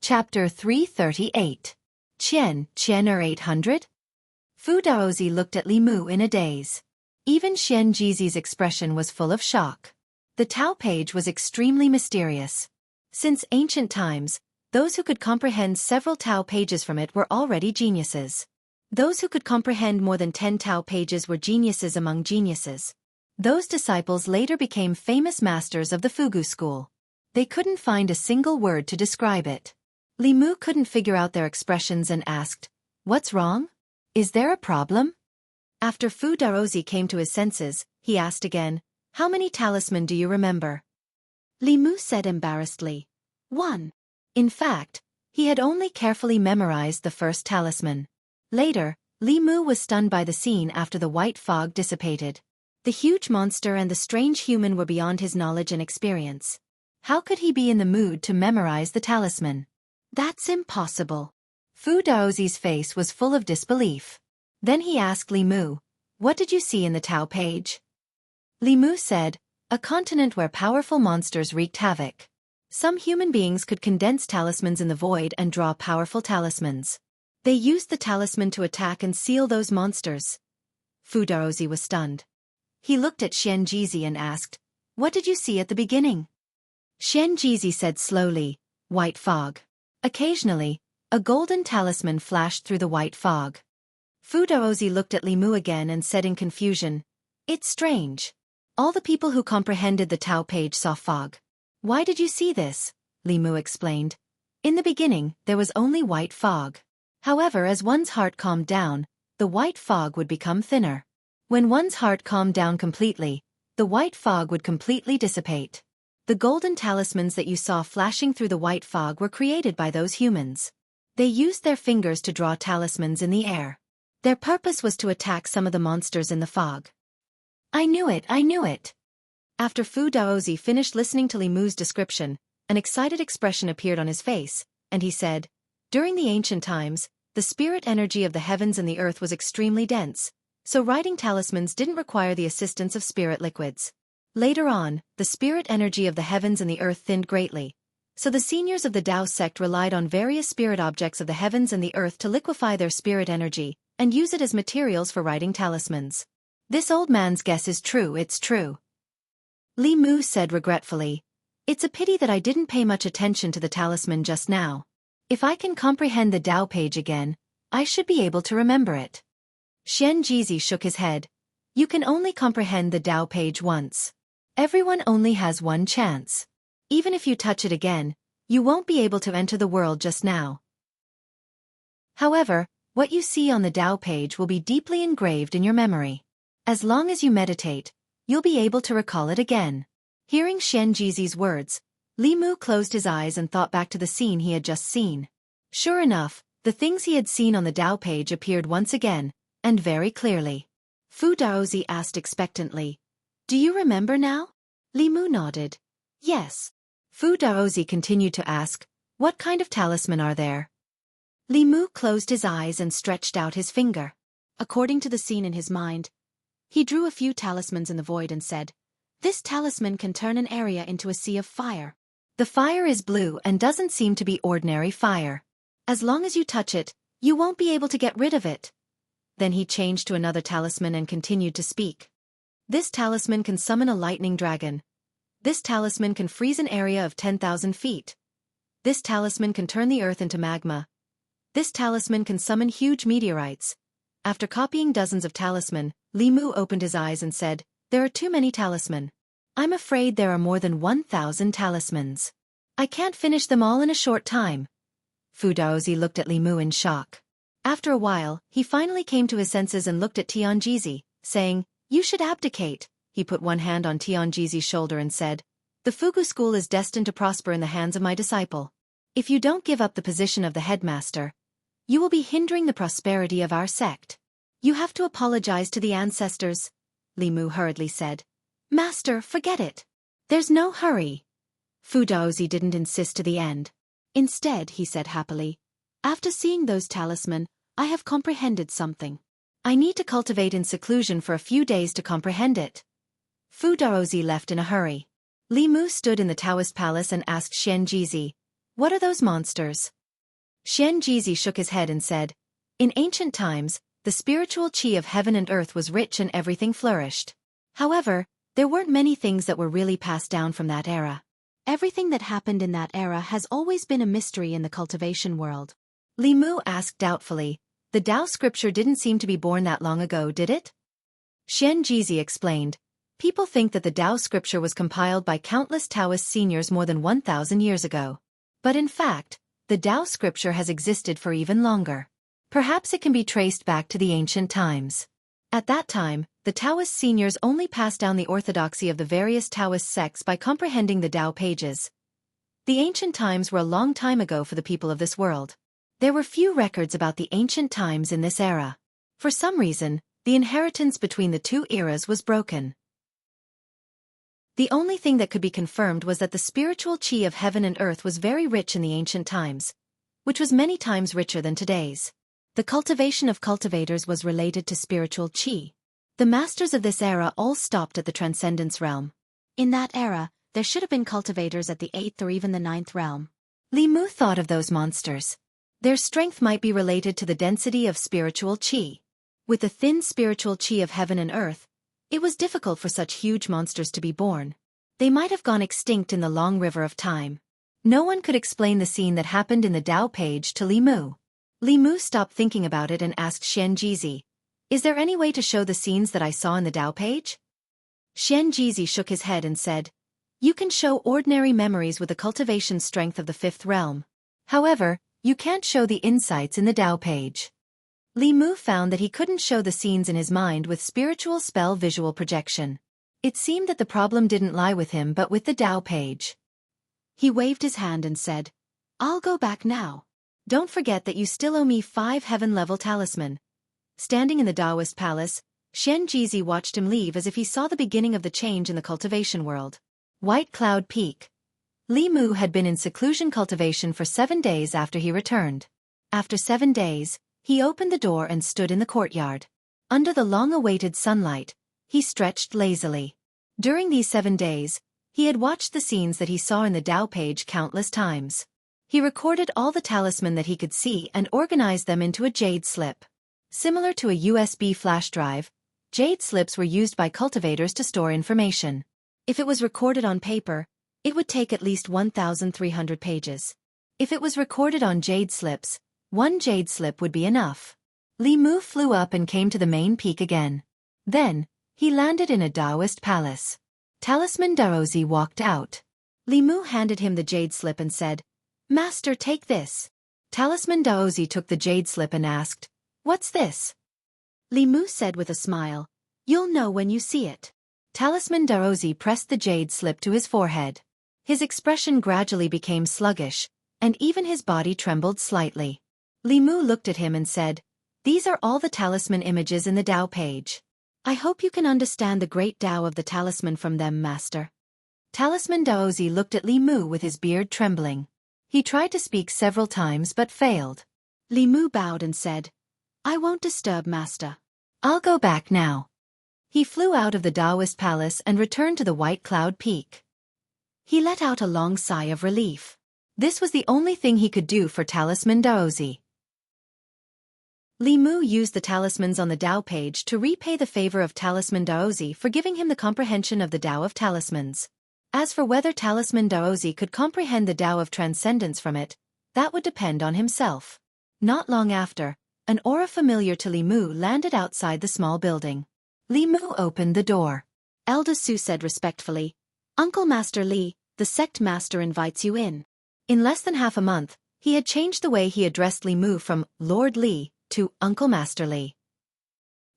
Chapter 338. Qian or 800? Fu Daozi looked at Li Mu in a daze. Even Xianxia's expression was full of shock. The Tao page was extremely mysterious. Since ancient times, those who could comprehend several Tao pages from it were already geniuses. Those who could comprehend more than 10 Tao pages were geniuses among geniuses. Those disciples later became famous masters of the Fugu school. They couldn't find a single word to describe it. Li Mu couldn't figure out their expressions and asked, "What's wrong? Is there a problem?" After Fu Daozi came to his senses, he asked again, "How many talisman do you remember?" Li Mu said embarrassedly, "One." In fact, he had only carefully memorized the first talisman. Later, Li Mu was stunned by the scene after the white fog dissipated. The huge monster and the strange human were beyond his knowledge and experience. How could he be in the mood to memorize the talisman? That's impossible. Fu Daozi's face was full of disbelief. Then he asked Li Mu, "What did you see in the Tao page?" Li Mu said, "A continent where powerful monsters wreaked havoc. Some human beings could condense talismans in the void and draw powerful talismans. They used the talisman to attack and seal those monsters." Fu Daozi was stunned. He looked at Xianxia and asked, "What did you see at the beginning?" Xianxia said slowly, "White fog." Occasionally, a golden talisman flashed through the white fog. Fu Daozi looked at Li Mu again and said in confusion, "It's strange. All the people who comprehended the Tao page saw fog. Why did you see this?" Li Mu explained. "In the beginning, there was only white fog. However, as one's heart calmed down, the white fog would become thinner. When one's heart calmed down completely, the white fog would completely dissipate. The golden talismans that you saw flashing through the white fog were created by those humans. They used their fingers to draw talismans in the air. Their purpose was to attack some of the monsters in the fog." "I knew it. After Fu Daozi finished listening to Li Mu's description, an excited expression appeared on his face, and he said, "During the ancient times, the spirit energy of the heavens and the earth was extremely dense, so writing talismans didn't require the assistance of spirit liquids. Later on, the spirit energy of the heavens and the earth thinned greatly, so the seniors of the Tao sect relied on various spirit objects of the heavens and the earth to liquefy their spirit energy and use it as materials for writing talismans. This old man's guess is true, it's true." Li Mu said regretfully, "It's a pity that I didn't pay much attention to the talisman just now. If I can comprehend the Tao page again, I should be able to remember it." Xianxia shook his head. "You can only comprehend the Tao page once. Everyone only has one chance. Even if you touch it again, you won't be able to enter the world just now. However, what you see on the Tao page will be deeply engraved in your memory. As long as you meditate, you'll be able to recall it again." Hearing Xianxia's words, Li Mu closed his eyes and thought back to the scene he had just seen. Sure enough, the things he had seen on the Tao page appeared once again, and very clearly. Fu Daozi asked expectantly, "Do you remember now?" Li Mu nodded. "Yes." Fu Daozi continued to ask, "What kind of talisman are there?" Li Mu closed his eyes and stretched out his finger. According to the scene in his mind, he drew a few talismans in the void and said, "This talisman can turn an area into a sea of fire. The fire is blue and doesn't seem to be ordinary fire. As long as you touch it, you won't be able to get rid of it." Then he changed to another talisman and continued to speak. "This talisman can summon a lightning dragon. This talisman can freeze an area of 10,000 feet. This talisman can turn the earth into magma. This talisman can summon huge meteorites." After copying dozens of talisman, Li Mu opened his eyes and said, "There are too many talisman. I'm afraid there are more than 1,000 talismans. I can't finish them all in a short time." Fu Daozi looked at Li Mu in shock. After a while, he finally came to his senses and looked at Xianxia, saying, "You should abdicate." He put one hand on Xianxia's shoulder and said, "The Fugu school is destined to prosper in the hands of my disciple. If you don't give up the position of the headmaster, you will be hindering the prosperity of our sect. You have to apologize to the ancestors." Li Mu hurriedly said, "Master, forget it. There's no hurry." Fu Daozi didn't insist to the end. Instead, he said happily, "After seeing those talisman, I have comprehended something. I need to cultivate in seclusion for a few days to comprehend it." Fu Daozi left in a hurry. Li Mu stood in the Taoist palace and asked Xianxia, What are those monsters? Xianxia shook his head and said, in ancient times, the spiritual qi of heaven and earth was rich and everything flourished. However, there weren't many things that were really passed down from that era. Everything that happened in that era has always been a mystery in the cultivation world. Li Mu asked doubtfully, the Tao scripture didn't seem to be born that long ago, did it? Xianxia explained, people think that the Tao scripture was compiled by countless Taoist seniors more than 1,000 years ago. But in fact, the Tao scripture has existed for even longer. Perhaps it can be traced back to the ancient times. At that time, the Taoist seniors only passed down the orthodoxy of the various Taoist sects by comprehending the Tao pages. The ancient times were a long time ago for the people of this world. There were few records about the ancient times in this era. For some reason, the inheritance between the two eras was broken. The only thing that could be confirmed was that the spiritual qi of heaven and earth was very rich in the ancient times, which was many times richer than today's. The cultivation of cultivators was related to spiritual qi. The masters of this era all stopped at the transcendence realm. In that era, there should have been cultivators at the 8th or even the 9th realm. Li Mu thought of those monsters. Their strength might be related to the density of spiritual qi. With the thin spiritual qi of heaven and earth, it was difficult for such huge monsters to be born. They might have gone extinct in the long river of time. No one could explain the scene that happened in the Tao page to Li Mu. Li Mu stopped thinking about it and asked Xianxia, is there any way to show the scenes that I saw in the Tao page? Xianxia shook his head and said, you can show ordinary memories with the cultivation strength of the 5th realm. However, you can't show the insights in the Tao page. Li Mu found that he couldn't show the scenes in his mind with spiritual spell visual projection. It seemed that the problem didn't lie with him but with the Tao page. He waved his hand and said, I'll go back now. Don't forget that you still owe me 5 heaven-level talisman. Standing in the Taoist palace, Xianxia watched him leave as if he saw the beginning of the change in the cultivation world. White Cloud Peak. Li Mu had been in seclusion cultivation for 7 days after he returned. After 7 days, he opened the door and stood in the courtyard. Under the long-awaited sunlight, he stretched lazily. During these 7 days, he had watched the scenes that he saw in the Tao page countless times. He recorded all the talisman that he could see and organized them into a jade slip. Similar to a USB flash drive, jade slips were used by cultivators to store information. If it was recorded on paper, it would take at least 1,300 pages. If it was recorded on jade slips, 1 jade slip would be enough. Li Mu flew up and came to the main peak again. Then, he landed in a Taoist palace. Talisman Daozi walked out. Li Mu handed him the jade slip and said, Master, take this. Talisman Daozi took the jade slip and asked, What's this? Li Mu said with a smile, You'll know when you see it. Talisman Daozi pressed the jade slip to his forehead. His expression gradually became sluggish, and even his body trembled slightly. Li Mu looked at him and said, These are all the talisman images in the Tao page. I hope you can understand the great Tao of the talisman from them, Master. Talisman Daozi looked at Li Mu with his beard trembling. He tried to speak several times but failed. Li Mu bowed and said, I won't disturb, Master. I'll go back now. He flew out of the Taoist palace and returned to the White Cloud Peak. He let out a long sigh of relief. This was the only thing he could do for Talisman Daozi. Li Mu used the talismans on the Tao page to repay the favor of Talisman Daozi for giving him the comprehension of the Tao of talismans. As for whether Talisman Daozi could comprehend the Tao of transcendence from it, that would depend on himself. Not long after, an aura familiar to Li Mu landed outside the small building. Li Mu opened the door. Elder Su said respectfully, Uncle Master Li, the sect master invites you in. In less than half a month, he had changed the way he addressed Li Mu from Lord Li to Uncle Master Li.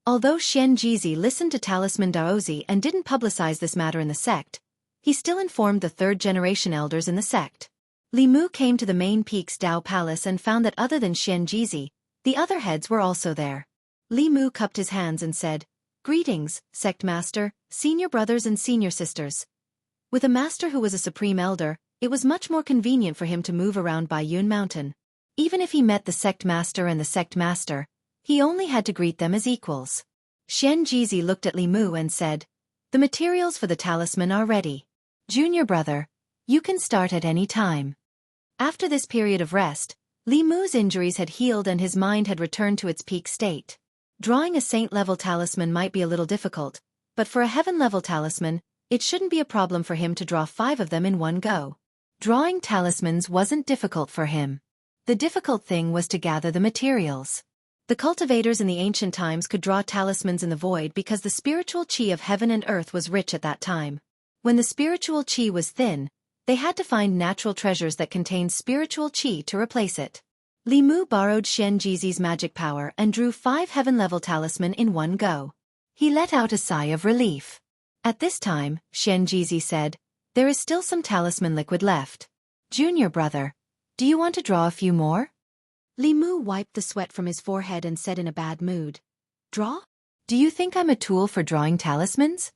Although Xianxia listened to Talisman Daozi and didn't publicize this matter in the sect, he still informed the 3rd-generation elders in the sect. Li Mu came to the main peak's Tao palace and found that other than Xianxia, the other heads were also there. Li Mu cupped his hands and said, Greetings, sect master, senior brothers and senior sisters. With a master who was a supreme elder, it was much more convenient for him to move around Baiyun Mountain. Even if he met the sect master and the sect master, he only had to greet them as equals. Xianxia looked at Li Mu and said, The materials for the talisman are ready. Junior brother, you can start at any time. After this period of rest, Li Mu's injuries had healed and his mind had returned to its peak state. Drawing a saint-level talisman might be a little difficult, but for a heaven-level talisman, it shouldn't be a problem for him to draw 5 of them in one go. Drawing talismans wasn't difficult for him. The difficult thing was to gather the materials. The cultivators in the ancient times could draw talismans in the void because the spiritual qi of heaven and earth was rich at that time. When the spiritual qi was thin, they had to find natural treasures that contained spiritual qi to replace it. Li Mu borrowed Xianxia's magic power and drew 5 heaven-level talisman in one go. He let out a sigh of relief. At this time, Xianxia said, "There is still some talisman liquid left. Junior brother, do you want to draw a few more?" Li Mu wiped the sweat from his forehead and said in a bad mood, "Draw? Do you think I'm a tool for drawing talismans?"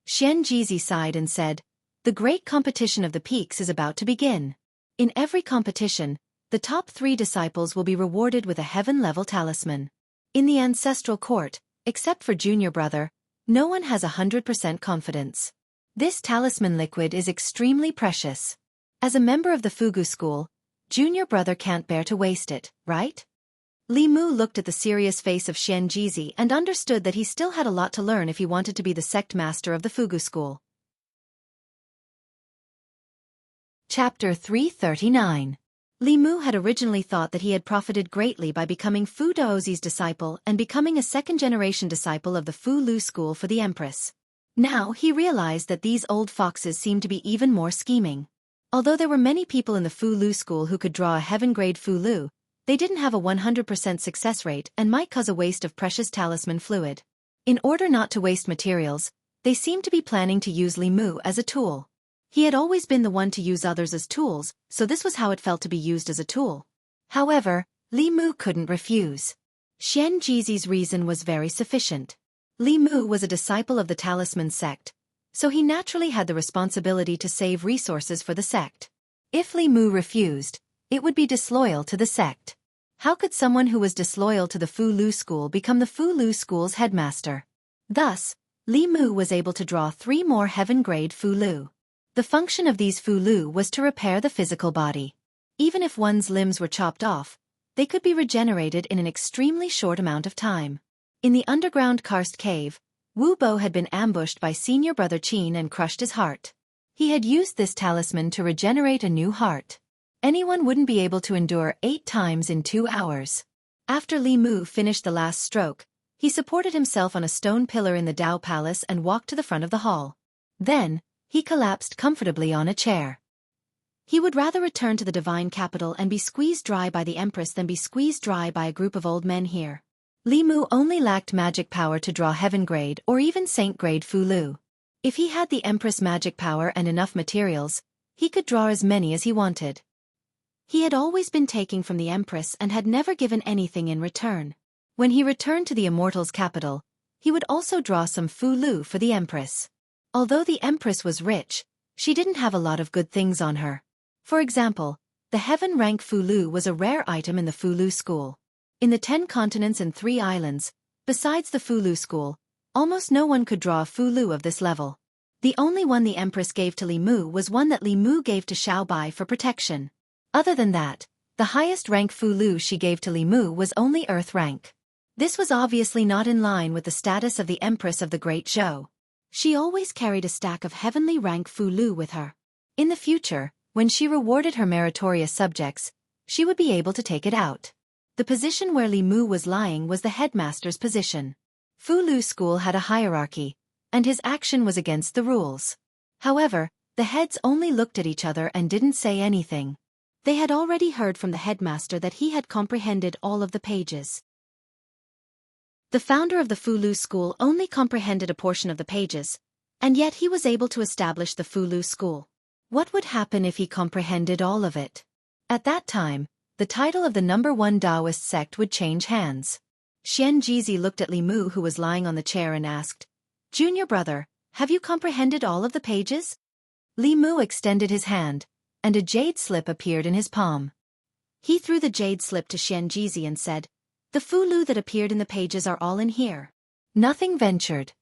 Xianxia sighed and said, "The great competition of the peaks is about to begin. In every competition, the top 3 disciples will be rewarded with a heaven-level talisman. In the ancestral court, except for junior brother, no one has 100% confidence. This talisman liquid is extremely precious. As a member of the Fugu school, junior brother can't bear to waste it, right?" Li Mu looked at the serious face of Xianxia and understood that he still had a lot to learn if he wanted to be the sect master of the Fugu school. Chapter 339. Li Mu had originally thought that he had profited greatly by becoming Fu Daozi's disciple and becoming a second-generation disciple of the Fu Lu school for the Empress. Now he realized that these old foxes seemed to be even more scheming. Although there were many people in the Fu Lu school who could draw a heaven-grade Fu Lu, they didn't have a 100% success rate and might cause a waste of precious talisman fluid. In order not to waste materials, they seemed to be planning to use Li Mu as a tool. He had always been the one to use others as tools, so this was how it felt to be used as a tool. However, Li Mu couldn't refuse. Xianxia's reason was very sufficient. Li Mu was a disciple of the talisman sect, so he naturally had the responsibility to save resources for the sect. If Li Mu refused, it would be disloyal to the sect. How could someone who was disloyal to the Fu Lu school become the Fu Lu school's headmaster? Thus, Li Mu was able to draw 3 more heaven-grade Fu Lu. The function of these Fu Lu was to repair the physical body. Even if one's limbs were chopped off, they could be regenerated in an extremely short amount of time. In the underground karst cave, Wu Bo had been ambushed by senior brother Qin and crushed his heart. He had used this talisman to regenerate a new heart. Anyone wouldn't be able to endure 8 times in 2 hours. After Li Mu finished the last stroke, he supported himself on a stone pillar in the Dao Palace and walked to the front of the hall. Then, he collapsed comfortably on a chair. He would rather return to the divine capital and be squeezed dry by the Empress than be squeezed dry by a group of old men here. Li Mu only lacked magic power to draw heaven-grade or even saint-grade Fu Lu. If he had the Empress magic power and enough materials, he could draw as many as he wanted. He had always been taking from the Empress and had never given anything in return. When he returned to the Immortals' capital, he would also draw some Fu Lu for the Empress. Although the Empress was rich, she didn't have a lot of good things on her. For example, the heaven rank Fu Lu was a rare item in the Fu Lu school. In the 10 continents and 3 islands, besides the Fu Lu school, almost no one could draw a Fu Lu of this level. The only one the Empress gave to Li Mu was one that Li Mu gave to Xiao Bai for protection. Other than that, the highest rank Fu Lu she gave to Li Mu was only Earth rank. This was obviously not in line with the status of the Empress of the Great Zhou. She always carried a stack of heavenly rank Fu Lu with her. In the future, when she rewarded her meritorious subjects, she would be able to take it out. The position where Li Mu was lying was the headmaster's position. Fu Lu school had a hierarchy, and his action was against the rules. However, the heads only looked at each other and didn't say anything. They had already heard from the headmaster that he had comprehended all of the pages. The founder of the Fu Lu school only comprehended a portion of the pages, and yet he was able to establish the Fu Lu school. What would happen if he comprehended all of it? At that time, the title of the #1 Taoist sect would change hands. Xianxia looked at Li Mu who was lying on the chair and asked, "Junior brother, have you comprehended all of the pages?" Li Mu extended his hand, and a jade slip appeared in his palm. He threw the jade slip to Xianxia and said, "The Fu Lu that appeared in the pages are all in here." Nothing ventured.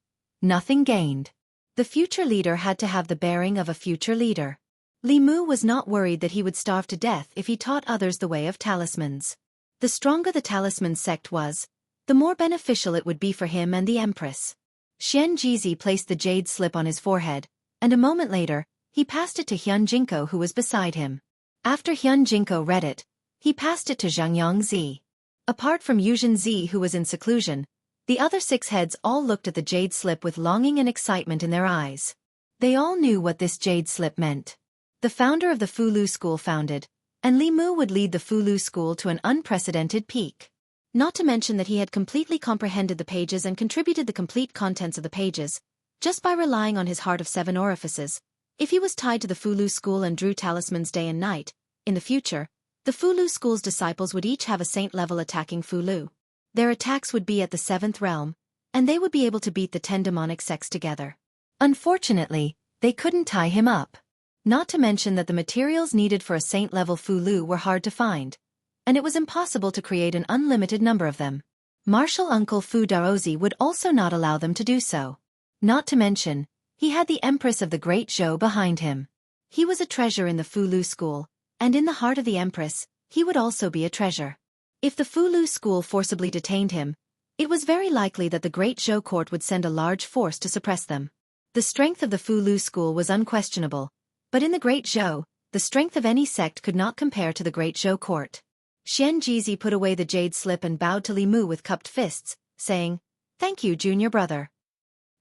Nothing gained. The future leader had to have the bearing of a future leader. Li Mu was not worried that he would starve to death if he taught others the way of talismans. The stronger the talisman sect was, the more beneficial it would be for him and the Empress. Xianxia placed the jade slip on his forehead, and a moment later, he passed it to Xianxia who was beside him. After Xianxia read it, he passed it to Jianghu. Apart from Yuzhen who was in seclusion, the other 6 heads all looked at the jade slip with longing and excitement in their eyes. They all knew what this jade slip meant. The founder of the Fulu school founded, and Li Mu would lead the Fulu school to an unprecedented peak. Not to mention that he had completely comprehended the pages and contributed the complete contents of the pages, just by relying on his heart of 7 orifices. If he was tied to the Fulu school and drew talismans day and night, in the future, the Fulu school's disciples would each have a saint level attacking Fulu. Their attacks would be at the 7th realm, and they would be able to beat the 10 demonic sects together. Unfortunately, they couldn't tie him up. Not to mention that the materials needed for a saint-level Fulu were hard to find, and it was impossible to create an unlimited number of them. Martial Uncle Fu Daozi would also not allow them to do so. Not to mention, he had the Empress of the Great Zhou behind him. He was a treasure in the Fulu school, and in the heart of the Empress, he would also be a treasure. If the Fulu school forcibly detained him, it was very likely that the Great Zhou court would send a large force to suppress them. The strength of the Fulu school was unquestionable, but in the Great Zhou, the strength of any sect could not compare to the Great Zhou court. Xianxia put away the jade slip and bowed to Li Mu with cupped fists, saying, "Thank you, junior brother."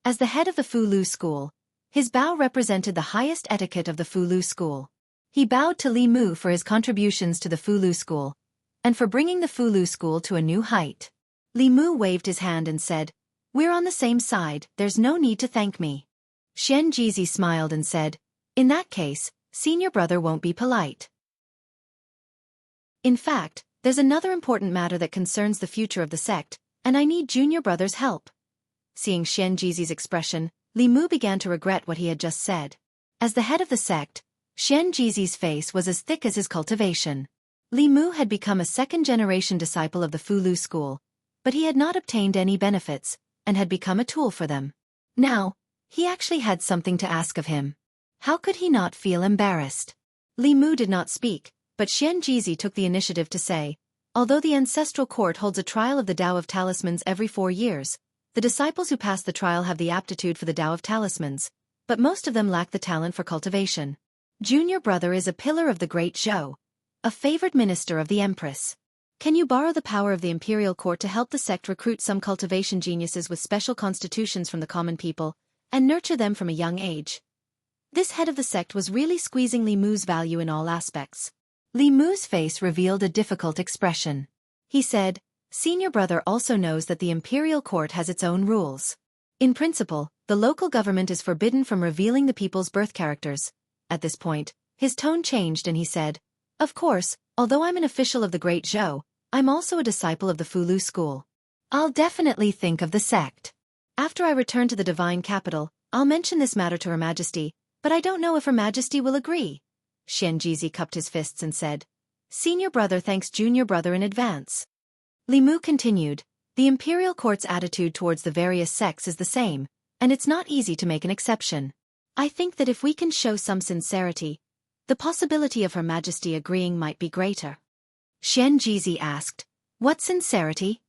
As the head of the Fulu school, his bow represented the highest etiquette of the Fulu school. He bowed to Li Mu for his contributions to the Fulu school, and for bringing the Fulu school to a new height. Li Mu waved his hand and said, "We're on the same side, there's no need to thank me." Xianxia smiled and said, "In that case, senior brother won't be polite. In fact, there's another important matter that concerns the future of the sect, and I need junior brother's help." Seeing Xianxia's expression, Li Mu began to regret what he had just said. As the head of the sect, Xianxia's face was as thick as his cultivation. Li Mu had become a second-generation disciple of the Fulu school, but he had not obtained any benefits, and had become a tool for them. Now, he actually had something to ask of him. How could he not feel embarrassed? Li Mu did not speak, but Xianxia took the initiative to say, "Although the ancestral court holds a trial of the Tao of Talismans every 4 years, the disciples who pass the trial have the aptitude for the Tao of Talismans, but most of them lack the talent for cultivation. Junior brother is a pillar of the Great Zhou, a favored minister of the Empress. Can you borrow the power of the imperial court to help the sect recruit some cultivation geniuses with special constitutions from the common people, and nurture them from a young age?" This head of the sect was really squeezing Li Mu's value in all aspects. Li Mu's face revealed a difficult expression. He said, "Senior brother also knows that the imperial court has its own rules. In principle, the local government is forbidden from revealing the people's birth characters." At this point, his tone changed and he said, "Of course, although I'm an official of the Great Zhou, I'm also a disciple of the Fulu school. I'll definitely think of the sect. After I return to the divine capital, I'll mention this matter to Her Majesty, but I don't know if Her Majesty will agree." Xianxia cupped his fists and said, "Senior brother thanks junior brother in advance." Li Mu continued, "The imperial court's attitude towards the various sects is the same, and it's not easy to make an exception. I think that if we can show some sincerity, the possibility of Her Majesty agreeing might be greater." Xianxia asked, "What sincerity?"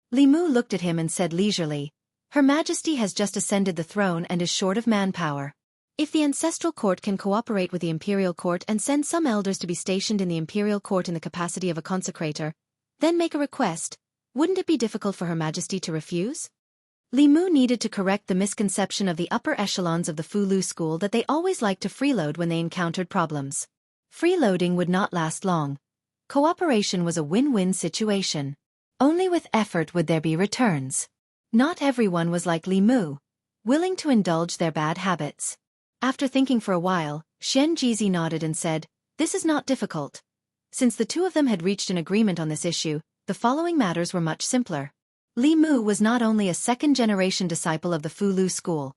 Li Mu looked at him and said leisurely, "Her Majesty has just ascended the throne and is short of manpower. If the ancestral court can cooperate with the imperial court and send some elders to be stationed in the imperial court in the capacity of a consecrator, then make a request, wouldn't it be difficult for Her Majesty to refuse?" Li Mu needed to correct the misconception of the upper echelons of the Fulu school that they always liked to freeload when they encountered problems. Freeloading would not last long. Cooperation was a win-win situation. Only with effort would there be returns. Not everyone was like Li Mu, willing to indulge their bad habits. After thinking for a while, Xianxia nodded and said, "This is not difficult." Since the two of them had reached an agreement on this issue, the following matters were much simpler. Li Mu was not only a second-generation disciple of the Fulu school,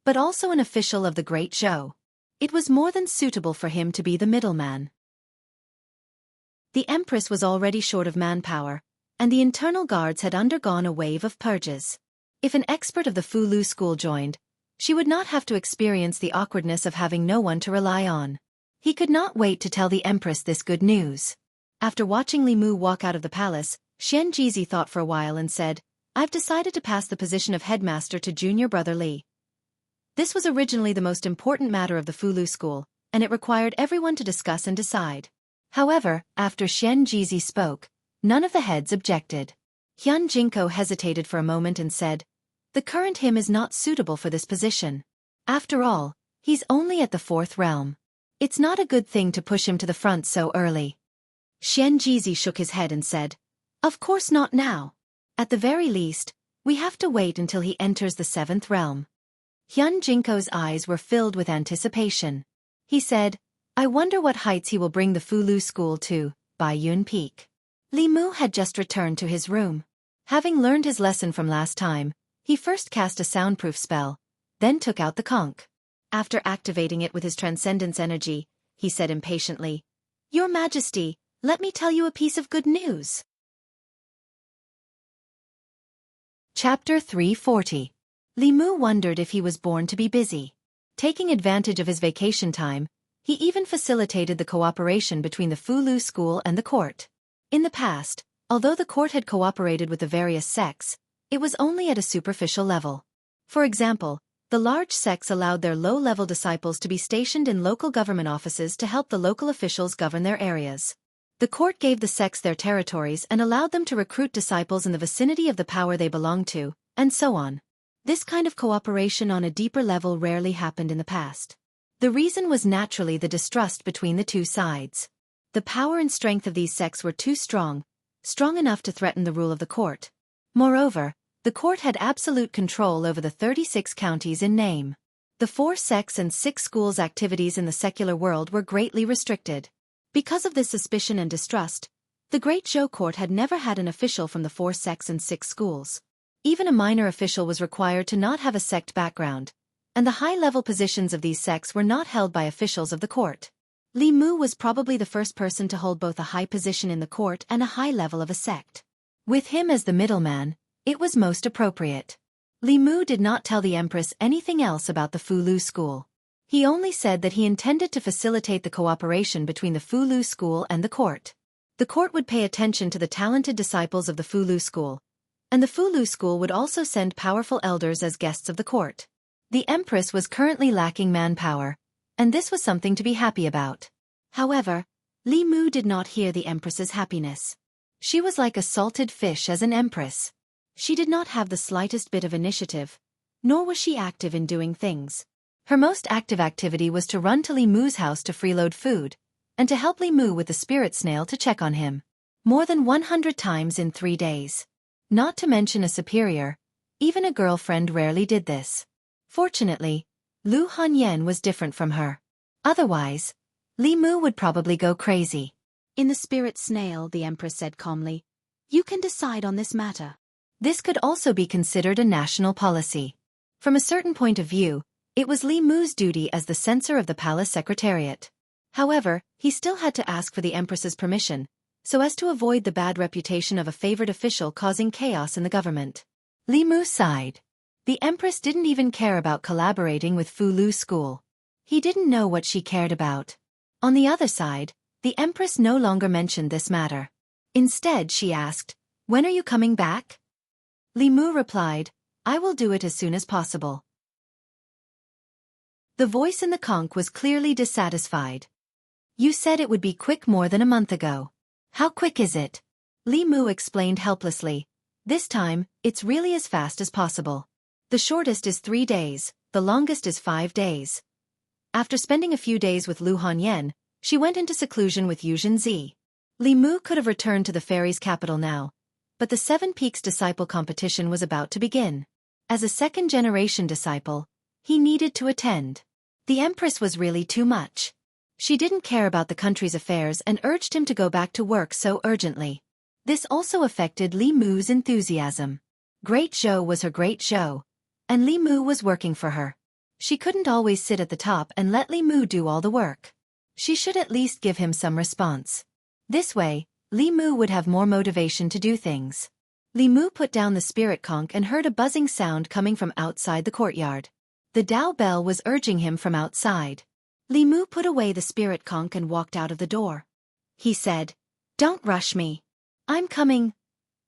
but also an official of the Great Zhou. It was more than suitable for him to be the middleman. The Empress was already short of manpower, and the internal guards had undergone a wave of purges. If an expert of the Fulu school joined, she would not have to experience the awkwardness of having no one to rely on. He could not wait to tell the Empress this good news. After watching Li Mu walk out of the palace, Xianxia thought for a while and said, "I've decided to pass the position of headmaster to junior brother Li." This was originally the most important matter of the Fulu school, and it required everyone to discuss and decide. However, after Xianxia spoke, none of the heads objected. Jianghu hesitated for a moment and said, "The current him is not suitable for this position. After all, he's only at the 4th realm. It's not a good thing to push him to the front so early." Xianxia shook his head and said, "Of course not now. At the very least, we have to wait until he enters the 7th realm." Jianghu's eyes were filled with anticipation. He said, "I wonder what heights he will bring the Fulu school to, by Yun Peak." Li Mu had just returned to his room. Having learned his lesson from last time, he first cast a soundproof spell, then took out the conch. After activating it with his transcendence energy, he said impatiently, "Your Majesty, let me tell you a piece of good news." Chapter 340. Li Mu wondered if he was born to be busy. Taking advantage of his vacation time, he even facilitated the cooperation between the Fulu school and the court. In the past, although the court had cooperated with the various sects, it was only at a superficial level. For example, the large sects allowed their low-level disciples to be stationed in local government offices to help the local officials govern their areas. The court gave the sects their territories and allowed them to recruit disciples in the vicinity of the power they belonged to, and so on. This kind of cooperation on a deeper level rarely happened in the past. The reason was naturally the distrust between the two sides. The power and strength of these sects were too strong enough to threaten the rule of the court. Moreover, the court had absolute control over the 36 counties in name. The 4 sects and 6 schools' activities in the secular world were greatly restricted. Because of this suspicion and distrust, the Great Zhou court had never had an official from the 4 sects and 6 schools. Even a minor official was required to not have a sect background, and the high-level positions of these sects were not held by officials of the court. Li Mu was probably the first person to hold both a high position in the court and a high level of a sect. With him as the middleman, it was most appropriate. Li Mu did not tell the Empress anything else about the Fulu school. He only said that he intended to facilitate the cooperation between the Fulu school and the court. The court would pay attention to the talented disciples of the Fulu school, and the Fulu school would also send powerful elders as guests of the court. The Empress was currently lacking manpower, and this was something to be happy about. However, Li Mu did not hear the Empress's happiness. She was like a salted fish as an empress. She did not have the slightest bit of initiative, nor was she active in doing things. Her most active activity was to run to Li Mu's house to freeload food, and to help Li Mu with the spirit snail to check on him. More than 100 times in 3 days. Not to mention a superior, even a girlfriend rarely did this. Fortunately, Lu Hanyan was different from her. Otherwise, Li Mu would probably go crazy. "In the spirit snail," the Empress said calmly, "you can decide on this matter." This could also be considered a national policy. From a certain point of view, it was Li Mu's duty as the censor of the palace secretariat. However, he still had to ask for the Empress's permission, so as to avoid the bad reputation of a favored official causing chaos in the government. Li Mu sighed. The Empress didn't even care about collaborating with Fulu school. He didn't know what she cared about. On the other side, the Empress no longer mentioned this matter. Instead, she asked, "When are you coming back?" Li Mu replied, "I will do it as soon as possible." The voice in the conch was clearly dissatisfied. "You said it would be quick more than a month ago. How quick is it?" Li Mu explained helplessly. "This time, it's really as fast as possible. The shortest is 3 days, the longest is 5 days." After spending a few days with Lu Hanyan, she went into seclusion with Yu Zhenzi. Li Mu could have returned to the fairy's capital now, but the 7 Peaks disciple competition was about to begin. As a second-generation disciple, he needed to attend. The Empress was really too much. She didn't care about the country's affairs and urged him to go back to work so urgently. This also affected Li Mu's enthusiasm. Great Zhou was her Great Zhou, and Li Mu was working for her. She couldn't always sit at the top and let Li Mu do all the work. She should at least give him some response. This way, Li Mu would have more motivation to do things. Li Mu put down the spirit conch and heard a buzzing sound coming from outside the courtyard. The Dao bell was urging him from outside. Li Mu put away the spirit conch and walked out of the door. He said, "Don't rush me. I'm coming."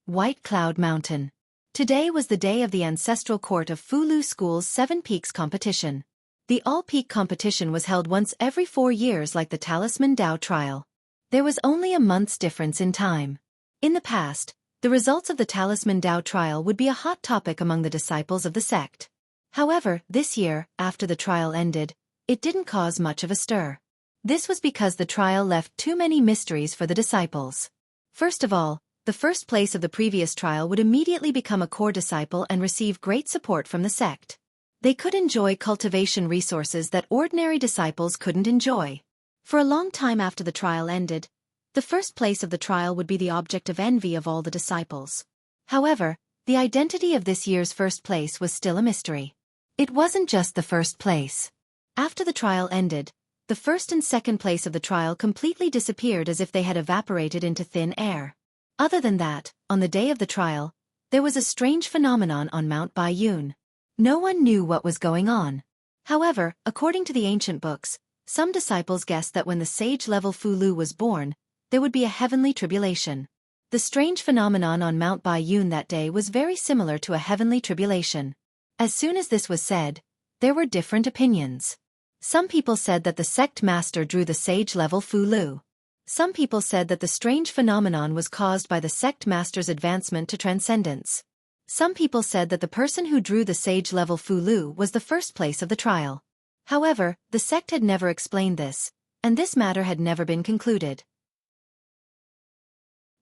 White Cloud Mountain. Today was the day of the ancestral court of Fulu School's 7 Peaks competition. The all-peak competition was held once every 4 years like the Talisman Dao trial. There was only a month's difference in time. In the past, the results of the Talisman Dao trial would be a hot topic among the disciples of the sect. However, this year, after the trial ended, it didn't cause much of a stir. This was because the trial left too many mysteries for the disciples. First of all, the first place of the previous trial would immediately become a core disciple and receive great support from the sect. They could enjoy cultivation resources that ordinary disciples couldn't enjoy. For a long time after the trial ended, the first place of the trial would be the object of envy of all the disciples. However, the identity of this year's first place was still a mystery. It wasn't just the first place. After the trial ended, the first and second place of the trial completely disappeared as if they had evaporated into thin air. Other than that, on the day of the trial, there was a strange phenomenon on Mount Baiyun. No one knew what was going on. However, according to the ancient books, some disciples guessed that when the sage-level Fulu was born, there would be a heavenly tribulation. The strange phenomenon on Mount Baiyun that day was very similar to a heavenly tribulation. As soon as this was said, there were different opinions. Some people said that the sect master drew the sage-level Fulu. Some people said that the strange phenomenon was caused by the sect master's advancement to transcendence. Some people said that the person who drew the sage-level Fulu was the first place of the trial. However, the sect had never explained this, and this matter had never been concluded.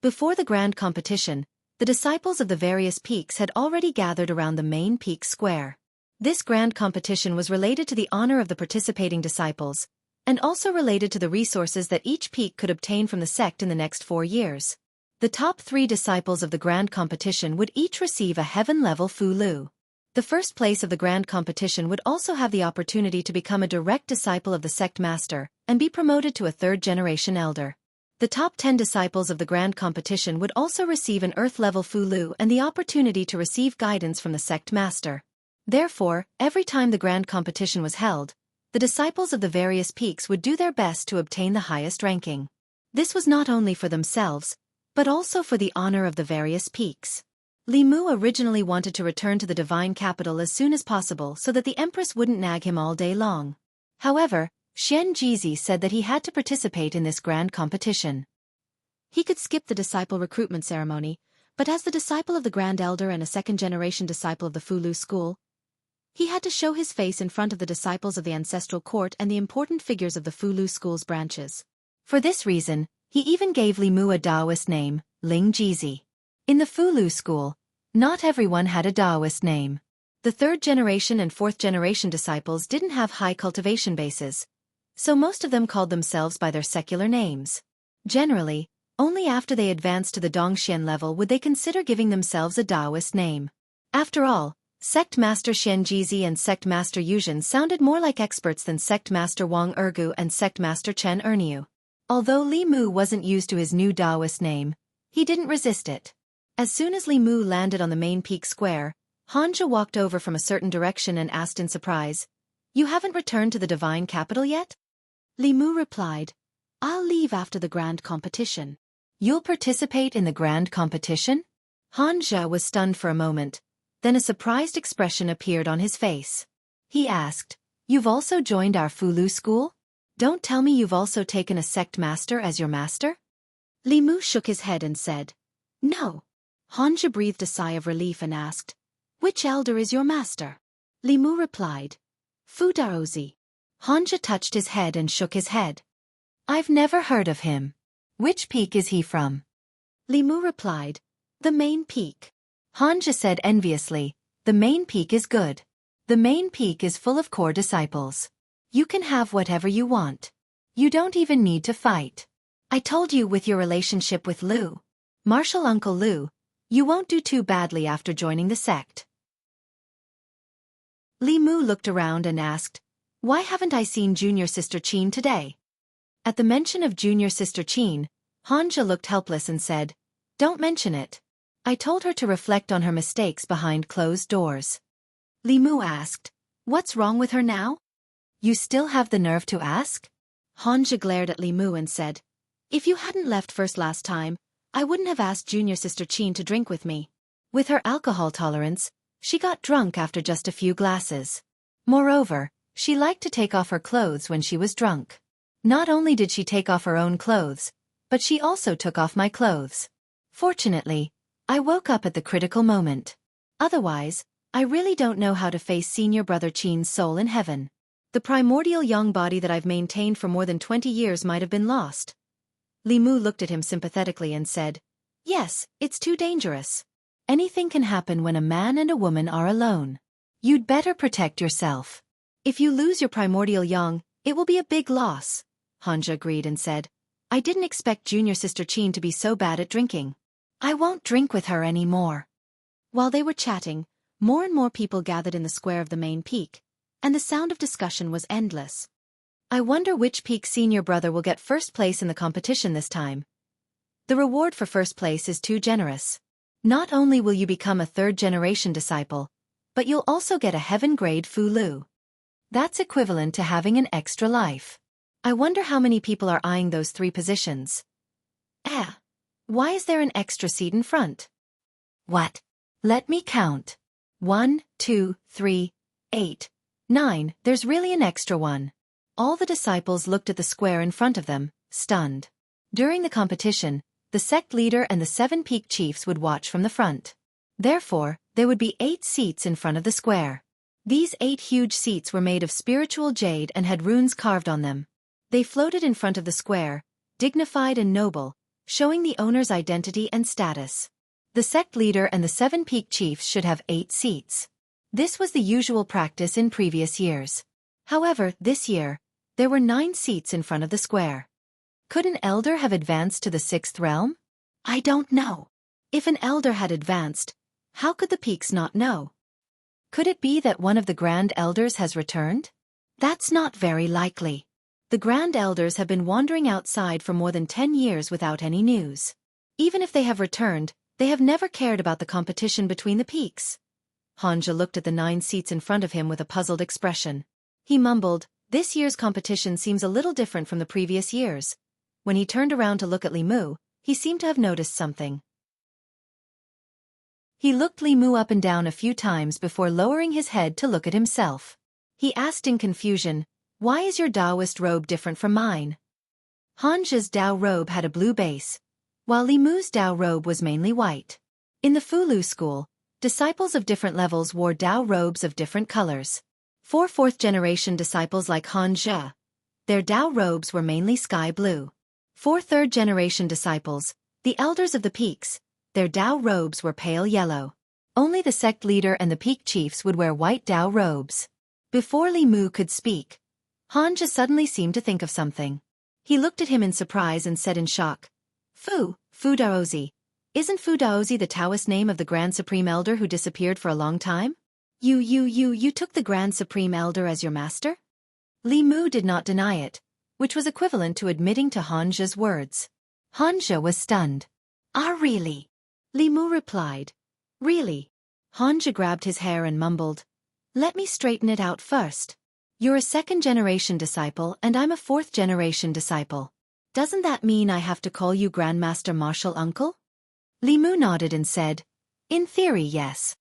Before the grand competition, the disciples of the various peaks had already gathered around the main peak square. This grand competition was related to the honor of the participating disciples, and also related to the resources that each peak could obtain from the sect in the next 4 years. The top 3 disciples of the grand competition would each receive a heaven-level Fulu. The first place of the grand competition would also have the opportunity to become a direct disciple of the sect master, and be promoted to a 3rd-generation elder. The top 10 disciples of the grand competition would also receive an earth-level Fulu and the opportunity to receive guidance from the sect master. Therefore, every time the grand competition was held, the disciples of the various peaks would do their best to obtain the highest ranking. This was not only for themselves, but also for the honor of the various peaks. Li Mu originally wanted to return to the divine capital as soon as possible so that the empress wouldn't nag him all day long. However, Xianxia said that he had to participate in this grand competition. He could skip the disciple recruitment ceremony, but as the disciple of the grand elder and a 2nd-generation disciple of the Fulu school, he had to show his face in front of the disciples of the ancestral court and the important figures of the Fulu school's branches. For this reason, he even gave Li Mu a Taoist name, Ling Jizi. In the Fulu school, not everyone had a Taoist name. The 3rd-generation and 4th-generation disciples didn't have high cultivation bases, so most of them called themselves by their secular names. Generally, only after they advanced to the Dongxian level would they consider giving themselves a Taoist name. After all, Sect Master Xianxia and Sect Master Yuzhen sounded more like experts than Sect Master Wang Ergu and Sect Master Chen Erniu. Although Li Mu wasn't used to his new Taoist name, he didn't resist it. As soon as Li Mu landed on the main peak square, Xianxia walked over from a certain direction and asked in surprise, "You haven't returned to the divine capital yet?" Li Mu replied, "I'll leave after the grand competition." "You'll participate in the grand competition?" Xianxia was stunned for a moment, then a surprised expression appeared on his face. He asked, "You've also joined our Fulu school? Don't tell me you've also taken a sect master as your master?" Li Mu shook his head and said, "No." Xianxia breathed a sigh of relief and asked, "Which elder is your master?" Li Mu replied, "Fu Daozi." Xianxia touched his head and shook his head. "I've never heard of him. Which peak is he from?" Li Mu replied, "The main peak." Xianxia said enviously, "The main peak is good. The main peak is full of core disciples. You can have whatever you want. You don't even need to fight. I told you with your relationship with Lu, Martial Uncle Lu, you won't do too badly after joining the sect." Li Mu looked around and asked, "Why haven't I seen junior sister Qin today?" At the mention of junior sister Qin, Xianxia looked helpless and said, "Don't mention it. I told her to reflect on her mistakes behind closed doors." Li Mu asked, "What's wrong with her now?" You still have the nerve to ask? Xianxia glared at Li Mu and said, if you hadn't left first last time, I wouldn't have asked junior sister Qin to drink with me. With her alcohol tolerance, she got drunk after just a few glasses. Moreover, she liked to take off her clothes when she was drunk. Not only did she take off her own clothes, but she also took off my clothes. Fortunately, I woke up at the critical moment. Otherwise, I really don't know how to face senior brother Qin's soul in heaven. The primordial young body that I've maintained for more than 20 years might have been lost. Li Mu looked at him sympathetically and said, yes, it's too dangerous. Anything can happen when a man and a woman are alone. You'd better protect yourself. If you lose your primordial yang, it will be a big loss. Xianxia agreed and said, I didn't expect junior sister Qin to be so bad at drinking. I won't drink with her anymore. While they were chatting, more and more people gathered in the square of the main peak, and the sound of discussion was endless. I wonder which peak senior brother will get first place in the competition this time. The reward for first place is too generous. Not only will you become a third-generation disciple, but you'll also get a heaven-grade Fulu. That's equivalent to having an extra life. I wonder how many people are eyeing those 3 positions. Why is there an extra seat in front? What? Let me count. 1, 2, 3, 8, 9, there's really an extra one. All the disciples looked at the square in front of them, stunned. During the competition, the sect leader and the 7 peak chiefs would watch from the front. Therefore, there would be 8 seats in front of the square. These 8 huge seats were made of spiritual jade and had runes carved on them. They floated in front of the square, dignified and noble, showing the owner's identity and status. The sect leader and the 7 peak chiefs should have 8 seats. This was the usual practice in previous years. However, this year, there were 9 seats in front of the square. Could an elder have advanced to the 6th realm? I don't know. If an elder had advanced, how could the peaks not know? Could it be that one of the Grand Elders has returned? That's not very likely. The Grand Elders have been wandering outside for more than 10 years without any news. Even if they have returned, they have never cared about the competition between the peaks. Xianxia looked at the 9 seats in front of him with a puzzled expression. He mumbled, this year's competition seems a little different from the previous years. When he turned around to look at Li Mu, he seemed to have noticed something. He looked Li Mu up and down a few times before lowering his head to look at himself. He asked in confusion, why is your Taoist robe different from mine? Xianxia's Tao robe had a blue base, while Li Mu's Tao robe was mainly white. In the Fulu school, disciples of different levels wore Tao robes of different colors. For 4th-generation disciples like Xianxia, their Tao robes were mainly sky blue. For 3rd-generation disciples, the elders of the peaks, their Tao robes were pale yellow. Only the sect leader and the peak chiefs would wear white Tao robes. Before Li Mu could speak, Xianxia suddenly seemed to think of something. He looked at him in surprise and said in shock, Fu Daozi. Isn't Fu Daozi the Taoist name of the Grand Supreme Elder who disappeared for a long time? You took the Grand Supreme Elder as your master? Li Mu did not deny it, which was equivalent to admitting to Xianxia's words. Xianxia was stunned. Really? Li Mu replied. Really? Xianxia grabbed his hair and mumbled. Let me straighten it out first. You're a 2nd-generation disciple and I'm a 4th-generation disciple. Doesn't that mean I have to call you Grandmaster Martial Uncle? Li Mu nodded and said, in theory, yes.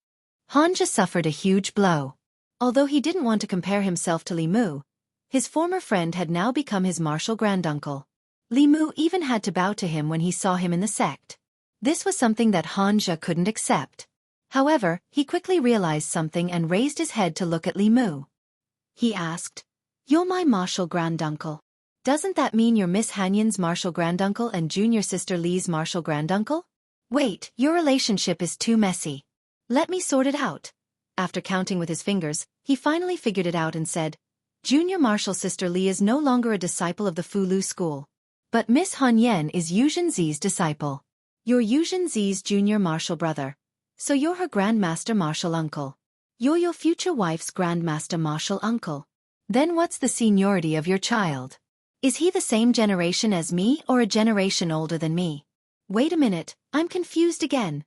Xianxia suffered a huge blow. Although he didn't want to compare himself to Li Mu, his former friend had now become his martial granduncle. Li Mu even had to bow to him when he saw him in the sect. This was something that Xianxia couldn't accept. However, he quickly realized something and raised his head to look at Li Mu. He asked, you're my martial granduncle. Doesn't that mean you're Miss Hanyan's martial granduncle and junior sister Li's martial granduncle? Wait, your relationship is too messy. Let me sort it out. After counting with his fingers, he finally figured it out and said, Junior martial sister Li is no longer a disciple of the Fulu school. But Miss Hanyan is Yu Zhenzi's disciple. You're Yu Zhenzi's junior martial brother. So you're her grandmaster martial uncle. You're your future wife's grandmaster martial uncle. Then what's the seniority of your child? Is he the same generation as me or a generation older than me? Wait a minute, I'm confused again.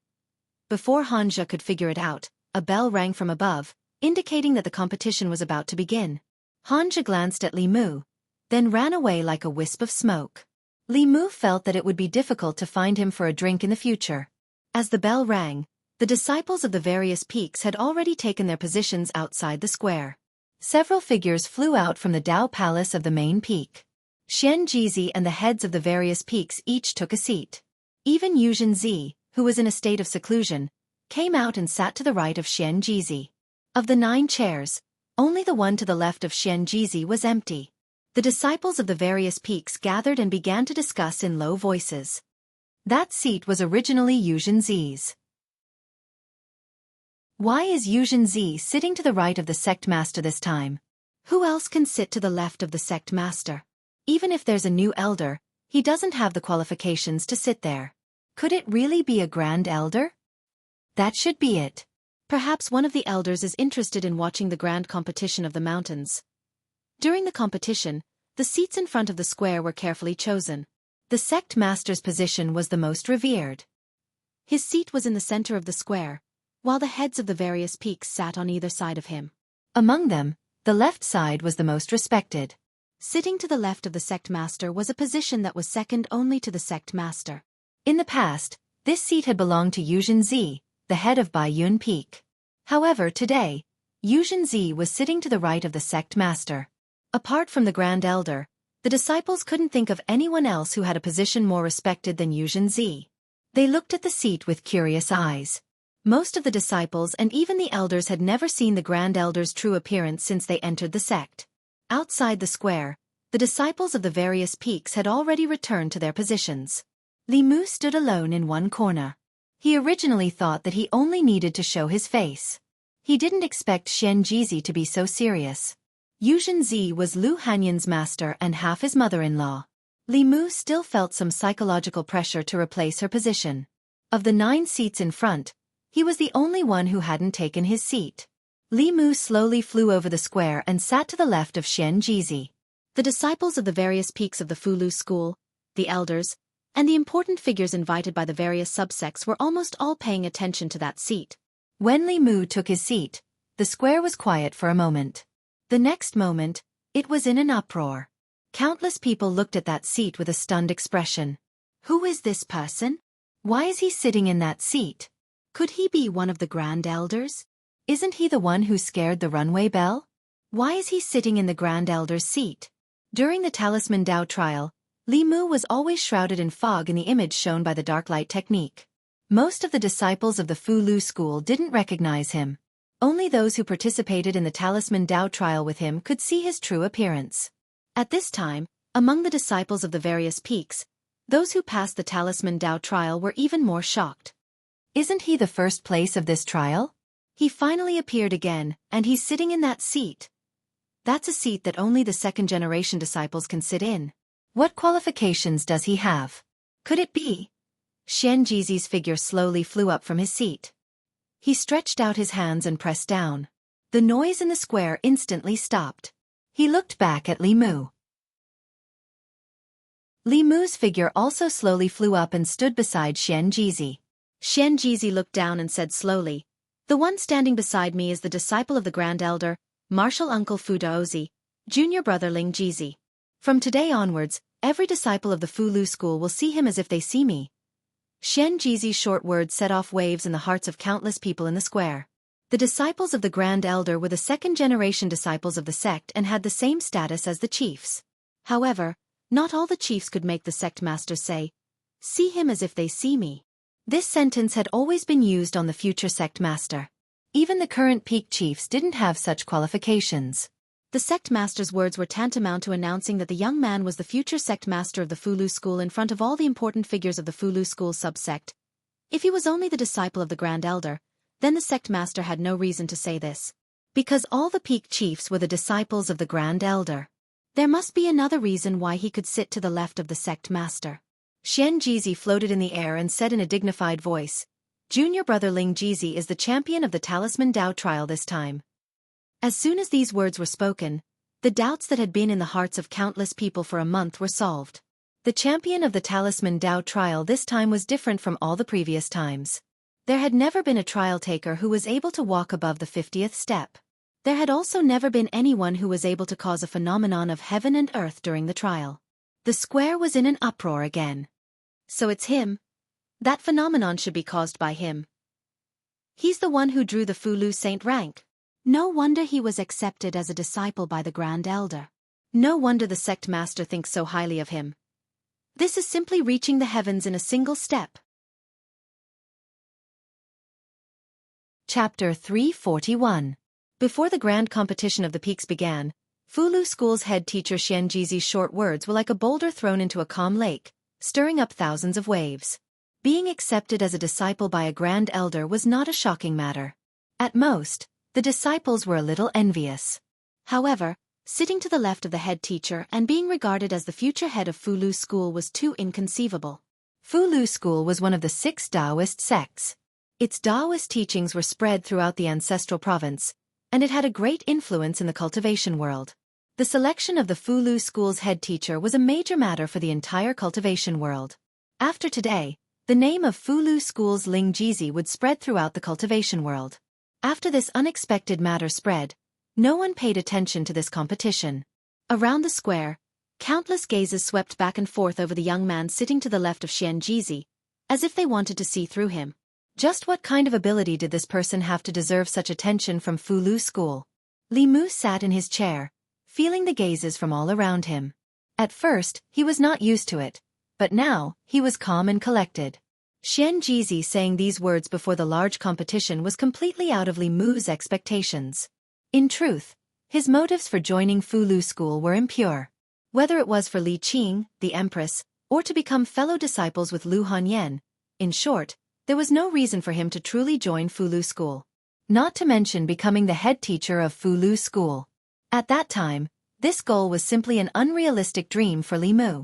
Before Xianxia could figure it out, a bell rang from above, indicating that the competition was about to begin. Xianxia glanced at Li Mu, then ran away like a wisp of smoke. Li Mu felt that it would be difficult to find him for a drink in the future. As the bell rang, the disciples of the various peaks had already taken their positions outside the square. Several figures flew out from the Dao Palace of the main peak. Xianxia and the heads of the various peaks each took a seat. Even Xianxia, who was in a state of seclusion, came out and sat to the right of Xianxia. Of the 9 chairs, only the one to the left of Xianxia was empty. The disciples of the various peaks gathered and began to discuss in low voices. That seat was originally Xianxia's. Why is Xianxia sitting to the right of the sect master this time? Who else can sit to the left of the sect master? Even if there's a new elder, he doesn't have the qualifications to sit there. Could it really be a grand elder? That should be it. Perhaps one of the elders is interested in watching the grand competition of the mountains. During the competition, the seats in front of the square were carefully chosen. The sect master's position was the most revered. His seat was in the center of the square, while the heads of the various peaks sat on either side of him. Among them, the left side was the most respected. Sitting to the left of the sect master was a position that was second only to the sect master. In the past, this seat had belonged to Xianxia, the head of Baiyun Peak. However, today, Xianxia was sitting to the right of the sect master. Apart from the Grand Elder, the disciples couldn't think of anyone else who had a position more respected than Xianxia. They looked at the seat with curious eyes. Most of the disciples and even the elders had never seen the Grand Elder's true appearance since they entered the sect. Outside the square, the disciples of the various peaks had already returned to their positions. Li Mu stood alone in one corner. He originally thought that he only needed to show his face. He didn't expect Xianxia to be so serious. Xianxia was Lu Hanyan's master and half his mother-in-law. Li Mu still felt some psychological pressure to replace her position. Of the 9 seats in front, he was the only one who hadn't taken his seat. Li Mu slowly flew over the square and sat to the left of Xianxia. The disciples of the various peaks of the Fulu school, the elders, and the important figures invited by the various subsects were almost all paying attention to that seat. When Li Mu took his seat, the square was quiet for a moment. The next moment, it was in an uproar. Countless people looked at that seat with a stunned expression. Who is this person? Why is he sitting in that seat? Could he be one of the Grand Elders? Isn't he the one who scared the runway bell? Why is he sitting in the Grand Elder's seat? During the Talisman Dao trial, Li Mu was always shrouded in fog in the image shown by the dark light technique. Most of the disciples of the Fu Lu school didn't recognize him. Only those who participated in the Talisman Dao trial with him could see his true appearance. At this time, among the disciples of the various peaks, those who passed the Talisman Dao trial were even more shocked. Isn't he the first place of this trial? He finally appeared again, and he's sitting in that seat. That's a seat that only the second-generation disciples can sit in. What qualifications does he have? Could it be? Xianxia's figure slowly flew up from his seat. He stretched out his hands and pressed down. The noise in the square instantly stopped. He looked back at Li Mu. Li Mu's figure also slowly flew up and stood beside Xianxia. Xianxia looked down and said slowly, "The one standing beside me is the disciple of the Grand Elder, Martial Uncle Fu Daozi, junior brother Ling Jizi. From today onwards, every disciple of the Fu Lu school will see him as if they see me." Xianxia's short words set off waves in the hearts of countless people in the square. The disciples of the Grand Elder were the second-generation disciples of the sect and had the same status as the chiefs. However, not all the chiefs could make the sect master say, "See him as if they see me." This sentence had always been used on the future sect master. Even the current peak chiefs didn't have such qualifications. The sect master's words were tantamount to announcing that the young man was the future sect master of the Fu Lu school in front of all the important figures of the Fu Lu school subsect. If he was only the disciple of the Grand Elder, then the sect master had no reason to say this. Because all the peak chiefs were the disciples of the Grand Elder. There must be another reason why he could sit to the left of the sect master. Xianxia floated in the air and said in a dignified voice, "Junior brother Ling Jizi is the champion of the Talisman Dao trial this time." As soon as these words were spoken, the doubts that had been in the hearts of countless people for a month were solved. The champion of the Talisman Dao trial this time was different from all the previous times. There had never been a trial taker who was able to walk above the 50th step. There had also never been anyone who was able to cause a phenomenon of heaven and earth during the trial. The square was in an uproar again. So it's him. That phenomenon should be caused by him. He's the one who drew the Fulu Saint rank. No wonder he was accepted as a disciple by the Grand Elder. No wonder the sect master thinks so highly of him. This is simply reaching the heavens in a single step. Chapter 341. Before the grand competition of the peaks began, Fulu School's head teacher Xianxia's short words were like a boulder thrown into a calm lake, stirring up thousands of waves. Being accepted as a disciple by a Grand Elder was not a shocking matter. At most, the disciples were a little envious. However, sitting to the left of the head teacher and being regarded as the future head of Fulu School was too inconceivable. Fulu School was one of the 6 Taoist sects. Its Taoist teachings were spread throughout the ancestral province, and it had a great influence in the cultivation world. The selection of the Fulu School's head teacher was a major matter for the entire cultivation world. After today, the name of Fulu School's Ling Jizi would spread throughout the cultivation world. After this unexpected matter spread, no one paid attention to this competition. Around the square, countless gazes swept back and forth over the young man sitting to the left of Xianxia, as if they wanted to see through him. Just what kind of ability did this person have to deserve such attention from Fulu School? Li Mu sat in his chair, feeling the gazes from all around him. At first, he was not used to it, but now, he was calm and collected. Xianxia saying these words before the large competition was completely out of Li Mu's expectations. In truth, his motives for joining Fulu School were impure. Whether it was for Li Qing, the Empress, or to become fellow disciples with Lu Hanyan, in short, there was no reason for him to truly join Fulu School. Not to mention becoming the head teacher of Fulu School. At that time, this goal was simply an unrealistic dream for Li Mu.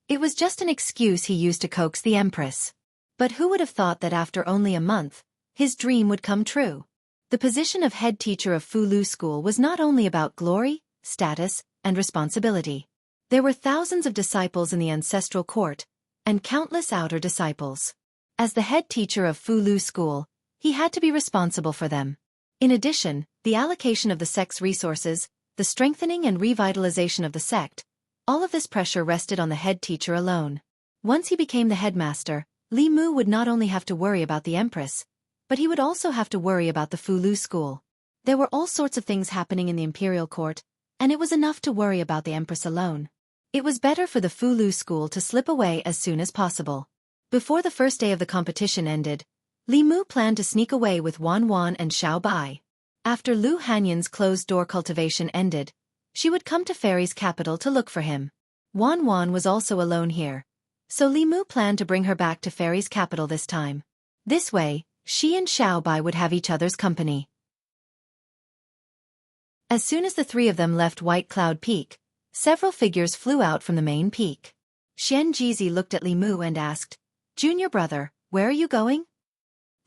It was just an excuse he used to coax the Empress. But who would have thought that after only a month, his dream would come true? The position of head teacher of Fulu School was not only about glory, status, and responsibility. There were thousands of disciples in the ancestral court, and countless outer disciples. As the head teacher of Fulu School, he had to be responsible for them. In addition, the allocation of the sect's resources, the strengthening and revitalization of the sect, all of this pressure rested on the head teacher alone. Once he became the headmaster, Li Mu would not only have to worry about the Empress, but he would also have to worry about the Fulu School. There were all sorts of things happening in the imperial court, and it was enough to worry about the Empress alone. It was better for the Fulu School to slip away as soon as possible. Before the first day of the competition ended, Li Mu planned to sneak away with Wan Wan and Xiao Bai. After Lu Hanyan's closed-door cultivation ended, she would come to Fairy's capital to look for him. Wan Wan was also alone here, so Li Mu planned to bring her back to Fairy's capital this time. This way, she and Xiao Bai would have each other's company. As soon as the 3 of them left White Cloud Peak, several figures flew out from the main peak. Xianxia looked at Li Mu and asked, "Junior brother, where are you going?"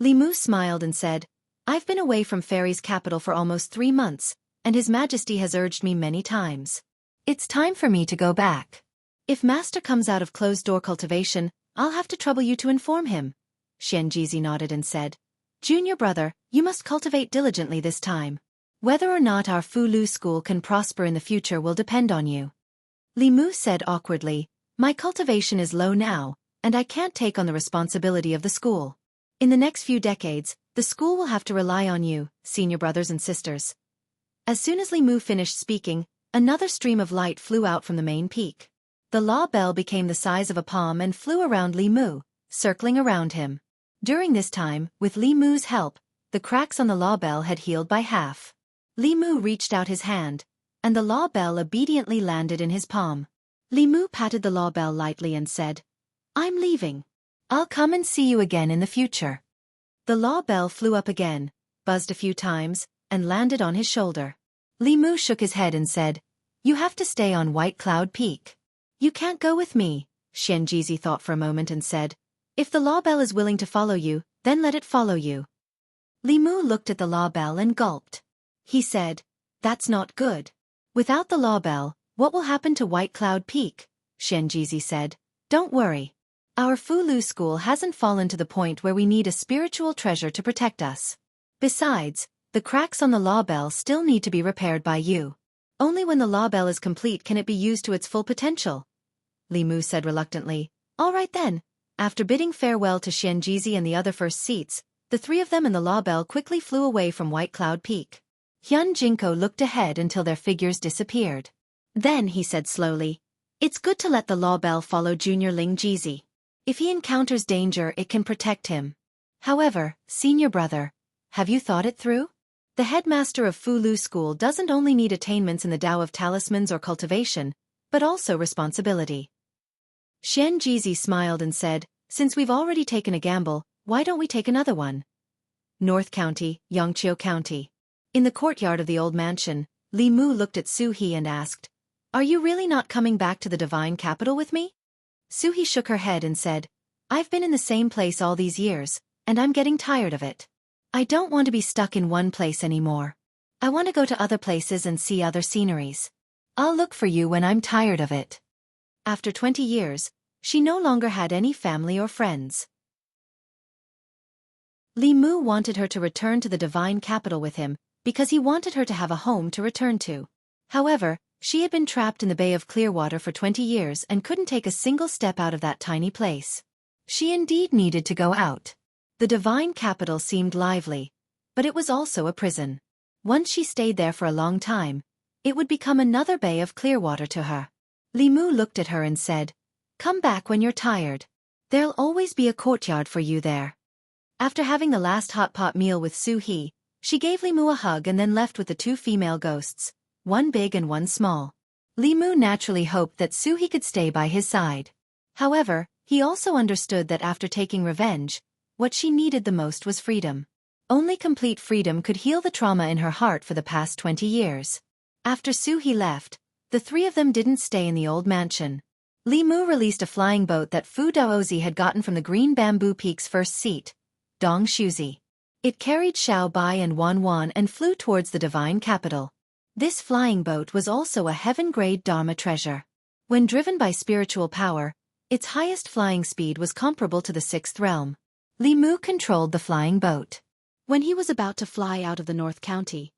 Li Mu smiled and said, "I've been away from Fairy's capital for almost 3 months, and His Majesty has urged me many times. It's time for me to go back. If Master comes out of closed-door cultivation, I'll have to trouble you to inform him." Xianxia nodded and said, "Junior brother, you must cultivate diligently this time. Whether or not our Fulu School can prosper in the future will depend on you." Li Mu said awkwardly, "My cultivation is low now, and I can't take on the responsibility of the school. In the next few decades, the school will have to rely on you, senior brothers and sisters." As soon as Li Mu finished speaking, another stream of light flew out from the main peak. The law bell became the size of a palm and flew around Li Mu, circling around him. During this time, with Li Mu's help, the cracks on the law bell had healed by half. Li Mu reached out his hand, and the law bell obediently landed in his palm. Li Mu patted the law bell lightly and said, "I'm leaving. I'll come and see you again in the future." The law bell flew up again, buzzed a few times, and landed on his shoulder. Li Mu shook his head and said, "You have to stay on White Cloud Peak." "You can't go with me," Xianxia thought for a moment and said, "If the law bell is willing to follow you, then let it follow you." Li Mu looked at the law bell and gulped. He said, "That's not good." "Without the law bell, what will happen to White Cloud Peak?" Xianxia said, "Don't worry. Our Fulu School hasn't fallen to the point where we need a spiritual treasure to protect us. Besides, The cracks on the law bell still need to be repaired by you. Only when the law bell is complete can it be used to its full potential. Li Mu said reluctantly. All right then. After bidding farewell to Xianxia and the other first seats, the three of them and the law bell quickly flew away from White Cloud Peak. Jianghu looked ahead until their figures disappeared. Then he said slowly, "It's good to let the law bell follow Junior Ling Jizi. If he encounters danger, it can protect him. However, senior brother, have you thought it through? The headmaster of Fu Lu School doesn't only need attainments in the Tao of Talismans or Cultivation, but also responsibility." Xianxia smiled and said, "Since we've already taken a gamble, why don't we take another one?" North County, Yangqiu County. In the courtyard of the old mansion, Li Mu looked at Su He and asked, "Are you really not coming back to the divine capital with me?" Su He shook her head and said, "I've been in the same place all these years, and I'm getting tired of it. I don't want to be stuck in one place anymore. I want to go to other places and see other sceneries. I'll look for you when I'm tired of it." After 20 years, she no longer had any family or friends. Li Mu wanted her to return to the divine capital with him, because he wanted her to have a home to return to. However, she had been trapped in the Bay of Clearwater for 20 years and couldn't take a single step out of that tiny place. She indeed needed to go out. The divine capital seemed lively, but it was also a prison. Once she stayed there for a long time, it would become another Bay of Clearwater to her. Li Mu looked at her and said, "Come back when you're tired. There'll always be a courtyard for you there." After having the last hot pot meal with Su He, she gave Li Mu a hug and then left with the two female ghosts, one big and one small. Li Mu naturally hoped that Su He could stay by his side. However, he also understood that after taking revenge, what she needed the most was freedom. Only complete freedom could heal the trauma in her heart for the past 20 years. After Su He left, the three of them didn't stay in the old mansion. Li Mu released a flying boat that Fu Daozi had gotten from the Green Bamboo Peak's first seat, Dong Shuzi. It carried Xiao Bai and Wan Wan and flew towards the divine capital. This flying boat was also a heaven-grade Dharma treasure. When driven by spiritual power, its highest flying speed was comparable to the sixth realm. Li Mu controlled the flying boat. When he was about to fly out of the North County,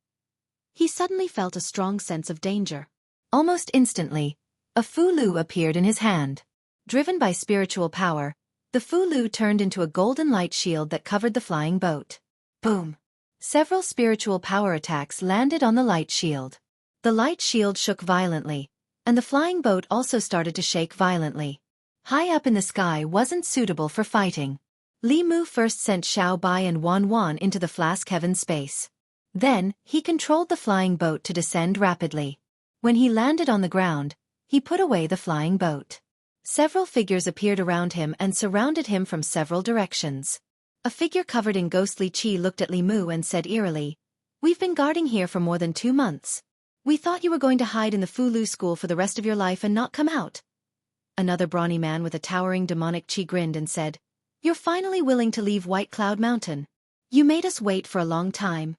he suddenly felt a strong sense of danger. Almost instantly, a Fu Lu appeared in his hand. Driven by spiritual power, the Fu Lu turned into a golden light shield that covered the flying boat. Boom! Several spiritual power attacks landed on the light shield. The light shield shook violently, and the flying boat also started to shake violently. High up in the sky wasn't suitable for fighting. Li Mu first sent Xiao Bai and Wan Wan into the flask heaven space. Then, he controlled the flying boat to descend rapidly. When he landed on the ground, he put away the flying boat. Several figures appeared around him and surrounded him from several directions. A figure covered in ghostly qi looked at Li Mu and said eerily, "We've been guarding here for more than 2 months. We thought you were going to hide in the Fu Lu School for the rest of your life and not come out." Another brawny man with a towering demonic qi grinned and said, "You're finally willing to leave White Cloud Mountain. You made us wait for a long time."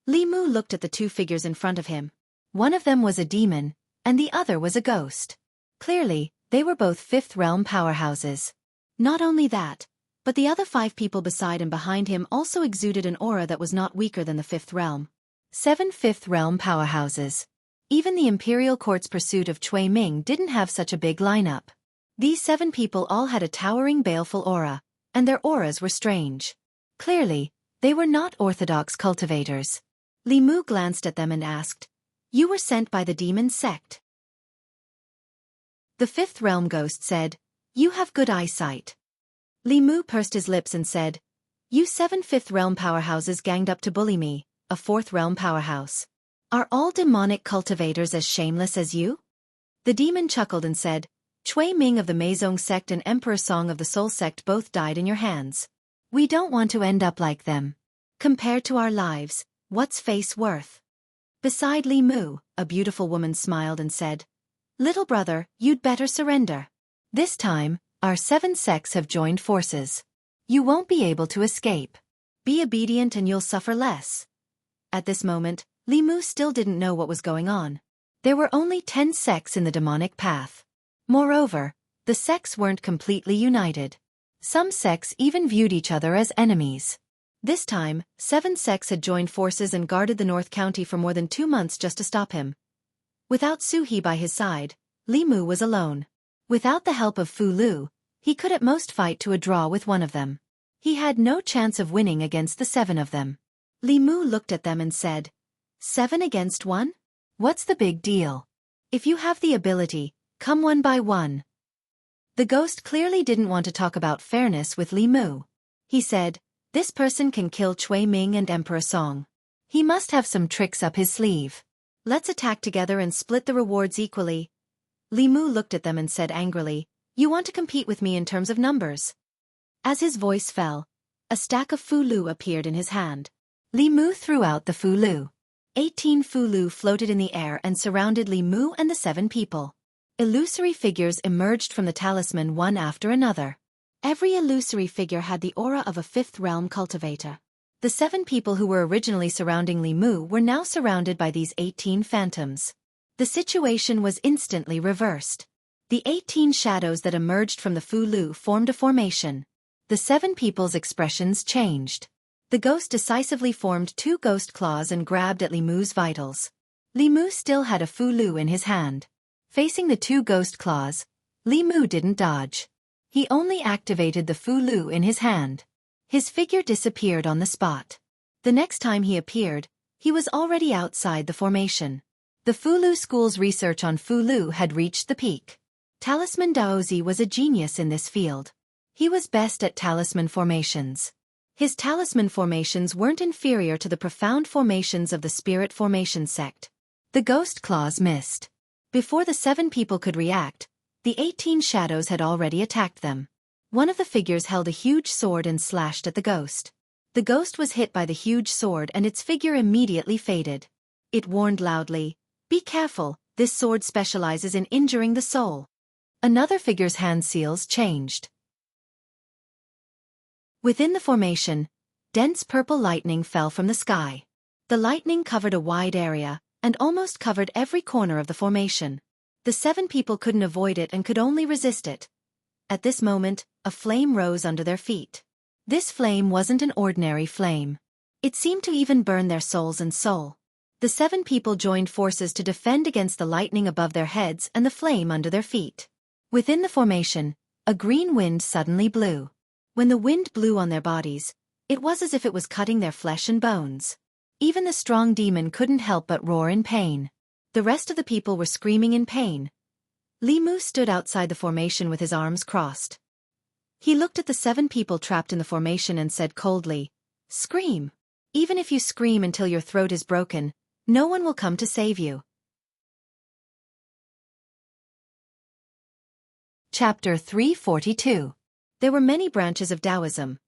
Li Mu looked at the two figures in front of him. One of them was a demon, and the other was a ghost. Clearly, they were both fifth realm powerhouses. Not only that, but the other 5 people beside and behind him also exuded an aura that was not weaker than the fifth realm. 7 fifth realm powerhouses. Even the Imperial Court's pursuit of Cui Ming didn't have such a big lineup. These 7 people all had a towering baleful aura, and their auras were strange. Clearly, they were not orthodox cultivators. Li Mu glanced at them and asked, "You were sent by the demon sect?" The fifth realm ghost said, "You have good eyesight." Li Mu pursed his lips and said, "You 7 fifth realm powerhouses ganged up to bully me, a 4th realm powerhouse. Are all demonic cultivators as shameless as you?" The demon chuckled and said, "Cui Ming of the Meizong sect and Emperor Song of the Soul sect both died in your hands. We don't want to end up like them. Compared to our lives, what's face worth?" Beside Li Mu, a beautiful woman smiled and said, "Little brother, you'd better surrender. This time, our 7 sects have joined forces. You won't be able to escape. Be obedient and you'll suffer less." At this moment, Li Mu still didn't know what was going on. There were only 10 sects in the demonic path. Moreover, the sects weren't completely united. Some sects even viewed each other as enemies. This time, 7 sects had joined forces and guarded the North County for more than 2 months just to stop him. Without Su He by his side, Li Mu was alone. Without the help of Fu Lu, he could at most fight to a draw with one of them. He had no chance of winning against the 7 of them. Li Mu looked at them and said, 7 against 1? What's the big deal? If you have the ability, come one by one. The ghost clearly didn't want to talk about fairness with Li Mu. He said, this person can kill Cui Ming and Emperor Song. He must have some tricks up his sleeve. Let's attack together and split the rewards equally. Li Mu looked at them and said angrily, you want to compete with me in terms of numbers? As his voice fell, a stack of Fu Lu appeared in his hand. Li Mu threw out the Fu Lu. 18 Fu Lu floated in the air and surrounded Li Mu and the 7 people. Illusory figures emerged from the talisman one after another. Every illusory figure had the aura of a 5th realm cultivator. The 7 people who were originally surrounding Li Mu were now surrounded by these 18 phantoms. The situation was instantly reversed. The 18 shadows that emerged from the Fu Lu formed a formation. The 7 people's expressions changed. The ghost decisively formed 2 ghost claws and grabbed at Li Mu's vitals. Li Mu still had a Fu Lu in his hand. Facing the 2 ghost claws, Li Mu didn't dodge. He only activated the Fu Lu in his hand. His figure disappeared on the spot. The next time he appeared, he was already outside the formation. The Fu Lu school's research on Fu Lu had reached the peak. Talisman Daozi was a genius in this field. He was best at talisman formations. His talisman formations weren't inferior to the profound formations of the Spirit Formation sect. The ghost claws missed. Before the 7 people could react, the 18 shadows had already attacked them. One of the figures held a huge sword and slashed at the ghost. The ghost was hit by the huge sword and its figure immediately faded. It warned loudly, be careful, this sword specializes in injuring the soul. Another figure's hand seals changed. Within the formation, dense purple lightning fell from the sky. The lightning covered a wide area, and almost covered every corner of the formation. The 7 people couldn't avoid it and could only resist it. At this moment, a flame rose under their feet. This flame wasn't an ordinary flame. It seemed to even burn their souls and soul. The 7 people joined forces to defend against the lightning above their heads and the flame under their feet. Within the formation, a green wind suddenly blew. When the wind blew on their bodies, it was as if it was cutting their flesh and bones. Even the strong demon couldn't help but roar in pain. The rest of the people were screaming in pain. Li Mu stood outside the formation with his arms crossed. He looked at the 7 people trapped in the formation and said coldly, scream. Even if you scream until your throat is broken, no one will come to save you. Chapter 342. There were many branches of Taoism.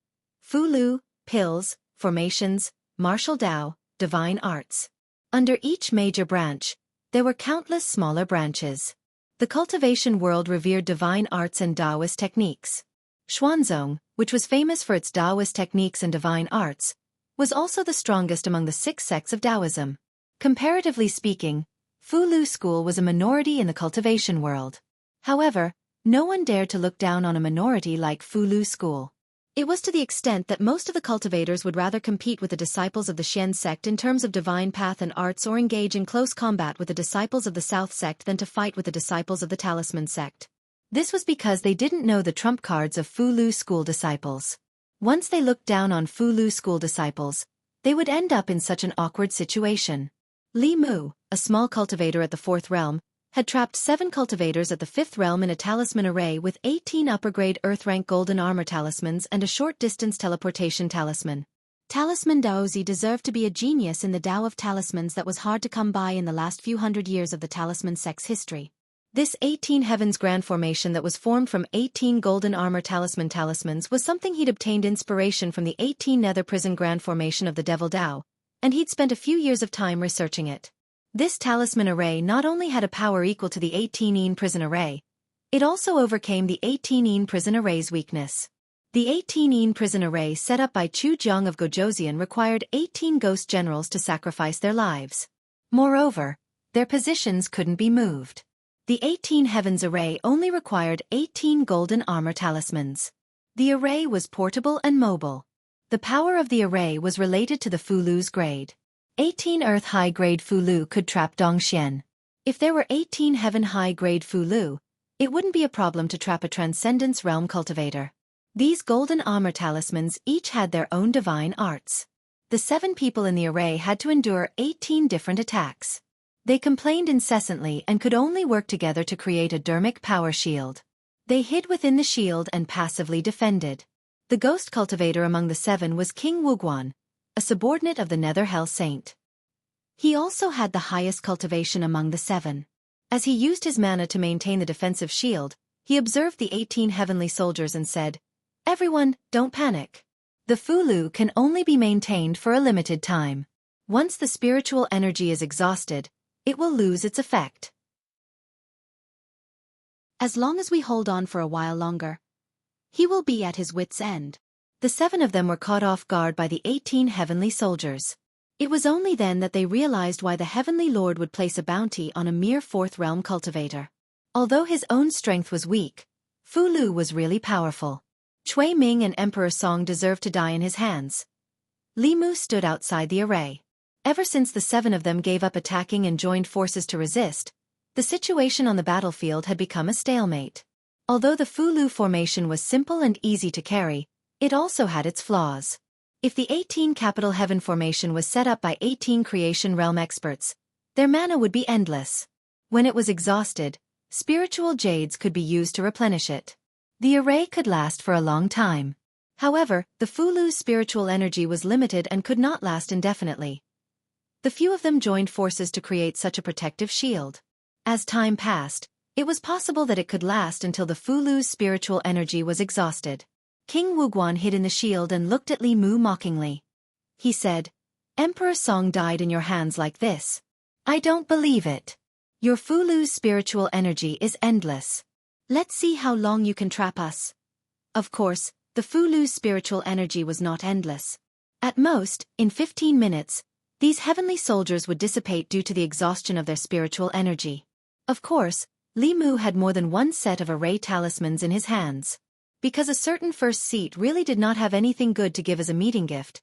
Fu Lu, pills, formations, martial Tao, divine arts. Under each major branch, there were countless smaller branches. The cultivation world revered divine arts and Taoist techniques. Xuanzong, which was famous for its Taoist techniques and divine arts, was also the strongest among the 6 sects of Taoism. Comparatively speaking, Fu Lu school was a minority in the cultivation world. However, no one dared to look down on a minority like Fu Lu school. It was to the extent that most of the cultivators would rather compete with the disciples of the Xian sect in terms of divine path and arts or engage in close combat with the disciples of the South sect than to fight with the disciples of the Talisman sect. This was because they didn't know the trump cards of Fu Lu school disciples. Once they looked down on Fu Lu school disciples, they would end up in such an awkward situation. Li Mu, a small cultivator at the 4th realm, had trapped 7 cultivators at the 5th realm in a talisman array with 18 upper-grade Earth-rank golden armor talismans and a short-distance teleportation talisman. Talisman Daozi deserved to be a genius in the Tao of talismans that was hard to come by in the last few hundred years of the talisman sect's history. This 18 Heavens Grand formation that was formed from 18 golden armor talismans was something he'd obtained inspiration from the 18 Nether Prison Grand formation of the Devil Tao, and he'd spent a few years of time researching it. This talisman array not only had a power equal to the 18 prison array, it also overcame the 18 prison array's weakness. The 18 prison array set up by Chu Jiang of Gojoseon required 18 ghost generals to sacrifice their lives. Moreover, their positions couldn't be moved. The 18 heavens array only required 18 golden armor talismans. The array was portable and mobile. The power of the array was related to the Fulu's grade. 18 Earth high-grade Fulu could trap Dongxian. If there were 18 Heaven high-grade Fulu, it wouldn't be a problem to trap a Transcendence Realm Cultivator. These golden armor talismans each had their own divine arts. The 7 people in the array had to endure 18 different attacks. They complained incessantly and could only work together to create a dermic power shield. They hid within the shield and passively defended. The ghost cultivator among the 7 was King Wuguan, a subordinate of the Nether Hell Saint. He also had the highest cultivation among the 7. As he used his mana to maintain the defensive shield, he observed the 18 heavenly soldiers and said, "Everyone, don't panic. The Fulu can only be maintained for a limited time. Once the spiritual energy is exhausted, it will lose its effect. As long as we hold on for a while longer, he will be at his wit's end." The 7 of them were caught off guard by the 18 heavenly soldiers. It was only then that they realized why the Heavenly Lord would place a bounty on a mere 4th realm cultivator. Although his own strength was weak, Fulu was really powerful. Cui Ming and Emperor Song deserved to die in his hands. Li Mu stood outside the array. Ever since the 7 of them gave up attacking and joined forces to resist, the situation on the battlefield had become a stalemate. Although the Fulu formation was simple and easy to carry, it also had its flaws. If the 18 Capital Heaven formation was set up by 18 Creation Realm experts, their mana would be endless. When it was exhausted, spiritual jades could be used to replenish it. The array could last for a long time. However, the Fulu's spiritual energy was limited and could not last indefinitely. The few of them joined forces to create such a protective shield. As time passed, it was possible that it could last until the Fulu's spiritual energy was exhausted. King Wuguan hid in the shield and looked at Li Mu mockingly. He said, "Emperor Song died in your hands like this. I don't believe it. Your Fulu's spiritual energy is endless. Let's see how long you can trap us." Of course, the Fulu's spiritual energy was not endless. At most, in 15 minutes, these heavenly soldiers would dissipate due to the exhaustion of their spiritual energy. Of course, Li Mu had more than one set of array talismans in his hands. Because a certain first seat really did not have anything good to give as a meeting gift,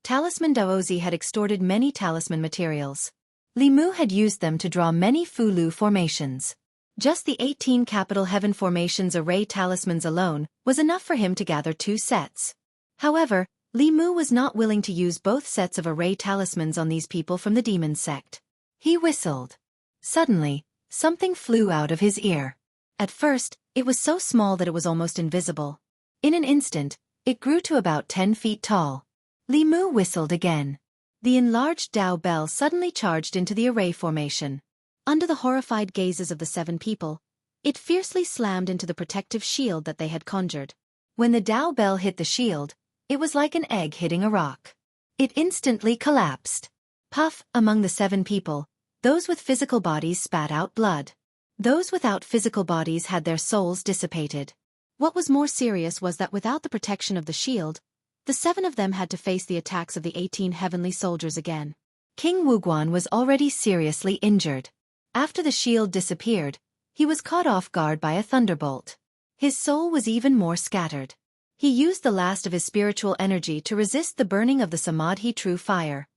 Talisman Daozi had extorted many talisman materials. Li Mu had used them to draw many Fulu formations. Just the 18 Capital Heaven formations array talismans alone was enough for him to gather 2 sets. However, Li Mu was not willing to use both sets of array talismans on these people from the demon sect. He whistled. Suddenly, something flew out of his ear. At first, it was so small that it was almost invisible. In an instant, it grew to about 10 feet tall. Li Mu whistled again. The enlarged Dao bell suddenly charged into the array formation. Under the horrified gazes of the 7 people, it fiercely slammed into the protective shield that they had conjured. When the Dao bell hit the shield, it was like an egg hitting a rock. It instantly collapsed. Puff, among the 7 people, those with physical bodies spat out blood. Those without physical bodies had their souls dissipated. What was more serious was that without the protection of the shield, the 7 of them had to face the attacks of the 18 heavenly soldiers again. King Wuguan was already seriously injured. After the shield disappeared, he was caught off guard by a thunderbolt. His soul was even more scattered. He used the last of his spiritual energy to resist the burning of the Samadhi true fire.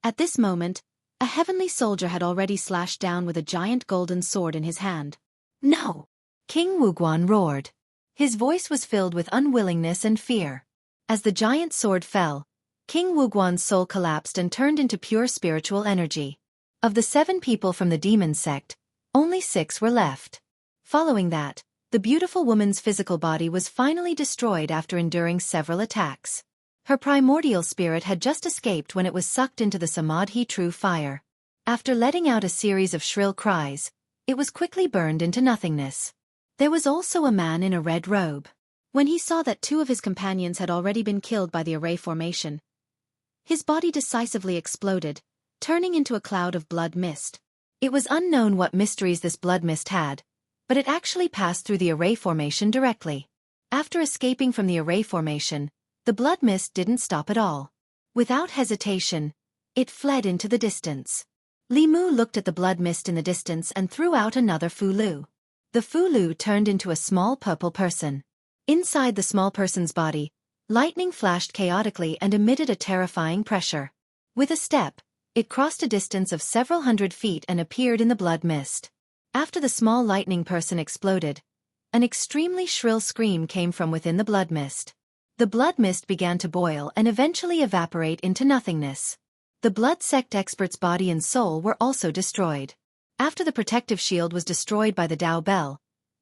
At this moment, a heavenly soldier had already slashed down with a giant golden sword in his hand. "No!" King Wuguan roared. His voice was filled with unwillingness and fear. As the giant sword fell, King Wuguan's soul collapsed and turned into pure spiritual energy. Of the 7 people from the demon sect, only 6 were left. Following that, the beautiful woman's physical body was finally destroyed after enduring several attacks. Her primordial spirit had just escaped when it was sucked into the Samadhi true fire. After letting out a series of shrill cries, it was quickly burned into nothingness. There was also a man in a red robe. When he saw that 2 of his companions had already been killed by the array formation, his body decisively exploded, turning into a cloud of blood mist. It was unknown what mysteries this blood mist had, but it actually passed through the array formation directly. After escaping from the array formation, the blood mist didn't stop at all. Without hesitation, it fled into the distance. Li Mu looked at the blood mist in the distance and threw out another Fulu. The Fulu turned into a small purple person. Inside the small person's body, lightning flashed chaotically and emitted a terrifying pressure. With a step, it crossed a distance of several hundred feet and appeared in the blood mist. After the small lightning person exploded, an extremely shrill scream came from within the blood mist. The blood mist began to boil and eventually evaporate into nothingness. The blood sect expert's body and soul were also destroyed. After the protective shield was destroyed by the Dao Bell,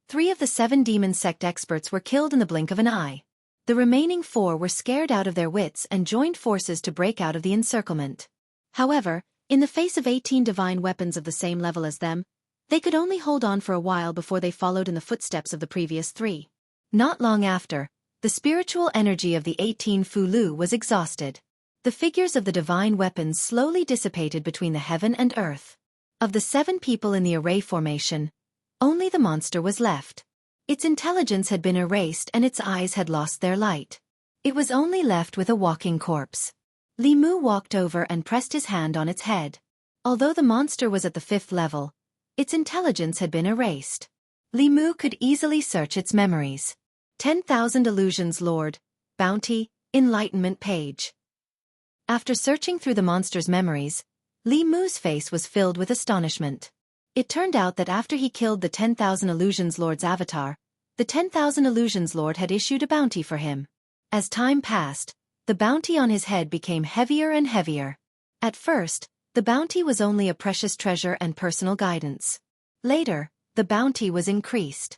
3 of the 7 demon sect experts were killed in the blink of an eye. The remaining 4 were scared out of their wits and joined forces to break out of the encirclement. However, in the face of 18 divine weapons of the same level as them, they could only hold on for a while before they followed in the footsteps of the previous 3. Not long after, the spiritual energy of the 18 Fulu was exhausted. The figures of the divine weapons slowly dissipated between the heaven and earth. Of the 7 people in the array formation, only the monster was left. Its intelligence had been erased and its eyes had lost their light. It was only left with a walking corpse. Li Mu walked over and pressed his hand on its head. Although the monster was at the 5th level, its intelligence had been erased. Li Mu could easily search its memories. 10,000 Illusions Lord, Bounty, Enlightenment page. After searching through the monster's memories, Li Mu's face was filled with astonishment. It turned out that after he killed the 10,000 Illusions Lord's avatar, the 10,000 Illusions Lord had issued a bounty for him. As time passed, the bounty on his head became heavier and heavier. At first, the bounty was only a precious treasure and personal guidance. Later, the bounty was increased.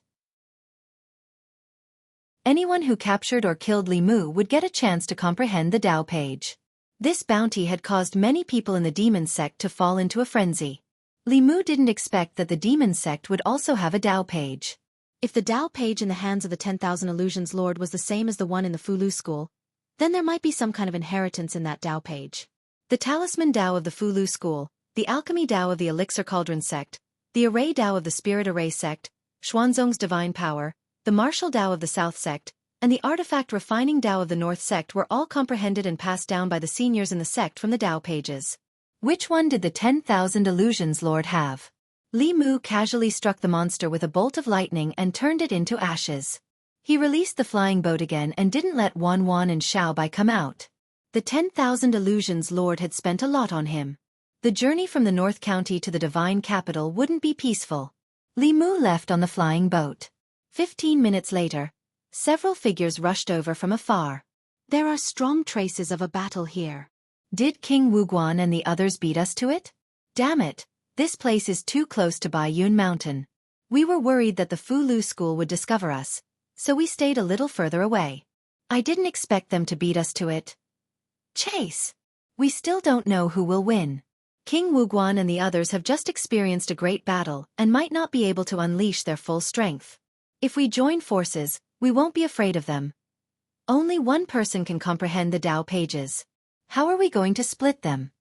Anyone who captured or killed Li Mu would get a chance to comprehend the Dao page. This bounty had caused many people in the demon sect to fall into a frenzy. Li Mu didn't expect that the demon sect would also have a Dao page. If the Dao page in the hands of the 10,000 Illusions Lord was the same as the one in the Fulu school, then there might be some kind of inheritance in that Dao page. The Talisman Dao of the Fulu school, the Alchemy Dao of the Elixir Cauldron sect, the Array Dao of the Spirit Array sect, Xuanzong's Divine Power, the Martial Dao of the South sect, and the Artifact Refining Dao of the North sect were all comprehended and passed down by the seniors in the sect from the Dao pages. Which one did the 10,000 Illusions Lord have? Li Mu casually struck the monster with a bolt of lightning and turned it into ashes. He released the flying boat again and didn't let Wan Wan and Xiao Bai come out. The 10,000 Illusions Lord had spent a lot on him. The journey from the North County to the Divine Capital wouldn't be peaceful. Li Mu left on the flying boat. 15 minutes later, several figures rushed over from afar. There are strong traces of a battle here. Did King Wuguan and the others beat us to it? Damn it, this place is too close to Baiyun Mountain. We were worried that the Fulu school would discover us, so we stayed a little further away. I didn't expect them to beat us to it. Chase! We still don't know who will win. King Wuguan and the others have just experienced a great battle and might not be able to unleash their full strength. If we join forces, we won't be afraid of them. Only one person can comprehend the Dao pages. How are we going to split them?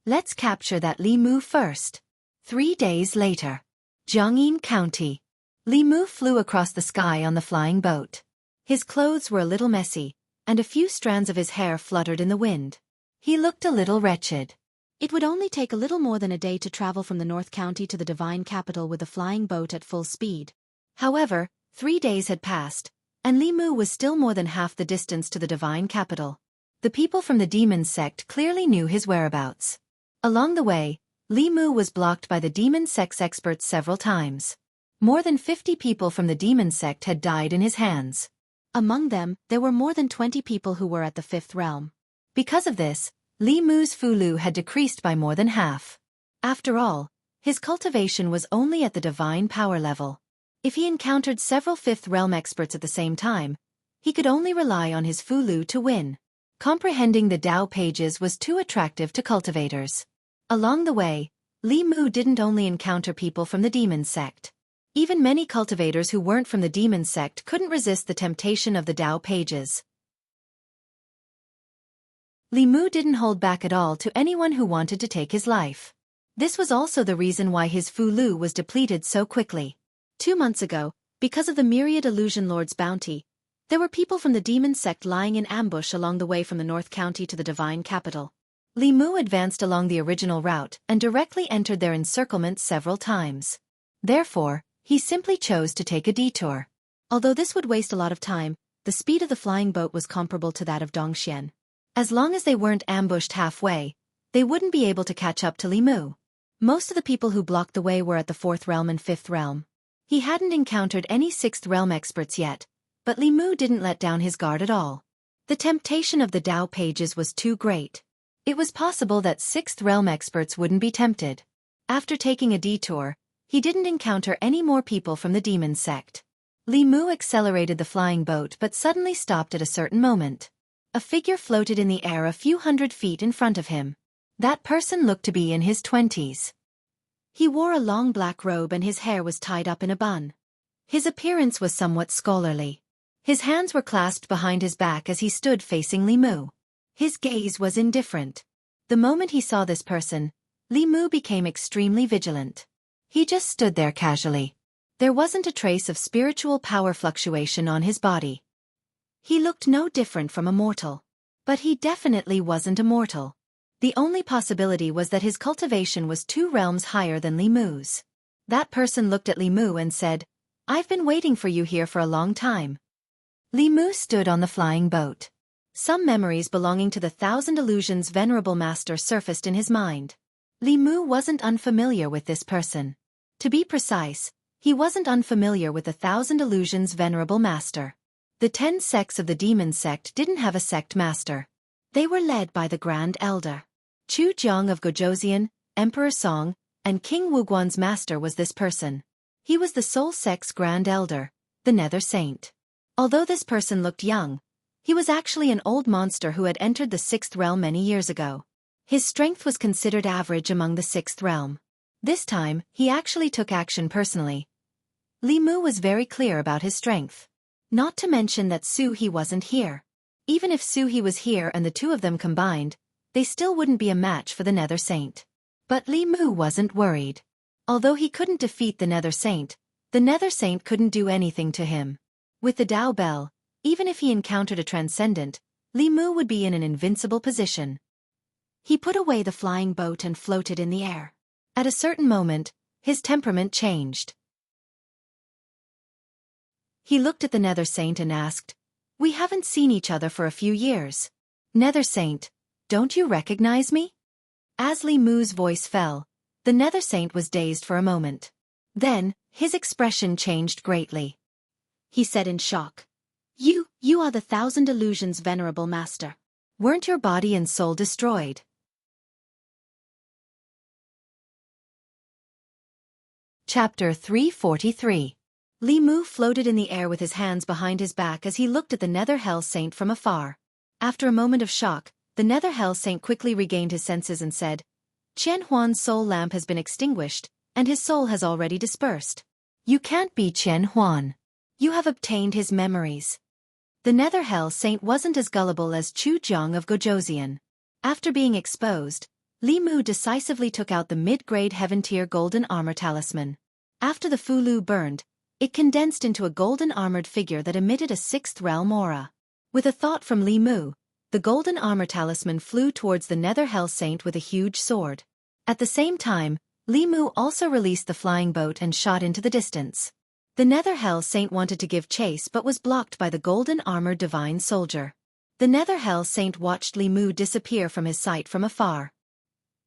Let's capture that Li Mu first. 3 days later. Jianghu County. Li Mu flew across the sky on the flying boat. His clothes were a little messy, and a few strands of his hair fluttered in the wind. He looked a little wretched. It would only take a little more than a day to travel from the North County to the Divine Capital with a flying boat at full speed. However, 3 days had passed, and Li Mu was still more than half the distance to the Divine Capital. The people from the demon sect clearly knew his whereabouts. Along the way, Li Mu was blocked by the demon sect's experts several times. More than 50 people from the demon sect had died in his hands. Among them, there were more than 20 people who were at the 5th realm. Because of this, Li Mu's Fulu had decreased by more than half. After all, his cultivation was only at the divine power level. If he encountered several 5th realm experts at the same time, he could only rely on his Fulu to win. Comprehending the Dao pages was too attractive to cultivators. Along the way, Li Mu didn't only encounter people from the demon sect. Even many cultivators who weren't from the demon sect couldn't resist the temptation of the Dao pages. Li Mu didn't hold back at all to anyone who wanted to take his life. This was also the reason why his Fulu was depleted so quickly. 2 months ago, because of the myriad illusion lord's bounty, there were people from the demon sect lying in ambush along the way from the North County to the Divine Capital. Li Mu advanced along the original route and directly entered their encirclement several times. Therefore, he simply chose to take a detour. Although this would waste a lot of time, the speed of the flying boat was comparable to that of Dongxian. As long as they weren't ambushed halfway, they wouldn't be able to catch up to Li Mu. Most of the people who blocked the way were at the 4th realm and 5th realm. He hadn't encountered any 6th realm experts yet, but Li Mu didn't let down his guard at all. The temptation of the Dao pages was too great. It was possible that 6th realm experts wouldn't be tempted. After taking a detour, he didn't encounter any more people from the demon sect. Li Mu accelerated the flying boat but suddenly stopped at a certain moment. A figure floated in the air a few hundred feet in front of him. That person looked to be in his 20s. He wore a long black robe and his hair was tied up in a bun. His appearance was somewhat scholarly. His hands were clasped behind his back as he stood facing Li Mu. His gaze was indifferent. The moment he saw this person, Li Mu became extremely vigilant. He just stood there casually. There wasn't a trace of spiritual power fluctuation on his body. He looked no different from a mortal. But he definitely wasn't immortal. The only possibility was that his cultivation was 2 realms higher than Li Mu's. That person looked at Li Mu and said, "I've been waiting for you here for a long time." Li Mu stood on the flying boat. Some memories belonging to the 1,000 Illusions venerable master surfaced in his mind. Li Mu wasn't unfamiliar with this person. To be precise, he wasn't unfamiliar with the 1,000 Illusions venerable master. The 10 sects of the demon sect didn't have a sect master. They were led by the Grand Elder. Chu Jiang of Gojoseon, Emperor Song, and King Wuguan's master was this person. He was the Soul Sect's Grand Elder, the Nether Saint. Although this person looked young, he was actually an old monster who had entered the 6th realm many years ago. His strength was considered average among the 6th realm. This time, he actually took action personally. Li Mu was very clear about his strength. Not to mention that Su He wasn't here. Even if Su He was here and the two of them combined, they still wouldn't be a match for the Nether Saint. But Li Mu wasn't worried. Although he couldn't defeat the Nether Saint couldn't do anything to him. With the Dao Bell, even if he encountered a transcendent, Li Mu would be in an invincible position. He put away the flying boat and floated in the air. At a certain moment, his temperament changed. He looked at the Nether Saint and asked, "We haven't seen each other for a few years. Nether Saint, don't you recognize me?" As Li Mu's voice fell, the Nether Saint was dazed for a moment. Then, his expression changed greatly. He said in shock, You are the 1,000 Illusions venerable master. Weren't your body and soul destroyed?" Chapter 343. Li Mu floated in the air with his hands behind his back as he looked at the Nether Hell Saint from afar. After a moment of shock, the Nether Hell Saint quickly regained his senses and said, "Qian Huan's soul lamp has been extinguished, and his soul has already dispersed. You can't be Qian Huan. You have obtained his memories." The Nether Hell Saint wasn't as gullible as Chu Jiang of Gojoseon. After being exposed, Li Mu decisively took out the mid-grade heaven-tier golden armor talisman. After the Fulu burned, it condensed into a golden armored figure that emitted a 6th realm aura. With a thought from Li Mu, the golden armor talisman flew towards the Nether Hell Saint with a huge sword. At the same time, Li Mu also released the flying boat and shot into the distance. The Nether Hell Saint wanted to give chase but was blocked by the golden armored divine soldier. The Nether Hell Saint watched Li Mu disappear from his sight from afar.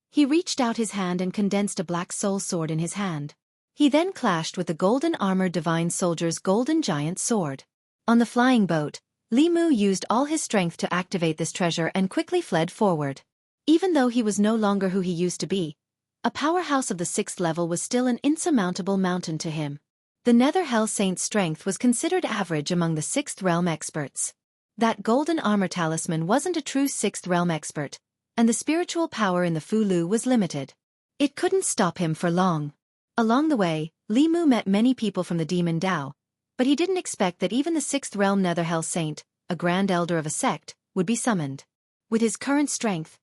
He reached out his hand and condensed a black soul sword in his hand. He then clashed with the golden armored divine soldier's golden giant sword. On the flying boat, Li Mu used all his strength to activate this treasure and quickly fled forward. Even though he was no longer who he used to be, a powerhouse of the 6th level was still an insurmountable mountain to him. The Nether Hell Saint's strength was considered average among the 6th realm experts. That golden armor talisman wasn't a true 6th realm expert, and the spiritual power in the Fulu was limited. It couldn't stop him for long. Along the way, Li Mu met many people from the Demon Dao, but he didn't expect that even the 6th realm Nether Hell Saint, a Grand Elder of a sect, would be summoned. With his current strength,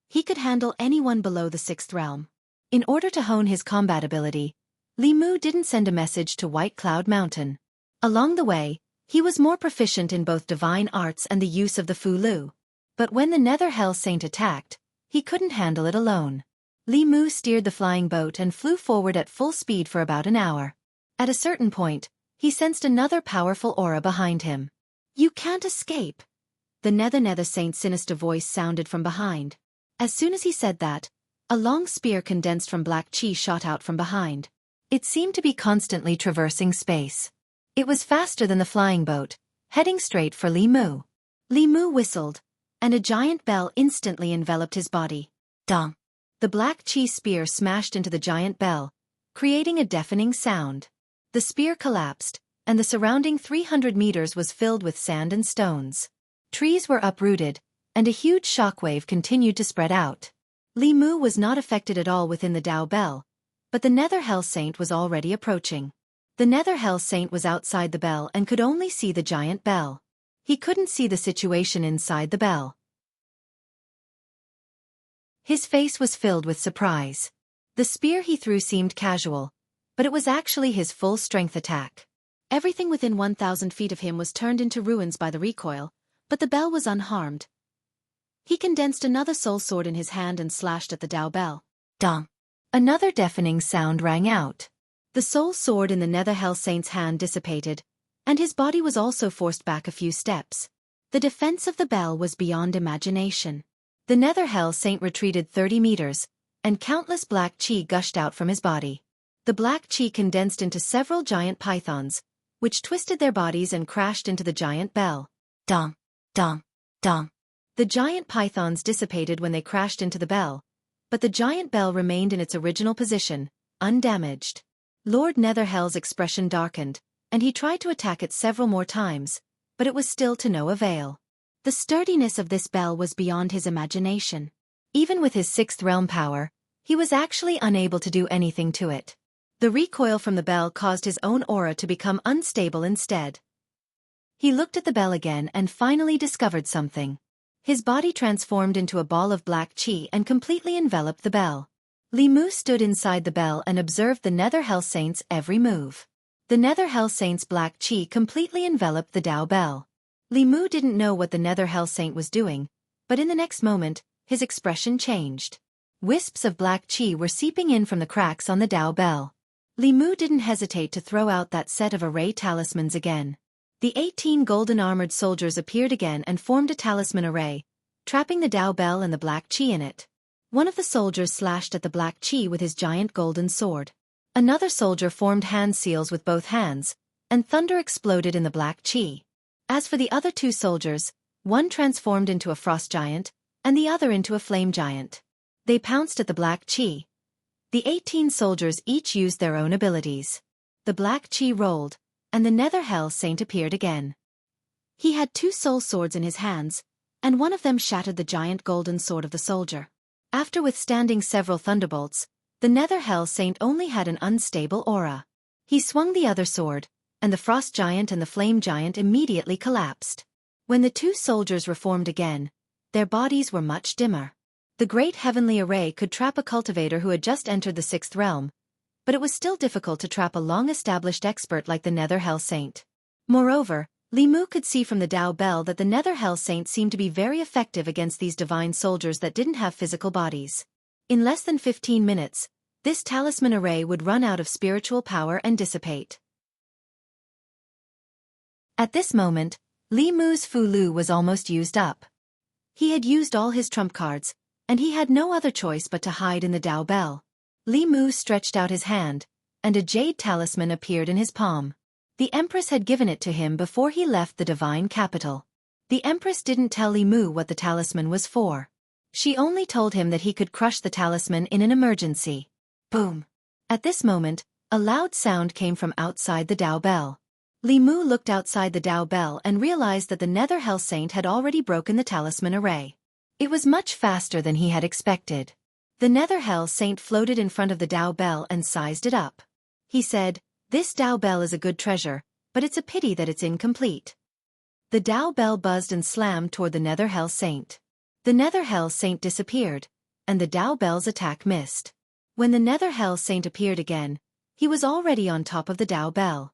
he could handle anyone below the 6th realm. In order to hone his combat ability, Li Mu didn't send a message to White Cloud Mountain. Along the way, he was more proficient in both divine arts and the use of the Fulu. But when the Nether Hell Saint attacked, he couldn't handle it alone. Li Mu steered the flying boat and flew forward at full speed for about an hour. At a certain point, He sensed another powerful aura behind him. "You can't escape." The Nether Saint's sinister voice sounded from behind. As soon as he said that, a long spear condensed from black chi shot out from behind. It seemed to be constantly traversing space. It was faster than the flying boat, heading straight for Li Mu. Li Mu whistled, and a giant bell instantly enveloped his body. Dong! The black chi spear smashed into the giant bell, creating a deafening sound. The spear collapsed, and the surrounding 300 meters was filled with sand and stones. Trees were uprooted, and a huge shockwave continued to spread out. Li Mu was not affected at all within the Dao Bell, but the Nether Hell Saint was already approaching. The Nether Hell Saint was outside the bell and could only see the giant bell. He couldn't see the situation inside the bell. His face was filled with surprise. The spear he threw seemed casual, but it was actually his full-strength attack. Everything within 1,000 feet of him was turned into ruins by the recoil, but the bell was unharmed. He condensed another soul sword in his hand and slashed at the Dao Bell. Dong! Another deafening sound rang out. The soul sword in the Nether Hell Saint's hand dissipated, and his body was also forced back a few steps. The defense of the bell was beyond imagination. The Nether Hell Saint retreated 30 meters, and countless black chi gushed out from his body. The black chi condensed into several giant pythons, which twisted their bodies and crashed into the giant bell. Dong! Dong! Dong! The giant pythons dissipated when they crashed into the bell, but the giant bell remained in its original position, undamaged. Lord Netherhell's expression darkened, and he tried to attack it several more times, but it was still to no avail. The sturdiness of this bell was beyond his imagination. Even with his sixth realm power, he was actually unable to do anything to it. The recoil from the bell caused his own aura to become unstable instead. He looked at the bell again and finally discovered something. His body transformed into a ball of black chi and completely enveloped the bell. Li Mu stood inside the bell and observed the Nether Hell Saint's every move. The Nether Hell Saint's black chi completely enveloped the Dao Bell. Li Mu didn't know what the Nether Hell Saint was doing, but in the next moment, his expression changed. Wisps of black chi were seeping in from the cracks on the Dao Bell. Li Mu didn't hesitate to throw out that set of array talismans again. The 18 golden armored soldiers appeared again and formed a talisman array, trapping the Dao Bell and the black chi in it. One of the soldiers slashed at the black chi with his giant golden sword. Another soldier formed hand seals with both hands, and thunder exploded in the black chi. As for the other two soldiers, one transformed into a frost giant, and the other into a flame giant. They pounced at the black chi. The 18 soldiers each used their own abilities. The black chi rolled, and the Nether Hell Saint appeared again. He had 2 soul swords in his hands, and one of them shattered the giant golden sword of the soldier. After withstanding several thunderbolts, the Nether Hell Saint only had an unstable aura. He swung the other sword, and the frost giant and the flame giant immediately collapsed. When the 2 soldiers reformed again, their bodies were much dimmer. The great heavenly array could trap a cultivator who had just entered the 6th realm, but it was still difficult to trap a long-established expert like the Nether Hell Saint. Moreover, Li Mu could see from the Dao Bell that the Nether Hell Saint seemed to be very effective against these divine soldiers that didn't have physical bodies. In less than 15 minutes, this talisman array would run out of spiritual power and dissipate. At this moment, Li Mu's Fu Lu was almost used up. He had used all his trump cards, and he had no other choice but to hide in the Dao Bell. Li Mu stretched out his hand, and a jade talisman appeared in his palm. The Empress had given it to him before he left the divine capital. The Empress didn't tell Li Mu what the talisman was for. She only told him that he could crush the talisman in an emergency. Boom! At this moment, a loud sound came from outside the Dao Bell. Li Mu looked outside the Dao Bell and realized that the Nether Hell Saint had already broken the talisman array. It was much faster than he had expected. The Nether Hell Saint floated in front of the Dao Bell and sized it up. He said, "This Dao Bell is a good treasure, but it's a pity that it's incomplete." The Dao Bell buzzed and slammed toward the Nether Hell Saint. The Nether Hell Saint disappeared, and the Dao Bell's attack missed. When the Nether Hell Saint appeared again, he was already on top of the Dao Bell.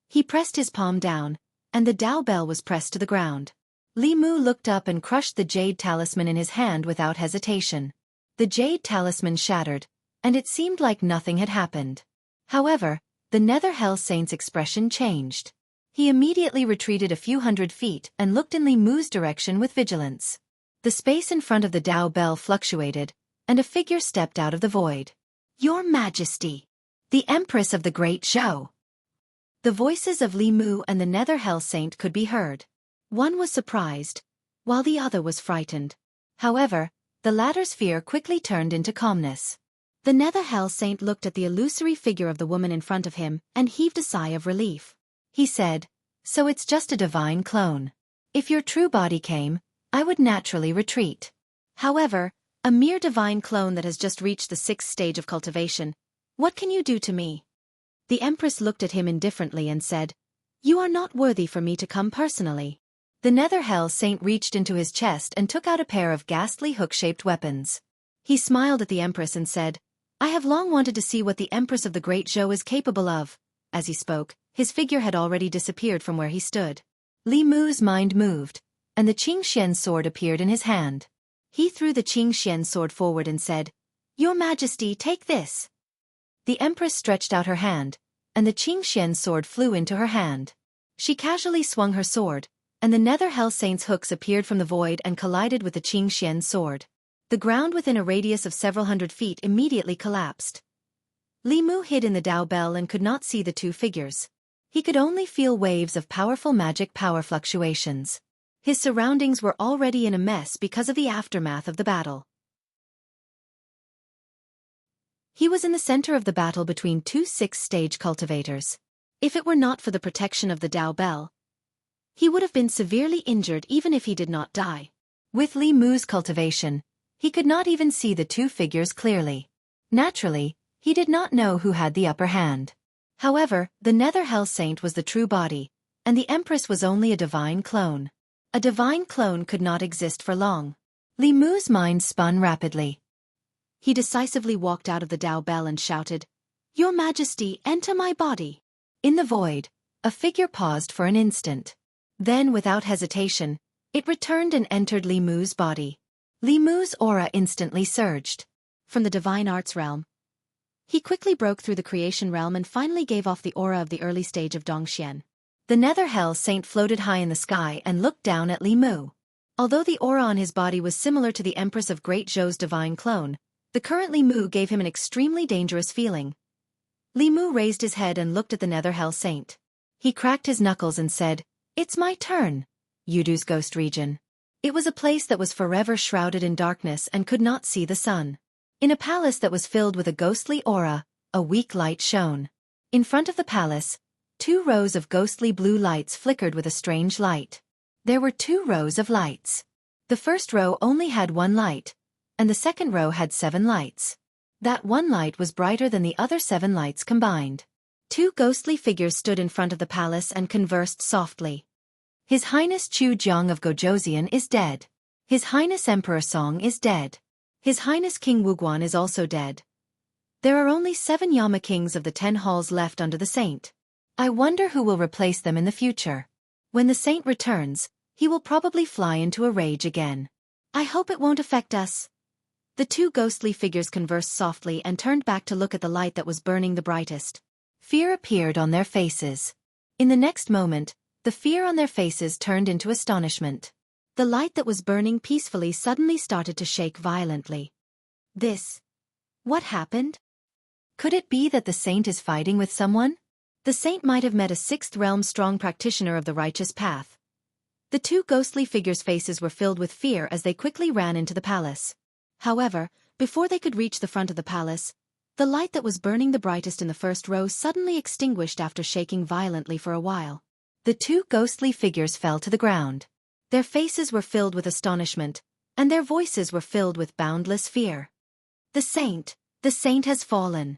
He pressed his palm down, and the Dao Bell was pressed to the ground. Li Mu looked up and crushed the jade talisman in his hand without hesitation. The jade talisman shattered, and it seemed like nothing had happened. However, the Nether Hell Saint's expression changed. He immediately retreated a few hundred feet and looked in Li Mu's direction with vigilance. The space in front of the Dao Bell fluctuated, and a figure stepped out of the void. "Your Majesty! The Empress of the Great Zhou!" The voices of Li Mu and the Nether Hell Saint could be heard. One was surprised, while the other was frightened. However, the latter's fear quickly turned into calmness. The Nether Hell Saint looked at the illusory figure of the woman in front of him and heaved a sigh of relief. He said, "So it's just a divine clone. If your true body came, I would naturally retreat. However, a mere divine clone that has just reached the 6th stage of cultivation, what can you do to me?" The Empress looked at him indifferently and said, "You are not worthy for me to come personally." The Nether Hell Saint reached into his chest and took out a pair of ghastly hook-shaped weapons. He smiled at the Empress and said, "I have long wanted to see what the Empress of the Great Zhou is capable of." As he spoke, his figure had already disappeared from where he stood. Li Mu's mind moved, and the Xianxia sword appeared in his hand. He threw the Xianxia sword forward and said, "Your Majesty, take this." The Empress stretched out her hand, and the Xianxia sword flew into her hand. She casually swung her sword, and the Nether Hell Saint's hooks appeared from the void and collided with the Xianxia sword. The ground within a radius of several hundred feet immediately collapsed. Li Mu hid in the Dao Bell and could not see the two figures. He could only feel waves of powerful magic power fluctuations. His surroundings were already in a mess because of the aftermath of the battle. He was in the center of the battle between two 6th-stage cultivators. If it were not for the protection of the Dao Bell, he would have been severely injured even if he did not die. With Li Mu's cultivation, he could not even see the two figures clearly. Naturally, he did not know who had the upper hand. However, the Nether Hell Saint was the true body, and the Empress was only a divine clone. A divine clone could not exist for long. Li Mu's mind spun rapidly. He decisively walked out of the Dao Bell and shouted, "Your Majesty, enter my body." In the void, a figure paused for an instant. Then, without hesitation, it returned and entered Li Mu's body. Li Mu's aura instantly surged. From the divine arts realm, he quickly broke through the creation realm and finally gave off the aura of the early stage of Dongxian. The Nether Hell Saint floated high in the sky and looked down at Li Mu. Although the aura on his body was similar to the Empress of Great Zhou's divine clone, the current Li Mu gave him an extremely dangerous feeling. Li Mu raised his head and looked at the Nether Hell Saint. He cracked his knuckles and said, "It's my turn." Yudu's ghost region. It was a place that was forever shrouded in darkness and could not see the sun. In a palace that was filled with a ghostly aura, a weak light shone. In front of the palace, 2 rows of ghostly blue lights flickered with a strange light. There were 2 rows of lights. The first row only had 1 light, and the second row had 7 lights. That 1 light was brighter than the other 7 lights combined. 2 ghostly figures stood in front of the palace and conversed softly. His Highness Chu Jiang of Gojoseon is dead. His Highness Emperor Song is dead. His Highness King Wuguan is also dead. There are only 7 Yama Kings of the 10 halls left under the saint. I wonder who will replace them in the future. When the saint returns, he will probably fly into a rage again. I hope it won't affect us. The 2 ghostly figures conversed softly and turned back to look at the light that was burning the brightest. Fear appeared on their faces. In the next moment, the fear on their faces turned into astonishment. The light that was burning peacefully suddenly started to shake violently. What happened? Could it be that the saint is fighting with someone? The saint might have met a 6th realm strong practitioner of the righteous path. The 2 ghostly figures' faces were filled with fear as they quickly ran into the palace. However, before they could reach the front of the palace, the light that was burning the brightest in the first row suddenly extinguished after shaking violently for a while. The 2 ghostly figures fell to the ground. Their faces were filled with astonishment, and their voices were filled with boundless fear. The saint has fallen.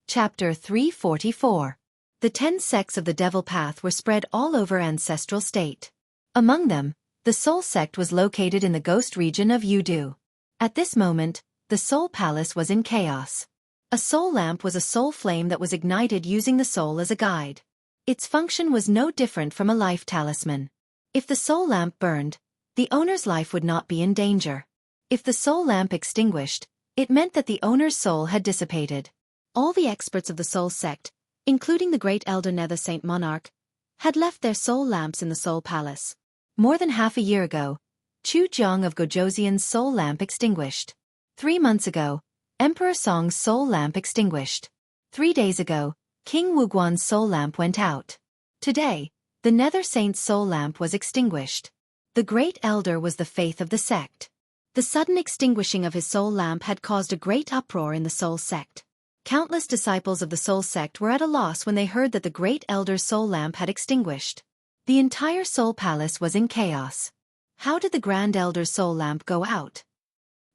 Chapter 344. The 10 sects of the Devil Path were spread all over Ancestral State. Among them, the Soul Sect was located in the ghost region of Yudu. At this moment, the Soul Palace was in chaos. A soul lamp was a soul flame that was ignited using the soul as a guide. Its function was no different from a life talisman. If the soul lamp burned, the owner's life would not be in danger. If the soul lamp extinguished, It meant that the owner's soul had dissipated. All the experts of the soul sect, including the great elder Nether Saint Monarch, had left their soul lamps in the soul palace. More than half a year ago, Chu Jiang of Gojoseon's soul lamp extinguished. 3 months ago, Emperor Song's soul lamp extinguished. 3 days ago, King Wuguan's soul lamp went out. Today, the Nether Saint's soul lamp was extinguished. The great elder was the faith of the sect. The sudden extinguishing of his soul lamp had caused a great uproar in the soul sect. Countless disciples of the soul sect were at a loss when they heard that the great elder's soul lamp had extinguished. The entire soul palace was in chaos. How did the grand elder's soul lamp go out?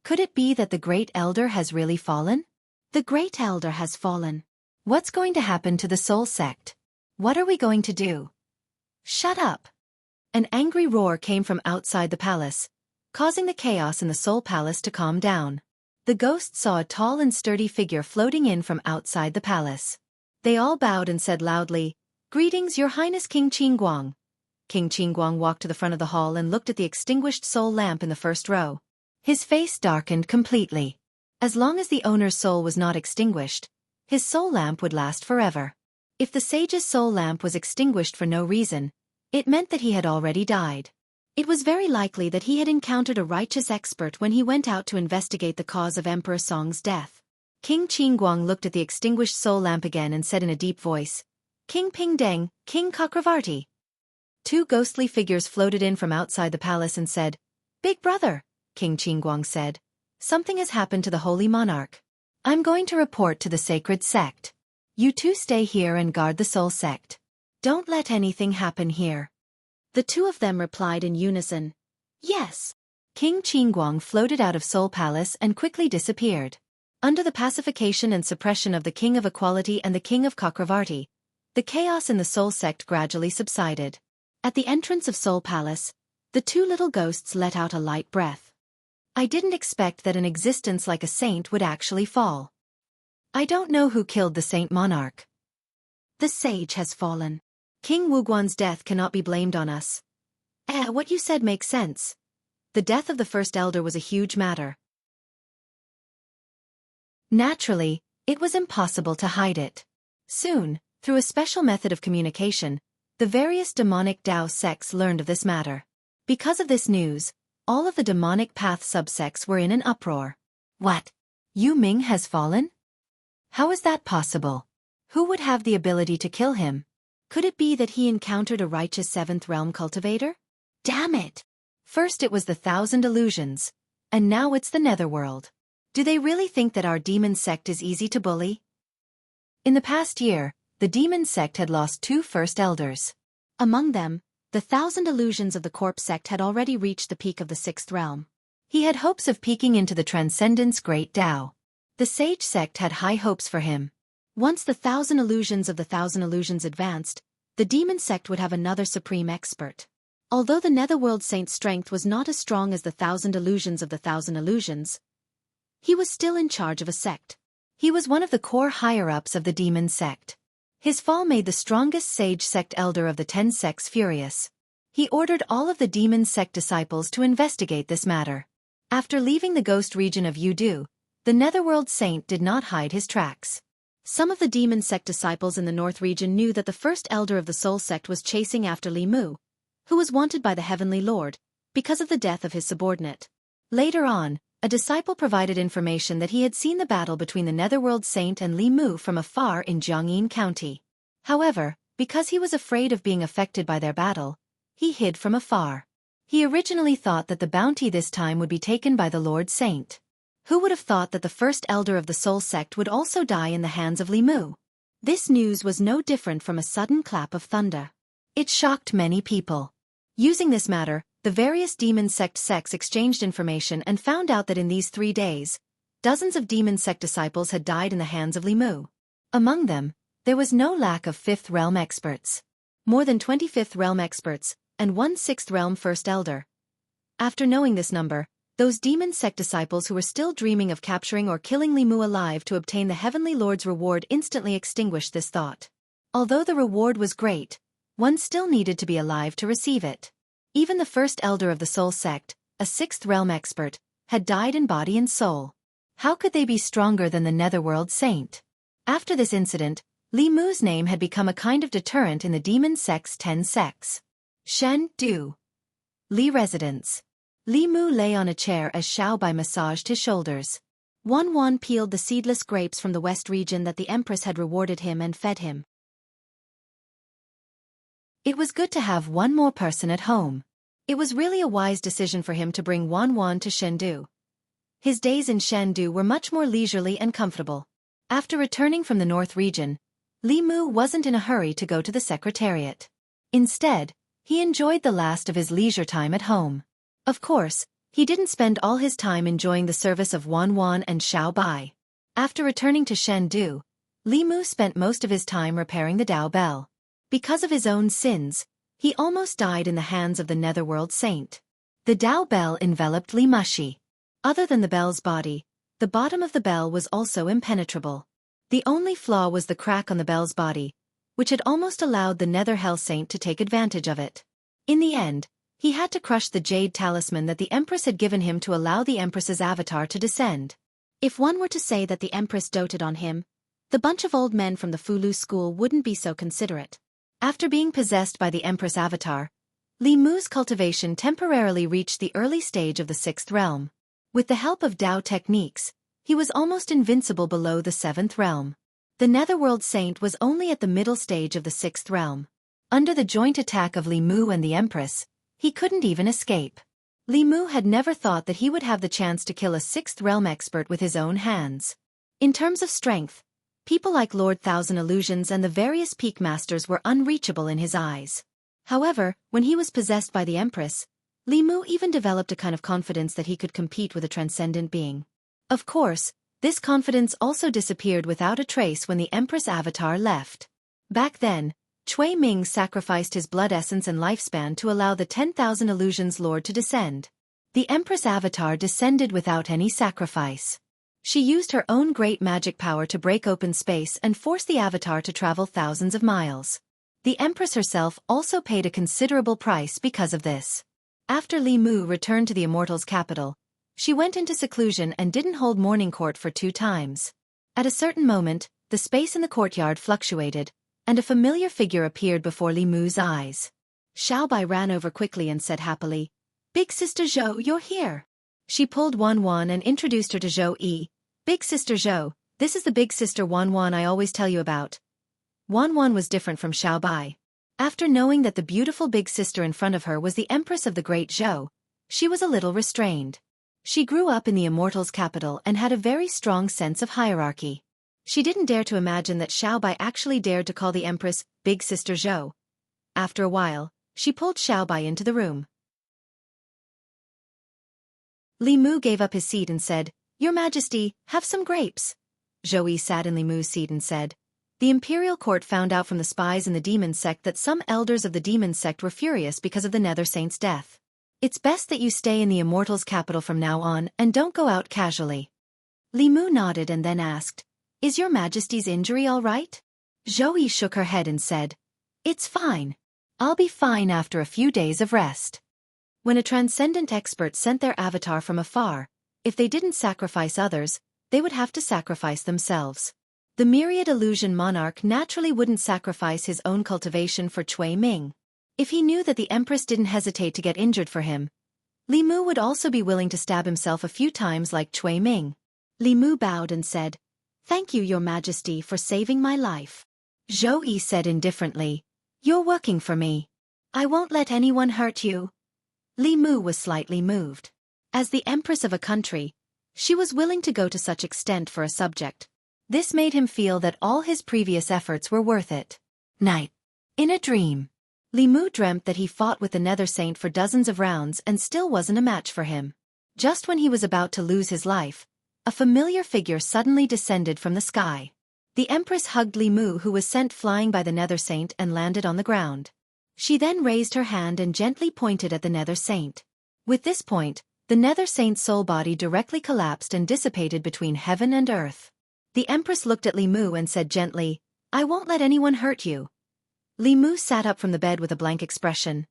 Could it be that the great elder has really fallen? The great elder has fallen. What's going to happen to the soul sect? What are we going to do? Shut up! An angry roar came from outside the palace, causing the chaos in the soul palace to calm down. The ghosts saw a tall and sturdy figure floating in from outside the palace. They all bowed and said loudly, "Greetings, Your Highness King Qingguang." King Qingguang walked to the front of the hall and looked at the extinguished soul lamp in the first row. His face darkened completely. As long as the owner's soul was not extinguished, his soul lamp would last forever. If the sage's soul lamp was extinguished for no reason, it meant that he had already died. It was very likely that he had encountered a righteous expert when he went out to investigate the cause of Emperor Song's death. King Qingguang looked at the extinguished soul lamp again and said in a deep voice, "King Pingdeng, King Chakravarti." 2 ghostly figures floated in from outside the palace and said, "Big brother," King Qingguang said, "something has happened to the holy monarch. I'm going to report to the sacred sect. You 2 stay here and guard the soul sect. Don't let anything happen here." The 2 of them replied in unison, "Yes." King Qingguang floated out of Soul Palace and quickly disappeared. Under the pacification and suppression of the King of Equality and the King of Chakravarti, the chaos in the Soul sect gradually subsided. At the entrance of Soul Palace, the 2 little ghosts let out a light breath. I didn't expect that an existence like a saint would actually fall. I don't know who killed the Saint Monarch. The sage has fallen. King Wuguan's death cannot be blamed on us. What you said makes sense. The death of the first elder was a huge matter. Naturally, it was impossible to hide it. Soon, through a special method of communication, the various demonic Dao sects learned of this matter. Because of this news, all of the demonic path subsects were in an uproar. What? Yu Ming has fallen? How is that possible? Who would have the ability to kill him? Could it be that he encountered a righteous 7th realm cultivator? Damn it! First it was the 1,000 illusions, and now it's the netherworld. Do they really think that our demon sect is easy to bully? In the past year, the demon sect had lost 2 first elders. Among them, the 1,000 illusions of the corpse sect had already reached the peak of the 6th realm. He had hopes of peaking into the Transcendence Great Tao. The Sage sect had high hopes for him. Once the 1,000 illusions of the 1,000 illusions advanced, the demon sect would have another supreme expert. Although the Netherworld Saint's strength was not as strong as the 1,000 illusions of the 1,000 illusions, he was still in charge of a sect. He was one of the core higher-ups of the demon sect. His fall made the strongest Sage sect elder of the 10 sects furious. He ordered all of the demon sect disciples to investigate this matter. After leaving the ghost region of Yudu, the Netherworld Saint did not hide his tracks. Some of the demon sect disciples in the north region knew that the first elder of the soul sect was chasing after Li Mu, who was wanted by the Heavenly Lord, because of the death of his subordinate. Later on, a disciple provided information that he had seen the battle between the Netherworld Saint and Li Mu from afar in Jianghu County. However, because he was afraid of being affected by their battle, he hid from afar. He originally thought that the bounty this time would be taken by the Lord Saint. Who would have thought that the first elder of the soul sect would also die in the hands of Li Mu? This news was no different from a sudden clap of thunder. It shocked many people. Using this matter, the various demon sect sects exchanged information and found out that in these 3 days, dozens of demon sect disciples had died in the hands of Li Mu. Among them, there was no lack of 5th realm experts. More than 25th realm experts, and 1 6th realm first elder. After knowing this number, those demon sect disciples who were still dreaming of capturing or killing Li Mu alive to obtain the Heavenly Lord's reward instantly extinguished this thought. Although the reward was great, one still needed to be alive to receive it. Even the first elder of the soul sect, a 6th realm expert, had died in body and soul. How could they be stronger than the Netherworld Saint? After this incident, Li Mu's name had become a kind of deterrent in the demon sect's 10 sects. Xianxia. Li residence. Li Mu lay on a chair as Xiaobai massaged his shoulders. Wan peeled the seedless grapes from the west region that the Empress had rewarded him and fed him. It was good to have one more person at home. It was really a wise decision for him to bring Wan to Chengdu. His days in Chengdu were much more leisurely and comfortable. After returning from the north region, Li Mu wasn't in a hurry to go to the secretariat. Instead, he enjoyed the last of his leisure time at home. Of course, he didn't spend all his time enjoying the service of Wan and Xiaobai. After returning to Chengdu, Li Mu spent most of his time repairing the Dao Bell. Because of his own sins, he almost died in the hands of the Netherworld Saint. The Dao Bell enveloped Li Mushi. Other than the bell's body, the bottom of the bell was also impenetrable. The only flaw was the crack on the bell's body, which had almost allowed the Nether Hell Saint to take advantage of it. In the end, he had to crush the jade talisman that the Empress had given him to allow the Empress's avatar to descend. If one were to say that the Empress doted on him, the bunch of old men from the Fulu school wouldn't be so considerate. After being possessed by the Empress avatar, Li Mu's cultivation temporarily reached the early stage of the 6th realm. With the help of Dao techniques, he was almost invincible below the 7th realm. The Netherworld Saint was only at the middle stage of the 6th realm. Under the joint attack of Li Mu and the Empress, he couldn't even escape. Li Mu had never thought that he would have the chance to kill a 6th realm expert with his own hands. In terms of strength, people like Lord Thousand Illusions and the various peak masters were unreachable in his eyes. However, when he was possessed by the Empress, Li Mu even developed a kind of confidence that he could compete with a transcendent being. Of course, this confidence also disappeared without a trace when the Empress avatar left. Back then, Cui Ming sacrificed his blood essence and lifespan to allow the 10,000 Illusions Lord to descend. The Empress avatar descended without any sacrifice. She used her own great magic power to break open space and force the avatar to travel thousands of miles. The Empress herself also paid a considerable price because of this. After Li Mu returned to the Immortals' capital, she went into seclusion and didn't hold morning court for 2 times. At a certain moment, the space in the courtyard fluctuated, and a familiar figure appeared before Li Mu's eyes. Xiaobai ran over quickly and said happily, "Big Sister Zhou, you're here." She pulled Wan and introduced her to Zhou Yi. "Big Sister Zhou, this is the Big Sister Wan I always tell you about." Wan was different from Xiaobai. After knowing that the beautiful big sister in front of her was the Empress of the Great Zhou, she was a little restrained. She grew up in the Immortals' capital and had a very strong sense of hierarchy. She didn't dare to imagine that Xiaobai actually dared to call the Empress Big Sister Zhou. After a while, she pulled Xiaobai into the room. Li Mu gave up his seat and said, "Your Majesty, have some grapes." Zhou Yi sat in Li Mu's seat and said, "The Imperial Court found out from the spies in the Demon Sect that some elders of the Demon Sect were furious because of the Nether Saint's death. It's best that you stay in the Immortals' capital from now on and don't go out casually." Li Mu nodded and then asked, "Is your Majesty's injury all right?" Zhou Yi shook her head and said, "It's fine. I'll be fine after a few days of rest." When a transcendent expert sent their avatar from afar, if they didn't sacrifice others, they would have to sacrifice themselves. The myriad illusion monarch naturally wouldn't sacrifice his own cultivation for Cui Ming. If he knew that the Empress didn't hesitate to get injured for him, Li Mu would also be willing to stab himself a few times like Cui Ming. Li Mu bowed and said, "Thank you, Your Majesty, for saving my life." Zhou Yi said indifferently, "You're working for me. I won't let anyone hurt you." Li Mu was slightly moved. As the Empress of a country, she was willing to go to such extent for a subject. This made him feel that all his previous efforts were worth it. Night. In a dream, Li Mu dreamt that he fought with the Nether Saint for dozens of rounds and still wasn't a match for him. Just when he was about to lose his life, a familiar figure suddenly descended from the sky. The Empress hugged Li Mu, who was sent flying by the Nether Saint, and landed on the ground. She then raised her hand and gently pointed at the Nether Saint. With this point, the Nether Saint's soul body directly collapsed and dissipated between heaven and earth. The Empress looked at Li Mu and said gently, "I won't let anyone hurt you." Li Mu sat up from the bed with a blank expression.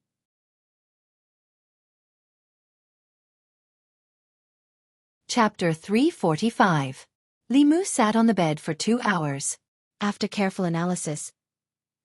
Chapter 345. Li Mu sat on the bed for 2 hours. After careful analysis,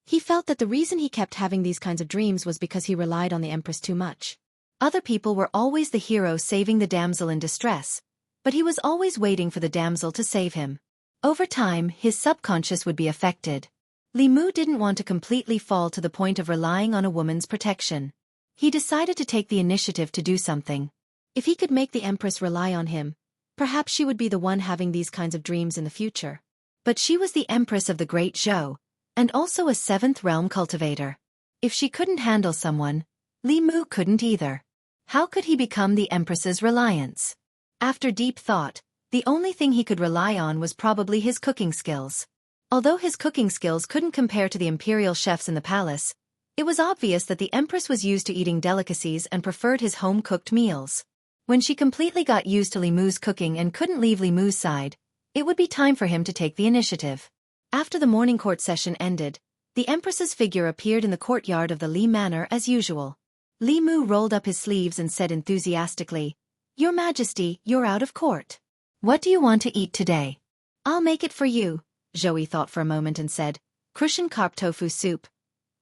he felt that the reason he kept having these kinds of dreams was because he relied on the Empress too much. Other people were always the hero saving the damsel in distress, but he was always waiting for the damsel to save him. Over time, his subconscious would be affected. Li Mu didn't want to completely fall to the point of relying on a woman's protection. He decided to take the initiative to do something. If he could make the Empress rely on him, perhaps she would be the one having these kinds of dreams in the future. But she was the Empress of the Great Zhou, and also a 7th realm cultivator. If she couldn't handle someone, Li Mu couldn't either. How could he become the Empress's reliance? After deep thought, the only thing he could rely on was probably his cooking skills. Although his cooking skills couldn't compare to the imperial chefs in the palace, it was obvious that the Empress was used to eating delicacies and preferred his home-cooked meals. When she completely got used to Li Mu's cooking and couldn't leave Li Mu's side, it would be time for him to take the initiative. After the morning court session ended, the Empress's figure appeared in the courtyard of the Li Manor as usual. Li Mu rolled up his sleeves and said enthusiastically, "Your Majesty, you're out of court. What do you want to eat today?" "I'll make it for you," Zhou thought for a moment and said, "Crucian carp tofu soup."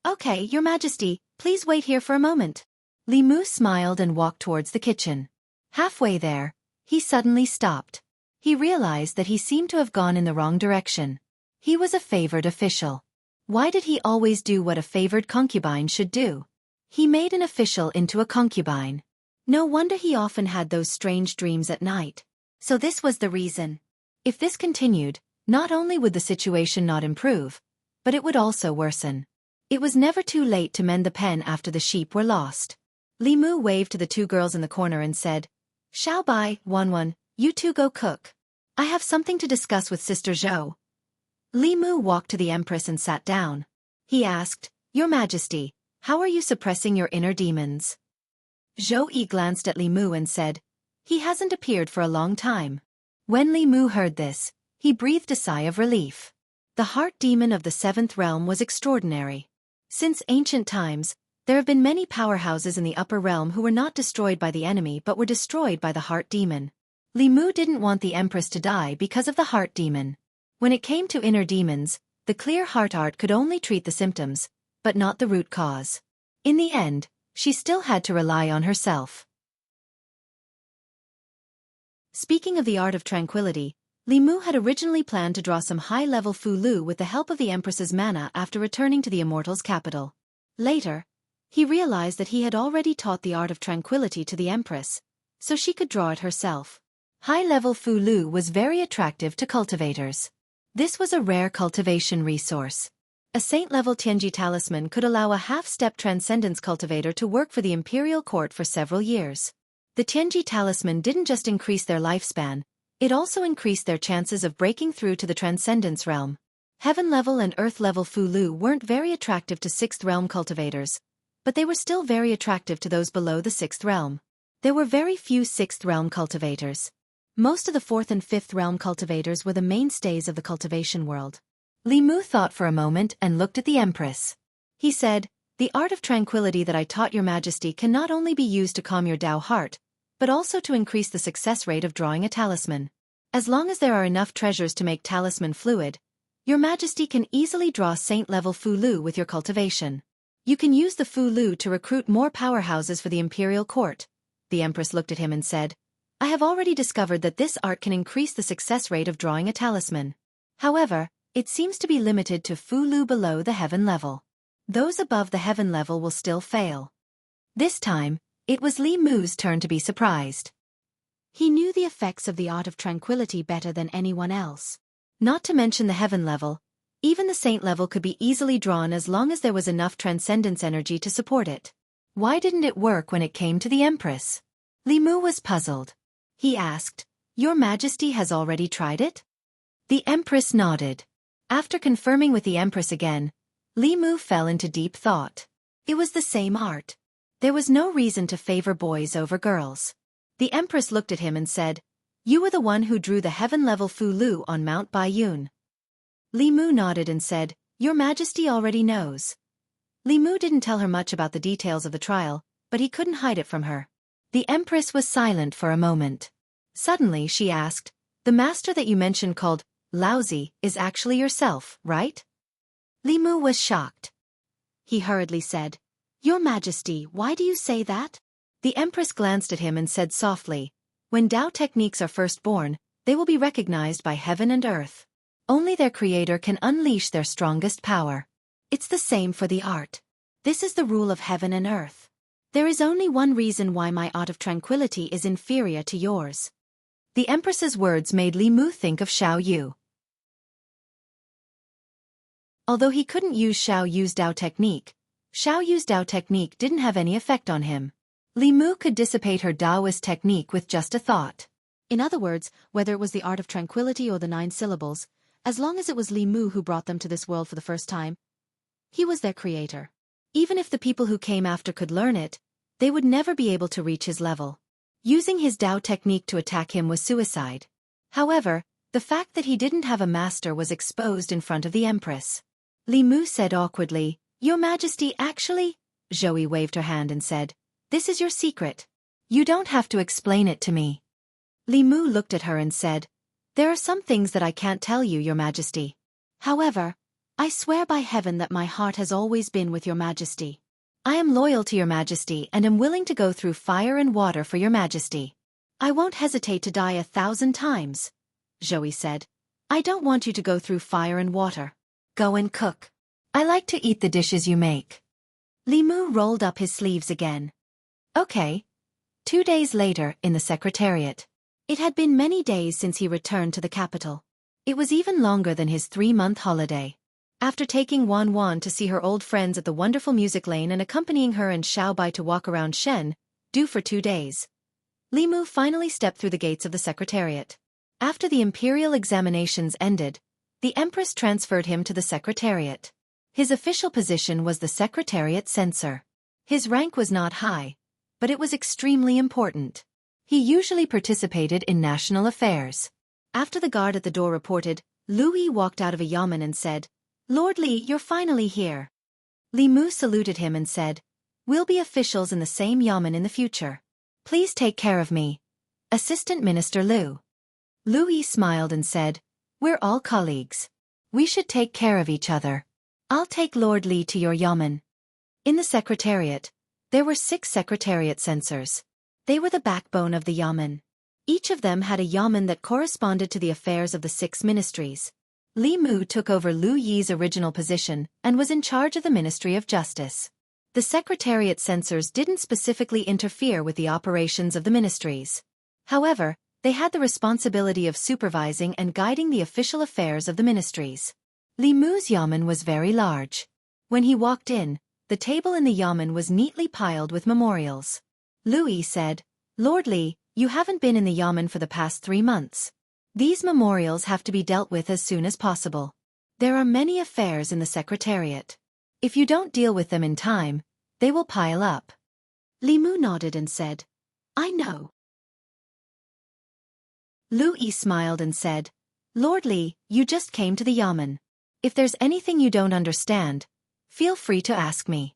"Okay, Your Majesty, please wait here for a moment." Li Mu smiled and walked towards the kitchen. Halfway there, he suddenly stopped. He realized that he seemed to have gone in the wrong direction. He was a favored official. Why did he always do what a favored concubine should do? He made an official into a concubine. No wonder he often had those strange dreams at night. So this was the reason. If this continued, not only would the situation not improve, but it would also worsen. It was never too late to mend the pen after the sheep were lost. Li Mu waved to the 2 girls in the corner and said, "Xiao Bai, Wanwan, you 2 go cook. I have something to discuss with Sister Zhou." Li Mu walked to the Empress and sat down. He asked, "Your Majesty, how are you suppressing your inner demons?" Zhou glanced at Li Mu and said, "He hasn't appeared for a long time." When Li Mu heard this, he breathed a sigh of relief. The heart demon of the 7th realm was extraordinary. Since ancient times, there have been many powerhouses in the upper realm who were not destroyed by the enemy but were destroyed by the heart demon. Li Mu didn't want the Empress to die because of the heart demon. When it came to inner demons, the clear heart art could only treat the symptoms, but not the root cause. In the end, she still had to rely on herself. Speaking of the art of tranquility, Li Mu had originally planned to draw some high-level Fu Lu with the help of the Empress's mana after returning to the Immortals' capital. Later, he realized that he had already taught the art of tranquility to the Empress, so she could draw it herself. High-level Fu Lu was very attractive to cultivators. This was a rare cultivation resource. A saint-level Tianji talisman could allow a half-step transcendence cultivator to work for the imperial court for several years. The Tianji talisman didn't just increase their lifespan, it also increased their chances of breaking through to the transcendence realm. Heaven-level and earth-level Fu Lu weren't very attractive to 6th realm cultivators, but they were still very attractive to those below the 6th realm. There were very few 6th realm cultivators. Most of the 4th and 5th realm cultivators were the mainstays of the cultivation world. Li Mu thought for a moment and looked at the Empress. He said, "The art of tranquility that I taught Your Majesty can not only be used to calm your Tao heart, but also to increase the success rate of drawing a talisman. As long as there are enough treasures to make talisman fluid, Your Majesty can easily draw saint-level Fu Lu with your cultivation. You can use the Fu Lu to recruit more powerhouses for the imperial court." The Empress looked at him and said, "I have already discovered that this art can increase the success rate of drawing a talisman. However, it seems to be limited to Fu Lu below the heaven level. Those above the heaven level will still fail." This time, it was Li Mu's turn to be surprised. He knew the effects of the art of tranquility better than anyone else. Not to mention the heaven level, even the saint level could be easily drawn as long as there was enough transcendence energy to support it. Why didn't it work when it came to the Empress? Li Mu was puzzled. He asked, "Your Majesty has already tried it?" The Empress nodded. After confirming with the Empress again, Li Mu fell into deep thought. It was the same art. There was no reason to favor boys over girls. The Empress looked at him and said, "You were the one who drew the heaven-level Fu Lu on Mount Baiyun." Li Mu nodded and said, "Your Majesty already knows." Li Mu didn't tell her much about the details of the trial, but he couldn't hide it from her. The Empress was silent for a moment. Suddenly she asked, "The master that you mentioned called Lousy is actually yourself, right?" Li Mu was shocked. He hurriedly said, "Your Majesty, why do you say that?" The Empress glanced at him and said softly, "When Tao techniques are first born, they will be recognized by heaven and earth. Only their creator can unleash their strongest power. It's the same for the art. This is the rule of heaven and earth. There is only one reason why my art of tranquility is inferior to yours." The Empress's words made Li Mu think of Xiao Yu. Although he couldn't use Xiao Yu's Dao technique, Xiao Yu's Dao technique didn't have any effect on him. Li Mu could dissipate her Daoist technique with just a thought. In other words, whether it was the art of tranquility or the 9 syllables, as long as it was Li Mu who brought them to this world for the first time, he was their creator. Even if the people who came after could learn it, they would never be able to reach his level. Using his Dao technique to attack him was suicide. However, the fact that he didn't have a master was exposed in front of the Empress. Li Mu said awkwardly, "Your Majesty, actually..." Zhou waved her hand and said, "This is your secret. You don't have to explain it to me." Li Mu looked at her and said, "There are some things that I can't tell you, Your Majesty. However, I swear by heaven that my heart has always been with Your Majesty. I am loyal to Your Majesty and am willing to go through fire and water for Your Majesty." "I won't hesitate to die 1,000 times," Zhou said. "I don't want you to go through fire and water. Go and cook. I like to eat the dishes you make." Li Mu rolled up his sleeves again. Okay. 2 days later, in the Secretariat. It had been many days since he returned to the capital. It was even longer than his 3-month holiday. After taking Wan Wan to see her old friends at the wonderful music lane and accompanying her and Xiao Bai to walk around Shen, due for 2 days, Li Mu finally stepped through the gates of the Secretariat. After the imperial examinations ended, the Empress transferred him to the Secretariat. His official position was the Secretariat Censor. His rank was not high, but it was extremely important. He usually participated in national affairs. After the guard at the door reported, Lu Yi walked out of a yamen and said, "Lord Li, you're finally here." Li Mu saluted him and said, "We'll be officials in the same yamen in the future. Please take care of me. Assistant Minister Lu." Lu Yi smiled and said, "We're all colleagues. We should take care of each other. I'll take Lord Li to your yamen." In the Secretariat, there were 6 Secretariat censors. They were the backbone of the yamen. Each of them had a yamen that corresponded to the affairs of the 6 ministries. Li Mu took over Lu Yi's original position and was in charge of the Ministry of Justice. The Secretariat censors didn't specifically interfere with the operations of the ministries. However, they had the responsibility of supervising and guiding the official affairs of the ministries. Li Mu's yamen was very large. When he walked in, the table in the yamen was neatly piled with memorials. Lu Yi said, "Lord Li, you haven't been in the yamen for the past 3 months. These memorials have to be dealt with as soon as possible. There are many affairs in the Secretariat. If you don't deal with them in time, they will pile up." Li Mu nodded and said, "I know." Lu Yi smiled and said, "Lord Li, you just came to the yamen. If there's anything you don't understand, feel free to ask me."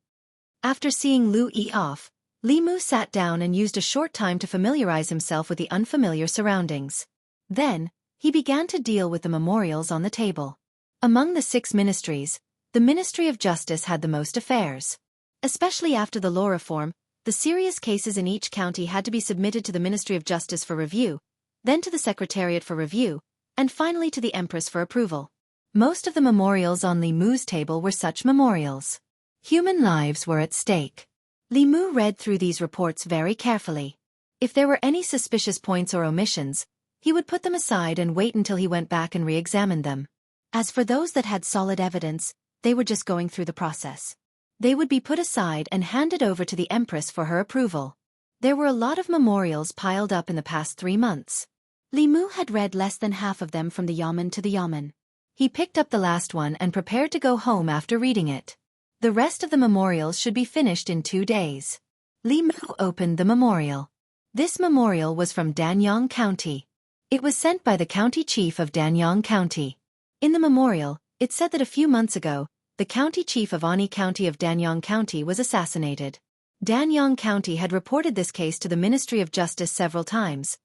After seeing Lu Yi off, Li Mu sat down and used a short time to familiarize himself with the unfamiliar surroundings. Then, he began to deal with the memorials on the table. Among the 6 ministries, the Ministry of Justice had the most affairs. Especially after the law reform, the serious cases in each county had to be submitted to the Ministry of Justice for review, then to the Secretariat for review, and finally to the Empress for approval. Most of the memorials on Li Mu's table were such memorials. Human lives were at stake. Li Mu read through these reports very carefully. If there were any suspicious points or omissions, he would put them aside and wait until he went back and re-examined them. As for those that had solid evidence, they were just going through the process. They would be put aside and handed over to the Empress for her approval. There were a lot of memorials piled up in the past 3 months. Li Mu had read less than half of them from the yamen to the yamen. He picked up the last one and prepared to go home after reading it. The rest of the memorials should be finished in 2 days. Li Mu opened the memorial. This memorial was from Danyang County. It was sent by the county chief of Danyang County. In the memorial, it said that a few months ago, the county chief of Ani County of Danyang County was assassinated. Danyang County had reported this case to the Ministry of Justice several times,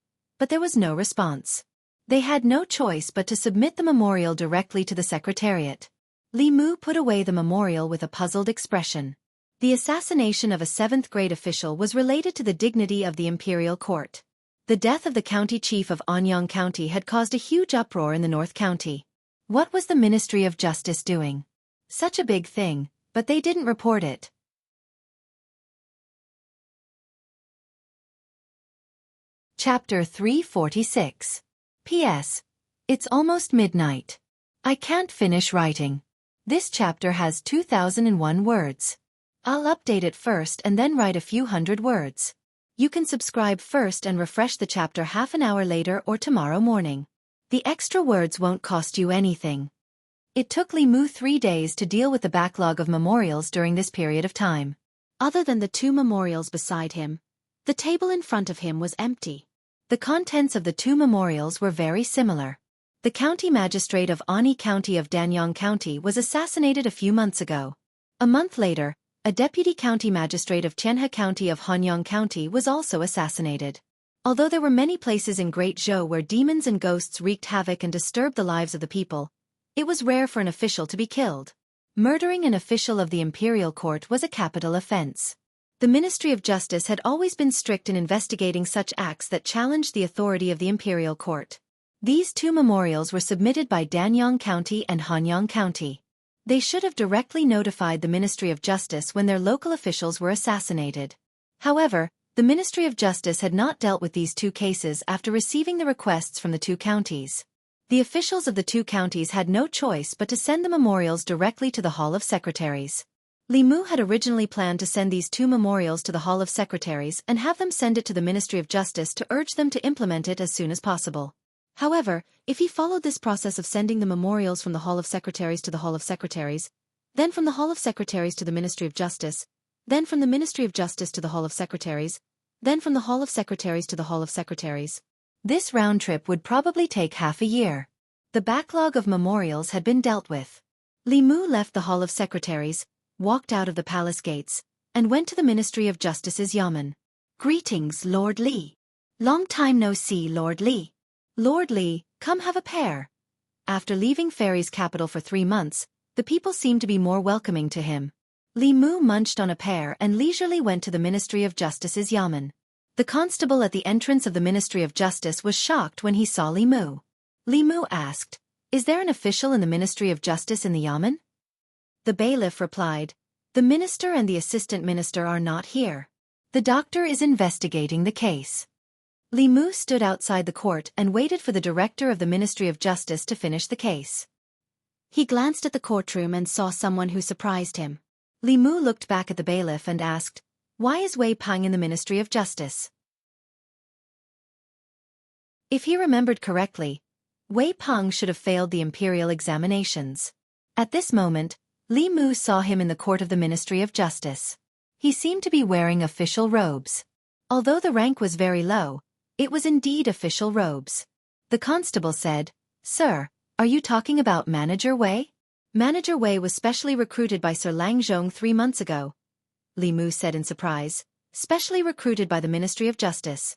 but there was no response. They had no choice but to submit the memorial directly to the secretariat. Li Mu put away the memorial with a puzzled expression. The assassination of a 7th-grade official was related to the dignity of the imperial court. The death of the county chief of Anyang County had caused a huge uproar in the North County. What was the Ministry of Justice doing? Such a big thing, but they didn't report it. Chapter 346. P.S. It's almost midnight. I can't finish writing. This chapter has 2001 words. I'll update it first and then write a few hundred words. You can subscribe first and refresh the chapter half an hour later or tomorrow morning. The extra words won't cost you anything. It took Li Mu 3 days to deal with the backlog of memorials during this period of time. Other than the 2 memorials beside him, the table in front of him was empty. The contents of the 2 memorials were very similar. The county magistrate of Ani County of Danyang County was assassinated a few months ago. A month later, a deputy county magistrate of Xianxia County of Hanyang County was also assassinated. Although there were many places in Great Zhou where demons and ghosts wreaked havoc and disturbed the lives of the people, it was rare for an official to be killed. Murdering an official of the imperial court was a capital offense. The Ministry of Justice had always been strict in investigating such acts that challenged the authority of the imperial court. These 2 memorials were submitted by Danyang County and Hanyang County. They should have directly notified the Ministry of Justice when their local officials were assassinated. However, the Ministry of Justice had not dealt with these 2 cases after receiving the requests from the 2 counties. The officials of the 2 counties had no choice but to send the memorials directly to the Hall of Secretaries. Li Mu had originally planned to send these 2 memorials to the Hall of Secretaries and have them send it to the Ministry of Justice to urge them to implement it as soon as possible. However, if he followed this process of sending the memorials from the Hall of Secretaries to the Hall of Secretaries, then from the Hall of Secretaries to the Ministry of Justice, then from the Ministry of Justice to the Hall of Secretaries, then from the Hall of Secretaries to the Hall of Secretaries, this round trip would probably take half a year. The backlog of memorials had been dealt with. Li Mu left the Hall of Secretaries, walked out of the palace gates, and went to the Ministry of Justice's yamen. "Greetings, Lord Li. Long time no see, Lord Li. Lord Li, come have a pear." After leaving Fairy's capital for 3 months, the people seemed to be more welcoming to him. Li Mu munched on a pear and leisurely went to the Ministry of Justice's yamen. The constable at the entrance of the Ministry of Justice was shocked when he saw Li Mu. Li Mu asked, "Is there an official in the Ministry of Justice in the yamen?" The bailiff replied, "The minister and the assistant minister are not here. The doctor is investigating the case." Li Mu stood outside the court and waited for the director of the Ministry of Justice to finish the case. He glanced at the courtroom and saw someone who surprised him. Li Mu looked back at the bailiff and asked, "Why is Wei Peng in the Ministry of Justice?" If he remembered correctly, Wei Peng should have failed the imperial examinations. At this moment, Li Mu saw him in the court of the Ministry of Justice. He seemed to be wearing official robes. Although the rank was very low, it was indeed official robes. The constable said, "Sir, are you talking about Manager Wei?" "Manager Wei was specially recruited by Sir Lang Zhong 3 months ago," Li Mu said in surprise. "Specially recruited by the Ministry of Justice."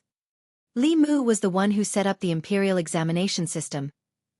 Li Mu was the one who set up the imperial examination system,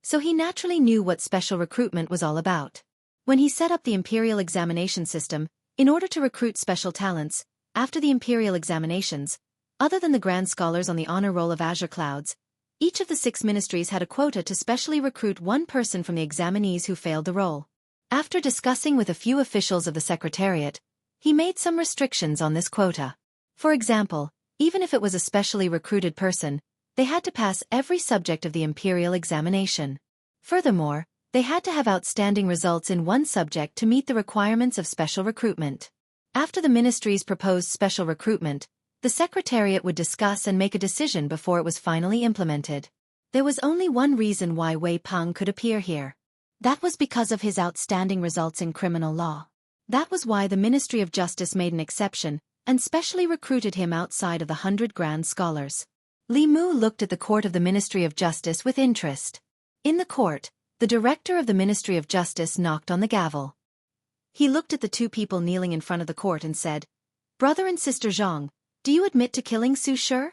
so he naturally knew what special recruitment was all about. When he set up the imperial examination system, in order to recruit special talents, after the imperial examinations, other than the grand scholars on the honor roll of Azure Clouds, each of the 6 ministries had a quota to specially recruit 1 person from the examinees who failed the roll. After discussing with a few officials of the Secretariat, he made some restrictions on this quota. For example, even if it was a specially recruited person, they had to pass every subject of the imperial examination. Furthermore, they had to have outstanding results in 1 subject to meet the requirements of special recruitment. After the ministries proposed special recruitment, the Secretariat would discuss and make a decision before it was finally implemented. There was only one reason why Wei Peng could appear here. That was because of his outstanding results in criminal law. That was why the Ministry of Justice made an exception and specially recruited him outside of the 100 grand scholars. Li Mu looked at the court of the Ministry of Justice with interest. In the court, the director of the Ministry of Justice knocked on the gavel. He looked at the 2 people kneeling in front of the court and said, "Brother and Sister Zhang, do you admit to killing Su Shi?"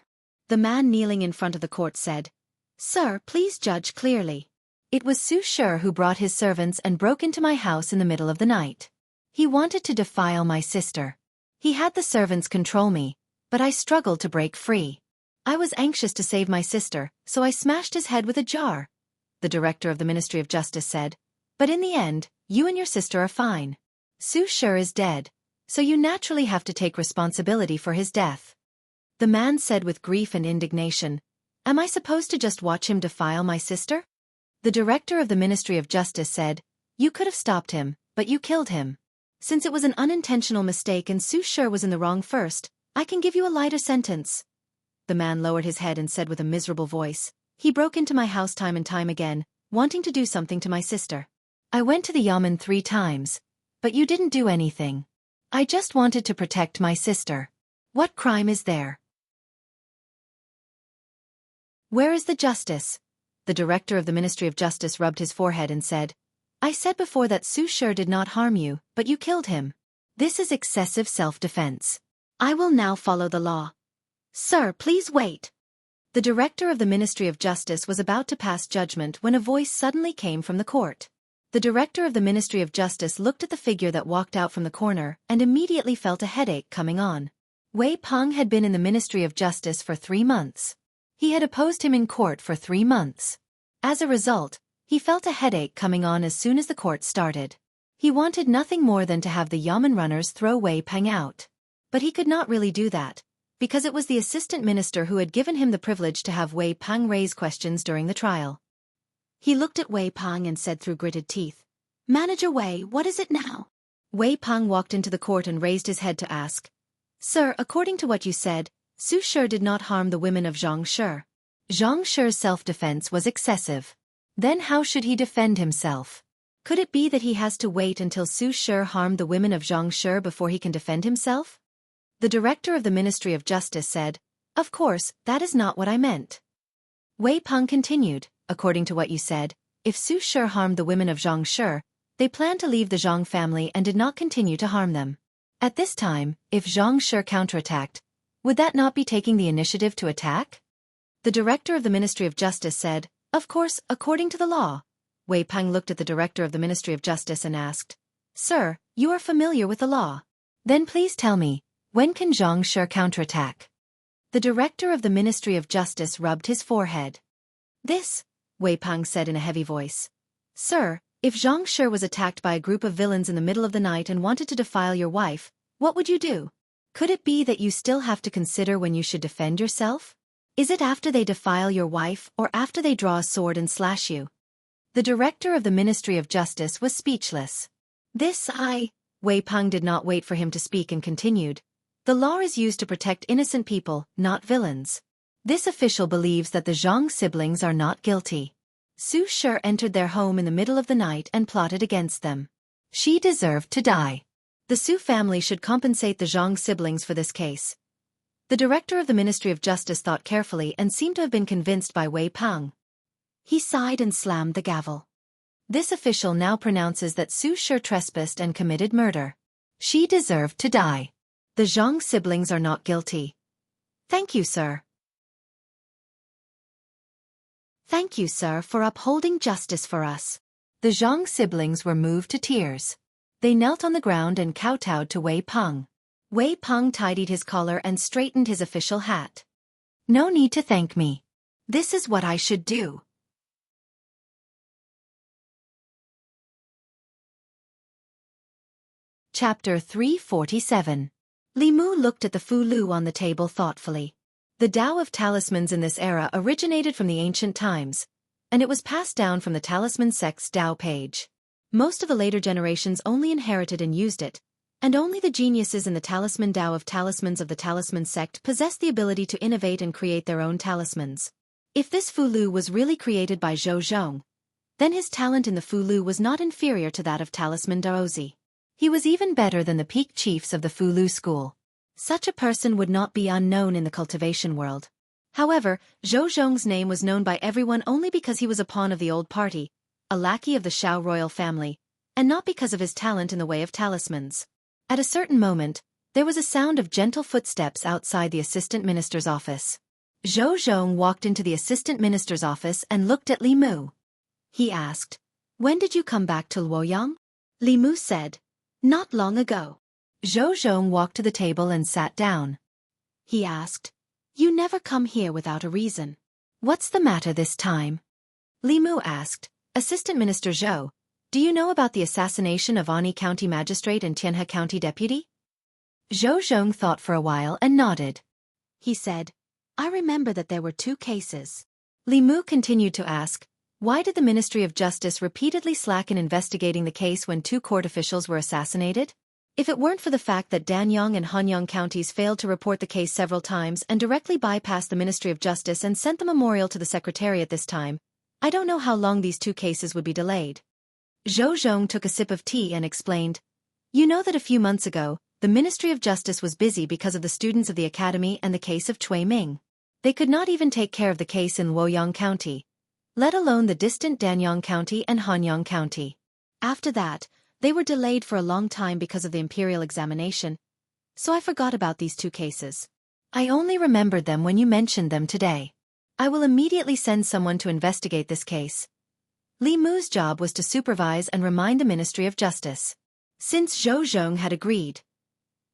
The man kneeling in front of the court said, "Sir, please judge clearly." It was Su Shi who brought his servants and broke into my house in the middle of the night. He wanted to defile my sister. He had the servants control me, but I struggled to break free. I was anxious to save my sister, so I smashed his head with a jar, the director of the Ministry of Justice said. But in the end, you and your sister are fine. Su Shi is dead, so you naturally have to take responsibility for his death. The man said with grief and indignation, "Am I supposed to just watch him defile my sister?" The director of the Ministry of Justice said, "You could have stopped him, but you killed him. Since it was an unintentional mistake and Su Shi was in the wrong first, I can give you a lighter sentence." The man lowered his head and said with a miserable voice, "He broke into my house time and time again, wanting to do something to my sister. I went to the yamen 3 times, but you didn't do anything. I just wanted to protect my sister. What crime is there? Where is the justice?" The director of the Ministry of Justice rubbed his forehead and said, "I said before that Su Shi did not harm you, but you killed him. This is excessive self-defense. I will now follow the law." "Sir, please wait." The director of the Ministry of Justice was about to pass judgment when a voice suddenly came from the court. The director of the Ministry of Justice looked at the figure that walked out from the corner and immediately felt a headache coming on. Wei Peng had been in the Ministry of Justice for 3 months. He had opposed him in court for 3 months. As a result, he felt a headache coming on as soon as the court started. He wanted nothing more than to have the yamen runners throw Wei Peng out. But he could not really do that, because it was the assistant minister who had given him the privilege to have Wei Peng raise questions during the trial. He looked at Wei Peng and said through gritted teeth, "Manager Wei, what is it now?" Wei Peng walked into the court and raised his head to ask, "Sir, according to what you said, Su Shi did not harm the women of Xianxia. Xianxia's self-defense was excessive. Then how should he defend himself? Could it be that he has to wait until Su Shi harmed the women of Xianxia before he can defend himself?" The director of the Ministry of Justice said, "Of course, that is not what I meant." Wei Peng continued, "According to what you said, if Su Shi harmed the women of Xianxia, they planned to leave the Jiang family and did not continue to harm them. At this time, if Xianxia counterattacked, would that not be taking the initiative to attack?" The director of the Ministry of Justice said, "Of course, according to the law." Wei Peng looked at the director of the Ministry of Justice and asked, "Sir, you are familiar with the law. Then please tell me, when can Xianxia counterattack?" The director of the Ministry of Justice rubbed his forehead. "This," Wei Peng said in a heavy voice. "Sir, if Xianxia was attacked by a group of villains in the middle of the night and wanted to defile your wife, what would you do? Could it be that you still have to consider when you should defend yourself? Is it after they defile your wife or after they draw a sword and slash you?" The director of the Ministry of Justice was speechless. Wei Peng did not wait for him to speak and continued, "The law is used to protect innocent people, not villains. This official believes that the Zhang siblings are not guilty. Su Shi entered their home in the middle of the night and plotted against them. She deserved to die. The Su family should compensate the Zhang siblings for this case." The director of the Ministry of Justice thought carefully and seemed to have been convinced by Wei Peng. He sighed and slammed the gavel. "This official now pronounces that Su Shi trespassed and committed murder. She deserved to die. The Zhang siblings are not guilty. Thank you, sir. Thank you, sir, for upholding justice for us." The Zhang siblings were moved to tears. They knelt on the ground and kowtowed to Wei Peng. Wei Peng tidied his collar and straightened his official hat. "No need to thank me. This is what I should do." Chapter 347. Li Mu looked at the Fu Lu on the table thoughtfully. The Tao of talismans in this era originated from the ancient times, and it was passed down from the talisman sect's Tao page. Most of the later generations only inherited and used it, and only the geniuses in the talisman Tao of talismans of the talisman sect possessed the ability to innovate and create their own talismans. If this Fu Lu was really created by Zhou Zhong, then his talent in the Fu Lu was not inferior to that of talisman Daozi. He was even better than the peak chiefs of the Fu Lu school. Such a person would not be unknown in the cultivation world. However, Zhou Zhong's name was known by everyone only because he was a pawn of the old party, a lackey of the Shao royal family, and not because of his talent in the way of talismans. At a certain moment, there was a sound of gentle footsteps outside the assistant minister's office. Zhou Zhong walked into the assistant minister's office and looked at Li Mu. He asked, "When did you come back to Luoyang?" Li Mu said, "Not long ago." Zhou Zhong walked to the table and sat down. He asked, "You never come here without a reason. What's the matter this time?" Li Mu asked, "Assistant Minister Zhou, do you know about the assassination of Ani County Magistrate and Xianxia County Deputy?" Zhou Zhong thought for a while and nodded. He said, "I remember that there were 2 cases." Li Mu continued to ask, why did the Ministry of Justice repeatedly slack in investigating the case when 2 court officials were assassinated? If it weren't for the fact that Danyang and Hanyang counties failed to report the case several times and directly bypassed the Ministry of Justice and sent the memorial to the Secretariat this time, I don't know how long these 2 cases would be delayed. Zhou Zhong took a sip of tea and explained, "You know that a few months ago, the Ministry of Justice was busy because of the students of the academy and the case of Cui Ming. They could not even take care of the case in Luoyang County, let alone the distant Danyang County and Hanyang County. After that, they were delayed for a long time because of the imperial examination, so I forgot about these 2 cases. I only remembered them when you mentioned them today. I will immediately send someone to investigate this case." Li Mu's job was to supervise and remind the Ministry of Justice. Since Zhou Zhong had agreed,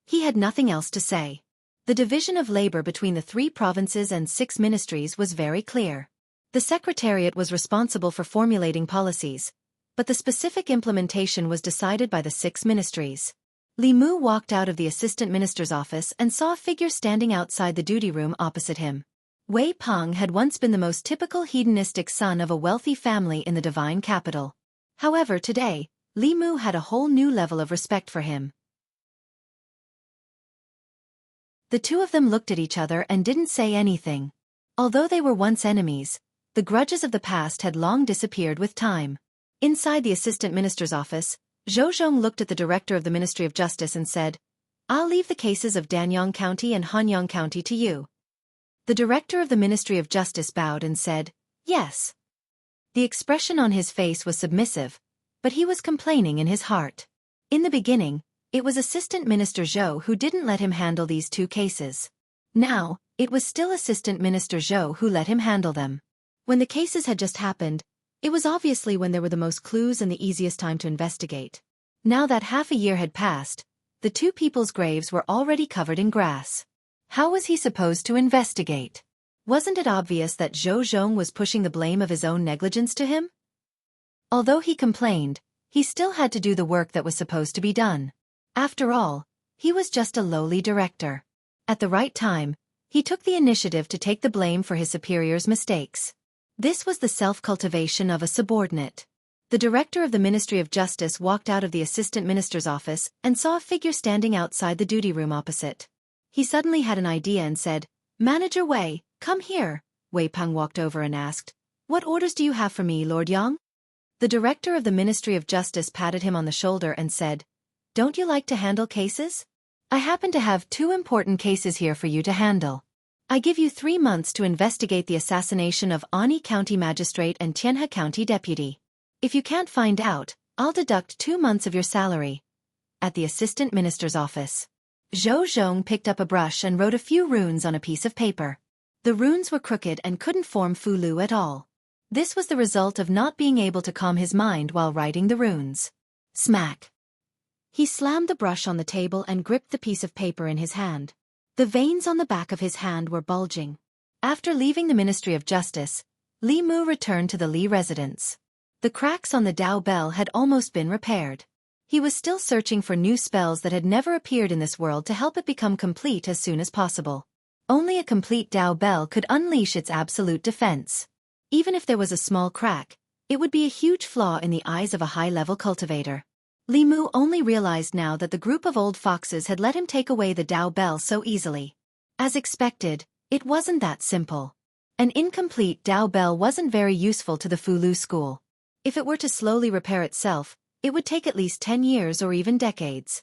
he had nothing else to say. The division of labor between the 3 provinces and 6 ministries was very clear. The Secretariat was responsible for formulating policies, but the specific implementation was decided by the 6 ministries. Li Mu walked out of the assistant minister's office and saw a figure standing outside the duty room opposite him. Wei Peng had once been the most typical hedonistic son of a wealthy family in the divine capital. However, today, Li Mu had a whole new level of respect for him. The 2 of them looked at each other and didn't say anything. Although they were once enemies, the grudges of the past had long disappeared with time. Inside the assistant minister's office, Zhou Zhong looked at the director of the Ministry of Justice and said, "I'll leave the cases of Danyang County and Hanyang County to you." The director of the Ministry of Justice bowed and said, "Yes." The expression on his face was submissive, but he was complaining in his heart. In the beginning, it was Assistant Minister Zhou who didn't let him handle these 2 cases. Now, it was still Assistant Minister Zhou who let him handle them. When the cases had just happened, it was obviously when there were the most clues and the easiest time to investigate. Now that half a year had passed, the 2 people's graves were already covered in grass. How was he supposed to investigate? Wasn't it obvious that Zhou Zhong was pushing the blame of his own negligence to him? Although he complained, he still had to do the work that was supposed to be done. After all, he was just a lowly director. At the right time, he took the initiative to take the blame for his superior's mistakes. This was the self-cultivation of a subordinate. The director of the Ministry of Justice walked out of the assistant minister's office and saw a figure standing outside the duty room opposite. He suddenly had an idea and said, "Manager Wei, come here." Wei Peng walked over and asked, "What orders do you have for me, Lord Yang?" The director of the Ministry of Justice patted him on the shoulder and said, "Don't you like to handle cases? I happen to have 2 important cases here for you to handle. I give you 3 months to investigate the assassination of Ani County Magistrate and Xianxia County Deputy. If you can't find out, I'll deduct 2 months of your salary." At the assistant minister's office, Zhou Zhong picked up a brush and wrote a few runes on a piece of paper. The runes were crooked and couldn't form fulu at all. This was the result of not being able to calm his mind while writing the runes. Smack! He slammed the brush on the table and gripped the piece of paper in his hand. The veins on the back of his hand were bulging. After leaving the Ministry of Justice, Li Mu returned to the Li residence. The cracks on the Dao bell had almost been repaired. He was still searching for new spells that had never appeared in this world to help it become complete as soon as possible. Only a complete Dao bell could unleash its absolute defense. Even if there was a small crack, it would be a huge flaw in the eyes of a high-level cultivator. Li Mu only realized now that the group of old foxes had let him take away the Dao bell so easily. As expected, it wasn't that simple. An incomplete Dao bell wasn't very useful to the Fulu school. If it were to slowly repair itself, it would take at least 10 years or even decades.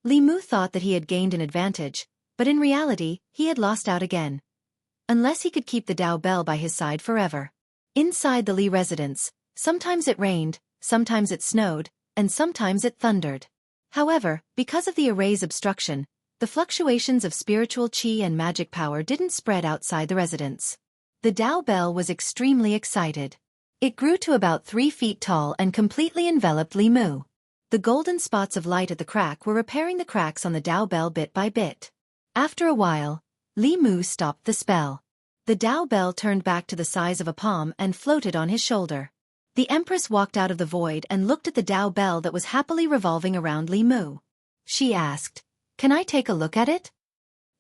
Li Mu thought that he had gained an advantage, but in reality, he had lost out again. Unless he could keep the Dao bell by his side forever. Inside the Li residence, sometimes it rained, sometimes it snowed, and sometimes it thundered. However, because of the array's obstruction, The fluctuations of spiritual qi and magic power didn't spread outside the residence. The Tao bell was extremely excited. It grew to about 3 feet tall and completely enveloped Li Mu. The golden spots of light at the crack were repairing the cracks on the Tao bell bit by bit. After a while, Li Mu stopped the spell. The Tao bell turned back to the size of a palm and floated on his shoulder. The Empress walked out of the void and looked at the Tao bell that was happily revolving around Li Mu. She asked, "Can I take a look at it?"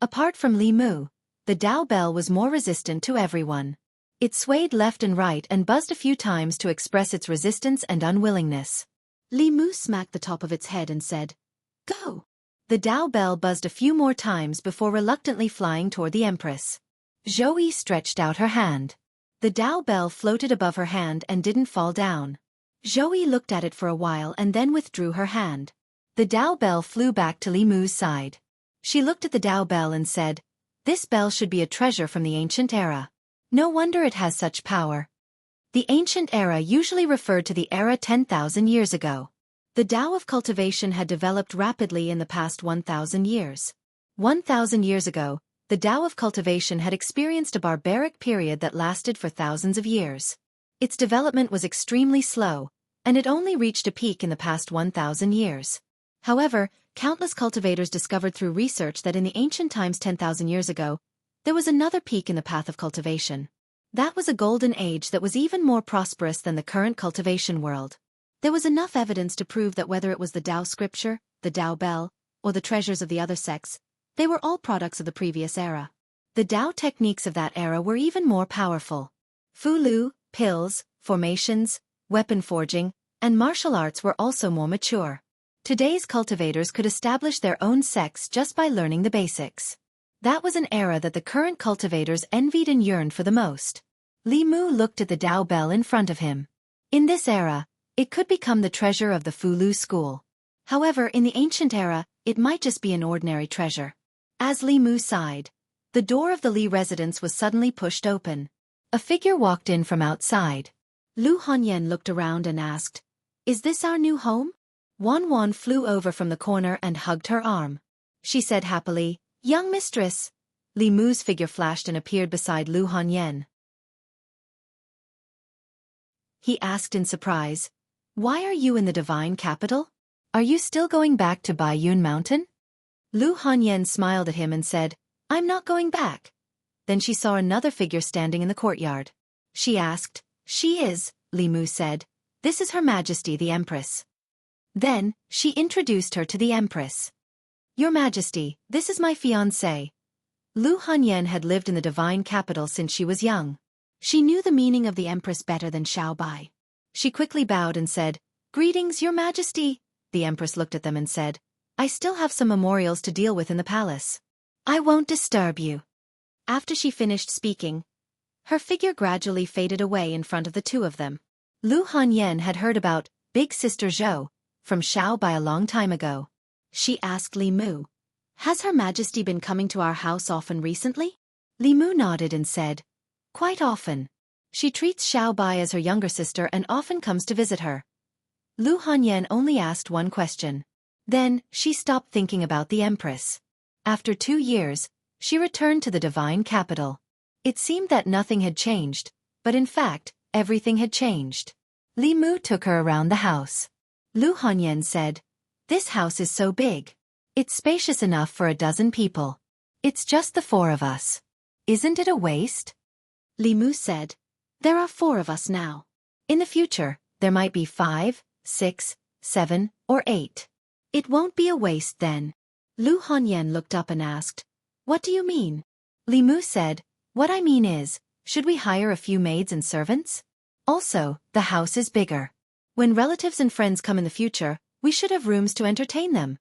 Apart from Li Mu, the Tao bell was more resistant to everyone. It swayed left and right and buzzed a few times to express its resistance and unwillingness. Li Mu smacked the top of its head and said, "Go." The Tao bell buzzed a few more times before reluctantly flying toward the Empress. Zhou stretched out her hand. The Tao bell floated above her hand and didn't fall down. Zhou looked at it for a while and then withdrew her hand. The Tao bell flew back to Li Mu's side. She looked at the Tao bell and said, "This bell should be a treasure from the ancient era. No wonder it has such power." The ancient era usually referred to the era 10,000 years ago. The Tao of cultivation had developed rapidly in the past 1,000 years. 1,000 years ago, the Tao of cultivation had experienced a barbaric period that lasted for thousands of years. Its development was extremely slow, and it only reached a peak in the past 1,000 years. However, countless cultivators discovered through research that in the ancient times 10,000 years ago, there was another peak in the path of cultivation. That was a golden age that was even more prosperous than the current cultivation world. There was enough evidence to prove that whether it was the Tao scripture, the Tao bell, or the treasures of the other sects, they were all products of the previous era. The Tao techniques of that era were even more powerful. Fulu, pills, formations, weapon forging, and martial arts were also more mature. Today's cultivators could establish their own sects just by learning the basics. That was an era that the current cultivators envied and yearned for the most. Li Mu looked at the Tao bell in front of him. In this era, it could become the treasure of the Fulu school. However, in the ancient era, it might just be an ordinary treasure. As Li Mu sighed, the door of the Li residence was suddenly pushed open. A figure walked in from outside. Lu Hongyan looked around and asked, "Is this our new home?" Wan Wan flew over from the corner and hugged her arm. She said happily, "Young mistress." Li Mu's figure flashed and appeared beside Lu Hongyan. He asked in surprise, "Why are you in the divine capital? Are you still going back to Baiyun Mountain?" Lu Hongyan smiled at him and said, "I'm not going back." Then she saw another figure standing in the courtyard. She asked, "She is," Li Mu said. "This is Her Majesty the Empress." Then, she introduced her to the Empress. "Your Majesty, this is my fiancé." Lu Hongyan had lived in the divine capital since she was young. She knew the meaning of the Empress better than Xiao Bai. She quickly bowed and said, "Greetings, Your Majesty." The Empress looked at them and said, "I still have some memorials to deal with in the palace. I won't disturb you." After she finished speaking, her figure gradually faded away in front of the two of them. Lu Hongyan had heard about Big Sister Zhou from Xiao Bai a long time ago. She asked Li Mu, "Has Her Majesty been coming to our house often recently?" Li Mu nodded and said, "Quite often. She treats Xiao Bai as her younger sister and often comes to visit her." Lu Hongyan only asked one question. Then, she stopped thinking about the Empress. After 2 years, she returned to the divine capital. It seemed that nothing had changed, but in fact, everything had changed. Li Mu took her around the house. Lu Hongyan said, "This house is so big. It's spacious enough for 12 people. It's just the 4 of us. Isn't it a waste?" Li Mu said, "There are 4 of us now. In the future, there might be 5, 6, 7, or 8. It won't be a waste then." Lu Hongyan looked up and asked, "What do you mean?" Li Mu said, "What I mean is, should we hire a few maids and servants? Also, the house is bigger. When relatives and friends come in the future, we should have rooms to entertain them."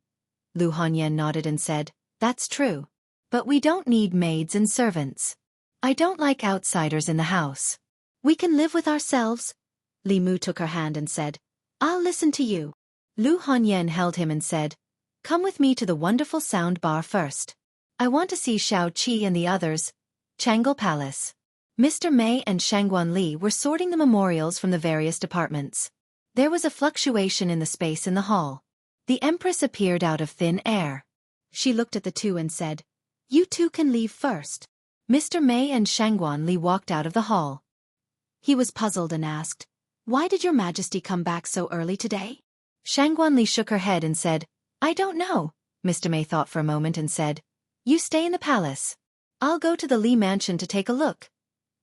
Lu Hongyan nodded and said, "That's true. But we don't need maids and servants. I don't like outsiders in the house. We can live with ourselves." Li Mu took her hand and said, "I'll listen to you." Lu Hongyan held him and said, "Come with me to the wonderful sound bar first. I want to see Xiao Qi and the others." Chang'e Palace. Mr. Mei and Shangguan Li were sorting the memorials from the various departments. There was a fluctuation in the space in the hall. The Empress appeared out of thin air. She looked at the two and said, "You two can leave first." Mr. Mei and Shangguan Li walked out of the hall. He was puzzled and asked, "Why did your majesty come back so early today?" Shangguan Li shook her head and said, "I don't know." Mr. Mei thought for a moment and said, "You stay in the palace. I'll go to the Li mansion to take a look."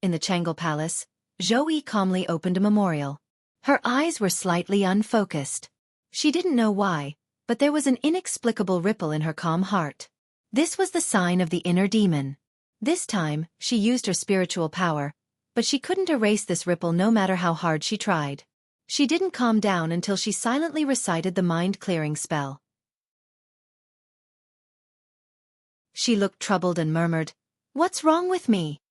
In the Changel Palace, Zhou Yi calmly opened a memorial. Her eyes were slightly unfocused. She didn't know why, but there was an inexplicable ripple in her calm heart. This was the sign of the inner demon. This time, she used her spiritual power, but she couldn't erase this ripple no matter how hard she tried. She didn't calm down until she silently recited the mind-clearing spell. She looked troubled and murmured, "What's wrong with me?"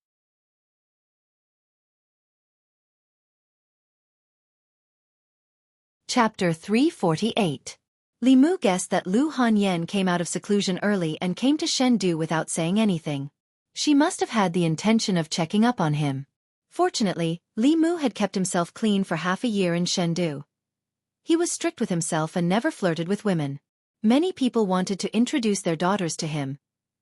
Chapter 348. Li Mu guessed that Lu Hanyan came out of seclusion early and came to Chengdu without saying anything. She must have had the intention of checking up on him. Fortunately, Li Mu had kept himself clean for half a year in Chengdu. He was strict with himself and never flirted with women. Many people wanted to introduce their daughters to him,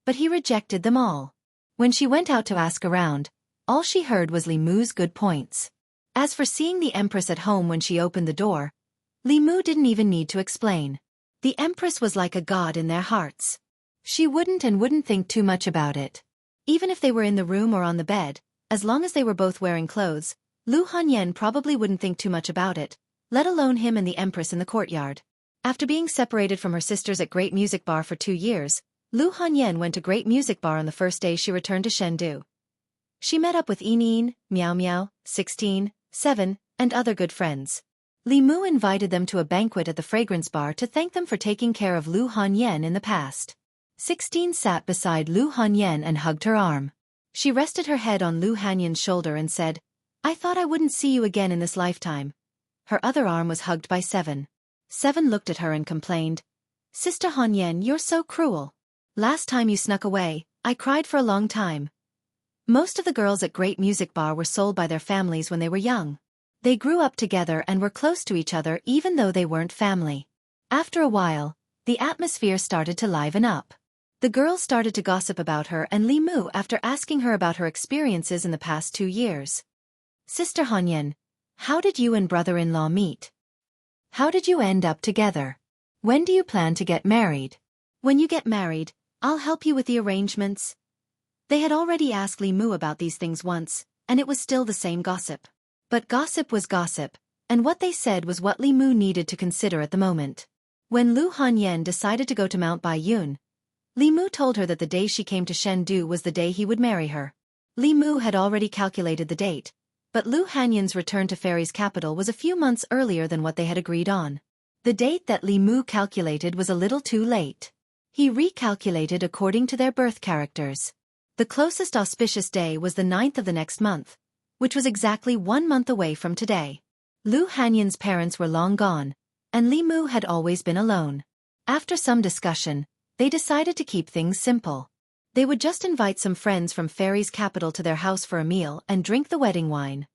but he rejected them all. When she went out to ask around, all she heard was Li Mu's good points. As for seeing the Empress at home when she opened the door, Li Mu didn't even need to explain. The Empress was like a god in their hearts. She wouldn't think too much about it. Even if they were in the room or on the bed, as long as they were both wearing clothes, Lu Hanyan probably wouldn't think too much about it, let alone him and the Empress in the courtyard. After being separated from her sisters at Great Music Bar for 2 years, Lu Hanyan went to Great Music Bar on the first day she returned to Chengdu. She met up with Yin, Miao Miao, 16, 7, and other good friends. Li Mu invited them to a banquet at the fragrance bar to thank them for taking care of Lu Hanyan in the past. 16 sat beside Lu Hanyan and hugged her arm. She rested her head on Lu Hanyan's shoulder and said, "I thought I wouldn't see you again in this lifetime." Her other arm was hugged by 7. 7 looked at her and complained, "Sister Hanyan, you're so cruel. Last time you snuck away, I cried for a long time." Most of the girls at Great Music Bar were sold by their families when they were young. They grew up together and were close to each other even though they weren't family. After a while, the atmosphere started to liven up. The girls started to gossip about her and Li Mu after asking her about her experiences in the past 2 years. "Sister Hanyan, how did you and brother-in-law meet? How did you end up together? When do you plan to get married?" "When you get married, I'll help you with the arrangements." They had already asked Li Mu about these things once, and it was still the same gossip. But gossip was gossip, and what they said was what Li Mu needed to consider at the moment. When Lu Hanyan decided to go to Mount Baiyun, Li Mu told her that the day she came to Chengdu was the day he would marry her. Li Mu had already calculated the date, but Lu Hanyan's return to Fairy's capital was a few months earlier than what they had agreed on. The date that Li Mu calculated was a little too late. He recalculated according to their birth characters. The closest auspicious day was the 9th of the next month, which was exactly 1 month away from today. Lu Hanyan's parents were long gone, and Li Mu had always been alone. After some discussion, they decided to keep things simple. They would just invite some friends from Fairy's capital to their house for a meal and drink the wedding wine.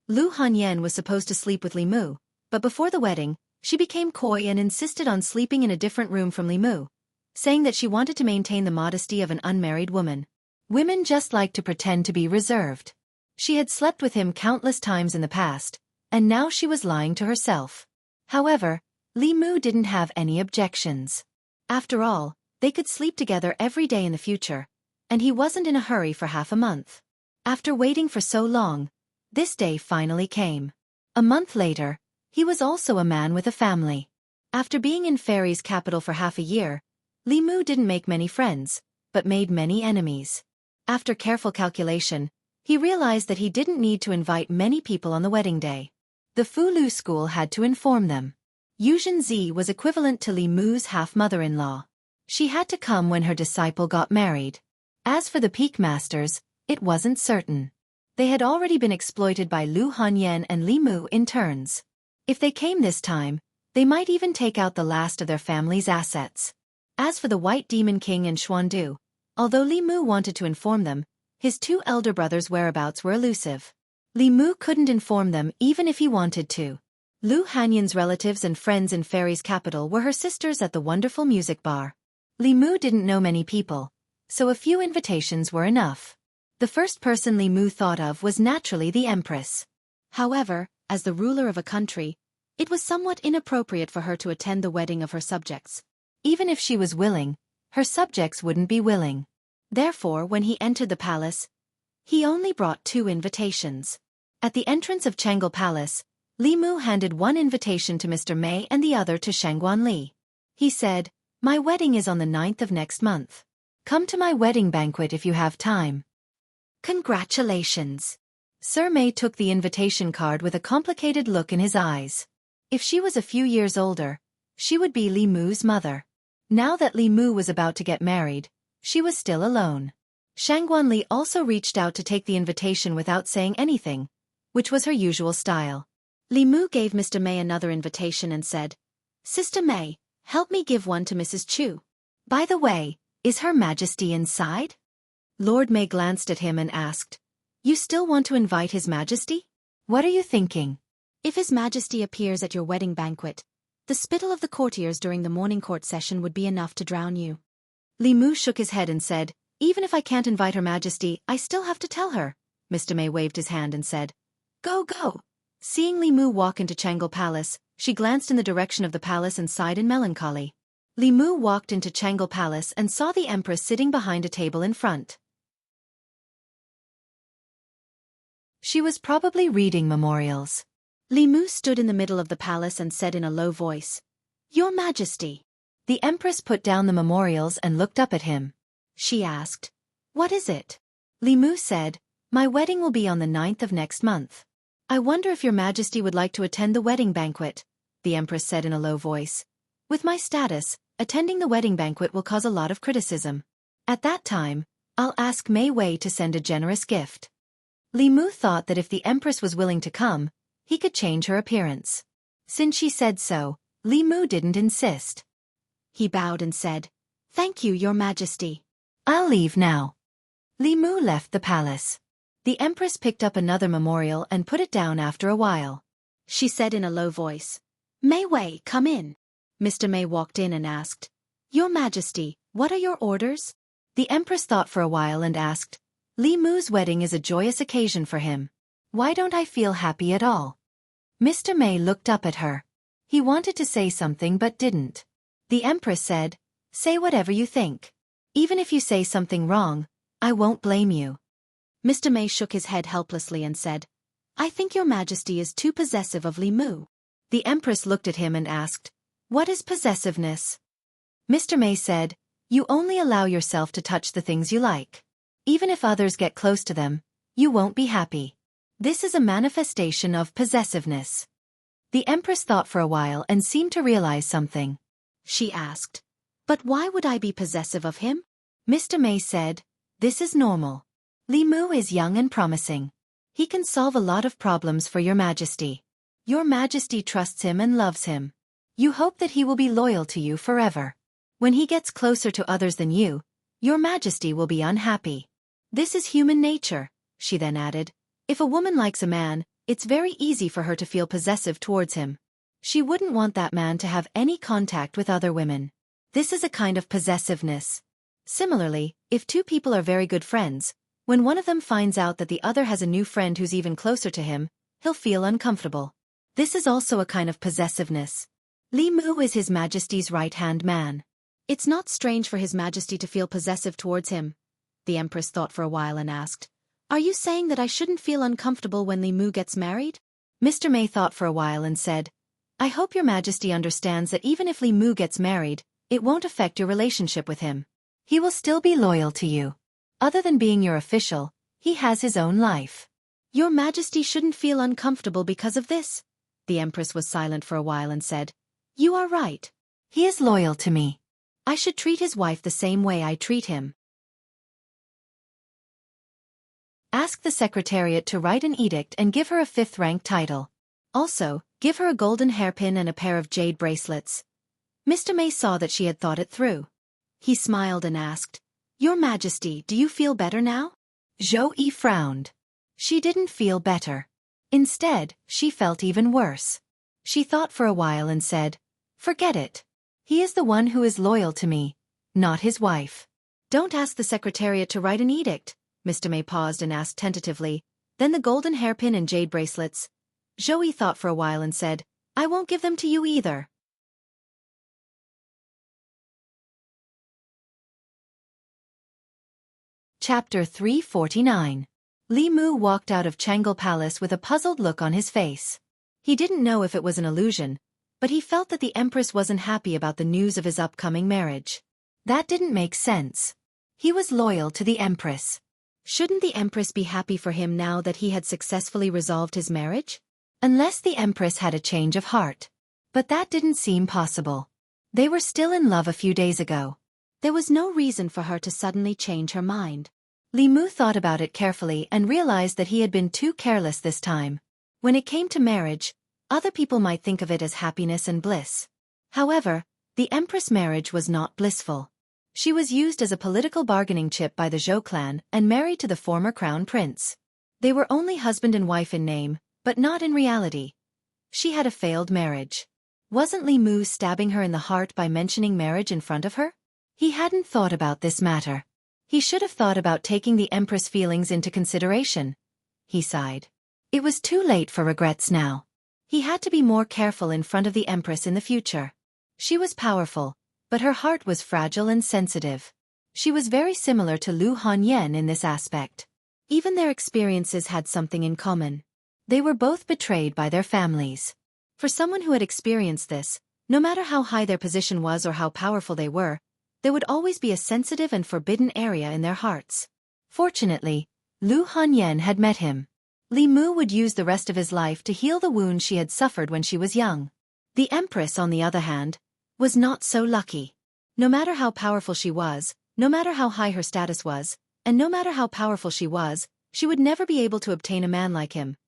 Lu Hanyan was supposed to sleep with Li Mu, but before the wedding, she became coy and insisted on sleeping in a different room from Li Mu, saying that she wanted to maintain the modesty of an unmarried woman. Women just like to pretend to be reserved. She had slept with him countless times in the past, and now she was lying to herself. However, Li Mu didn't have any objections. After all, they could sleep together every day in the future, and he wasn't in a hurry for half a month. After waiting for so long, this day finally came. A month later, he was also a man with a family. After being in Fairy's capital for half a year, Li Mu didn't make many friends, but made many enemies. After careful calculation, he realized that he didn't need to invite many people on the wedding day. The Fulu school had to inform them. Xianxia was equivalent to Li Mu's half-mother-in-law. She had to come when her disciple got married. As for the peak masters, it wasn't certain. They had already been exploited by Lu Hanyan and Li Mu in turns. If they came this time, they might even take out the last of their family's assets. As for the White Demon King and Xuandu, although Li Mu wanted to inform them, his 2 elder brothers' whereabouts were elusive. Li Mu couldn't inform them even if he wanted to. Lu Hanyan's relatives and friends in Fairy's capital were her sisters at the wonderful music bar. Li Mu didn't know many people, so a few invitations were enough. The first person Li Mu thought of was naturally the Empress. However, as the ruler of a country, it was somewhat inappropriate for her to attend the wedding of her subjects. Even if she was willing, her subjects wouldn't be willing. Therefore, when he entered the palace, he only brought 2 invitations. At the entrance of Changle Palace, Li Mu handed one invitation to Mr. Mei and the other to Shangguan Li. He said, "My wedding is on the 9th of next month. Come to my wedding banquet if you have time." Congratulations. Sir Mei took the invitation card with a complicated look in his eyes. If she was a few years older, she would be Li Mu's mother. Now that Li Mu was about to get married, she was still alone. Shangguan Li also reached out to take the invitation without saying anything, which was her usual style. Li Mu gave Mr. Mei another invitation and said, "Sister Mei, help me give one to Mrs. Chu. By the way, is Her Majesty inside?" Lord Mei glanced at him and asked, "You still want to invite His Majesty? What are you thinking?" "If His Majesty appears at your wedding banquet, the spittle of the courtiers during the morning court session would be enough to drown you." Li Mu shook his head and said, "Even if I can't invite Her Majesty, I still have to tell her." Mr. Mei waved his hand and said, "Go, go." Seeing Li Mu walk into Changle Palace, she glanced in the direction of the palace and sighed in melancholy. Li Mu walked into Changle Palace and saw the Empress sitting behind a table in front. She was probably reading memorials. Li Mu stood in the middle of the palace and said in a low voice, "Your Majesty." The Empress put down the memorials and looked up at him. She asked, "What is it?" Li Mu said, "My wedding will be on the 9th of next month. I wonder if Your Majesty would like to attend the wedding banquet," the Empress said in a low voice. "With my status, attending the wedding banquet will cause a lot of criticism. At that time, I'll ask Mei Wei to send a generous gift." Li Mu thought that if the Empress was willing to come, he could change her appearance. Since she said so, Li Mu didn't insist. He bowed and said, "Thank you, Your Majesty. I'll leave now." Li Mu left the palace. The Empress picked up another memorial and put it down after a while. She said in a low voice, "Mei Wei, come in." Mr. Mei walked in and asked, "Your Majesty, what are your orders?" The Empress thought for a while and asked, "Li Mu's wedding is a joyous occasion for him. Why don't I feel happy at all?" Mr. Mei looked up at her. He wanted to say something but didn't. The Empress said, "Say whatever you think. Even if you say something wrong, I won't blame you." Mr. Mei shook his head helplessly and said, "I think Your Majesty is too possessive of Li Mu." The Empress looked at him and asked, "What is possessiveness?" Mr. Mei said, "You only allow yourself to touch the things you like. Even if others get close to them, you won't be happy. This is a manifestation of possessiveness." The Empress thought for a while and seemed to realize something. She asked, "But why would I be possessive of him?" Mr. Mei said, "This is normal. Li Mu is young and promising. He can solve a lot of problems for Your Majesty. Your Majesty trusts him and loves him. You hope that he will be loyal to you forever. When he gets closer to others than you, Your Majesty will be unhappy. This is human nature," she then added. "If a woman likes a man, it's very easy for her to feel possessive towards him. She wouldn't want that man to have any contact with other women. This is a kind of possessiveness. Similarly, if 2 people are very good friends, when one of them finds out that the other has a new friend who's even closer to him, he'll feel uncomfortable. This is also a kind of possessiveness. Li Mu is His Majesty's right-hand man. It's not strange for His Majesty to feel possessive towards him." The Empress thought for a while and asked, "Are you saying that I shouldn't feel uncomfortable when Li Mu gets married?" Mr. Mei thought for a while and said, "I hope Your Majesty understands that even if Li Mu gets married, it won't affect your relationship with him. He will still be loyal to you. Other than being your official, he has his own life." "Your Majesty shouldn't feel uncomfortable because of this." The Empress was silent for a while and said, "You are right. He is loyal to me. I should treat his wife the same way I treat him." Ask the Secretariat to write an edict and give her a 5th-rank title. Also, give her a golden hairpin and a pair of jade bracelets. Mr. Mei saw that she had thought it through. He smiled and asked, "Your Majesty, do you feel better now?" Zhou Yi frowned. She didn't feel better. Instead, she felt even worse. She thought for a while and said, "Forget it. He is the one who is loyal to me, not his wife." "Don't ask the Secretariat to write an edict," Mr. May paused and asked tentatively. "Then the golden hairpin and jade bracelets." Zoe thought for a while and said, "I won't give them to you either." Chapter 349. Li Mu walked out of Changle Palace with a puzzled look on his face. He didn't know if it was an illusion, but he felt that the Empress wasn't happy about the news of his upcoming marriage. That didn't make sense. He was loyal to the Empress. Shouldn't the Empress be happy for him now that he had successfully resolved his marriage? Unless the Empress had a change of heart. But that didn't seem possible. They were still in love a few days ago. There was no reason for her to suddenly change her mind. Li Mu thought about it carefully and realized that he had been too careless this time. When it came to marriage, other people might think of it as happiness and bliss. However, the Empress' marriage was not blissful. She was used as a political bargaining chip by the Zhou clan and married to the former crown prince. They were only husband and wife in name, but not in reality. She had a failed marriage. Wasn't Li Mu stabbing her in the heart by mentioning marriage in front of her? He hadn't thought about this matter. He should have thought about taking the Empress' feelings into consideration. He sighed. It was too late for regrets now. He had to be more careful in front of the Empress in the future. She was powerful, but her heart was fragile and sensitive. She was very similar to Lu Hanyan in this aspect. Even their experiences had something in common. They were both betrayed by their families. For someone who had experienced this, no matter how high their position was or how powerful they were, there would always be a sensitive and forbidden area in their hearts. Fortunately, Lu Hanyan had met him. Li Mu would use the rest of his life to heal the wound she had suffered when she was young. The Empress, on the other hand, was not so lucky. No matter how powerful she was, no matter how high her status was, and no matter how powerful she would never be able to obtain a man like him.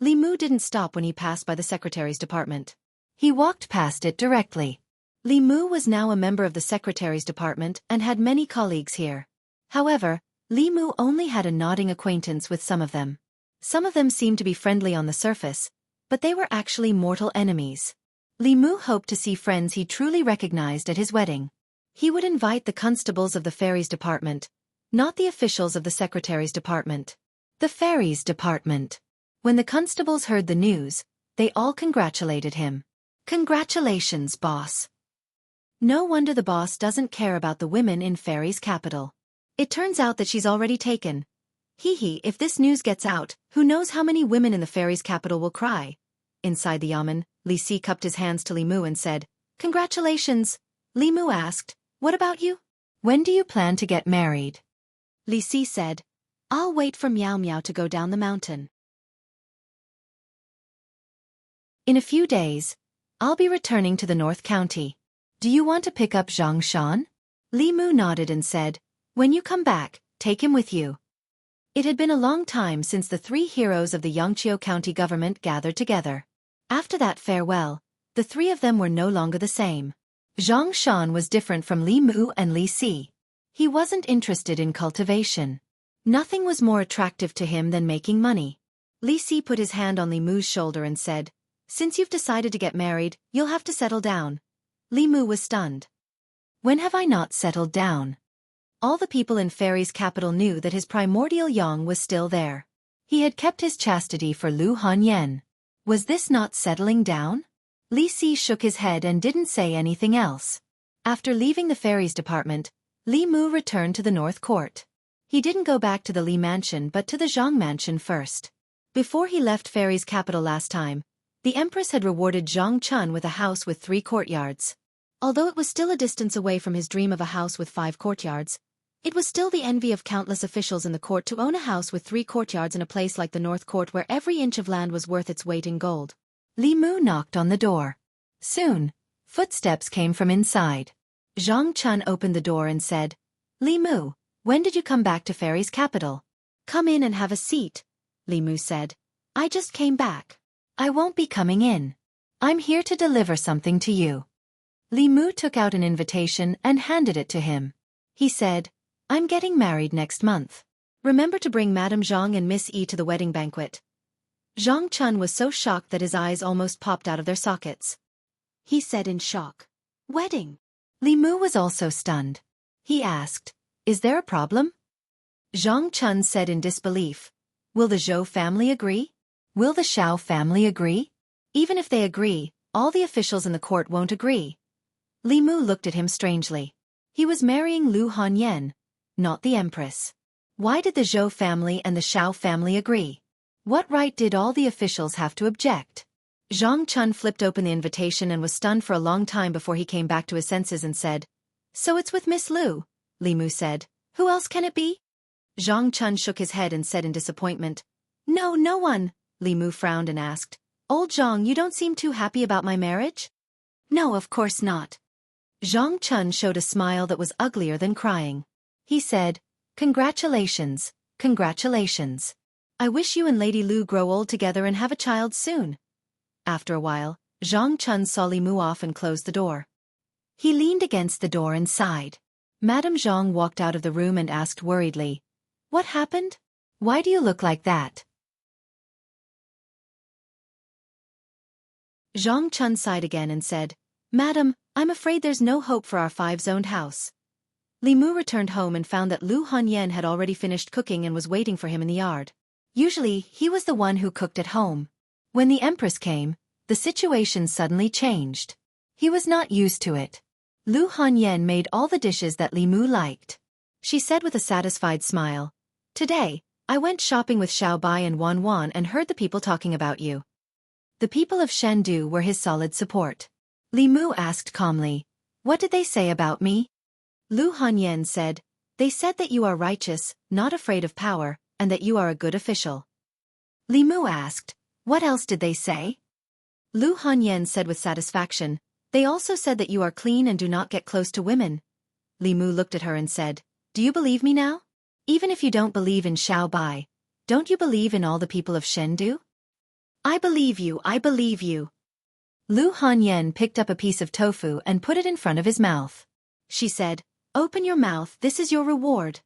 Li Mu didn't stop when he passed by the Secretary's department. He walked past it directly. Li Mu was now a member of the Secretary's department and had many colleagues here. However, Li Mu only had a nodding acquaintance with some of them. Some of them seemed to be friendly on the surface, but they were actually mortal enemies. Li Mu hoped to see friends he truly recognized at his wedding. He would invite the constables of the Fairies Department, not the officials of the Secretary's department. The Fairies Department. When the constables heard the news, they all congratulated him. "Congratulations, boss." No wonder the boss doesn't care about the women in Fairy's capital. It turns out that she's already taken. If this news gets out, who knows how many women in the Fairy's capital will cry. Inside the yamen, Li Si cupped his hands to Li Mu and said, "Congratulations." Li Mu asked, "What about you? When do you plan to get married?" Li Si said, "I'll wait for Miao Miao to go down the mountain. In a few days, I'll be returning to the North County. Do you want to pick up Zhang Shan?" Li Mu nodded and said, "When you come back, take him with you." It had been a long time since the three heroes of the Yangqiu County government gathered together. After that farewell, the three of them were no longer the same. Zhang Shan was different from Li Mu and Li Si. He wasn't interested in cultivation. Nothing was more attractive to him than making money. Li Si put his hand on Li Mu's shoulder and said, "Since you've decided to get married, you'll have to settle down." Li Mu was stunned. "When have I not settled down?" All the people in Fairy's capital knew that his primordial yang was still there. He had kept his chastity for Lu Hanyan. Was this not settling down? Li Si shook his head and didn't say anything else. After leaving the Fairies department, Li Mu returned to the North Court. He didn't go back to the Li mansion but to the Zhang mansion first. Before he left Fairy's capital last time, the Empress had rewarded Zhang Chun with a house with 3 courtyards. Although it was still a distance away from his dream of a house with 5 courtyards, it was still the envy of countless officials in the court to own a house with 3 courtyards in a place like the North Court where every inch of land was worth its weight in gold. Li Mu knocked on the door. Soon, footsteps came from inside. Zhang Chun opened the door and said, "Li Mu, when did you come back to Fairy's capital?" "Come in and have a seat," Li Mu said. "I just came back." "I won't be coming in. I'm here to deliver something to you." Li Mu took out an invitation and handed it to him. He said, "I'm getting married next month. Remember to bring Madame Zhang and Miss Yi to the wedding banquet." Zhang Chun was so shocked that his eyes almost popped out of their sockets. He said in shock, "Wedding?" Li Mu was also stunned. He asked, "Is there a problem?" Zhang Chun said in disbelief, "Will the Zhou family agree? Will the Xiao family agree? Even if they agree, all the officials in the court won't agree." Li Mu looked at him strangely. He was marrying Lu Hanyan, not the empress. Why did the Zhou family and the Xiao family agree? What right did all the officials have to object? Zhang Chun flipped open the invitation and was stunned for a long time before he came back to his senses and said, "So it's with Miss Lu," Li Mu said. "Who else can it be?" Zhang Chun shook his head and said in disappointment, "No, no one." Li Mu frowned and asked, "Old Zhang, you don't seem too happy about my marriage?" "No, of course not." Zhang Chun showed a smile that was uglier than crying. He said, "Congratulations, congratulations. I wish you and Lady Lu grow old together and have a child soon." After a while, Zhang Chun saw Li Mu off and closed the door. He leaned against the door and sighed. Madame Zhang walked out of the room and asked worriedly, "What happened? Why do you look like that?" Zhang Chun sighed again and said, "Madam, I'm afraid there's no hope for our five-zoned house." Li Mu returned home and found that Lu Hanyan had already finished cooking and was waiting for him in the yard. Usually, he was the one who cooked at home. When the Empress came, the situation suddenly changed. He was not used to it. Lu Hanyan made all the dishes that Li Mu liked. She said with a satisfied smile, "Today, I went shopping with Xiao Bai and Wan Wan and heard the people talking about you." The people of Chengdu were his solid support. Li Mu asked calmly, "What did they say about me?" Lu Hanyan said, "They said that you are righteous, not afraid of power, and that you are a good official." Li Mu asked, "What else did they say?" Lu Hanyan said with satisfaction, "They also said that you are clean and do not get close to women." Li Mu looked at her and said, "Do you believe me now? Even if you don't believe in Xiao Bai, don't you believe in all the people of Chengdu?" "I believe you, I believe you." Lu Hanyan picked up a piece of tofu and put it in front of his mouth. She said, "Open your mouth, this is your reward."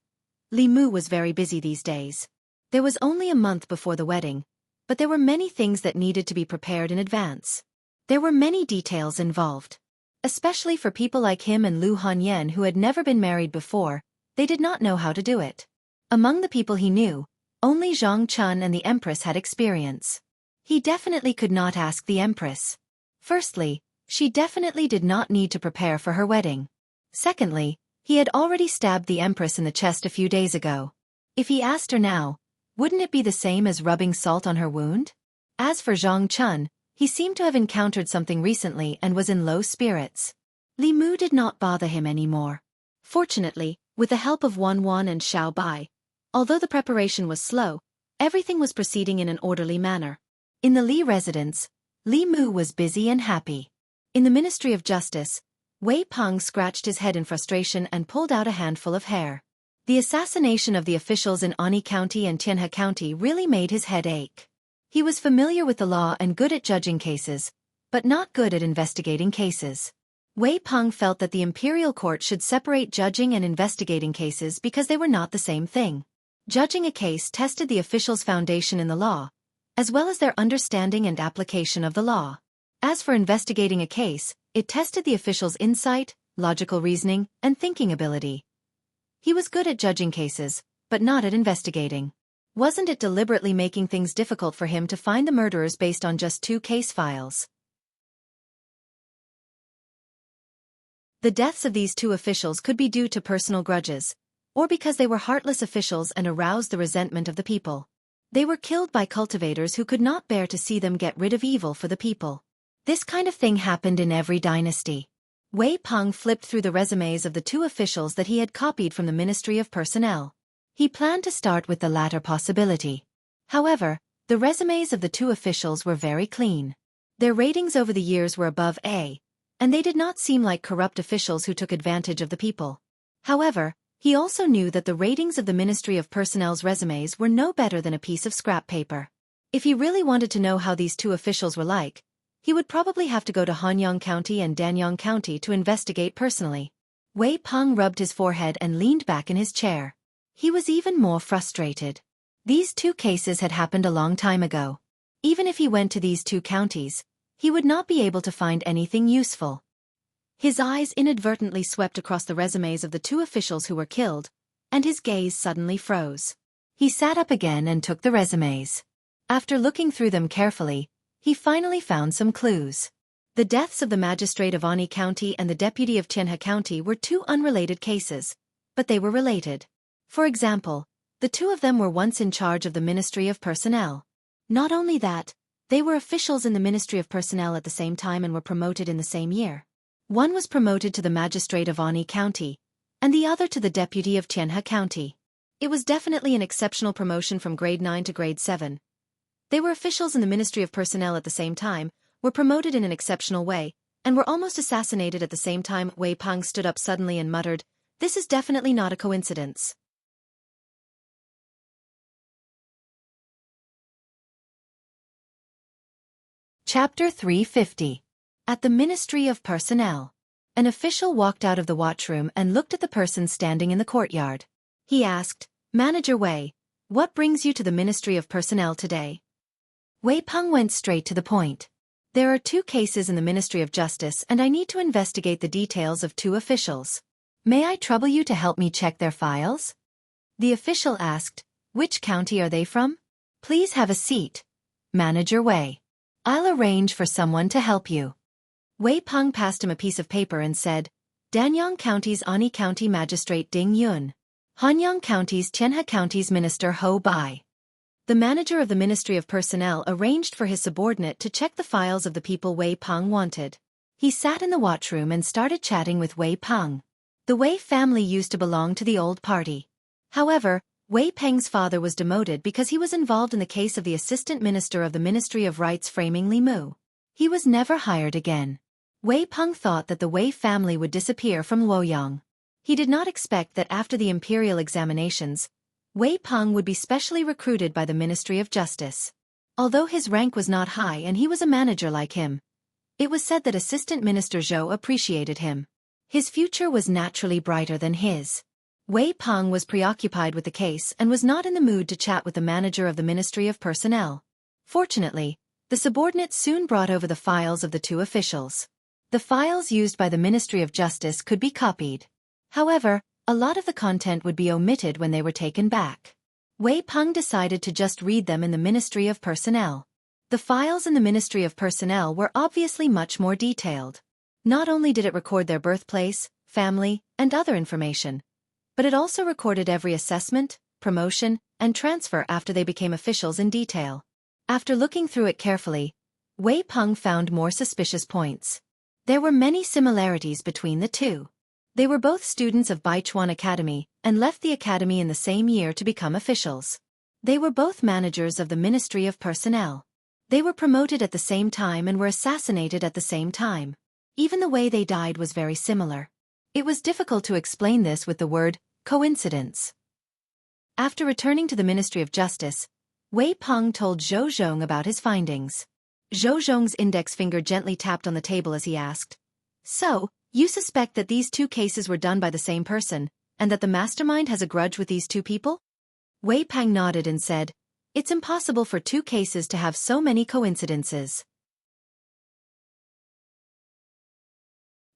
Li Mu was very busy these days. There was only a month before the wedding, but there were many things that needed to be prepared in advance. There were many details involved. Especially for people like him and Lu Hanyan who had never been married before, they did not know how to do it. Among the people he knew, only Zhang Chun and the Empress had experience. He definitely could not ask the Empress. Firstly, she definitely did not need to prepare for her wedding. Secondly, he had already stabbed the Empress in the chest a few days ago. If he asked her now, wouldn't it be the same as rubbing salt on her wound? As for Zhang Chun, he seemed to have encountered something recently and was in low spirits. Li Mu did not bother him anymore. Fortunately, with the help of Wan Wan and Xiao Bai, although the preparation was slow, everything was proceeding in an orderly manner. In the Li residence, Li Mu was busy and happy. In the Ministry of Justice, Wei Peng scratched his head in frustration and pulled out a handful of hair. The assassination of the officials in Ani County and Tianhe County really made his head ache. He was familiar with the law and good at judging cases, but not good at investigating cases. Wei Peng felt that the imperial court should separate judging and investigating cases because they were not the same thing. Judging a case tested the officials' foundation in the law, as well as their understanding and application of the law. As for investigating a case, it tested the officials' insight, logical reasoning, and thinking ability. He was good at judging cases, but not at investigating. Wasn't it deliberately making things difficult for him to find the murderers based on just 2 case files? The deaths of these 2 officials could be due to personal grudges, or because they were heartless officials and aroused the resentment of the people. They were killed by cultivators who could not bear to see them get rid of evil for the people. This kind of thing happened in every dynasty. Wei Peng flipped through the resumes of the 2 officials that he had copied from the Ministry of Personnel. He planned to start with the latter possibility. However, the resumes of the 2 officials were very clean. Their ratings over the years were above A, and they did not seem like corrupt officials who took advantage of the people. However, he also knew that the ratings of the Ministry of Personnel's resumes were no better than a piece of scrap paper. If he really wanted to know how these 2 officials were like, he would probably have to go to Hanyang County and Danyang County to investigate personally. Wei Peng rubbed his forehead and leaned back in his chair. He was even more frustrated. These 2 cases had happened a long time ago. Even if he went to these two counties, he would not be able to find anything useful. His eyes inadvertently swept across the resumes of the two officials who were killed, and his gaze suddenly froze. He sat up again and took the resumes. After looking through them carefully, he finally found some clues. The deaths of the magistrate of Ani County and the deputy of Xianxia County were two unrelated cases, but they were related. For example, the two of them were once in charge of the Ministry of Personnel. Not only that, they were officials in the Ministry of Personnel at the same time and were promoted in the same year. One was promoted to the magistrate of Ani County, and the other to the deputy of Xianxia County. It was definitely an exceptional promotion from grade 9 to grade 7. They were officials in the Ministry of Personnel at the same time, were promoted in an exceptional way, and were almost assassinated at the same time. Wei Peng stood up suddenly and muttered, "This is definitely not a coincidence." Chapter 350. At the Ministry of Personnel. An official walked out of the watchroom and looked at the person standing in the courtyard. He asked, "Manager Wei, what brings you to the Ministry of Personnel today?" Wei Peng went straight to the point. "There are two cases in the Ministry of Justice and I need to investigate the details of two officials. May I trouble you to help me check their files?" The official asked, "Which county are they from?" "Please have a seat, Manager Wei. I'll arrange for someone to help you." Wei Peng passed him a piece of paper and said, "Danyang County's Ani County Magistrate Ding Yun. Hanyang County's Xianxia County's Minister Ho Bai." The manager of the Ministry of Personnel arranged for his subordinate to check the files of the people Wei Peng wanted. He sat in the watchroom and started chatting with Wei Peng. The Wei family used to belong to the old party. However, Wei Peng's father was demoted because he was involved in the case of the assistant minister of the Ministry of Rights framing Li Mu. He was never hired again. Wei Peng thought that the Wei family would disappear from Luoyang. He did not expect that after the imperial examinations, Wei Peng would be specially recruited by the Ministry of Justice. Although his rank was not high and he was a manager like him, it was said that Assistant Minister Zhou appreciated him. His future was naturally brighter than his. Wei Peng was preoccupied with the case and was not in the mood to chat with the manager of the Ministry of Personnel. Fortunately, the subordinate soon brought over the files of the two officials. The files used by the Ministry of Justice could be copied. However, a lot of the content would be omitted when they were taken back. Wei Peng decided to just read them in the Ministry of Personnel. The files in the Ministry of Personnel were obviously much more detailed. Not only did it record their birthplace, family, and other information, but it also recorded every assessment, promotion, and transfer after they became officials in detail. After looking through it carefully, Wei Peng found more suspicious points. There were many similarities between the two. They were both students of Baichuan Academy and left the academy in the same year to become officials. They were both managers of the Ministry of Personnel. They were promoted at the same time and were assassinated at the same time. Even the way they died was very similar. It was difficult to explain this with the word coincidence. After returning to the Ministry of Justice, Wei Peng told Zhou Zhong about his findings. Zhou Zhong's index finger gently tapped on the table as he asked, "So, you suspect that these two cases were done by the same person, and that the mastermind has a grudge with these two people?" Wei Peng nodded and said, "It's impossible for two cases to have so many coincidences.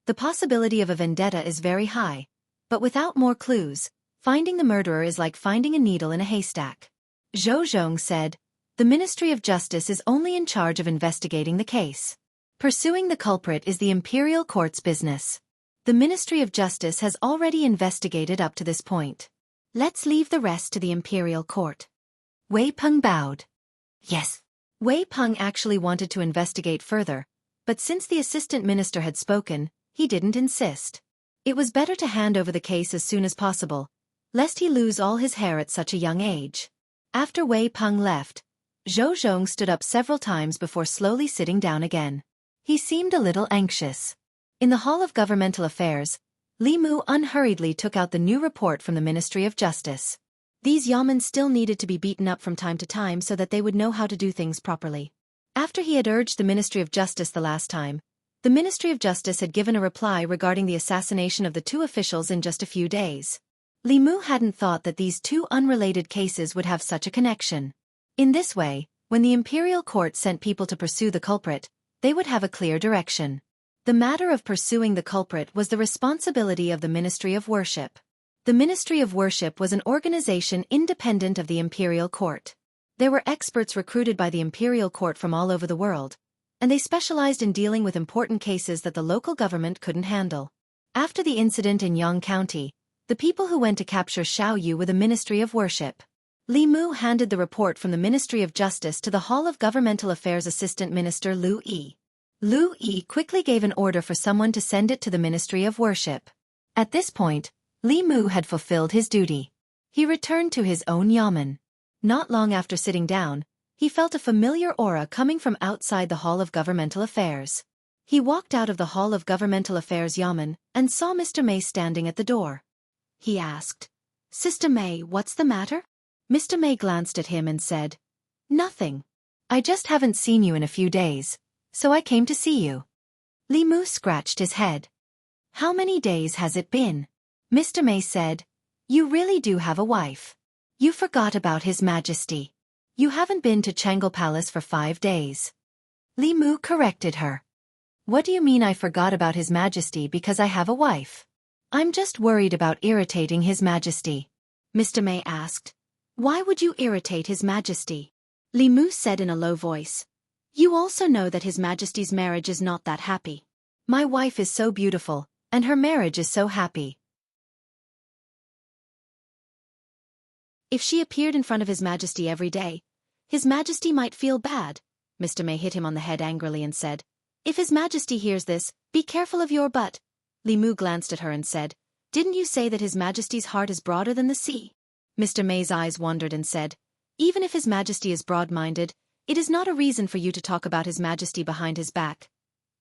The possibility of a vendetta is very high, but without more clues, finding the murderer is like finding a needle in a haystack." Zhou Zhong said, "The Ministry of Justice is only in charge of investigating the case. Pursuing the culprit is the imperial court's business. The Ministry of Justice has already investigated up to this point. Let's leave the rest to the imperial court." Wei Peng bowed. Yes. Wei Peng actually wanted to investigate further, but since the assistant minister had spoken, he didn't insist. It was better to hand over the case as soon as possible, lest he lose all his hair at such a young age. After Wei Peng left, Zhou Zhong stood up several times before slowly sitting down again. He seemed a little anxious. In the Hall of Governmental Affairs, Li Mu unhurriedly took out the new report from the Ministry of Justice. These yamen still needed to be beaten up from time to time so that they would know how to do things properly. After he had urged the Ministry of Justice the last time, the Ministry of Justice had given a reply regarding the assassination of the two officials in just a few days. Li Mu hadn't thought that these two unrelated cases would have such a connection. In this way, When the imperial court sent people to pursue the culprit, they would have a clear direction. The matter of pursuing the culprit was the responsibility of the Ministry of Worship. The Ministry of Worship was an organization independent of the imperial court. There were experts recruited by the imperial court from all over the world, and they specialized in dealing with important cases that the local government couldn't handle. After the incident in Yang County, the people who went to capture Xiaoyu were the Ministry of Worship. Li Mu handed the report from the Ministry of Justice to the Hall of Governmental Affairs Assistant Minister Lu Yi. Lu Yi quickly gave an order for someone to send it to the Ministry of Worship. At this point, Li Mu had fulfilled his duty. He returned to his own yamen. Not long after sitting down, he felt a familiar aura coming from outside the Hall of Governmental Affairs. He walked out of the Hall of Governmental Affairs yamen and saw Mr. May standing at the door. He asked, "Sister May, what's the matter?" Mr. May glanced at him and said, "Nothing. I just haven't seen you in a few days, so I came to see you." Li Mu scratched his head. "How many days has it been?" Mr. May said, "You really do have a wife. You forgot about His Majesty. You haven't been to Changle Palace for 5 days." Li Mu corrected her. "What do you mean I forgot about His Majesty because I have a wife? I'm just worried about irritating His Majesty." Mr. May asked, "Why would you irritate His Majesty?" Li Mu said in a low voice, "You also know that His Majesty's marriage is not that happy. My wife is so beautiful, and her marriage is so happy. If she appeared in front of His Majesty every day, His Majesty might feel bad." Mr. May hit him on the head angrily and said, "If His Majesty hears this, be careful of your butt." Li Mu glanced at her and said, "Didn't you say that His Majesty's heart is broader than the sea?" Mr. May's eyes wandered and said, "Even if His Majesty is broad-minded, it is not a reason for you to talk about His Majesty behind his back."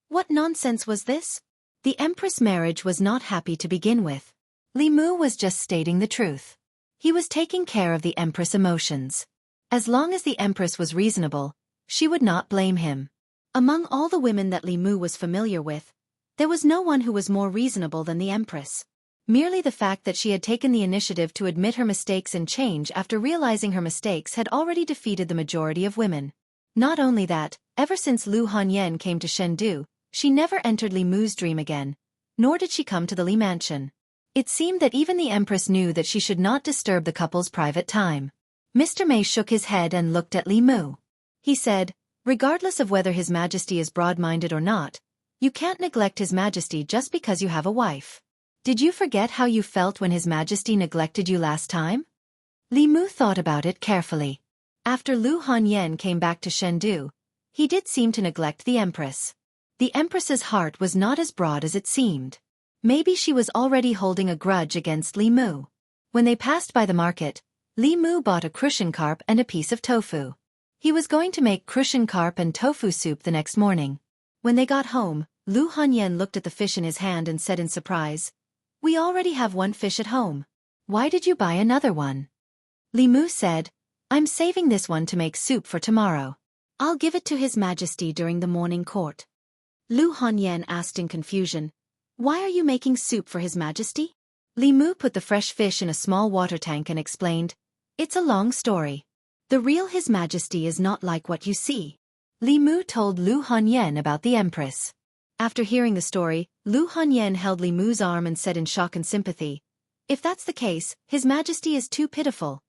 What nonsense was this? The Empress' marriage was not happy to begin with. Li Mu was just stating the truth. He was taking care of the Empress' emotions. As long as the Empress was reasonable, she would not blame him. Among all the women that Li Mu was familiar with, there was no one who was more reasonable than the Empress. Merely the fact that she had taken the initiative to admit her mistakes and change after realizing her mistakes had already defeated the majority of women. Not only that, ever since Lu Hanyan came to Chengdu, she never entered Li Mu's dream again, nor did she come to the Li mansion. It seemed that even the Empress knew that she should not disturb the couple's private time. Mr. May shook his head and looked at Li Mu. He said, "Regardless of whether His Majesty is broad-minded or not, you can't neglect His Majesty just because you have a wife. Did you forget how you felt when His Majesty neglected you last time?" Li Mu thought about it carefully. After Lu Hanyan came back to Chengdu, he did seem to neglect the Empress. The Empress's heart was not as broad as it seemed. Maybe she was already holding a grudge against Li Mu. When they passed by the market, Li Mu bought a crucian carp and a piece of tofu. He was going to make crucian carp and tofu soup the next morning. When they got home, Lu Hanyan looked at the fish in his hand and said in surprise, "We already have one fish at home. Why did you buy another one?" Li Mu said, "I'm saving this one to make soup for tomorrow. I'll give it to His Majesty during the morning court." Lu Hanyan asked in confusion, "Why are you making soup for His Majesty?" Li Mu put the fresh fish in a small water tank and explained, "It's a long story. The real His Majesty is not like what you see." Li Mu told Lu Hanyan about the Empress. After hearing the story, Lu Hanyan held Li Mu's arm and said in shock and sympathy, "If that's the case, His Majesty is too pitiful."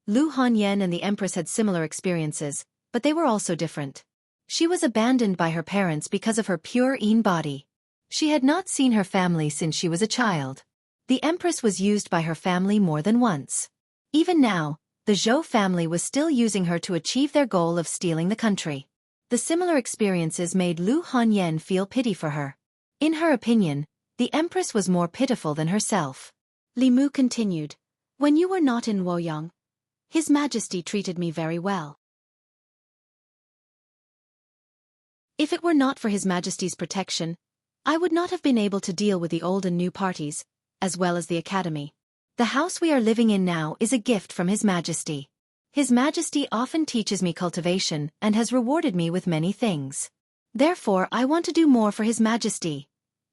Lu Hanyan and the Empress had similar experiences, but they were also different. She was abandoned by her parents because of her pure Yin body. She had not seen her family since she was a child. The Empress was used by her family more than once. Even now, the Zhou family was still using her to achieve their goal of stealing the country. The similar experiences made Lu Hanyan feel pity for her. In her opinion, the Empress was more pitiful than herself. Li Mu continued, "When you were not in Luoyang, His Majesty treated me very well. If it were not for His Majesty's protection, I would not have been able to deal with the old and new parties, as well as the academy. The house we are living in now is a gift from His Majesty. His Majesty often teaches me cultivation and has rewarded me with many things. Therefore I want to do more for His Majesty."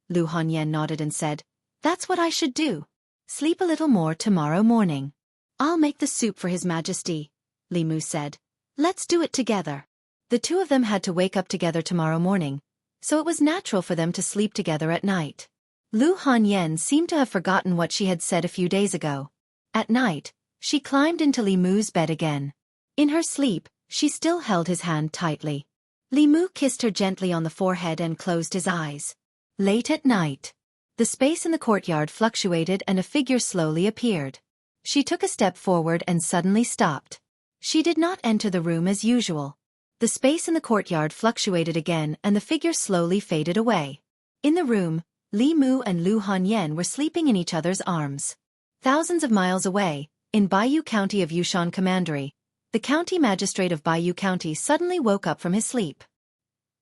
Lu Hanyan nodded and said, "That's what I should do. Sleep a little more tomorrow morning." "I'll make the soup for His Majesty," Li Mu said. Let's do it together. The two of them had to wake up together tomorrow morning, so it was natural for them to sleep together at night. Lu Hanyan seemed to have forgotten what she had said a few days ago. At night, she climbed into Li Mu's bed again. In her sleep, she still held his hand tightly. Li Mu kissed her gently on the forehead and closed his eyes. Late at night, the space in the courtyard fluctuated and a figure slowly appeared. She took a step forward and suddenly stopped. She did not enter the room as usual. The space in the courtyard fluctuated again and the figure slowly faded away. In the room, Li Mu and Lu Hanyan were sleeping in each other's arms. Thousands of miles away, in Baiyu County of Yushan Commandery, the county magistrate of Baiyu County suddenly woke up from his sleep.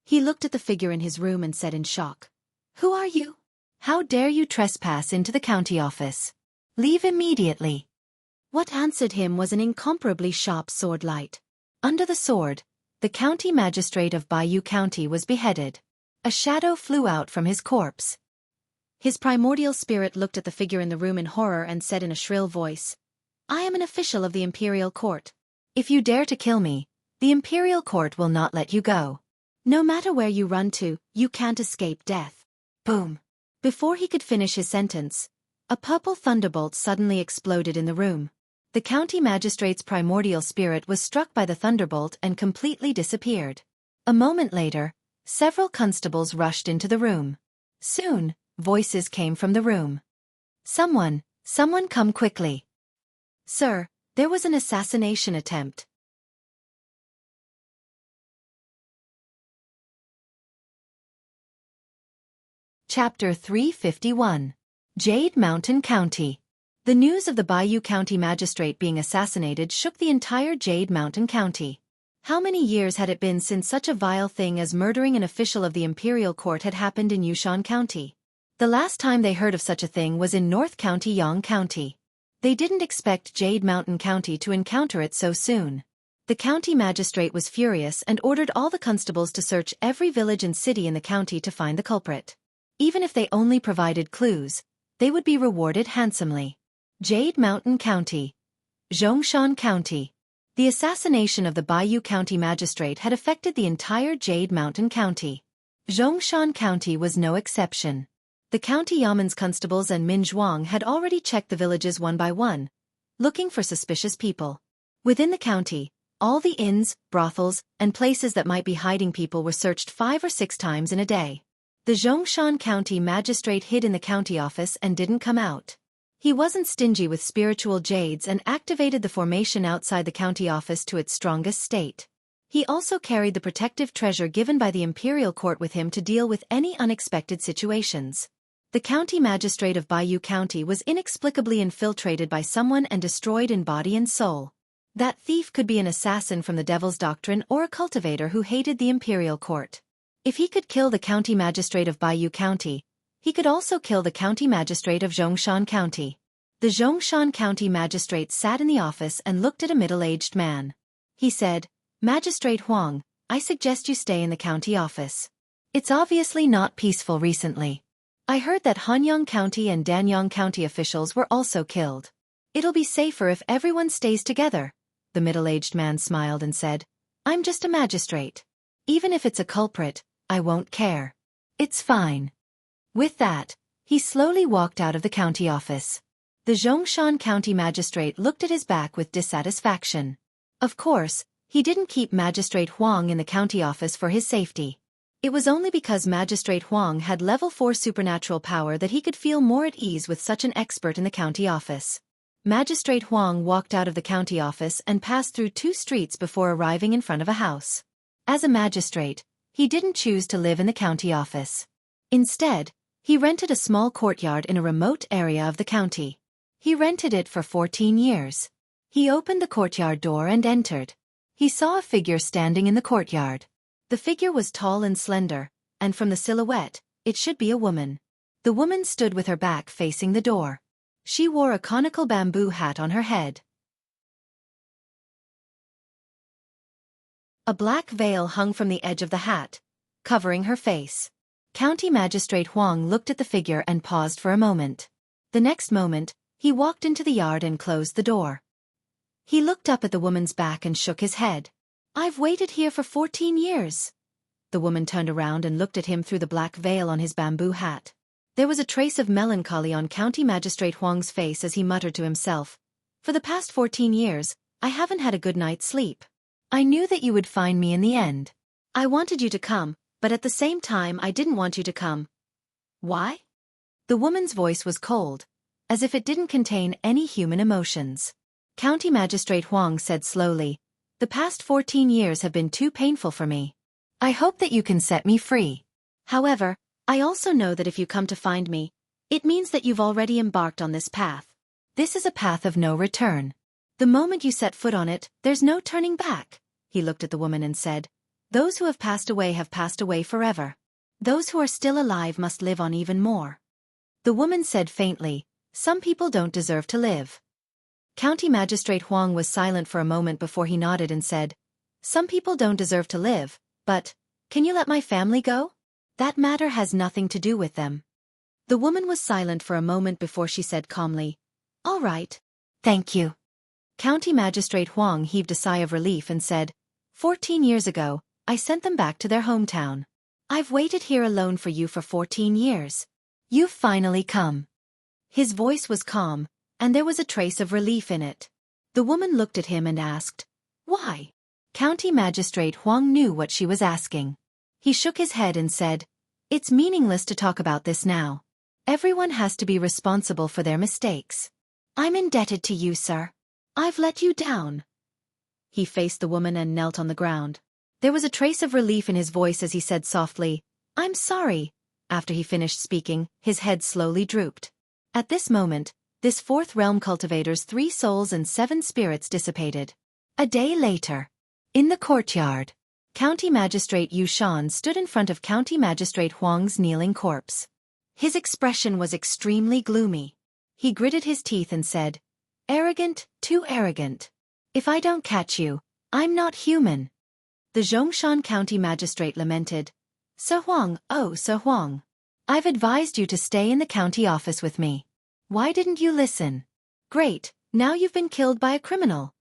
He looked at the figure in his room and said in shock, "Who are you? How dare you trespass into the county office? Leave immediately." What answered him was an incomparably sharp sword light. Under the sword, the county magistrate of Baiyu County was beheaded. A shadow flew out from his corpse. His primordial spirit looked at the figure in the room in horror and said in a shrill voice, "I am an official of the imperial court. If you dare to kill me, the imperial court will not let you go. No matter where you run to, you can't escape death." Boom! Before he could finish his sentence, a purple thunderbolt suddenly exploded in the room. The county magistrate's primordial spirit was struck by the thunderbolt and completely disappeared. A moment later, several constables rushed into the room. Soon, voices came from the room. Someone come quickly. Sir, there was an assassination attempt." Chapter 351. Jade Mountain County. The news of the Baiyu County magistrate being assassinated shook the entire Jade Mountain County. How many years had it been since such a vile thing as murdering an official of the imperial court had happened in Yushan County? The last time they heard of such a thing was in North County, Yang County. They didn't expect Jade Mountain County to encounter it so soon. The county magistrate was furious and ordered all the constables to search every village and city in the county to find the culprit. Even if they only provided clues, they would be rewarded handsomely. Jade Mountain County. Zhongshan County. The assassination of the Baiyu County magistrate had affected the entire Jade Mountain County. Zhongshan County was no exception. The county yaman's constables and Min Zhuang had already checked the villages one by one, looking for suspicious people. Within the county, all the inns, brothels, and places that might be hiding people were searched 5 or 6 times in a day. The Zhongshan County magistrate hid in the county office and didn't come out. He wasn't stingy with spiritual jades and activated the formation outside the county office to its strongest state. He also carried the protective treasure given by the imperial court with him to deal with any unexpected situations. The county magistrate of Baiyu County was inexplicably infiltrated by someone and destroyed in body and soul. That thief could be an assassin from the Devil's Doctrine or a cultivator who hated the imperial court. If he could kill the county magistrate of Baiyu County, he could also kill the county magistrate of Zhongshan County. The Zhongshan County magistrate sat in the office and looked at a middle-aged man. He said, "Magistrate Huang, I suggest you stay in the county office. It's obviously not peaceful recently. I heard that Hanyang County and Danyang County officials were also killed. It'll be safer if everyone stays together." The middle-aged man smiled and said, "I'm just a magistrate. Even if it's a culprit, I won't care. It's fine." With that, he slowly walked out of the county office. The Zhongshan County magistrate looked at his back with dissatisfaction. Of course, he didn't keep Magistrate Huang in the county office for his safety. It was only because Magistrate Huang had level 4 supernatural power that he could feel more at ease with such an expert in the county office. Magistrate Huang walked out of the county office and passed through 2 streets before arriving in front of a house. As a magistrate, he didn't choose to live in the county office. Instead, he rented a small courtyard in a remote area of the county. He rented it for 14 years. He opened the courtyard door and entered. He saw a figure standing in the courtyard. The figure was tall and slender, and from the silhouette, it should be a woman. The woman stood with her back facing the door. She wore a conical bamboo hat on her head. A black veil hung from the edge of the hat, covering her face. County Magistrate Huang looked at the figure and paused for a moment. The next moment, he walked into the yard and closed the door. He looked up at the woman's back and shook his head. I've waited here for 14 years. The woman turned around and looked at him through the black veil on his bamboo hat. There was a trace of melancholy on County Magistrate Huang's face as he muttered to himself. For the past 14 years, I haven't had a good night's sleep. I knew that you would find me in the end. I wanted you to come, but at the same time I didn't want you to come. Why? The woman's voice was cold, as if it didn't contain any human emotions. County Magistrate Huang said slowly, the past 14 years have been too painful for me. I hope that you can set me free. However, I also know that if you come to find me, it means that you've already embarked on this path. This is a path of no return. The moment you set foot on it, there's no turning back. He looked at the woman and said, those who have passed away forever. Those who are still alive must live on even more. The woman said faintly, some people don't deserve to live. County Magistrate Huang was silent for a moment before he nodded and said, some people don't deserve to live, but, can you let my family go? That matter has nothing to do with them. The woman was silent for a moment before she said calmly, all right. Thank you. County Magistrate Huang heaved a sigh of relief and said, 14 years ago, I sent them back to their hometown. I've waited here alone for you for 14 years. You've finally come. His voice was calm, and there was a trace of relief in it. The woman looked at him and asked, why? County Magistrate Huang knew what she was asking. He shook his head and said, it's meaningless to talk about this now. Everyone has to be responsible for their mistakes. I'm indebted to you, sir. I've let you down. He faced the woman and knelt on the ground. There was a trace of relief in his voice as he said softly, I'm sorry. After he finished speaking, his head slowly drooped. At this moment, this fourth realm cultivator's 3 souls and 7 spirits dissipated. A day later, in the courtyard, County Magistrate Yushan stood in front of County Magistrate Huang's kneeling corpse. His expression was extremely gloomy. He gritted his teeth and said, arrogant, too arrogant. If I don't catch you, I'm not human. The Zhongshan County Magistrate lamented, Sir Huang, oh Sir Huang. I've advised you to stay in the county office with me. Why didn't you listen? Great, now you've been killed by a criminal.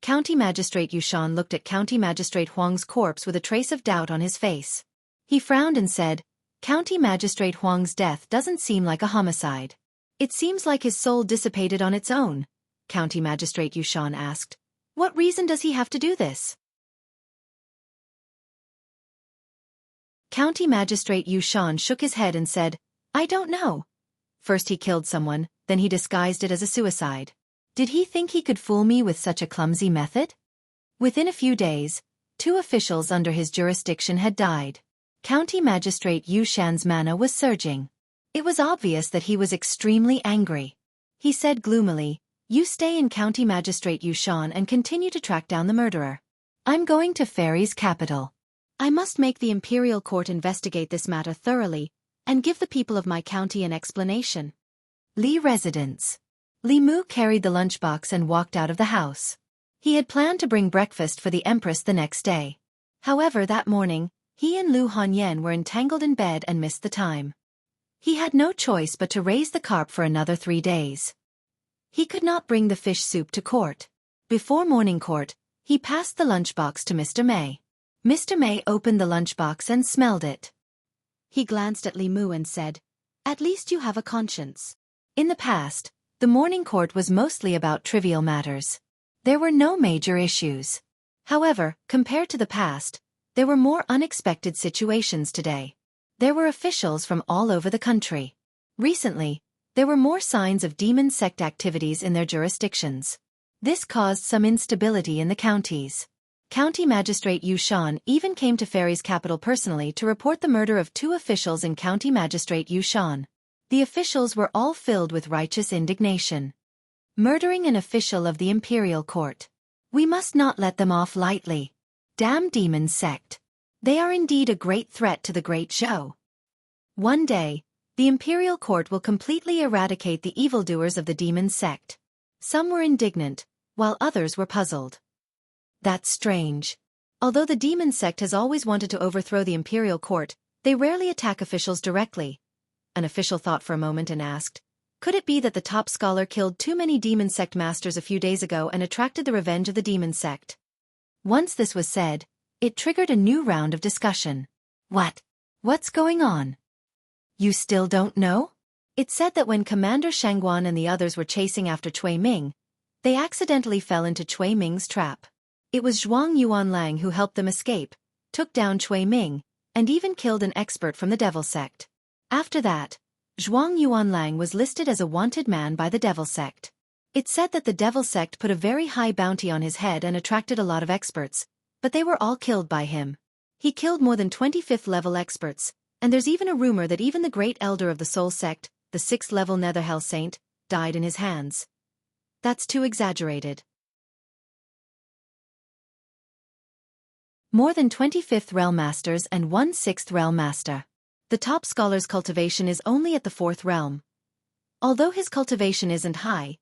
County Magistrate Yushan looked at County Magistrate Huang's corpse with a trace of doubt on his face. He frowned and said, County Magistrate Huang's death doesn't seem like a homicide. It seems like his soul dissipated on its own. County Magistrate Yushan asked, what reason does he have to do this? County Magistrate Yushan shook his head and said, I don't know. First he killed someone, then he disguised it as a suicide. Did he think he could fool me with such a clumsy method? Within a few days, 2 officials under his jurisdiction had died. County Magistrate Yushan's mana was surging. It was obvious that he was extremely angry. He said gloomily, you stay in County Magistrate Yushan and continue to track down the murderer. I'm going to Fairy's capital. I must make the Imperial Court investigate this matter thoroughly, and give the people of my county an explanation. Li Residence. Li Mu carried the lunchbox and walked out of the house. He had planned to bring breakfast for the Empress the next day. However, that morning, he and Lu Hanyan were entangled in bed and missed the time. He had no choice but to raise the carp for another 3 days. He could not bring the fish soup to court. Before morning court, he passed the lunchbox to Mr. May. Mr. May opened the lunchbox and smelled it. He glanced at Li Mu and said, at least you have a conscience. In the past, the morning court was mostly about trivial matters. There were no major issues. However, compared to the past, there were more unexpected situations today. There were officials from all over the country. Recently, there were more signs of demon sect activities in their jurisdictions. This caused some instability in the counties. County Magistrate Yushan even came to Fairy's capital personally to report the murder of 2 officials in County Magistrate Yushan. The officials were all filled with righteous indignation. Murdering an official of the Imperial Court. We must not let them off lightly. Damn demon sect. They are indeed a great threat to the Great Show. One day, the Imperial Court will completely eradicate the evildoers of the demon sect. Some were indignant, while others were puzzled. That's strange. Although the demon sect has always wanted to overthrow the Imperial Court, they rarely attack officials directly. An official thought for a moment and asked, could it be that the top scholar killed too many demon sect masters a few days ago and attracted the revenge of the demon sect? Once this was said, it triggered a new round of discussion. What? What's going on? You still don't know? It said that when Commander Shangguan and the others were chasing after Cui Ming, they accidentally fell into Cui Ming's trap. It was Zhuang Yuanlang who helped them escape, took down Cui Ming, and even killed an expert from the Devil Sect. After that, Zhuang Yuanlang was listed as a wanted man by the Devil Sect. It said that the Devil Sect put a very high bounty on his head and attracted a lot of experts, but they were all killed by him. He killed more than 25th level experts, and there's even a rumor that even the great elder of the Soul Sect, the 6th level Netherhell Saint, died in his hands. That's too exaggerated. More than 25th Realm Masters and 1/6th Realm Master. The top scholar's cultivation is only at the 4th realm. Although his cultivation isn't high,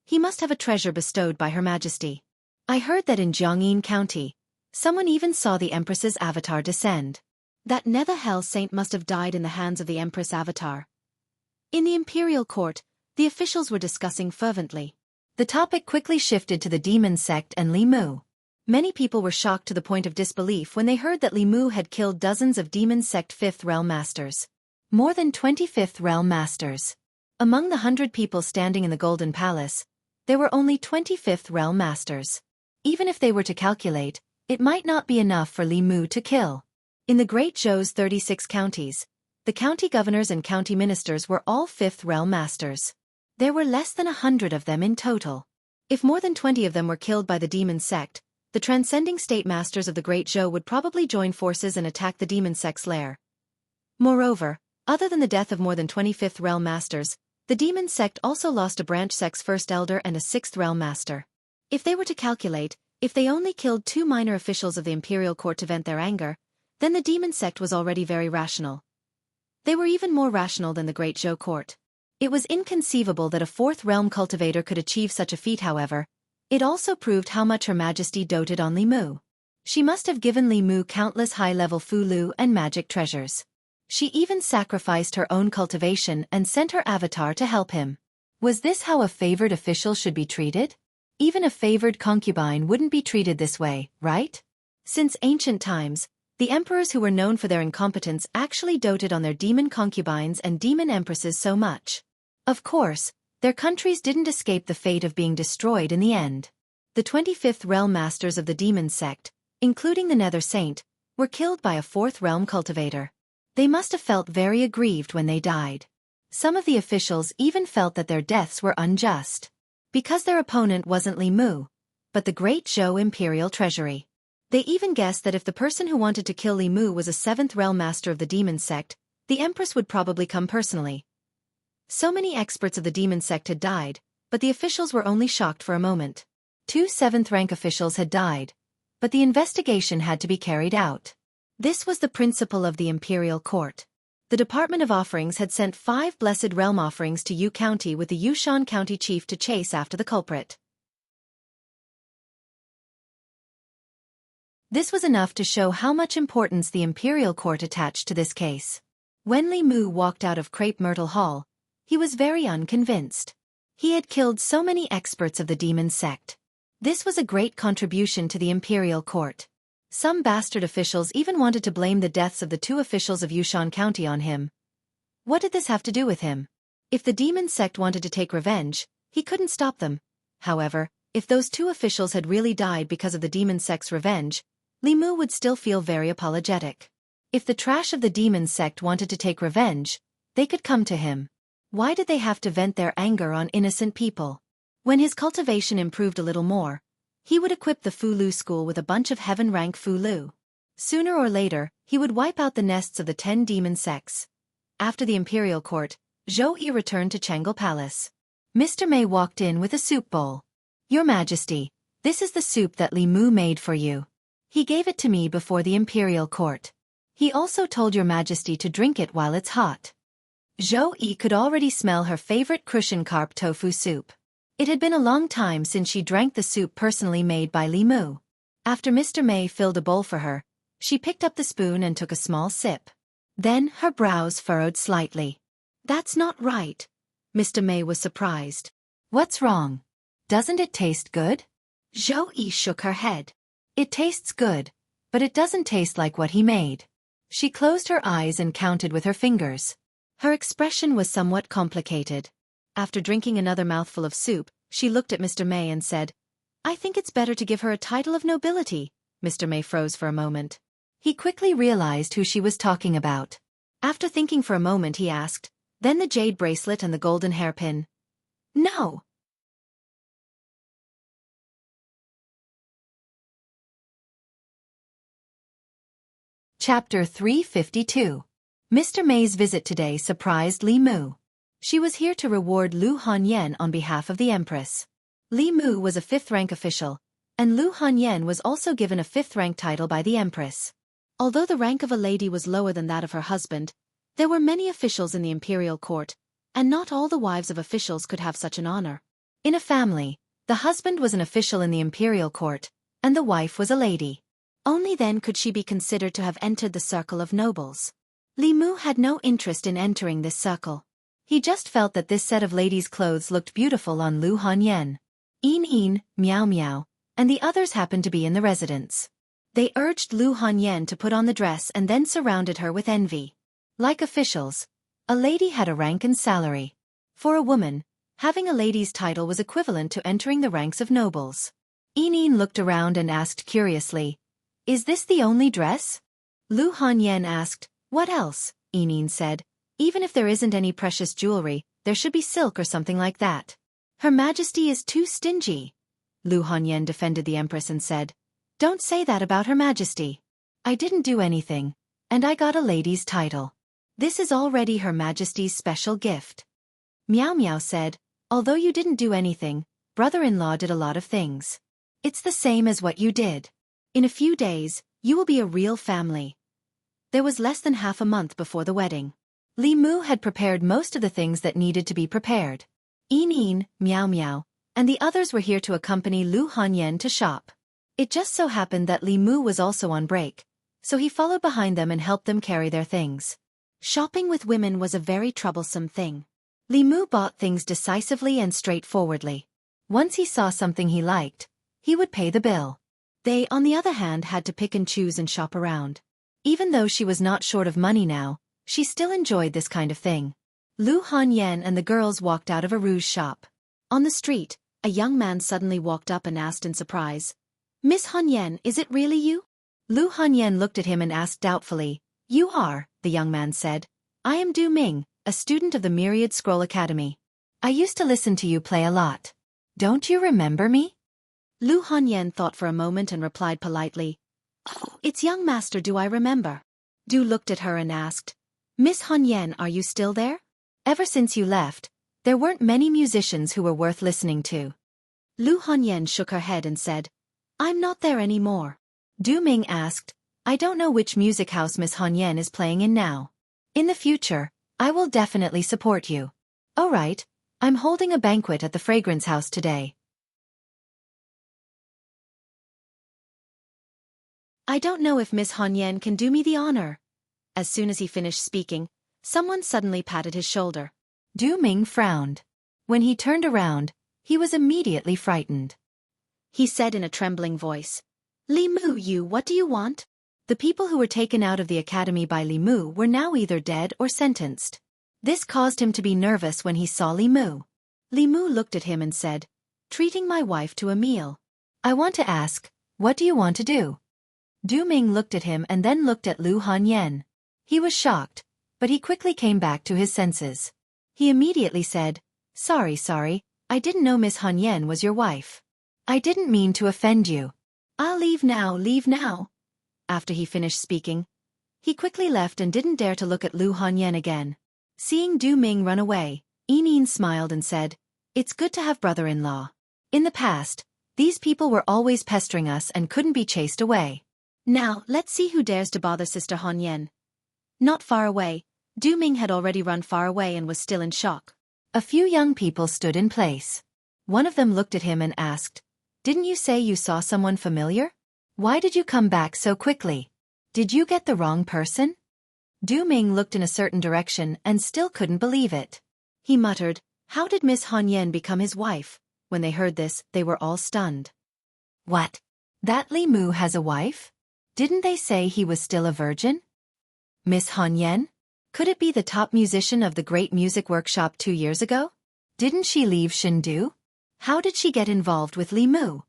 he must have a treasure bestowed by Her Majesty. I heard that in Jianghu County, someone even saw the Empress's avatar descend. That Netherhell Saint must have died in the hands of the Empress avatar. In the Imperial Court, the officials were discussing fervently. The topic quickly shifted to the Demon Sect and Li Mu. Many people were shocked to the point of disbelief when they heard that Li Mu had killed dozens of Demon Sect 5th Realm Masters. More than 25th Realm Masters. Among the 100 people standing in the Golden Palace, there were only 25th Realm Masters. Even if they were to calculate, it might not be enough for Li Mu to kill. In the Great Zhou's 36 counties, the county governors and county ministers were all 5th Realm Masters. There were less than 100 of them in total. If more than 20 of them were killed by the Demon Sect, the transcending state masters of the Great Zhou would probably join forces and attack the Demon Sect's lair. Moreover, other than the death of more than 25th Realm Masters, the Demon Sect also lost a branch sect's first elder and a 6th Realm Master. If they were to calculate, if they only killed 2 minor officials of the Imperial Court to vent their anger, then the Demon Sect was already very rational. They were even more rational than the Great Zhou Court. It was inconceivable that a 4th Realm Cultivator could achieve such a feat. However, it also proved how much Her Majesty doted on Li Mu. She must have given Li Mu countless high-level Fulu and magic treasures. She even sacrificed her own cultivation and sent her avatar to help him. Was this how a favored official should be treated? Even a favored concubine wouldn't be treated this way, right? Since ancient times, the emperors who were known for their incompetence actually doted on their demon concubines and demon empresses so much. Of course, their countries didn't escape the fate of being destroyed in the end. The 25th Realm Masters of the Demon Sect, including the Nether Saint, were killed by a 4th Realm Cultivator. They must have felt very aggrieved when they died. Some of the officials even felt that their deaths were unjust. Because their opponent wasn't Li Mu, but the Great Zhou Imperial Treasury. They even guessed that if the person who wanted to kill Li Mu was a 7th Realm Master of the Demon Sect, the Empress would probably come personally. So many experts of the Demon Sect had died, but the officials were only shocked for a moment. 2 7th-rank officials had died, but the investigation had to be carried out. This was the principle of the Imperial Court. The Department of Offerings had sent 5 Blessed Realm offerings to Yu County with the Yushan County chief to chase after the culprit. This was enough to show how much importance the Imperial Court attached to this case. When Li Mu walked out of Crepe Myrtle Hall, he was very unconvinced. He had killed so many experts of the Demon Sect. This was a great contribution to the Imperial Court. Some bastard officials even wanted to blame the deaths of the 2 officials of Yushan County on him. What did this have to do with him? If the Demon Sect wanted to take revenge, he couldn't stop them. However, if those 2 officials had really died because of the Demon Sect's revenge, Li Mu would still feel very apologetic. If the trash of the Demon Sect wanted to take revenge, they could come to him. Why did they have to vent their anger on innocent people? When his cultivation improved a little more, he would equip the Fulu school with a bunch of heaven-rank Fulu. Sooner or later, he would wipe out the nests of the 10 demon sects. After the Imperial Court, Zhou Yi returned to Chang'e Palace. Mr. Mei walked in with a soup bowl. Your Majesty, this is the soup that Li Mu made for you. He gave it to me before the Imperial Court. He also told Your Majesty to drink it while it's hot. Zhou Yi could already smell her favorite cushion carp tofu soup. It had been a long time since she drank the soup personally made by Li Mu. After Mr. Mei filled a bowl for her, she picked up the spoon and took a small sip. Then her brows furrowed slightly. That's not right. Mr. Mei was surprised. What's wrong? Doesn't it taste good? Zhou Yi shook her head. It tastes good, but it doesn't taste like what he made. She closed her eyes and counted with her fingers. Her expression was somewhat complicated. After drinking another mouthful of soup, she looked at Mr. May and said, "I think it's better to give her a title of nobility." Mr. May froze for a moment. He quickly realized who she was talking about. After thinking for a moment he asked, "Then the jade bracelet and the golden hairpin?" "No." Chapter 352. Mr. May's visit today surprised Li Mu. She was here to reward Lu Hanyan on behalf of the Empress. Li Mu was a 5th-rank official, and Lu Hanyan was also given a 5th-rank title by the Empress. Although the rank of a lady was lower than that of her husband, there were many officials in the imperial court, and not all the wives of officials could have such an honor. In a family, the husband was an official in the imperial court, and the wife was a lady. Only then could she be considered to have entered the circle of nobles. Li Mu had no interest in entering this circle. He just felt that this set of ladies' clothes looked beautiful on Lu Hanyan. Yin, Miao Miao, and the others happened to be in the residence. They urged Lu Hanyan to put on the dress and then surrounded her with envy. Like officials, a lady had a rank and salary. For a woman, having a lady's title was equivalent to entering the ranks of nobles. Yin looked around and asked curiously, "Is this the only dress?" Lu Hanyan asked, "What else?" Yin said, "Even if there isn't any precious jewelry, there should be silk or something like that." "Her Majesty is too stingy," Lu Hanyan defended the Empress and said. "Don't say that about Her Majesty. I didn't do anything, and I got a lady's title. This is already Her Majesty's special gift." Miao Miao said, "Although you didn't do anything, brother-in-law did a lot of things. It's the same as what you did. In a few days, you will be a real family." There was less than half a month before the wedding. Li Mu had prepared most of the things that needed to be prepared. Yin, Miao Miao, and the others were here to accompany Lu Hanyan to shop. It just so happened that Li Mu was also on break, so he followed behind them and helped them carry their things. Shopping with women was a very troublesome thing. Li Mu bought things decisively and straightforwardly. Once he saw something he liked, he would pay the bill. They, on the other hand, had to pick and choose and shop around. Even though she was not short of money now, she still enjoyed this kind of thing. Lu Hanyan and the girls walked out of a rouge shop. On the street, a young man suddenly walked up and asked in surprise, "Miss Hanyan, is it really you?" Lu Hanyan looked at him and asked doubtfully, "You are," the young man said. "I am Du Ming, a student of the Myriad Scroll Academy. I used to listen to you play a lot. Don't you remember me?" Lu Hanyan thought for a moment and replied politely, "Oh, it's young master Du I remember." Du looked at her and asked, "Miss Hanyan, are you still there?" "Ever since you left, there weren't many musicians who were worth listening to." Lu Hanyan shook her head and said, "I'm not there anymore." Du Ming asked, "I don't know which music house Miss Hanyan is playing in now. In the future, I will definitely support you." "All right, I'm holding a banquet at the Fragrance House today. I don't know if Miss Hanyan can do me the honor." As soon as he finished speaking, someone suddenly patted his shoulder. Du Ming frowned. When he turned around, he was immediately frightened. He said in a trembling voice, "Li Mu, what do you want?" The people who were taken out of the academy by Li Mu were now either dead or sentenced. This caused him to be nervous when he saw Li Mu. Li Mu looked at him and said, "Treating my wife to a meal. I want to ask, what do you want to do?" Du Ming looked at him and then looked at Lu Hanyan. He was shocked, but he quickly came back to his senses. He immediately said, Sorry, I didn't know Miss Hanyan was your wife. I didn't mean to offend you. I'll leave now. After he finished speaking, he quickly left and didn't dare to look at Lu Hanyan again. Seeing Du Ming run away, Yin smiled and said, "It's good to have brother-in-law. In the past, these people were always pestering us and couldn't be chased away. Now, let's see who dares to bother Sister Hanyan." Not far away, Du Ming had already run far away and was still in shock. A few young people stood in place. One of them looked at him and asked, "Didn't you say you saw someone familiar? Why did you come back so quickly? Did you get the wrong person?" Du Ming looked in a certain direction and still couldn't believe it. He muttered, "How did Miss Hanyan become his wife?" When they heard this, they were all stunned. "What? That Li Mu has a wife? Didn't they say he was still a virgin? Miss Han Yen? Could it be the top musician of the Great Music Workshop 2 years ago? Didn't she leave Chengdu? How did she get involved with Li Mu?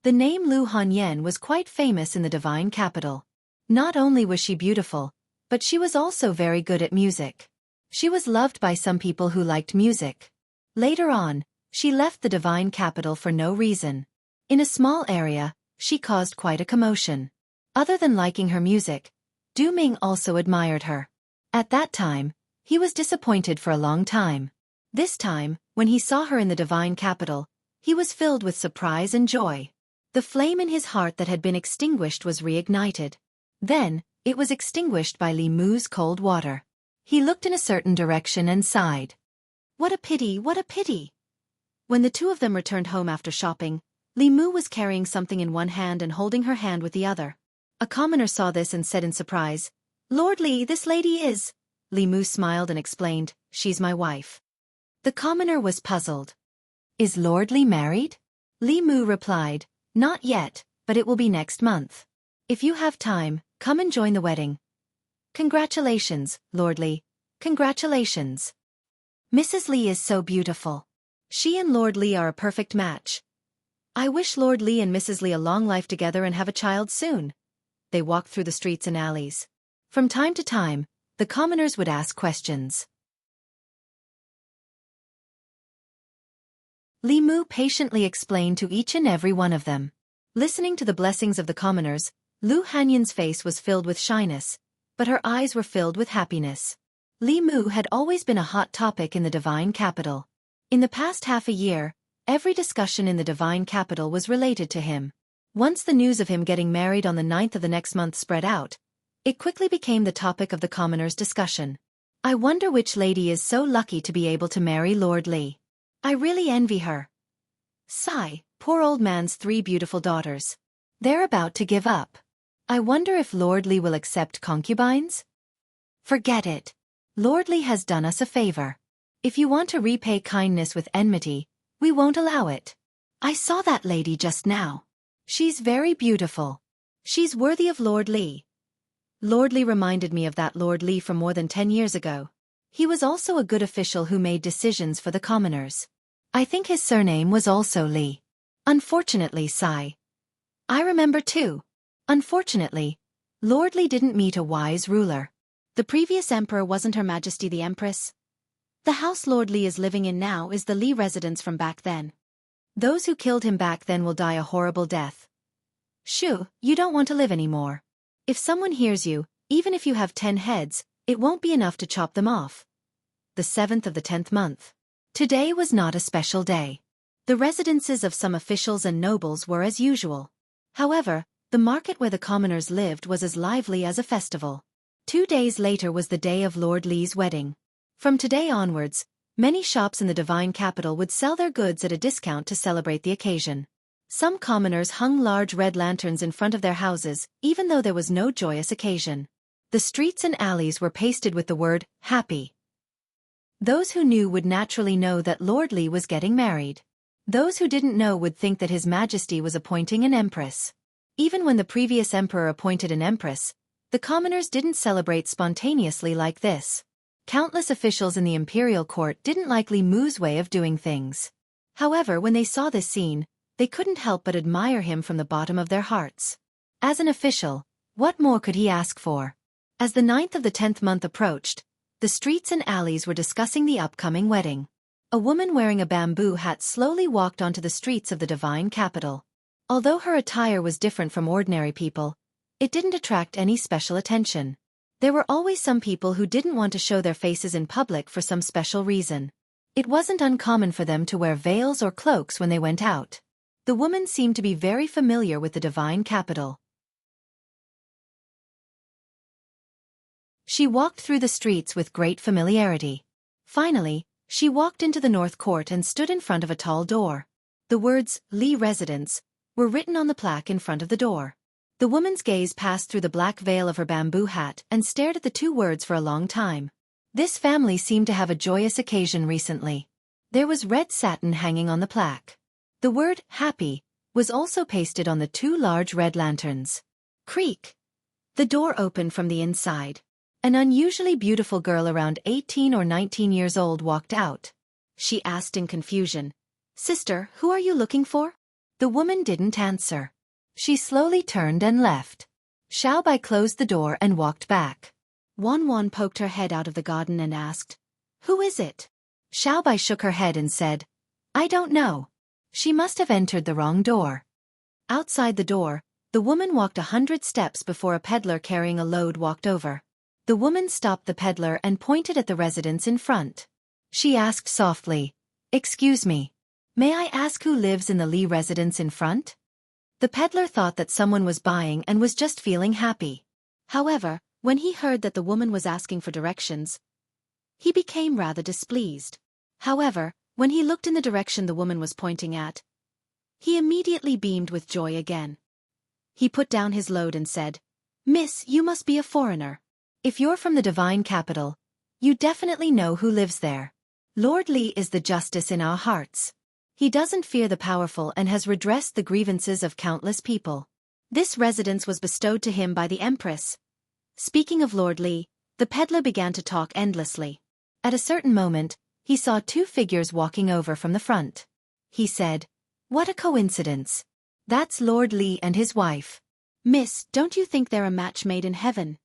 The name Lu Hanyan was quite famous in the divine capital. Not only was she beautiful, but she was also very good at music. She was loved by some people who liked music. Later on, she left the divine capital for no reason. In a small area, she caused quite a commotion. Other than liking her music, Du Ming also admired her. At that time, he was disappointed for a long time. This time, when he saw her in the divine capital, he was filled with surprise and joy. The flame in his heart that had been extinguished was reignited. Then, it was extinguished by Li Mu's cold water. He looked in a certain direction and sighed. What a pity, what a pity! When the two of them returned home after shopping, Li Mu was carrying something in one hand and holding her hand with the other. A commoner saw this and said in surprise, Lord Li, this lady is... Li Mu smiled and explained, she's my wife. The commoner was puzzled. Is Lord Li married? Li Mu replied, not yet, but it will be next month. If you have time, come and join the wedding. Congratulations, Lord Li. Congratulations. Mrs. Li is so beautiful. She and Lord Li are a perfect match. I wish Lord Li and Mrs. Li a long life together and have a child soon. They walked through the streets and alleys. From time to time, the commoners would ask questions. Li Mu patiently explained to each and every one of them. Listening to the blessings of the commoners, Lu Hanyan's face was filled with shyness, but her eyes were filled with happiness. Li Mu had always been a hot topic in the divine capital. In the past half a year, every discussion in the divine capital was related to him. Once the news of him getting married on the 9th of the next month spread out, it quickly became the topic of the commoners' discussion. I wonder which lady is so lucky to be able to marry Lord Li. I really envy her. Sigh, poor old man's 3 beautiful daughters. They're about to give up. I wonder if Lord Li will accept concubines? Forget it. Lord Li has done us a favor. If you want to repay kindness with enmity, we won't allow it. I saw that lady just now. She's very beautiful. She's worthy of Lord Li. Lord Li reminded me of that Lord Li from more than 10 years ago. He was also a good official who made decisions for the commoners. I think his surname was also Li. Unfortunately, sigh. I remember too. Unfortunately, Lord Li didn't meet a wise ruler. The previous emperor wasn't Her Majesty the Empress. The house Lord Li is living in now is the Li residence from back then. Those who killed him back then will die a horrible death. Shoo, you don't want to live anymore. If someone hears you, even if you have 10 heads, it won't be enough to chop them off. The 7th of the 10th month. Today was not a special day. The residences of some officials and nobles were as usual. However, the market where the commoners lived was as lively as a festival. 2 days later was the day of Lord Li's wedding. From today onwards, many shops in the divine capital would sell their goods at a discount to celebrate the occasion. Some commoners hung large red lanterns in front of their houses, even though there was no joyous occasion. The streets and alleys were pasted with the word, happy. Those who knew would naturally know that Lord Li was getting married. Those who didn't know would think that His Majesty was appointing an empress. Even when the previous emperor appointed an empress, the commoners didn't celebrate spontaneously like this. Countless officials in the imperial court didn't like Li Mu's way of doing things. However, when they saw this scene, they couldn't help but admire him from the bottom of their hearts. As an official, what more could he ask for? As the 9th of the 10th month approached, the streets and alleys were discussing the upcoming wedding. A woman wearing a bamboo hat slowly walked onto the streets of the divine capital. Although her attire was different from ordinary people, it didn't attract any special attention. There were always some people who didn't want to show their faces in public for some special reason. It wasn't uncommon for them to wear veils or cloaks when they went out. The woman seemed to be very familiar with the divine capital. She walked through the streets with great familiarity. Finally, she walked into the north court and stood in front of a tall door. The words, Li Residence, were written on the plaque in front of the door. The woman's gaze passed through the black veil of her bamboo hat and stared at the 2 words for a long time. This family seemed to have a joyous occasion recently. There was red satin hanging on the plaque. The word, happy, was also pasted on the two large red lanterns. Creak! The door opened from the inside. An unusually beautiful girl around 18 or 19 years old walked out. She asked in confusion, "Sister, who are you looking for?" The woman didn't answer. She slowly turned and left. Xiaobai closed the door and walked back. Wan poked her head out of the garden and asked, "Who is it?" Xiaobai shook her head and said, "I don't know. She must have entered the wrong door." Outside the door, the woman walked 100 steps before a peddler carrying a load walked over. The woman stopped the peddler and pointed at the residence in front. She asked softly, "Excuse me. May I ask who lives in the Li residence in front?" The peddler thought that someone was buying and was just feeling happy. However, when he heard that the woman was asking for directions, he became rather displeased. However, when he looked in the direction the woman was pointing at, he immediately beamed with joy again. He put down his load and said, "Miss, you must be a foreigner. If you're from the divine capital, you definitely know who lives there. Lord Li is the justice in our hearts. He doesn't fear the powerful and has redressed the grievances of countless people. This residence was bestowed to him by the Empress." Speaking of Lord Li, the peddler began to talk endlessly. At a certain moment, he saw two figures walking over from the front. He said, "What a coincidence. That's Lord Li and his wife." "Miss, don't you think they're a match made in heaven?"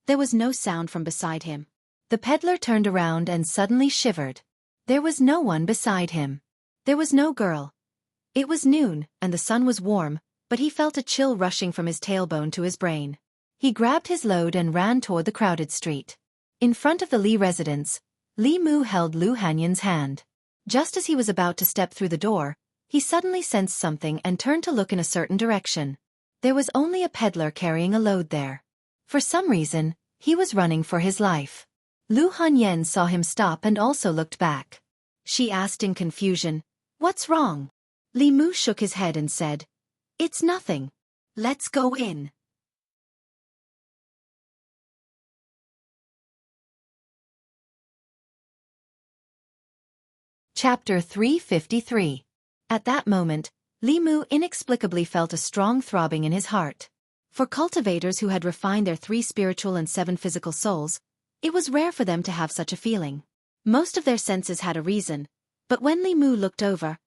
There was no sound from beside him. The peddler turned around and suddenly shivered. There was no one beside him. There was no girl. It was noon, and the sun was warm, but he felt a chill rushing from his tailbone to his brain. He grabbed his load and ran toward the crowded street. In front of the Li residence, Li Mu held Lu Hanyan's hand. Just as he was about to step through the door, he suddenly sensed something and turned to look in a certain direction. There was only a peddler carrying a load there. For some reason, he was running for his life. Lu Hanyan saw him stop and also looked back. She asked in confusion, "What's wrong?" Li Mu shook his head and said, "It's nothing. Let's go in." Chapter 353. At that moment, Li Mu inexplicably felt a strong throbbing in his heart. For cultivators who had refined their 3 spiritual and 7 physical souls, it was rare for them to have such a feeling. Most of their senses had a reason, but when Li Mu looked over,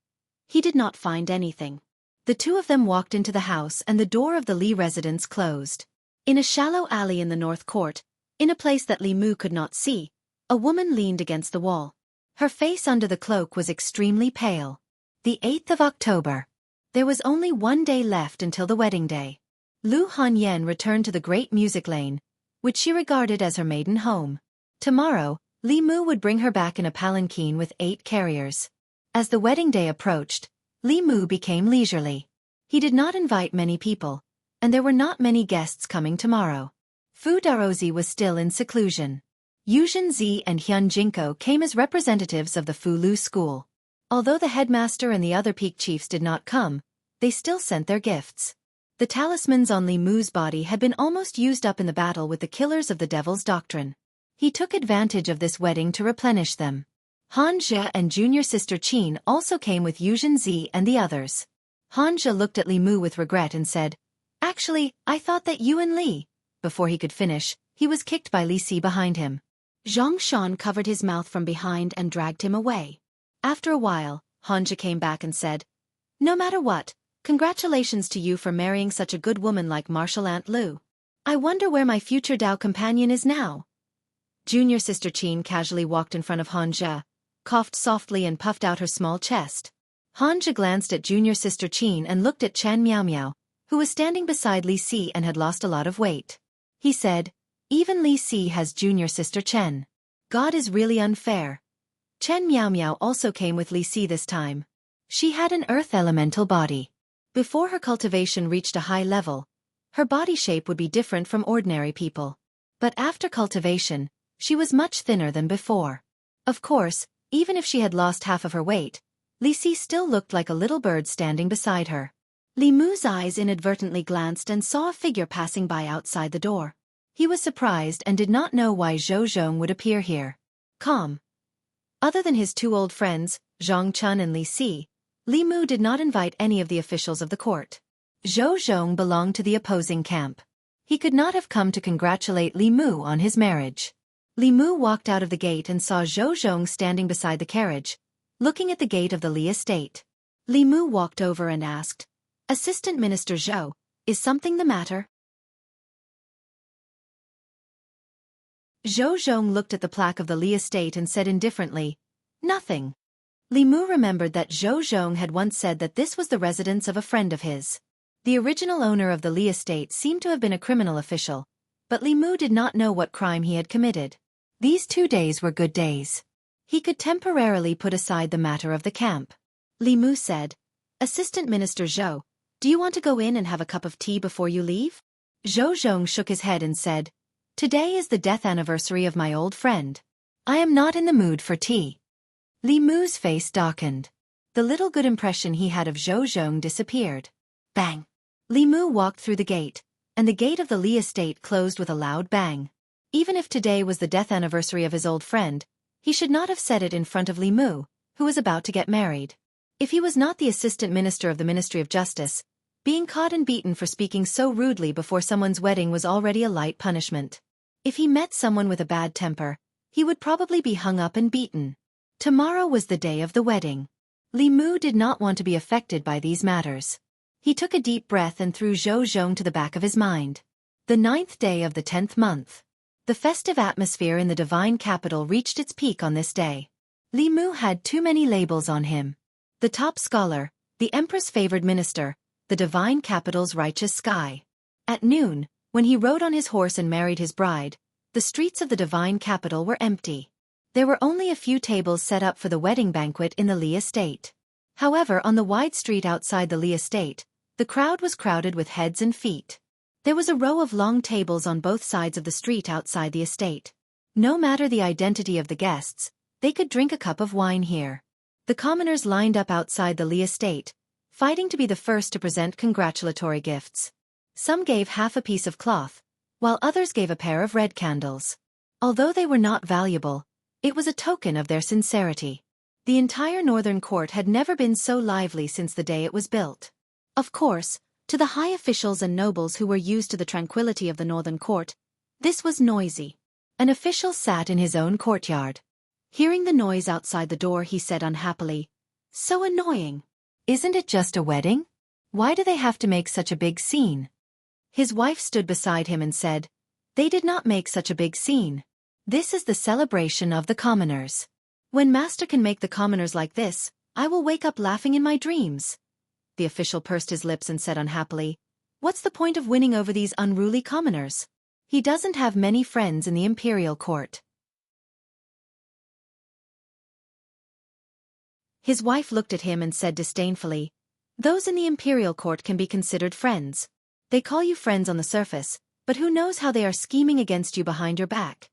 he did not find anything. The two of them walked into the house and the door of the Li residence closed. In a shallow alley in the north court, in a place that Li Mu could not see, a woman leaned against the wall. Her face under the cloak was extremely pale. The 8th of October. There was only 1 day left until the wedding day. Lu Hanyan returned to the great music lane, which she regarded as her maiden home. Tomorrow, Li Mu would bring her back in a palanquin with 8 carriers. As the wedding day approached, Li Mu became leisurely. He did not invite many people, and there were not many guests coming tomorrow. Fu Daozi was still in seclusion. Xianxia and Jianghu came as representatives of the Fu Lu school. Although the headmaster and the other peak chiefs did not come, they still sent their gifts. The talismans on Li Mu's body had been almost used up in the battle with the killers of the devil's doctrine. He took advantage of this wedding to replenish them. Xianxia and junior sister Qin also came with Xianxia and the others. Xianxia looked at Li Mu with regret and said, "Actually, I thought that you and Li..." Before he could finish, he was kicked by Li Si behind him. Zhang Shan covered his mouth from behind and dragged him away. After a while, Xianxia came back and said, "No matter what, congratulations to you for marrying such a good woman like Martial Aunt Lu. I wonder where my future Dao companion is now." Junior sister Qin casually walked in front of Xianxia, coughed softly and puffed out her small chest. Xianxia glanced at junior sister Qin and looked at Chen Miao Miao, who was standing beside Li Si and had lost a lot of weight. He said, "Even Li Si has junior sister Chen. God is really unfair." Chen Miao Miao also came with Li Si this time. She had an earth elemental body. Before her cultivation reached a high level, her body shape would be different from ordinary people. But after cultivation, she was much thinner than before. Of course, even if she had lost half of her weight, Li Si still looked like a little bird standing beside her. Li Mu's eyes inadvertently glanced and saw a figure passing by outside the door. He was surprised and did not know why Zhou Zhong would appear here. Calm. Other than his 2 old friends, Zhang Chun and Li Si, Li Mu did not invite any of the officials of the court. Zhou Zhong belonged to the opposing camp. He could not have come to congratulate Li Mu on his marriage. Li Mu walked out of the gate and saw Zhou Zhong standing beside the carriage, looking at the gate of the Li estate. Li Mu walked over and asked, "Assistant Minister Zhou, is something the matter?" Zhou Zhong looked at the plaque of the Li estate and said indifferently, "Nothing." Li Mu remembered that Zhou Zhong had once said that this was the residence of a friend of his. The original owner of the Li estate seemed to have been a criminal official, but Li Mu did not know what crime he had committed. These 2 days were good days. He could temporarily put aside the matter of the camp. Li Mu said, "Assistant Minister Zhou, do you want to go in and have a cup of tea before you leave?" Zhou Zhong shook his head and said, "Today is the death anniversary of my old friend. I am not in the mood for tea." Li Mu's face darkened. The little good impression he had of Zhou Zhong disappeared. Bang! Li Mu walked through the gate, and the gate of the Li estate closed with a loud bang. Even if today was the death anniversary of his old friend, he should not have said it in front of Li Mu, who was about to get married. If he was not the assistant minister of the Ministry of Justice, being caught and beaten for speaking so rudely before someone's wedding was already a light punishment. If he met someone with a bad temper, he would probably be hung up and beaten. Tomorrow was the day of the wedding. Li Mu did not want to be affected by these matters. He took a deep breath and threw Zhou Zhong to the back of his mind. The 9th day of the 10th month. The festive atmosphere in the divine capital reached its peak on this day. Li Mu had too many labels on him. The top scholar, the empress favored minister, the divine capital's righteous sky. At noon, when he rode on his horse and married his bride, the streets of the divine capital were empty. There were only a few tables set up for the wedding banquet in the Li estate. However, on the wide street outside the Li estate, the crowd was crowded with heads and feet. There was a row of long tables on both sides of the street outside the estate. No matter the identity of the guests, they could drink a cup of wine here. The commoners lined up outside the Li estate, fighting to be the first to present congratulatory gifts. Some gave half a piece of cloth, while others gave a pair of red candles. Although they were not valuable, it was a token of their sincerity. The entire northern court had never been so lively since the day it was built. Of course, to the high officials and nobles who were used to the tranquility of the northern court, this was noisy. An official sat in his own courtyard. Hearing the noise outside the door, he said unhappily, "So annoying. Isn't it just a wedding? Why do they have to make such a big scene?" His wife stood beside him and said, "They did not make such a big scene. This is the celebration of the commoners. When master can make the commoners like this, I will wake up laughing in my dreams." The official pursed his lips and said unhappily, "What's the point of winning over these unruly commoners? He doesn't have many friends in the imperial court." His wife looked at him and said disdainfully, "Those in the imperial court can be considered friends. They call you friends on the surface, but who knows how they are scheming against you behind your back."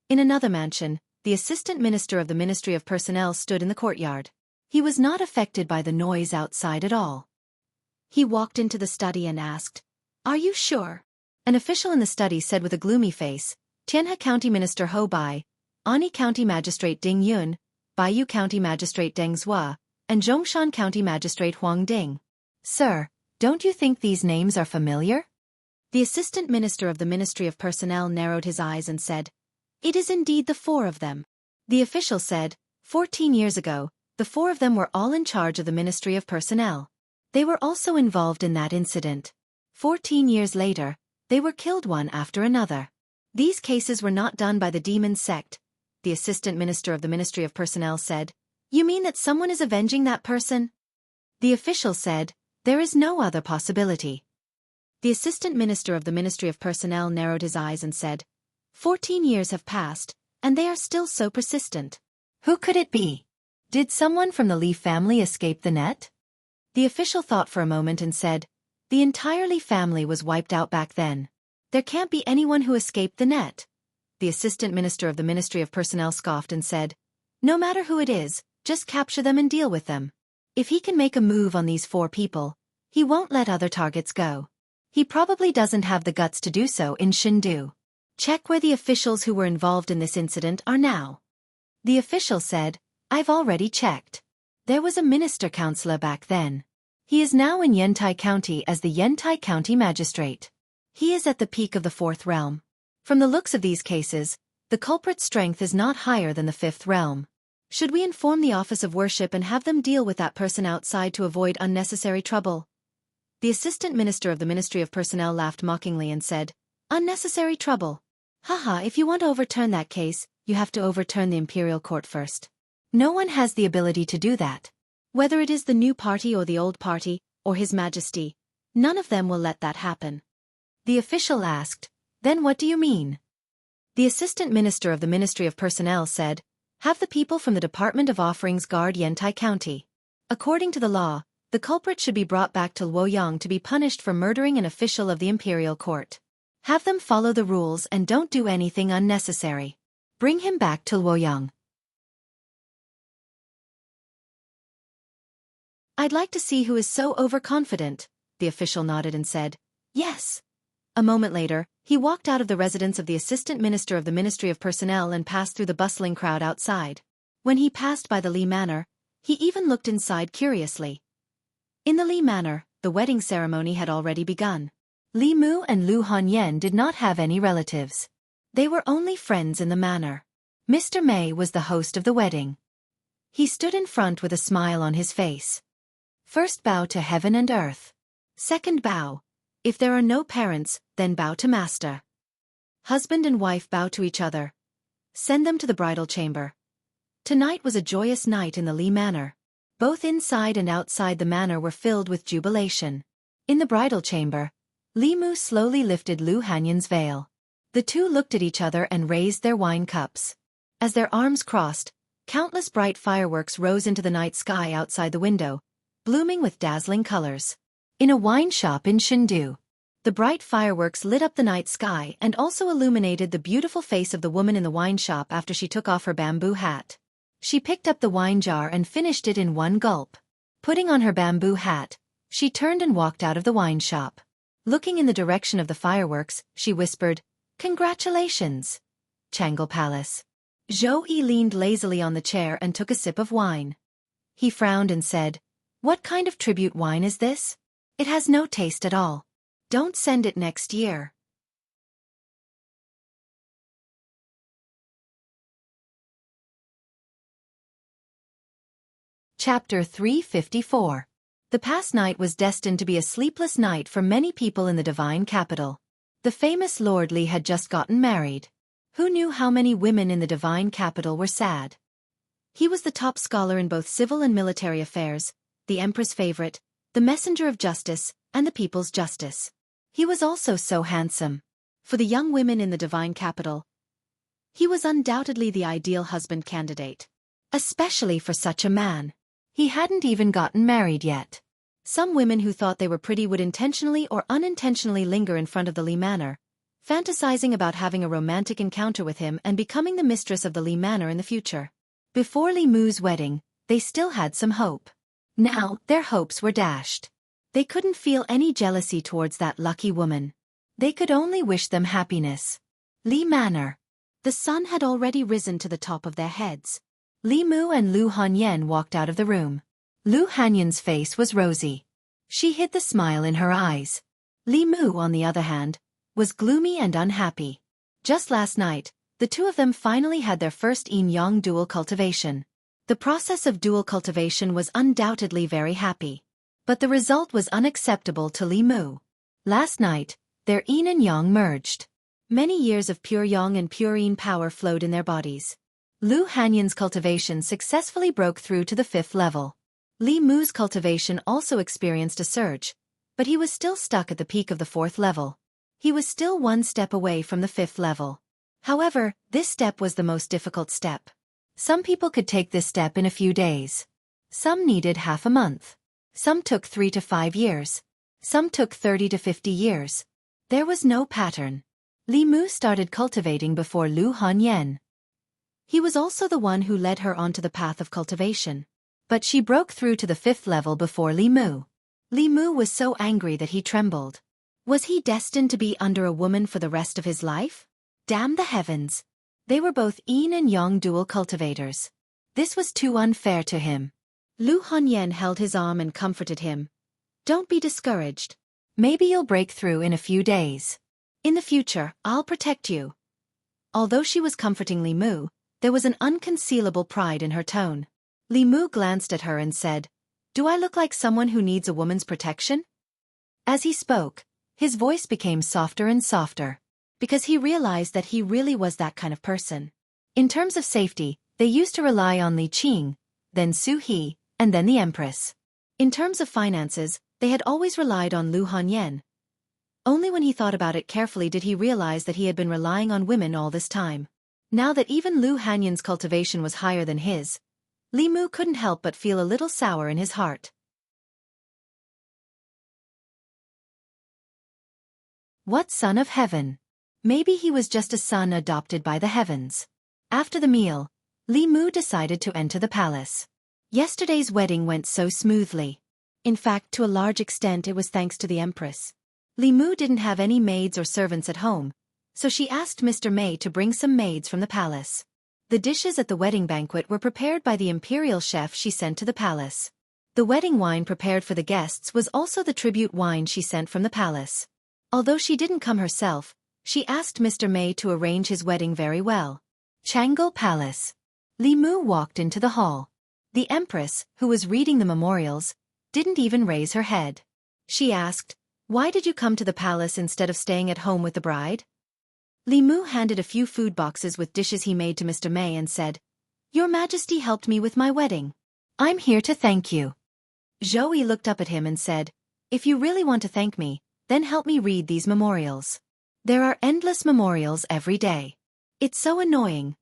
In another mansion, the assistant minister of the Ministry of Personnel stood in the courtyard. He was not affected by the noise outside at all. He walked into the study and asked, "Are you sure?" An official in the study said with a gloomy face, "Tianhe County Minister Hou Bai, Ani County Magistrate Ding Yun, Baiyu County Magistrate Deng Zhua, and Zhongshan County Magistrate Huang Ding. Sir, don't you think these names are familiar?" The assistant minister of the Ministry of Personnel narrowed his eyes and said, "It is indeed the 4 of them." The official said, 14 years ago, the 4 of them were all in charge of the Ministry of Personnel. They were also involved in that incident. 14 years later, they were killed one after another. These cases were not done by the demon sect. The assistant minister of the Ministry of Personnel said, "You mean that someone is avenging that person?" The official said, "There is no other possibility." The assistant minister of the Ministry of Personnel narrowed his eyes and said, 14 years have passed, and they are still so persistent. Who could it be? Did someone from the Li family escape the net? The official thought for a moment and said, "The entire Li family was wiped out back then. There can't be anyone who escaped the net." The assistant minister of the Ministry of Personnel scoffed and said, "No matter who it is, just capture them and deal with them. If he can make a move on these 4 people, he won't let other targets go. He probably doesn't have the guts to do so in Shindu. Check where the officials who were involved in this incident are now." The official said, "I've already checked. There was a minister counselor back then. He is now in Yantai County as the Yantai County Magistrate. He is at the peak of the 4th realm. From the looks of these cases, the culprit's strength is not higher than the 5th realm. Should we inform the Office of Worship and have them deal with that person outside to avoid unnecessary trouble? The Assistant Minister of the Ministry of Personnel laughed mockingly and said, "Unnecessary trouble? Haha, if you want to overturn that case, you have to overturn the Imperial Court first. No one has the ability to do that. Whether it is the new party or the old party, or His Majesty, none of them will let that happen." The official asked, "Then what do you mean?" The Assistant Minister of the Ministry of Personnel said, "Have the people from the Department of Offerings guard Yantai County. According to the law, the culprit should be brought back to Luoyang to be punished for murdering an official of the Imperial Court. Have them follow the rules and don't do anything unnecessary. Bring him back to Luoyang." "I'd like to see who is so overconfident," the official nodded and said, "Yes." A moment later, he walked out of the residence of the Assistant Minister of the Ministry of Personnel and passed through the bustling crowd outside. When he passed by the Li Manor, he even looked inside curiously. In the Li Manor, the wedding ceremony had already begun. Li Mu and Lu Hanyan did not have any relatives. They were only friends in the manor. Mr. Mei was the host of the wedding. He stood in front with a smile on his face. "First bow to heaven and earth. Second bow. If there are no parents, then bow to master." Husband and wife bow to each other. Send them to the bridal chamber. Tonight was a joyous night in the Li Manor. Both inside and outside the manor were filled with jubilation. In the bridal chamber, Li Mu slowly lifted Lu Hanyan's veil. The two looked at each other and raised their wine cups. As their arms crossed, countless bright fireworks rose into the night sky outside the window, blooming with dazzling colors. In a wine shop in Chengdu, the bright fireworks lit up the night sky and also illuminated the beautiful face of the woman in the wine shop after she took off her bamboo hat. She picked up the wine jar and finished it in one gulp. Putting on her bamboo hat, she turned and walked out of the wine shop. Looking in the direction of the fireworks, she whispered, "Congratulations, Changle Palace." Zhou Yi leaned lazily on the chair and took a sip of wine. He frowned and said, "What kind of tribute wine is this? It has no taste at all. Don't send it next year." Chapter 354. The past night was destined to be a sleepless night for many people in the divine capital. The famous Lord Li had just gotten married. Who knew how many women in the divine capital were sad? He was the top scholar in both civil and military affairs, the emperor's favorite, the messenger of justice, and the people's justice. He was also so handsome. For the young women in the divine capital, he was undoubtedly the ideal husband candidate. Especially for such a man. He hadn't even gotten married yet. Some women who thought they were pretty would intentionally or unintentionally linger in front of the Li Manor, fantasizing about having a romantic encounter with him and becoming the mistress of the Li Manor in the future. Before Li Mu's wedding, they still had some hope. Now, their hopes were dashed. They couldn't feel any jealousy towards that lucky woman. They could only wish them happiness. Li Manor. The sun had already risen to the top of their heads. Li Mu and Lu Hanyan walked out of the room. Lu Hanyan's face was rosy. She hid the smile in her eyes. Li Mu, on the other hand, was gloomy and unhappy. Just last night, the two of them finally had their first yin-yang dual cultivation. The process of dual cultivation was undoubtedly very happy. But the result was unacceptable to Li Mu. Last night, their yin and yang merged. Many years of pure yang and pure yin power flowed in their bodies. Lu Hanyan's cultivation successfully broke through to the 5th level. Li Mu's cultivation also experienced a surge, but he was still stuck at the peak of the 4th level. He was still one step away from the 5th level. However, this step was the most difficult step. Some people could take this step in a few days. Some needed half a month. Some took 3 to 5 years. Some took 30 to 50 years. There was no pattern. Li Mu started cultivating before Lu Hanyan. He was also the one who led her onto the path of cultivation. But she broke through to the 5th level before Li Mu. Li Mu was so angry that he trembled. Was he destined to be under a woman for the rest of his life? Damn the heavens! They were both yin and yang dual cultivators. This was too unfair to him. Lu Hongyan held his arm and comforted him. Don't be discouraged. Maybe you'll break through in a few days. In the future, I'll protect you. Although she was comforting Li Mu, there was an unconcealable pride in her tone. Li Mu glanced at her and said, Do I look like someone who needs a woman's protection? As he spoke, his voice became softer and softer, because he realized that he really was that kind of person. In terms of safety, they used to rely on Li Qing, then Su He, and then the Empress. In terms of finances, they had always relied on Lu Hongyan. Only when he thought about it carefully did he realize that he had been relying on women all this time. Now that even Lu Hongyan's cultivation was higher than his, Li Mu couldn't help but feel a little sour in his heart. What son of heaven? Maybe he was just a son adopted by the heavens. After the meal, Li Mu decided to enter the palace. Yesterday's wedding went so smoothly. In fact, to a large extent it was thanks to the Empress. Li Mu didn't have any maids or servants at home, so she asked Mr. Mei to bring some maids from the palace. The dishes at the wedding banquet were prepared by the imperial chef she sent to the palace. The wedding wine prepared for the guests was also the tribute wine she sent from the palace. Although she didn't come herself, she asked Mr. Mei to arrange his wedding very well. Jianghu Palace. Li Mu walked into the hall. The Empress, who was reading the memorials, didn't even raise her head. She asked, Why did you come to the palace instead of staying at home with the bride? Li Mu handed a few food boxes with dishes he made to Mr. Mei and said, Your Majesty helped me with my wedding. I'm here to thank you. Zhou Yi looked up at him and said, If you really want to thank me, then help me read these memorials. There are endless memorials every day. It's so annoying.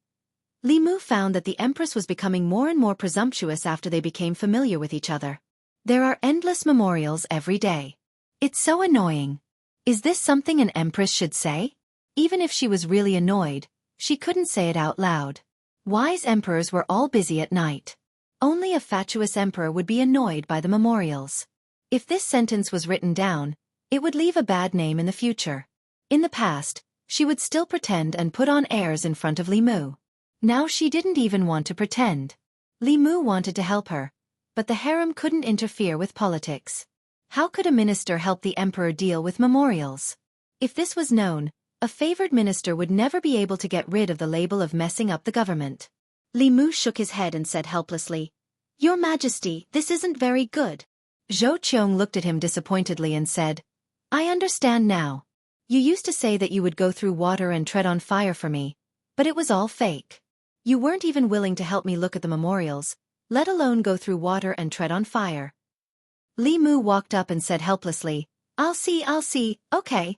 Li Mu found that the Empress was becoming more and more presumptuous after they became familiar with each other. There are endless memorials every day. It's so annoying. Is this something an empress should say? Even if she was really annoyed, she couldn't say it out loud. Wise emperors were all busy at night. Only a fatuous emperor would be annoyed by the memorials. If this sentence was written down, it would leave a bad name in the future. In the past, she would still pretend and put on airs in front of Li Mu. Now she didn't even want to pretend. Li Mu wanted to help her, but the harem couldn't interfere with politics. How could a minister help the emperor deal with memorials? If this was known, a favored minister would never be able to get rid of the label of messing up the government. Li Mu shook his head and said helplessly, Your Majesty, this isn't very good. Zhou Qiong looked at him disappointedly and said, I understand now. You used to say that you would go through water and tread on fire for me, but it was all fake. You weren't even willing to help me look at the memorials, let alone go through water and tread on fire. Li Mu walked up and said helplessly, I'll see, okay.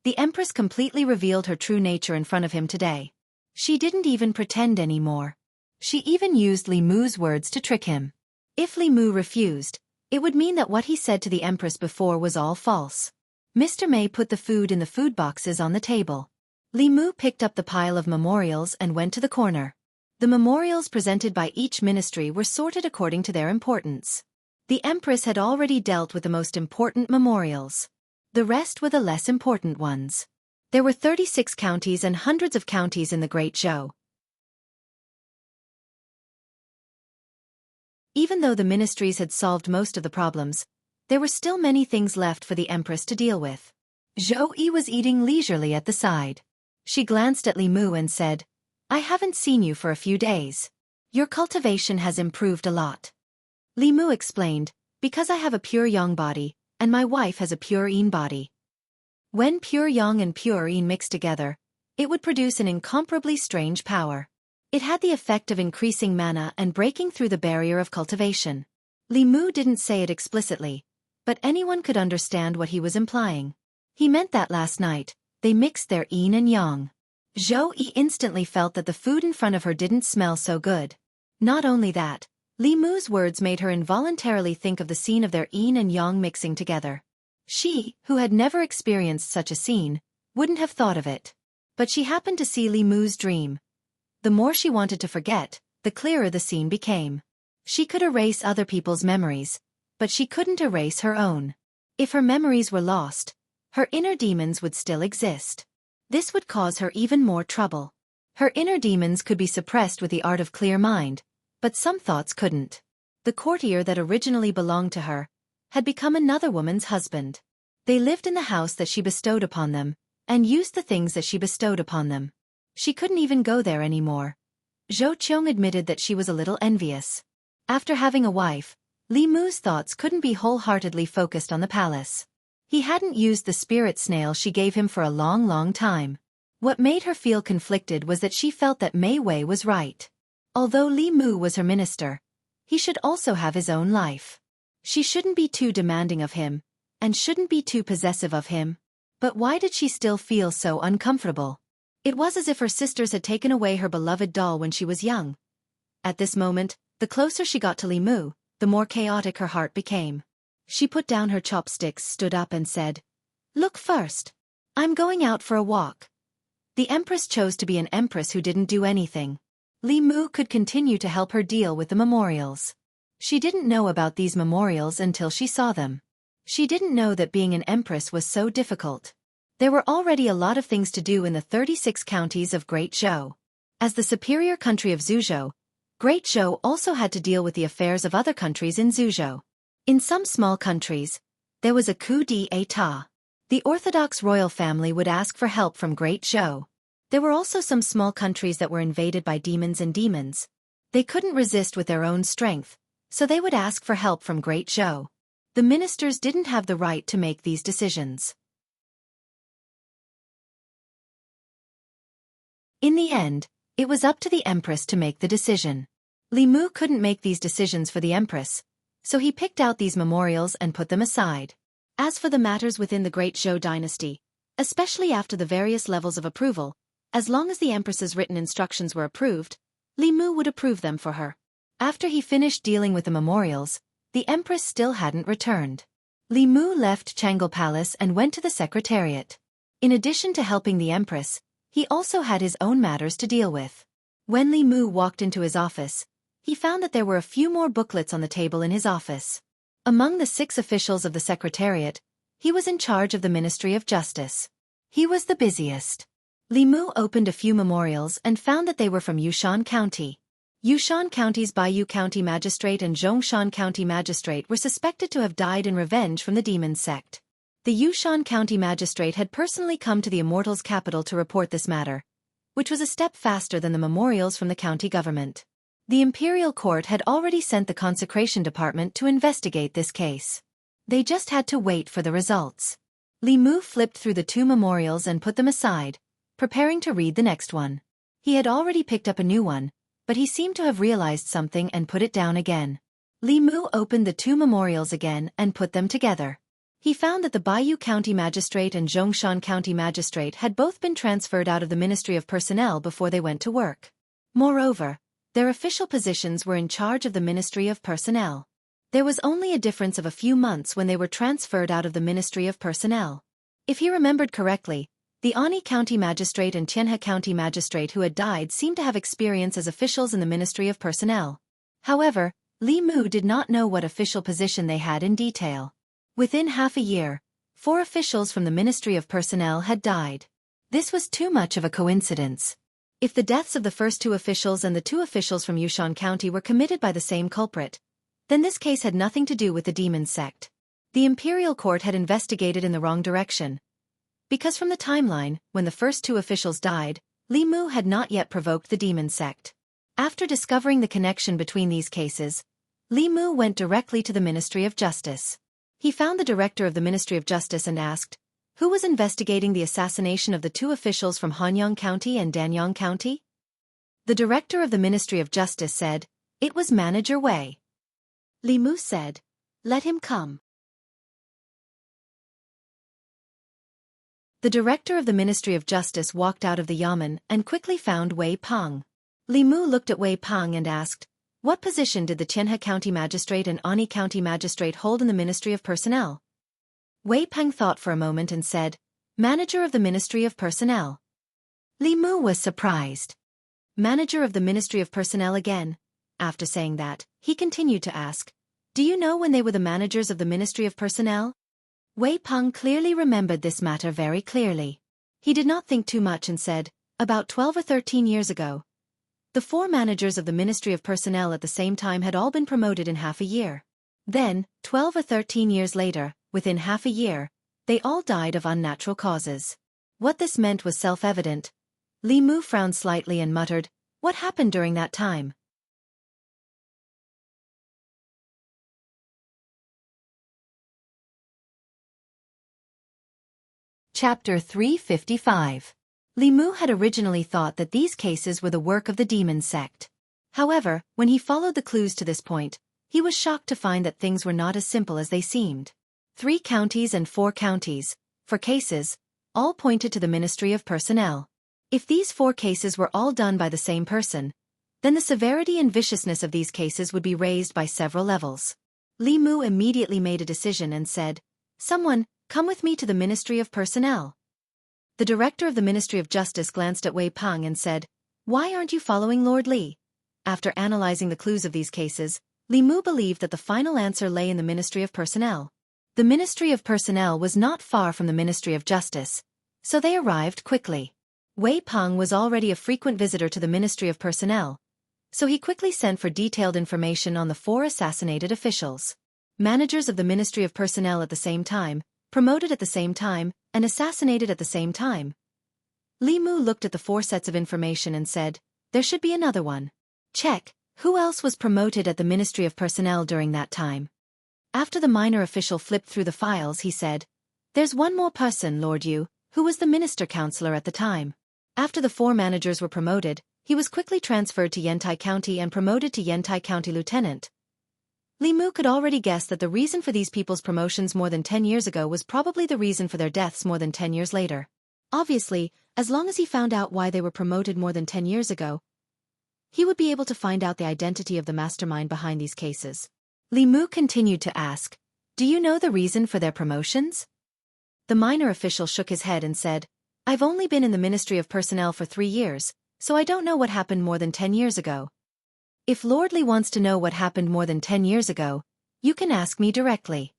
The Empress completely revealed her true nature in front of him today. She didn't even pretend anymore. She even used Li Mu's words to trick him. If Li Mu refused, it would mean that what he said to the Empress before was all false. Mr. Mei put the food in the food boxes on the table. Li Mu picked up the pile of memorials and went to the corner. The memorials presented by each ministry were sorted according to their importance. The Empress had already dealt with the most important memorials. The rest were the less important ones. There were 36 counties and hundreds of counties in the Great Zhou. Even though the ministries had solved most of the problems, there were still many things left for the Empress to deal with. Zhou Yi was eating leisurely at the side. She glanced at Li Mu and said, I haven't seen you for a few days. Your cultivation has improved a lot. Li Mu explained, because I have a pure yang body, and my wife has a pure yin body. When pure yang and pure yin mixed together, it would produce an incomparably strange power. It had the effect of increasing mana and breaking through the barrier of cultivation. Li Mu didn't say it explicitly, but anyone could understand what he was implying. He meant that last night, they mixed their yin and yang. Zhou Yi instantly felt that the food in front of her didn't smell so good. Not only that, Li Mu's words made her involuntarily think of the scene of their yin and yang mixing together. She, who had never experienced such a scene, wouldn't have thought of it. But she happened to see Li Mu's dream. The more she wanted to forget, the clearer the scene became. She could erase other people's memories, but she couldn't erase her own. If her memories were lost, her inner demons would still exist. This would cause her even more trouble. Her inner demons could be suppressed with the art of clear mind, but some thoughts couldn't. The courtier that originally belonged to her had become another woman's husband. They lived in the house that she bestowed upon them, and used the things that she bestowed upon them. She couldn't even go there anymore. Zhou Qiong admitted that she was a little envious. After having a wife, Li Mu's thoughts couldn't be wholeheartedly focused on the palace. He hadn't used the spirit snail she gave him for a long time. What made her feel conflicted was that she felt that Mei Wei was right. Although Li Mu was her minister, he should also have his own life. She shouldn't be too demanding of him, and shouldn't be too possessive of him. But why did she still feel so uncomfortable? It was as if her sisters had taken away her beloved doll when she was young. At this moment, the closer she got to Li Mu, the more chaotic her heart became. She put down her chopsticks, stood up and said, "Look first. I'm going out for a walk." The Empress chose to be an empress who didn't do anything. Li Mu could continue to help her deal with the memorials. She didn't know about these memorials until she saw them. She didn't know that being an empress was so difficult. There were already a lot of things to do in the 36 counties of Great Zhou. As the superior country of Zhuzhou, Great Zhou also had to deal with the affairs of other countries in Zhuzhou. In some small countries, there was a coup d'état. The Orthodox royal family would ask for help from Great Zhou. There were also some small countries that were invaded by demons and demons. They couldn't resist with their own strength, so they would ask for help from Great Zhou. The ministers didn't have the right to make these decisions. In the end, it was up to the Empress to make the decision. Li Mu couldn't make these decisions for the Empress, so he picked out these memorials and put them aside. As for the matters within the Great Zhou dynasty, especially after the various levels of approval, as long as the Empress's written instructions were approved, Li Mu would approve them for her. After he finished dealing with the memorials, the Empress still hadn't returned. Li Mu left Changle Palace and went to the Secretariat. In addition to helping the Empress, he also had his own matters to deal with. When Li Mu walked into his office, he found that there were a few more booklets on the table in his office. Among the 6 officials of the Secretariat, he was in charge of the Ministry of Justice. He was the busiest. Li Mu opened a few memorials and found that they were from Yushan County. Yushan County's Baiyu County Magistrate and Zhongshan County Magistrate were suspected to have died in revenge from the demon sect. The Yushan County Magistrate had personally come to the Immortals' capital to report this matter, which was a step faster than the memorials from the county government. The Imperial Court had already sent the Consecration Department to investigate this case. They just had to wait for the results. Li Mu flipped through the 2 memorials and put them aside, preparing to read the next one. He had already picked up a new one, but he seemed to have realized something and put it down again. Li Mu opened the 2 memorials again and put them together. He found that the Baiyu County Magistrate and Zhongshan County Magistrate had both been transferred out of the Ministry of Personnel before they went to work. Moreover, their official positions were in charge of the Ministry of Personnel. There was only a difference of a few months when they were transferred out of the Ministry of Personnel. If he remembered correctly, the Ani County Magistrate and Xianxia County Magistrate who had died seemed to have experience as officials in the Ministry of Personnel. However, Li Mu did not know what official position they had in detail. Within half a year, 4 officials from the Ministry of Personnel had died. This was too much of a coincidence. If the deaths of the first 2 officials and the 2 officials from Yushan County were committed by the same culprit, then this case had nothing to do with the demon sect. The Imperial Court had investigated in the wrong direction. Because from the timeline, when the first 2 officials died, Li Mu had not yet provoked the demon sect. After discovering the connection between these cases, Li Mu went directly to the Ministry of Justice. He found the director of the Ministry of Justice and asked, who was investigating the assassination of the 2 officials from Hanyang County and Danyang County? The director of the Ministry of Justice said, it was Manager Wei. Li Mu said, let him come. The director of the Ministry of Justice walked out of the yamen and quickly found Wei Peng. Li Mu looked at Wei Peng and asked, what position did the Qianhe County Magistrate and Ani County Magistrate hold in the Ministry of Personnel? Wei Peng thought for a moment and said, Manager of the Ministry of Personnel. Li Mu was surprised. Manager of the Ministry of Personnel again. After saying that, he continued to ask, do you know when they were the managers of the Ministry of Personnel? Wei Peng clearly remembered this matter very clearly. He did not think too much and said, about 12 or 13 years ago. The 4 managers of the Ministry of Personnel at the same time had all been promoted in half a year. Then, 12 or 13 years later, within half a year, they all died of unnatural causes. What this meant was self-evident. Li Mu frowned slightly and muttered, "What happened during that time?" Chapter 355. Li Mu had originally thought that these cases were the work of the demon sect. However, when he followed the clues to this point, he was shocked to find that things were not as simple as they seemed. 3 counties and 4 counties, for cases, all pointed to the Ministry of Personnel. If these 4 cases were all done by the same person, then the severity and viciousness of these cases would be raised by several levels. Li Mu immediately made a decision and said, "Someone, come with me to the Ministry of Personnel." The director of the Ministry of Justice glanced at Wei Peng and said, "Why aren't you following Lord Li?" After analyzing the clues of these cases, Li Mu believed that the final answer lay in the Ministry of Personnel. The Ministry of Personnel was not far from the Ministry of Justice, so they arrived quickly. Wei Peng was already a frequent visitor to the Ministry of Personnel, so he quickly sent for detailed information on the 4 assassinated officials. Managers of the Ministry of Personnel at the same time, promoted at the same time, and assassinated at the same time. Li Mu looked at the 4 sets of information and said, "There should be another one. Check, who else was promoted at the Ministry of Personnel during that time?" After the minor official flipped through the files, he said, "There's one more person, Lord Yu, who was the minister counselor at the time." After the 4 managers were promoted, he was quickly transferred to Yantai County and promoted to Yantai County Lieutenant. Li Mu could already guess that the reason for these people's promotions more than 10 years ago was probably the reason for their deaths more than 10 years later. Obviously, as long as he found out why they were promoted more than 10 years ago, he would be able to find out the identity of the mastermind behind these cases. Li Mu continued to ask, "Do you know the reason for their promotions?" The minor official shook his head and said, "I've only been in the Ministry of Personnel for 3 years, so I don't know what happened more than 10 years ago. If Lord Li wants to know what happened more than 10 years ago, you can ask me directly."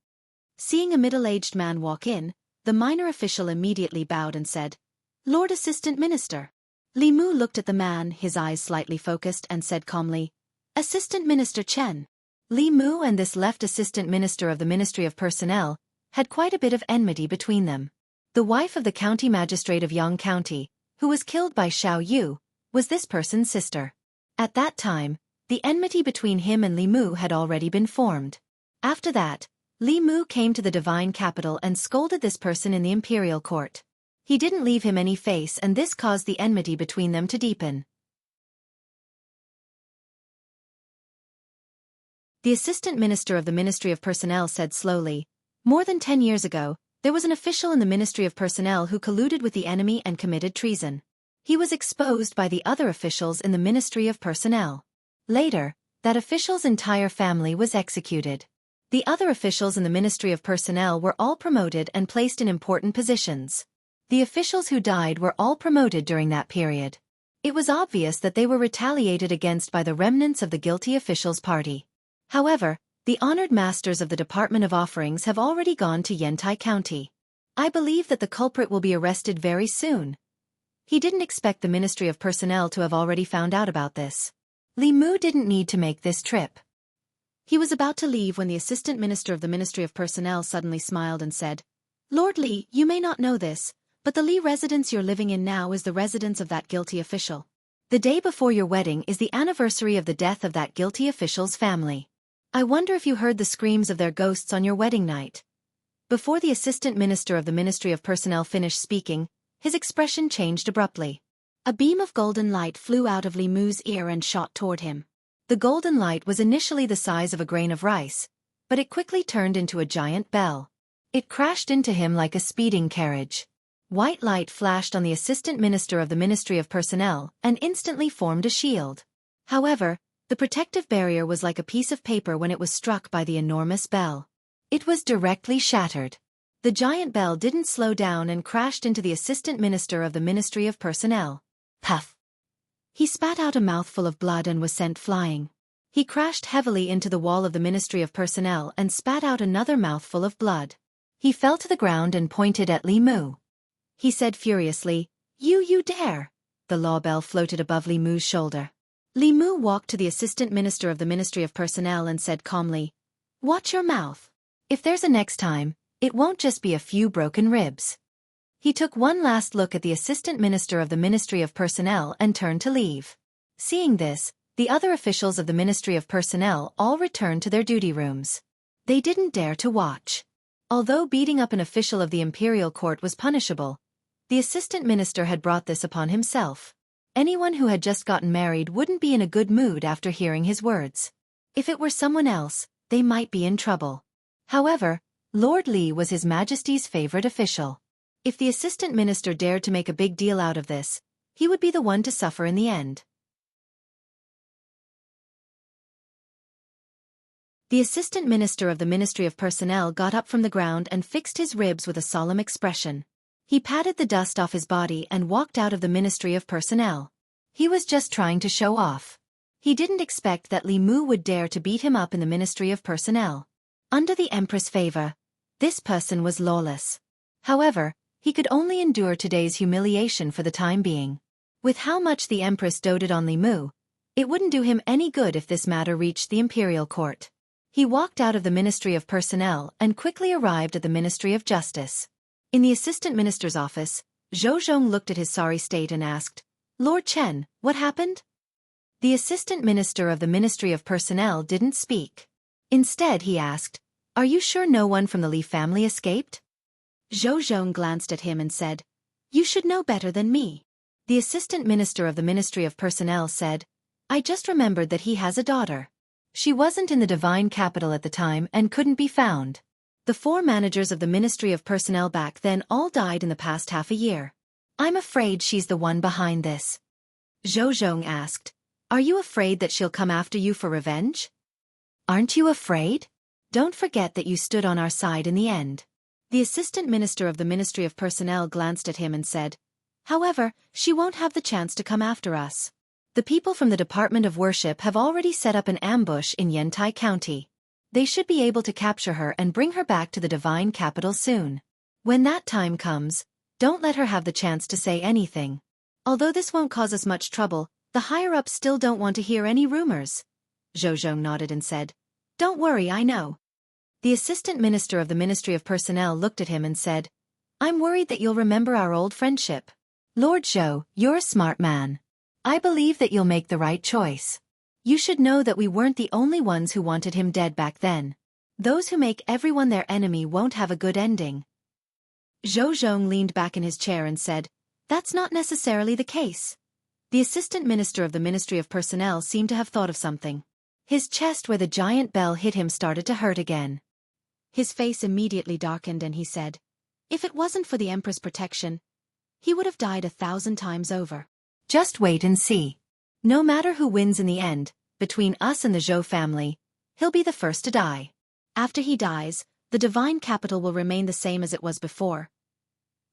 Seeing a middle-aged man walk in, the minor official immediately bowed and said, "Lord Assistant Minister." Li Mu looked at the man, his eyes slightly focused, and said calmly, "Assistant Minister Chen." Li Mu and this left assistant minister of the Ministry of Personnel had quite a bit of enmity between them. The wife of the county magistrate of Yang County, who was killed by Xiao Yu, was this person's sister. At that time, the enmity between him and Li Mu had already been formed. After that, Li Mu came to the divine capital and scolded this person in the imperial court. He didn't leave him any face, and this caused the enmity between them to deepen. The assistant minister of the Ministry of Personnel said slowly, "More than 10 years ago, there was an official in the Ministry of Personnel who colluded with the enemy and committed treason. He was exposed by the other officials in the Ministry of Personnel. Later, that official's entire family was executed. The other officials in the Ministry of Personnel were all promoted and placed in important positions. The officials who died were all promoted during that period. It was obvious that they were retaliated against by the remnants of the guilty officials' party. However, the honored masters of the Department of Offerings have already gone to Yantai County. I believe that the culprit will be arrested very soon." He didn't expect the Ministry of Personnel to have already found out about this. Li Mu didn't need to make this trip. He was about to leave when the assistant minister of the Ministry of Personnel suddenly smiled and said, "Lord Li, you may not know this, but the Li residence you're living in now is the residence of that guilty official. The day before your wedding is the anniversary of the death of that guilty official's family. I wonder if you heard the screams of their ghosts on your wedding night." Before the assistant minister of the Ministry of Personnel finished speaking, his expression changed abruptly. A beam of golden light flew out of Li Mu's ear and shot toward him. The golden light was initially the size of a grain of rice, but it quickly turned into a giant bell. It crashed into him like a speeding carriage. White light flashed on the assistant minister of the Ministry of Personnel and instantly formed a shield. However, the protective barrier was like a piece of paper when it was struck by the enormous bell. It was directly shattered. The giant bell didn't slow down and crashed into the assistant minister of the Ministry of Personnel. Puff! He spat out a mouthful of blood and was sent flying. He crashed heavily into the wall of the Ministry of Personnel and spat out another mouthful of blood. He fell to the ground and pointed at Li Mu. He said furiously, You dare!" The law bell floated above Li Mu's shoulder. Li Mu walked to the assistant minister of the Ministry of Personnel and said calmly, "Watch your mouth. If there's a next time, it won't just be a few broken ribs." He took one last look at the assistant minister of the Ministry of Personnel and turned to leave. Seeing this, the other officials of the Ministry of Personnel all returned to their duty rooms. They didn't dare to watch. Although beating up an official of the imperial court was punishable, the assistant minister had brought this upon himself. Anyone who had just gotten married wouldn't be in a good mood after hearing his words. If it were someone else, they might be in trouble. However, Lord Li was His Majesty's favorite official. If the assistant minister dared to make a big deal out of this, he would be the one to suffer in the end. The assistant minister of the Ministry of Personnel got up from the ground and fixed his ribs with a solemn expression. He patted the dust off his body and walked out of the Ministry of Personnel. He was just trying to show off. He didn't expect that Li Mu would dare to beat him up in the Ministry of Personnel. Under the Empress' favor, this person was lawless. However, he could only endure today's humiliation for the time being. With how much the Empress doted on Li Mu, it wouldn't do him any good if this matter reached the imperial court. He walked out of the Ministry of Personnel and quickly arrived at the Ministry of Justice. In the assistant minister's office, Zhou Zhong looked at his sorry state and asked, "Lord Chen, what happened?" The assistant minister of the Ministry of Personnel didn't speak. Instead he asked, "Are you sure no one from the Li family escaped?" Zhou Zhong glanced at him and said, "You should know better than me." The assistant minister of the Ministry of Personnel said, "I just remembered that he has a daughter. She wasn't in the divine capital at the time and couldn't be found." The 4 managers of the Ministry of Personnel back then all died in the past half a year. "I'm afraid she's the one behind this." Zhou Zhong asked, "Are you afraid that she'll come after you for revenge?" "Aren't you afraid? Don't forget that you stood on our side in the end." The assistant minister of the Ministry of Personnel glanced at him and said, "However, she won't have the chance to come after us. The people from the Department of Worship have already set up an ambush in Yantai County. They should be able to capture her and bring her back to the divine capital soon. When that time comes, don't let her have the chance to say anything. Although this won't cause us much trouble, the higher-ups still don't want to hear any rumors." Zhou Zhong nodded and said, "Don't worry, I know." The assistant minister of the Ministry of Personnel looked at him and said, "I'm worried that you'll remember our old friendship. Lord Zhou, you're a smart man. I believe that you'll make the right choice. You should know that we weren't the only ones who wanted him dead back then. Those who make everyone their enemy won't have a good ending." Zhou Zhong leaned back in his chair and said, "That's not necessarily the case." The assistant minister of the Ministry of Personnel seemed to have thought of something. His chest where the giant bell hit him started to hurt again. His face immediately darkened and he said, "If it wasn't for the Empress' protection, he would have died 1,000 times over." "Just wait and see. No matter who wins in the end, between us and the Zhou family, he'll be the first to die. After he dies, the divine capital will remain the same as it was before."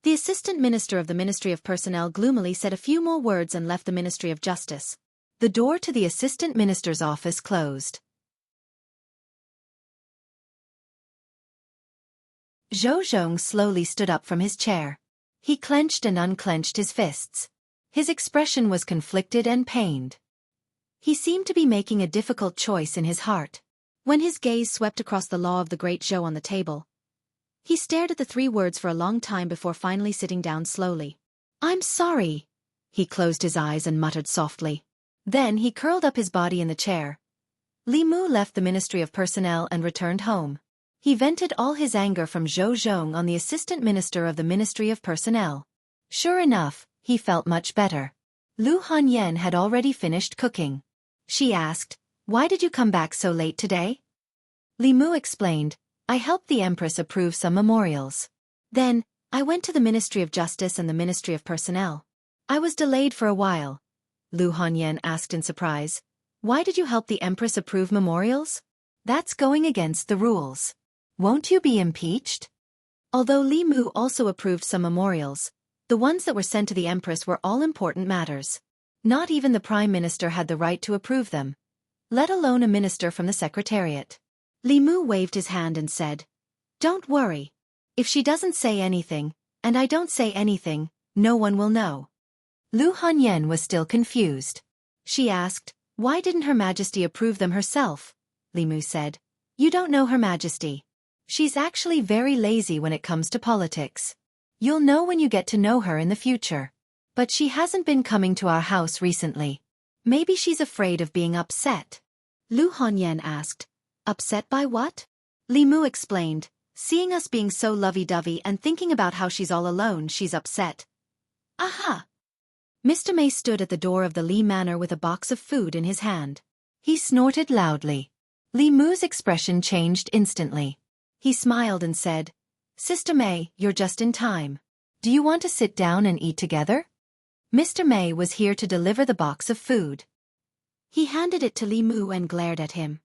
The assistant minister of the Ministry of Personnel gloomily said a few more words and left the Ministry of Justice. The door to the assistant minister's office closed. Zhou Zhong slowly stood up from his chair. He clenched and unclenched his fists. His expression was conflicted and pained. He seemed to be making a difficult choice in his heart. When his gaze swept across the law of the great Zhou on the table, he stared at the 3 words for a long time before finally sitting down slowly. "I'm sorry." He closed his eyes and muttered softly. Then he curled up his body in the chair. Li Mu left the Ministry of Personnel and returned home. He vented all his anger from Zhou Zhong on the assistant minister of the Ministry of Personnel. Sure enough, he felt much better. Lu Hanyan had already finished cooking. She asked, "Why did you come back so late today?" Li Mu explained, "I helped the Empress approve some memorials. Then, I went to the Ministry of Justice and the Ministry of Personnel. I was delayed for a while." Lu Hanyan asked in surprise, "Why did you help the Empress approve memorials? That's going against the rules. Won't you be impeached?" Although Li Mu also approved some memorials, the ones that were sent to the Empress were all important matters. Not even the Prime Minister had the right to approve them, let alone a minister from the Secretariat. Li Mu waved his hand and said, "Don't worry. If she doesn't say anything, and I don't say anything, no one will know." Lu Hanyan was still confused. She asked, Why didn't Her Majesty approve them herself? Li Mu said. You don't know Her Majesty. She's actually very lazy when it comes to politics. You'll know when you get to know her in the future. But she hasn't been coming to our house recently. Maybe she's afraid of being upset. Lu Hongyan asked. Upset by what? Li Mu explained. Seeing us being so lovey-dovey and thinking about how she's all alone, she's upset. Aha! Mr. May stood at the door of the Li Manor with a box of food in his hand. He snorted loudly. Li Mu's expression changed instantly. He smiled and said, Sister May, you're just in time. Do you want to sit down and eat together? Mr. May was here to deliver the box of food. He handed it to Li Mu and glared at him.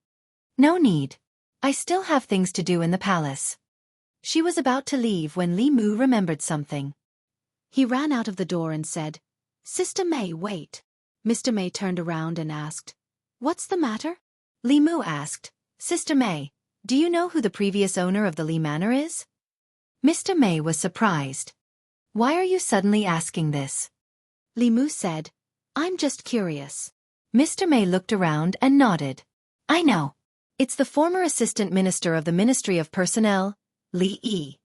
No need. I still have things to do in the palace. She was about to leave when Li Mu remembered something. He ran out of the door and said, Sister May, wait. Mr. May turned around and asked, What's the matter? Li Mu asked, Sister May, do you know who the previous owner of the Li Manor is? Mr. May was surprised. Why are you suddenly asking this? Li Mu said, I'm just curious. Mr. May looked around and nodded. I know. It's the former Assistant Minister of the Ministry of Personnel, Li Yi.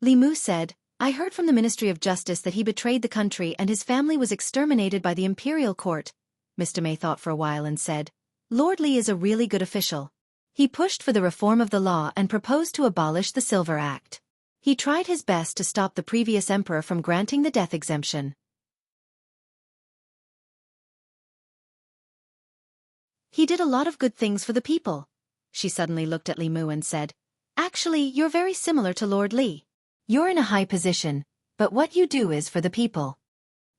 Li Mu said, I heard from the Ministry of Justice that he betrayed the country and his family was exterminated by the imperial court. Mr. May thought for a while and said, Lord Li is a really good official. He pushed for the reform of the law and proposed to abolish the Silver Act. He tried his best to stop the previous emperor from granting the death exemption. He did a lot of good things for the people. She suddenly looked at Li Mu and said, Actually, you're very similar to Lord Li. You're in a high position, but what you do is for the people.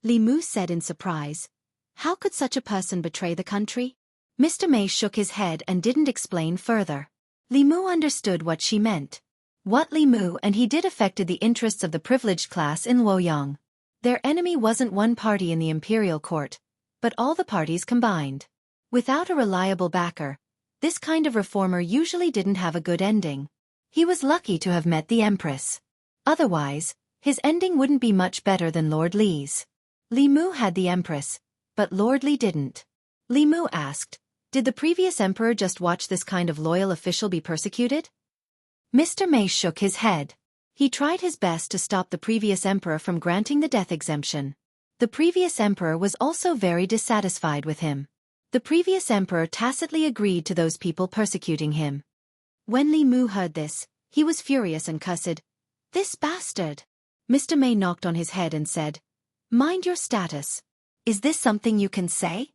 Li Mu said in surprise. How could such a person betray the country? Mr. May shook his head and didn't explain further. Li Mu understood what she meant. What Li Mu and he did affected the interests of the privileged class in Luoyang. Their enemy wasn't one party in the imperial court, but all the parties combined. Without a reliable backer, this kind of reformer usually didn't have a good ending. He was lucky to have met the Empress. Otherwise, his ending wouldn't be much better than Lord Li's. Li Mu had the Empress, but Lord Li didn't. Li Mu asked, Did the previous emperor just watch this kind of loyal official be persecuted? Mr. May shook his head. He tried his best to stop the previous emperor from granting the death exemption. The previous emperor was also very dissatisfied with him. The previous emperor tacitly agreed to those people persecuting him. When Li Mu heard this, he was furious and cussed, This bastard! Mr. May knocked on his head and said, Mind your status. Is this something you can say?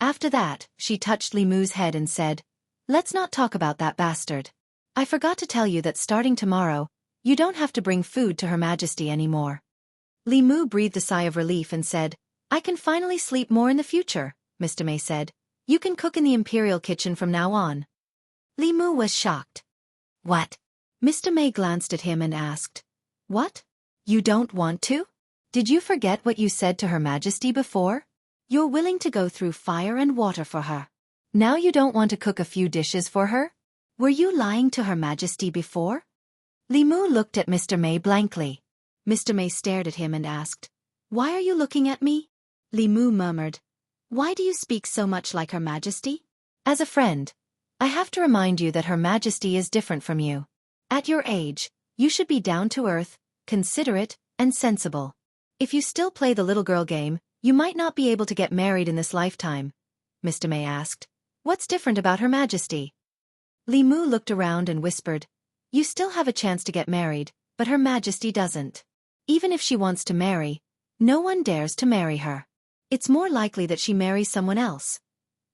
After that, she touched Li Mu's head and said, Let's not talk about that bastard. I forgot to tell you that starting tomorrow, you don't have to bring food to Her Majesty anymore. Li Mu breathed a sigh of relief and said, I can finally sleep more in the future, Mr. May said. You can cook in the imperial kitchen from now on. Li Mu was shocked. What? Mr. May glanced at him and asked, What? You don't want to? Did you forget what you said to Her Majesty before? You're willing to go through fire and water for her. Now you don't want to cook a few dishes for her? Were you lying to Her Majesty before? Li Mu looked at Mr. May blankly. Mr. May stared at him and asked, Why are you looking at me? Li Mu murmured, Why do you speak so much like Her Majesty? As a friend, I have to remind you that Her Majesty is different from you. At your age, you should be down to earth, considerate, and sensible. If you still play the little girl game, you might not be able to get married in this lifetime. Mr. May asked, What's different about Her Majesty? Li Mu looked around and whispered, You still have a chance to get married, but Her Majesty doesn't. Even if she wants to marry, no one dares to marry her. It's more likely that she marries someone else.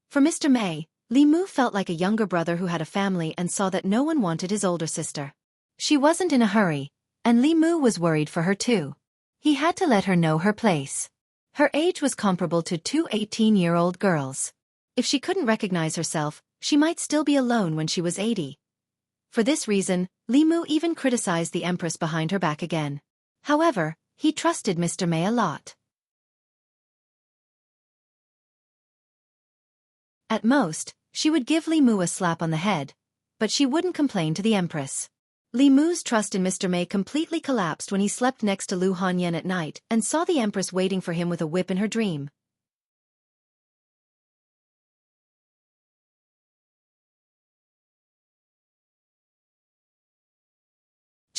For Mr. May, Li Mu felt like a younger brother who had a family and saw that no one wanted his older sister. She wasn't in a hurry, and Li Mu was worried for her too. He had to let her know her place. Her age was comparable to two 18-year-old girls. If she couldn't recognize herself, she might still be alone when she was 80. For this reason, Li Mu even criticized the Empress behind her back again. However, he trusted Mr. May a lot. At most, she would give Li Mu a slap on the head, but she wouldn't complain to the Empress. Li Mu's trust in Mr. May completely collapsed when he slept next to Lu Hanyan at night and saw the Empress waiting for him with a whip in her dream.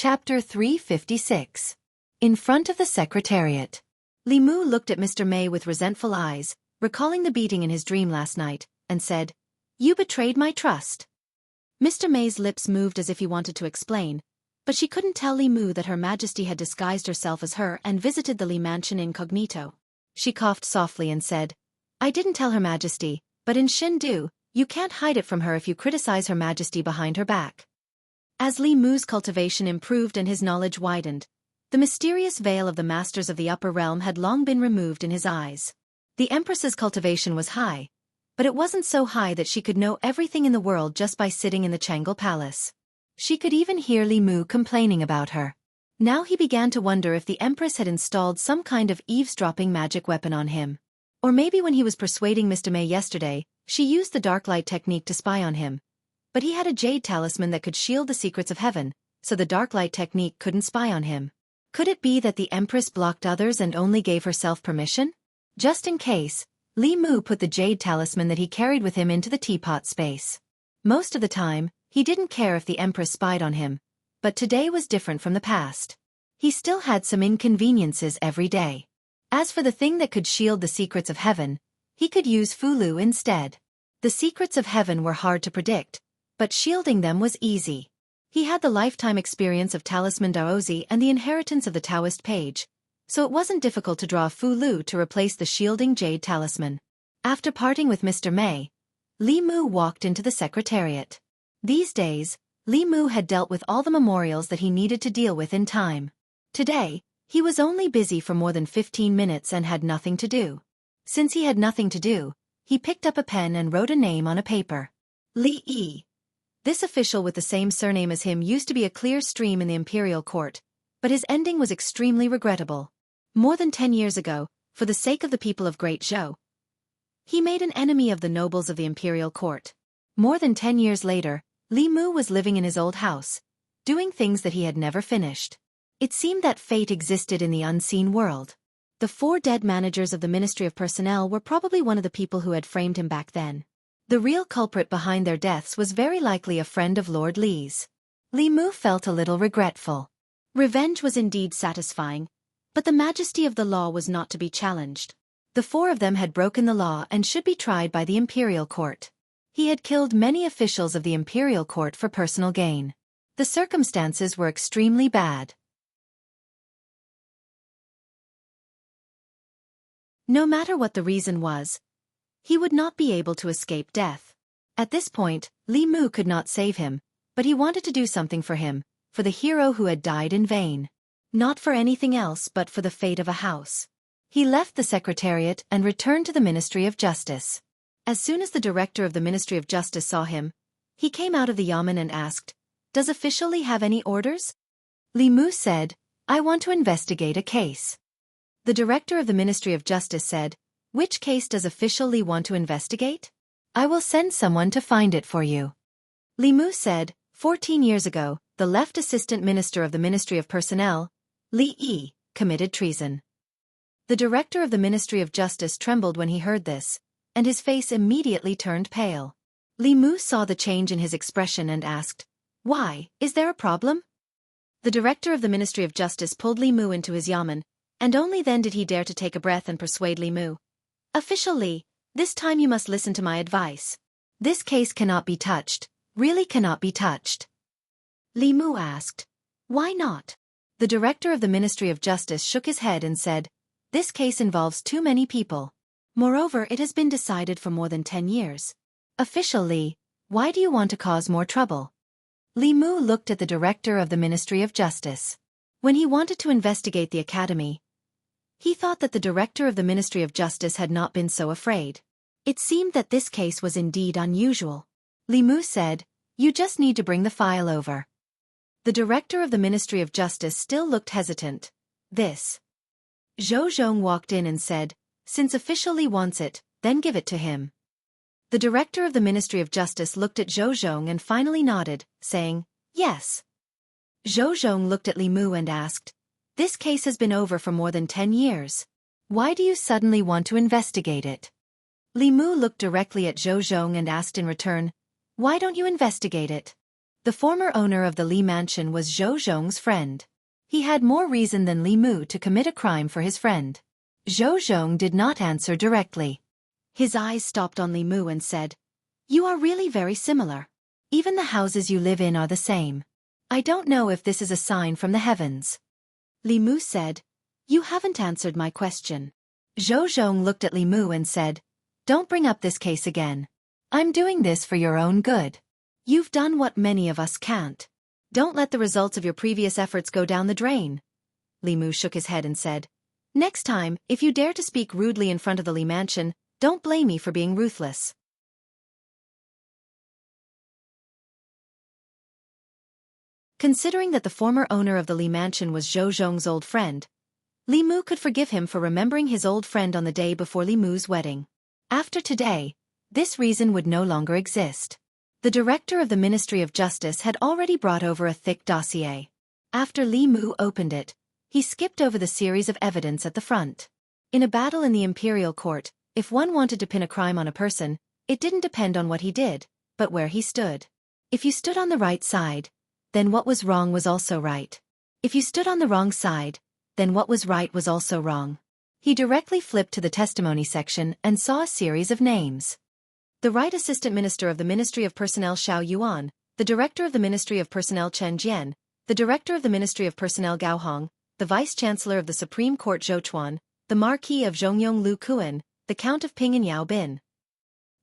Chapter 356. In front of the Secretariat. Li Mu looked at Mr. May with resentful eyes, recalling the beating in his dream last night, and said, "You betrayed my trust." Mr. May's lips moved as if he wanted to explain, but she couldn't tell Li Mu that Her Majesty had disguised herself as her and visited the Li mansion incognito. She coughed softly and said, "I didn't tell Her Majesty, but in Shindu, you can't hide it from her if you criticize Her Majesty behind her back." As Li Mu's cultivation improved and his knowledge widened, the mysterious veil of the masters of the upper realm had long been removed in his eyes. The Empress's cultivation was high, but it wasn't so high that she could know everything in the world just by sitting in the Changle Palace. She could even hear Li Mu complaining about her. Now he began to wonder if the Empress had installed some kind of eavesdropping magic weapon on him. Or maybe when he was persuading Mr. May yesterday, she used the dark light technique to spy on him. But he had a jade talisman that could shield the secrets of heaven, so the dark light technique couldn't spy on him. Could it be that the Empress blocked others and only gave herself permission? Just in case, Li Mu put the jade talisman that he carried with him into the teapot space. Most of the time, he didn't care if the Empress spied on him, but today was different from the past. He still had some inconveniences every day. As for the thing that could shield the secrets of heaven, he could use Fulu instead. The secrets of heaven were hard to predict, but shielding them was easy. He had the lifetime experience of Talisman Daozi and the inheritance of the Taoist page, so it wasn't difficult to draw Fulu to replace the shielding jade talisman. After parting with Mr. May, Li Mu walked into the Secretariat. These days, Li Mu had dealt with all the memorials that he needed to deal with in time. Today, he was only busy for more than 15 minutes and had nothing to do. Since he had nothing to do, he picked up a pen and wrote a name on a paper. Li Yi. This official with the same surname as him used to be a clear stream in the imperial court, but his ending was extremely regrettable. More than 10 years ago, for the sake of the people of Great Zhou, he made an enemy of the nobles of the imperial court. More than 10 years later, Li Mu was living in his old house, doing things that he had never finished. It seemed that fate existed in the unseen world. The 4 dead managers of the Ministry of Personnel were probably one of the people who had framed him back then. The real culprit behind their deaths was very likely a friend of Lord Li's. Li Mu felt a little regretful. Revenge was indeed satisfying, but the majesty of the law was not to be challenged. The 4 of them had broken the law and should be tried by the imperial court. He had killed many officials of the imperial court for personal gain. The circumstances were extremely bad. No matter what the reason was, he would not be able to escape death. At this point, Li Mu could not save him, but he wanted to do something for him, for the hero who had died in vain. Not for anything else but for the fate of a house. He left the Secretariat and returned to the Ministry of Justice. As soon as the director of the Ministry of Justice saw him, he came out of the yamen and asked, "Does Official Li have any orders?" Li Mu said, "I want to investigate a case." The director of the Ministry of Justice said, "Which case does Official Li want to investigate? I will send someone to find it for you." Li Mu said, 14 years ago, the left assistant minister of the Ministry of Personnel, Li Yi, committed treason. The director of the Ministry of Justice trembled when he heard this, and his face immediately turned pale. Li Mu saw the change in his expression and asked, "Why, is there a problem?" The director of the Ministry of Justice pulled Li Mu into his yamen, and only then did he dare to take a breath and persuade Li Mu. "Official Li, this time you must listen to my advice. This case cannot be touched, really cannot be touched." Li Mu asked, "Why not?" The director of the Ministry of Justice shook his head and said, "This case involves too many people. Moreover, it has been decided for more than 10 years. Official Li, why do you want to cause more trouble?" Li Mu looked at the director of the Ministry of Justice. When he wanted to investigate the academy, he thought that the director of the Ministry of Justice had not been so afraid. It seemed that this case was indeed unusual. Li Mu said, "You just need to bring the file over." The director of the Ministry of Justice still looked hesitant. This. Zhou Zhong walked in and said, "Since Official Li wants it, then give it to him." The director of the Ministry of Justice looked at Zhou Zhong and finally nodded, saying, "Yes." Zhou Zhong looked at Li Mu and asked, "This case has been over for more than 10 years. Why do you suddenly want to investigate it?" Li Mu looked directly at Zhou Zhong and asked in return, "Why don't you investigate it?" The former owner of the Li mansion was Zhou Zhong's friend. He had more reason than Li Mu to commit a crime for his friend. Zhou Zhong did not answer directly. His eyes stopped on Li Mu and said, "You are really very similar. Even the houses you live in are the same. I don't know if this is a sign from the heavens." Li Mu said, "You haven't answered my question." Zhou Zhong looked at Li Mu and said, "Don't bring up this case again. I'm doing this for your own good. You've done what many of us can't. Don't let the results of your previous efforts go down the drain." Li Mu shook his head and said, "Next time, if you dare to speak rudely in front of the Li mansion, don't blame me for being ruthless." Considering that the former owner of the Li mansion was Zhou Zhong's old friend, Li Mu could forgive him for remembering his old friend on the day before Li Mu's wedding. After today, this reason would no longer exist. The director of the Ministry of Justice had already brought over a thick dossier. After Li Mu opened it, he skipped over the series of evidence at the front. In a battle in the imperial court, if one wanted to pin a crime on a person, it didn't depend on what he did, but where he stood. If you stood on the right side, then what was wrong was also right. If you stood on the wrong side, then what was right was also wrong. He directly flipped to the testimony section and saw a series of names. The Right Assistant Minister of the Ministry of Personnel Xiao Yuan, the Director of the Ministry of Personnel Chen Jian, the Director of the Ministry of Personnel Gao Hong, the Vice-Chancellor of the Supreme Court Zhou Chuan, the Marquis of Zhongyong Lu Kuan, the Count of Ping and Yao Bin.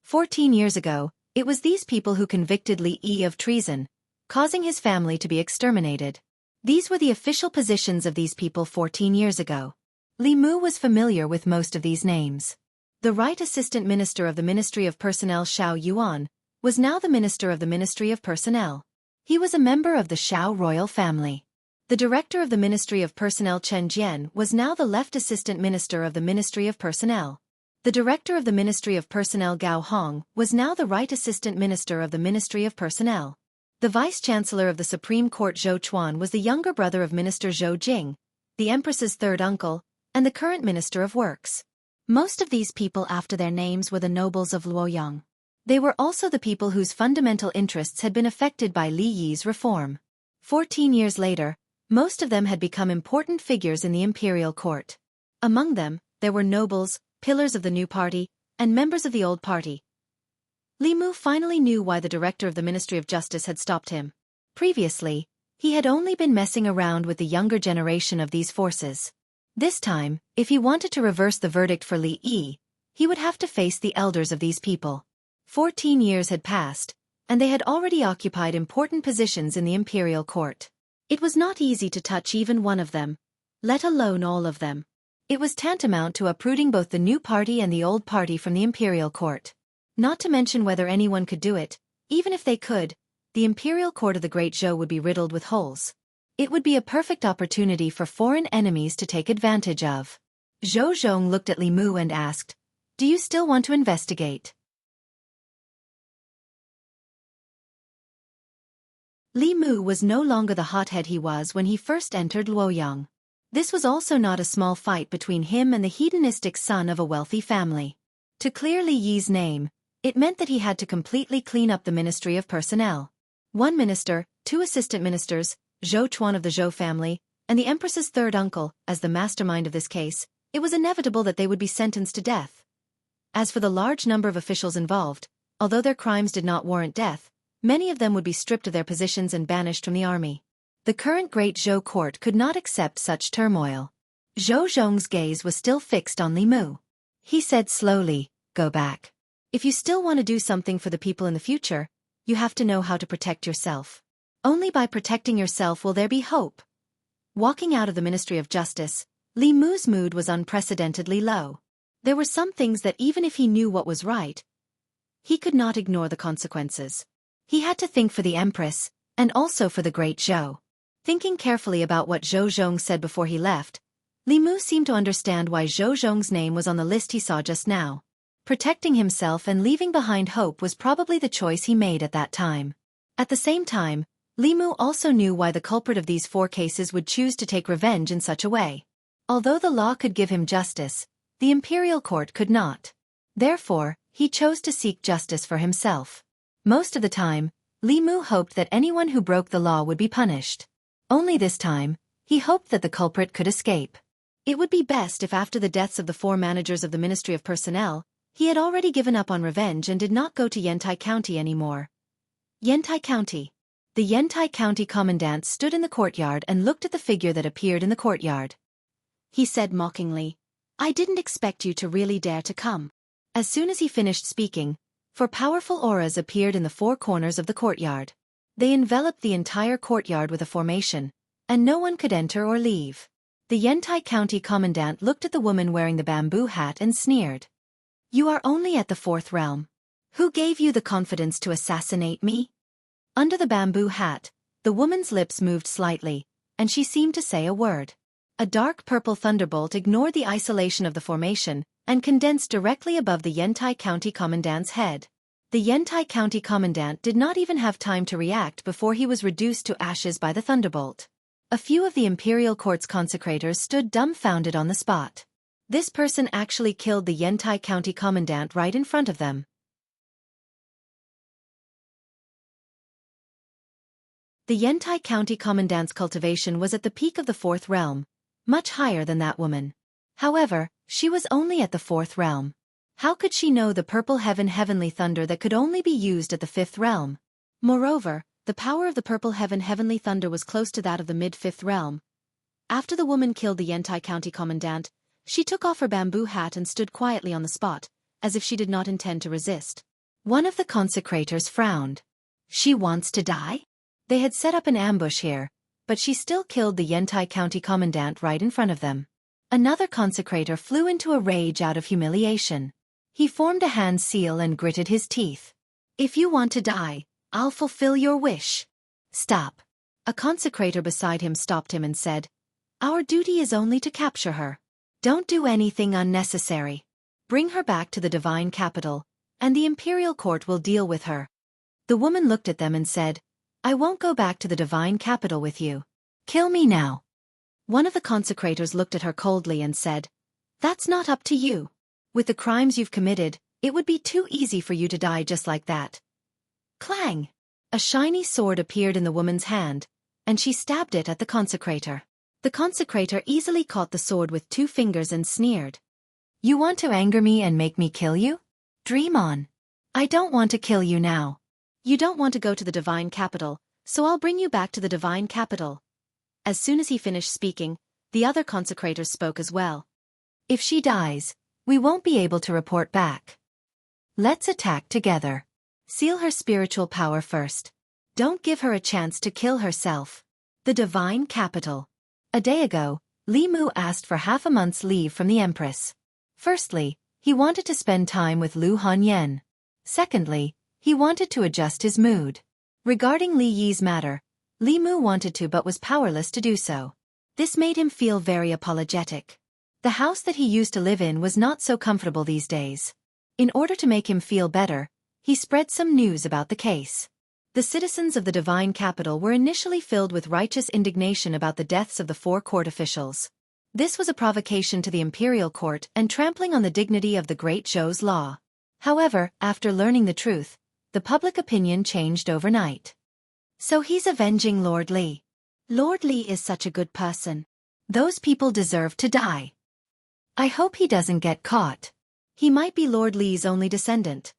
14 years ago, it was these people who convicted Li Yi of treason, causing his family to be exterminated. These were the official positions of these people 14 years ago. Li Mu was familiar with most of these names. The Right Assistant Minister of the Ministry of Personnel Xiao Yuan was now the Minister of the Ministry of Personnel. He was a member of the Xiao royal family. The Director of the Ministry of Personnel Chen Jian was now the Left Assistant Minister of the Ministry of Personnel. The Director of the Ministry of Personnel Gao Hong was now the Right Assistant Minister of the Ministry of Personnel. The Vice-Chancellor of the Supreme Court Zhou Chuan was the younger brother of Minister Zhou Jing, the Empress's third uncle, and the current Minister of Works. Most of these people after their names were the nobles of Luoyang. They were also the people whose fundamental interests had been affected by Li Yi's reform. 14 years later, most of them had become important figures in the imperial court. Among them, there were nobles, pillars of the new party, and members of the old party. Li Mu finally knew why the director of the Ministry of Justice had stopped him. Previously, he had only been messing around with the younger generation of these forces. This time, if he wanted to reverse the verdict for Li Yi, he would have to face the elders of these people. 14 years had passed, and they had already occupied important positions in the imperial court. It was not easy to touch even one of them, let alone all of them. It was tantamount to uprooting both the new party and the old party from the imperial court. Not to mention whether anyone could do it, even if they could, the imperial court of the Great Zhou would be riddled with holes. It would be a perfect opportunity for foreign enemies to take advantage of. Zhou Zhong looked at Li Mu and asked, "Do you still want to investigate?" Li Mu was no longer the hothead he was when he first entered Luoyang. This was also not a small fight between him and the hedonistic son of a wealthy family. To clear Li Yi's name, it meant that he had to completely clean up the Ministry of Personnel. One minister, two assistant ministers, Zhou Chuan of the Zhou family, and the Empress's third uncle, as the mastermind of this case, it was inevitable that they would be sentenced to death. As for the large number of officials involved, although their crimes did not warrant death, many of them would be stripped of their positions and banished from the army. The current Great Zhou court could not accept such turmoil. Zhou Zhong's gaze was still fixed on Li Mu. He said slowly, "Go back. If you still want to do something for the people in the future, you have to know how to protect yourself. Only by protecting yourself will there be hope." Walking out of the Ministry of Justice, Li Mu's mood was unprecedentedly low. There were some things that even if he knew what was right, he could not ignore the consequences. He had to think for the Empress, and also for the Great Zhou. Thinking carefully about what Zhou Zhong said before he left, Li Mu seemed to understand why Zhou Zhong's name was on the list he saw just now. Protecting himself and leaving behind hope was probably the choice he made at that time. At the same time, Li Mu also knew why the culprit of these 4 cases would choose to take revenge in such a way. Although the law could give him justice, the imperial court could not. Therefore, he chose to seek justice for himself. Most of the time, Li Mu hoped that anyone who broke the law would be punished. Only this time, he hoped that the culprit could escape. It would be best if after the deaths of the 4 managers of the Ministry of Personnel, he had already given up on revenge and did not go to Yantai County anymore. Yantai County. The Yantai County commandant stood in the courtyard and looked at the figure that appeared in the courtyard. He said mockingly, "I didn't expect you to really dare to come." As soon as he finished speaking, 4 powerful auras appeared in the 4 corners of the courtyard. They enveloped the entire courtyard with a formation, and no one could enter or leave. The Yantai County commandant looked at the woman wearing the bamboo hat and sneered. "You are only at the 4th realm. Who gave you the confidence to assassinate me?" Under the bamboo hat, the woman's lips moved slightly, and she seemed to say a word. A dark purple thunderbolt ignored the isolation of the formation and condensed directly above the Yantai County commandant's head. The Yantai County commandant did not even have time to react before he was reduced to ashes by the thunderbolt. A few of the Imperial Court's consecrators stood dumbfounded on the spot. This person actually killed the Yantai County commandant right in front of them. The Yantai County commandant's cultivation was at the peak of the 4th realm, much higher than that woman. However, she was only at the 4th realm. How could she know the purple heavenly thunder that could only be used at the 5th realm? Moreover, the power of the purple heavenly thunder was close to that of the mid-5th realm. After the woman killed the Yantai County commandant, she took off her bamboo hat and stood quietly on the spot, as if she did not intend to resist. One of the consecrators frowned. "She wants to die?" They had set up an ambush here, but she still killed the Yantai County commandant right in front of them. Another consecrator flew into a rage out of humiliation. He formed a hand seal and gritted his teeth. "If you want to die, I'll fulfill your wish." "Stop." A consecrator beside him stopped him and said, "Our duty is only to capture her. Don't do anything unnecessary. Bring her back to the divine capital, and the Imperial Court will deal with her." The woman looked at them and said, "I won't go back to the divine capital with you. Kill me now." One of the consecrators looked at her coldly and said, "That's not up to you. With the crimes you've committed, it would be too easy for you to die just like that." Clang! A shiny sword appeared in the woman's hand, and she stabbed it at the consecrator. The consecrator easily caught the sword with 2 fingers and sneered. "You want to anger me and make me kill you? Dream on. I don't want to kill you now. You don't want to go to the divine capital, so I'll bring you back to the divine capital." As soon as he finished speaking, the other consecrators spoke as well. "If she dies, we won't be able to report back. Let's attack together. Seal her spiritual power first. Don't give her a chance to kill herself." The divine capital. A day ago, Li Mu asked for half a month's leave from the Empress. Firstly, he wanted to spend time with Lu Hanyan. Secondly, he wanted to adjust his mood. Regarding Li Yi's matter, Li Mu wanted to but was powerless to do so. This made him feel very apologetic. The house that he used to live in was not so comfortable these days. In order to make him feel better, he spread some news about the case. The citizens of the divine capital were initially filled with righteous indignation about the deaths of the 4 court officials. This was a provocation to the imperial court and trampling on the dignity of the great Zhou's law. However, after learning the truth, the public opinion changed overnight. So he's avenging Lord Li. Lord Li is such a good person. Those people deserve to die. I hope he doesn't get caught. He might be Lord Li's only descendant.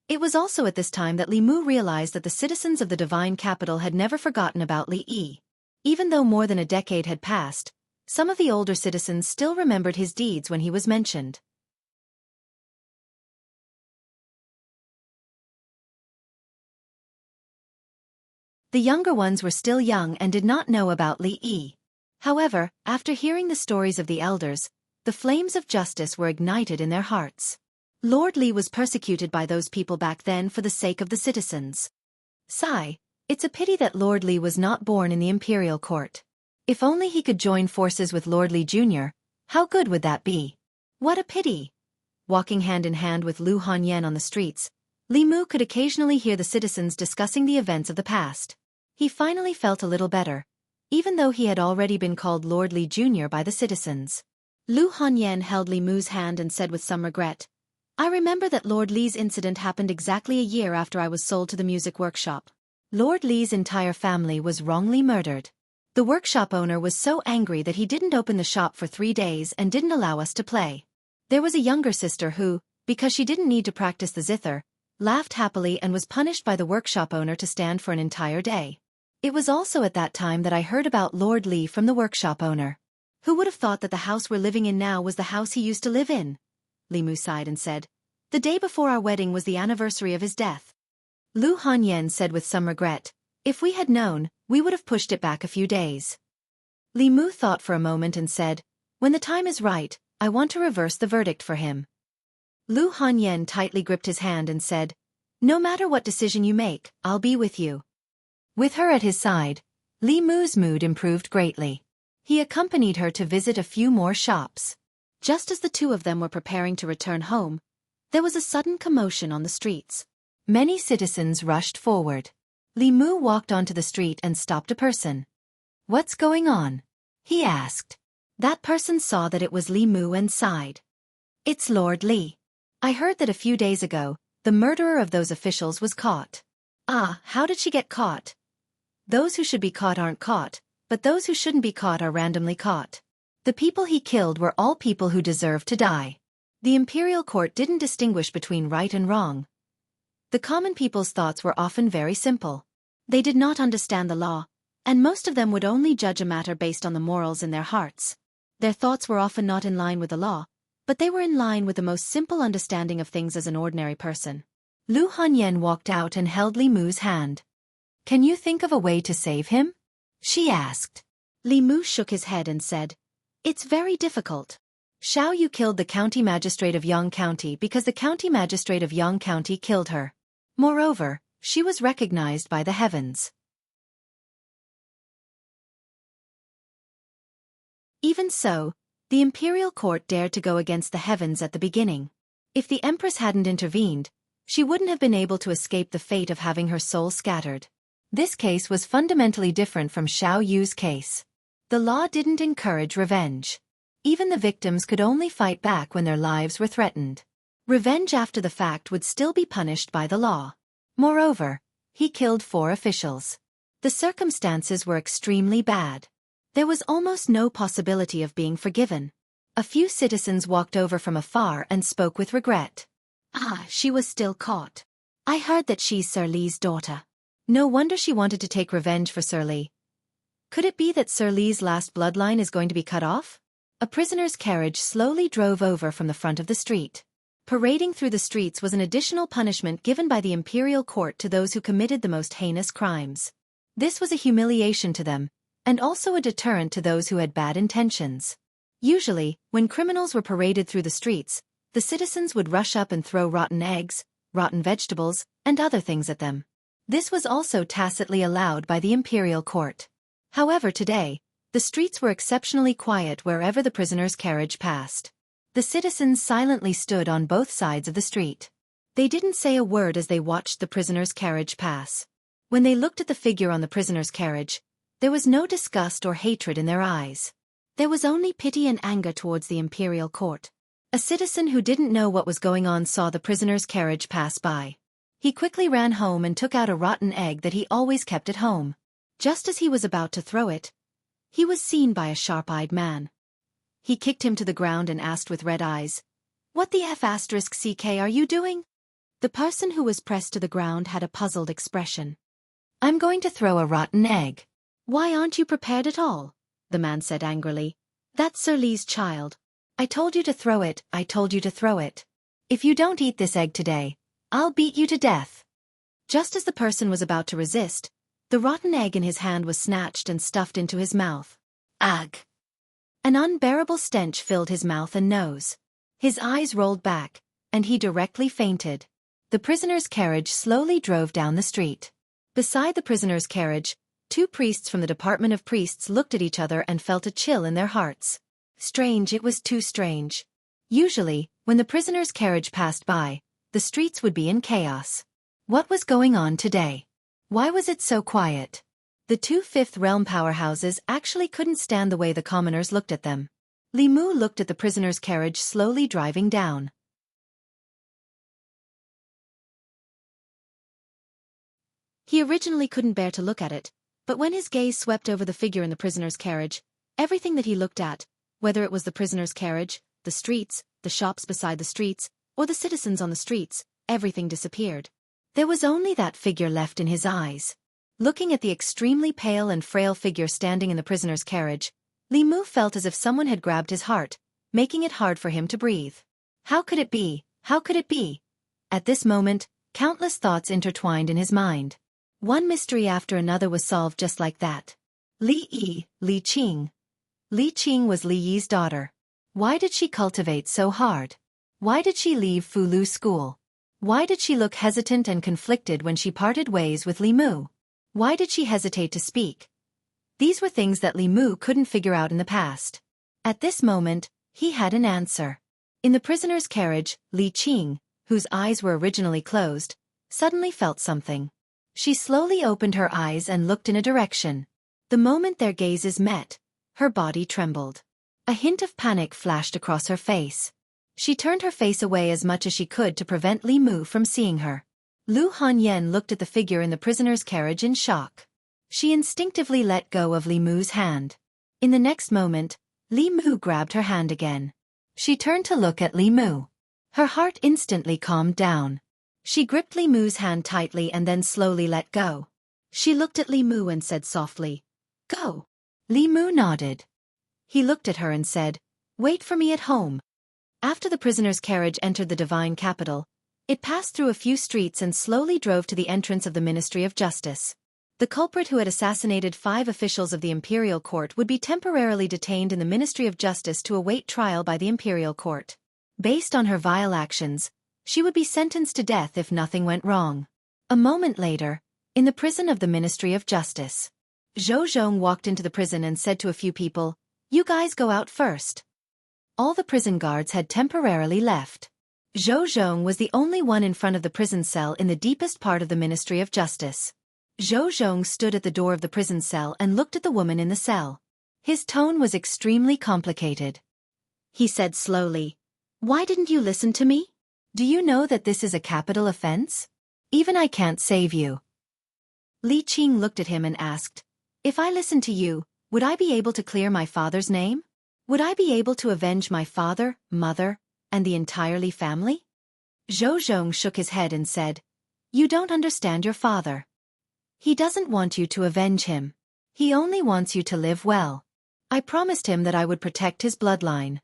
It was also at this time that Li Mu realized that the citizens of the divine capital had never forgotten about Li Yi. Even though more than a decade had passed, some of the older citizens still remembered his deeds when he was mentioned. The younger ones were still young and did not know about Li Yi. However, after hearing the stories of the elders, the flames of justice were ignited in their hearts. Lord Li was persecuted by those people back then for the sake of the citizens. Sigh, it's a pity that Lord Li was not born in the imperial court. If only he could join forces with Lord Li Jr., how good would that be? What a pity! Walking hand in hand with Lu Hanyan on the streets, Li Mu could occasionally hear the citizens discussing the events of the past. He finally felt a little better, even though he had already been called Lord Li Jr. by the citizens. Lu Hanyan held Li Mu's hand and said with some regret, "I remember that Lord Li's incident happened exactly a year after I was sold to the music workshop. Lord Li's entire family was wrongly murdered. The workshop owner was so angry that he didn't open the shop for 3 days and didn't allow us to play. There was a younger sister who, because she didn't need to practice the zither, laughed happily and was punished by the workshop owner to stand for an entire day. It was also at that time that I heard about Lord Li from the workshop owner. Who would have thought that the house we're living in now was the house he used to live in? Li Mu sighed and said, the day before our wedding was the anniversary of his death. Lu Hanyan said with some regret, if we had known, we would have pushed it back a few days. Li Mu thought for a moment and said, when the time is right, I want to reverse the verdict for him. Lu Hanyan tightly gripped his hand and said, no matter what decision you make, I'll be with you. With her at his side, Li Mu's mood improved greatly. He accompanied her to visit a few more shops. Just as the two of them were preparing to return home, there was a sudden commotion on the streets. Many citizens rushed forward. Li Mu walked onto the street and stopped a person. What's going on? He asked. That person saw that it was Li Mu and sighed. It's Lord Li. I heard that a few days ago, the murderer of those officials was caught. Ah, how did she get caught? Those who should be caught aren't caught, but those who shouldn't be caught are randomly caught. The people he killed were all people who deserved to die. The imperial court didn't distinguish between right and wrong. The common people's thoughts were often very simple. They did not understand the law, and most of them would only judge a matter based on the morals in their hearts. Their thoughts were often not in line with the law, but they were in line with the most simple understanding of things as an ordinary person. Lu Hanyan walked out and held Li Mu's hand. Can you think of a way to save him? She asked. Li Mu shook his head and said, it's very difficult. Xiao Yu killed the county magistrate of Yang County because the county magistrate of Yang County killed her. Moreover, she was recognized by the heavens. Even so, the imperial court dared to go against the heavens at the beginning. If the empress hadn't intervened, she wouldn't have been able to escape the fate of having her soul scattered. This case was fundamentally different from Xiao Yu's case. The law didn't encourage revenge. Even the victims could only fight back when their lives were threatened. Revenge after the fact would still be punished by the law. Moreover, he killed 4 officials. The circumstances were extremely bad. There was almost no possibility of being forgiven. A few citizens walked over from afar and spoke with regret. Ah, she was still caught. I heard that she's Sir Li's daughter. No wonder she wanted to take revenge for Sir Li. Could it be that Sir Li's last bloodline is going to be cut off? A prisoner's carriage slowly drove over from the front of the street. Parading through the streets was an additional punishment given by the imperial court to those who committed the most heinous crimes. This was a humiliation to them, and also a deterrent to those who had bad intentions. Usually, when criminals were paraded through the streets, the citizens would rush up and throw rotten eggs, rotten vegetables, and other things at them. This was also tacitly allowed by the imperial court. However, today, the streets were exceptionally quiet wherever the prisoner's carriage passed. The citizens silently stood on both sides of the street. They didn't say a word as they watched the prisoner's carriage pass. When they looked at the figure on the prisoner's carriage, there was no disgust or hatred in their eyes. There was only pity and anger towards the imperial court. A citizen who didn't know what was going on saw the prisoner's carriage pass by. He quickly ran home and took out a rotten egg that he always kept at home. Just as he was about to throw it, he was seen by a sharp-eyed man. He kicked him to the ground and asked with red eyes, "What the F***ck are you doing?" The person who was pressed to the ground had a puzzled expression. "I'm going to throw a rotten egg." "Why aren't you prepared at all?" the man said angrily. "That's Sir Li's child. I told you to throw it, I told you to throw it. If you don't eat this egg today, I'll beat you to death." Just as the person was about to resist, the rotten egg in his hand was snatched and stuffed into his mouth. Ugh! An unbearable stench filled his mouth and nose. His eyes rolled back, and he directly fainted. The prisoner's carriage slowly drove down the street. Beside the prisoner's carriage, 2 priests from the Department of Priests looked at each other and felt a chill in their hearts. Strange, it was too strange. Usually, when the prisoner's carriage passed by, the streets would be in chaos. What was going on today? Why was it so quiet? The 2 Fifth Realm powerhouses actually couldn't stand the way the commoners looked at them. Li Mu looked at the prisoner's carriage slowly driving down. He originally couldn't bear to look at it, but when his gaze swept over the figure in the prisoner's carriage, everything that he looked at, whether it was the prisoner's carriage, the streets, the shops beside the streets, or the citizens on the streets, everything disappeared. There was only that figure left in his eyes. Looking at the extremely pale and frail figure standing in the prisoner's carriage, Li Mu felt as if someone had grabbed his heart, making it hard for him to breathe. How could it be? How could it be? At this moment, countless thoughts intertwined in his mind. One mystery after another was solved just like that. Li Qing. Li Qing was Li Yi's daughter. Why did she cultivate so hard? Why did she leave Fulu school? Why did she look hesitant and conflicted when she parted ways with Li Mu? Why did she hesitate to speak? These were things that Li Mu couldn't figure out in the past. At this moment, he had an answer. In the prisoner's carriage, Li Qing, whose eyes were originally closed, suddenly felt something. She slowly opened her eyes and looked in a direction. The moment their gazes met, her body trembled. A hint of panic flashed across her face. She turned her face away as much as she could to prevent Li Mu from seeing her. Lu Hanyan looked at the figure in the prisoner's carriage in shock. She instinctively let go of Li Mu's hand. In the next moment, Li Mu grabbed her hand again. She turned to look at Li Mu. Her heart instantly calmed down. She gripped Li Mu's hand tightly and then slowly let go. She looked at Li Mu and said softly, "Go." Li Mu nodded. He looked at her and said, "Wait for me at home." After the prisoner's carriage entered the divine capital, it passed through a few streets and slowly drove to the entrance of the Ministry of Justice. The culprit who had assassinated 5 officials of the imperial court would be temporarily detained in the Ministry of Justice to await trial by the imperial court. Based on her vile actions, she would be sentenced to death if nothing went wrong. A moment later, in the prison of the Ministry of Justice, Zhou Zhong walked into the prison and said to a few people, "You guys go out first." All the prison guards had temporarily left. Zhou Zhong was the only one in front of the prison cell in the deepest part of the Ministry of Justice. Zhou Zhong stood at the door of the prison cell and looked at the woman in the cell. His tone was extremely complicated. He said slowly, "Why didn't you listen to me? Do you know that this is a capital offense? Even I can't save you." Li Qing looked at him and asked, "If I listened to you, would I be able to clear my father's name? Would I be able to avenge my father, mother, and the entire Li family?" Zhou Zhong shook his head and said, "You don't understand your father. He doesn't want you to avenge him. He only wants you to live well. I promised him that I would protect his bloodline.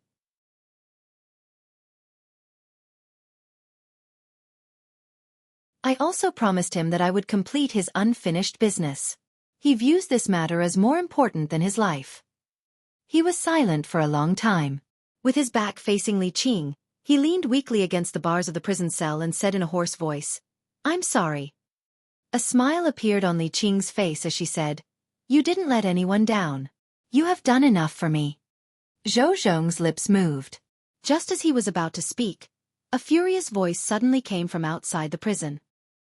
I also promised him that I would complete his unfinished business. He views this matter as more important than his life." He was silent for a long time. With his back facing Li Qing, he leaned weakly against the bars of the prison cell and said in a hoarse voice, "I'm sorry." A smile appeared on Li Qing's face as she said, "You didn't let anyone down. You have done enough for me." Zhou Zhong's lips moved. Just as he was about to speak, a furious voice suddenly came from outside the prison.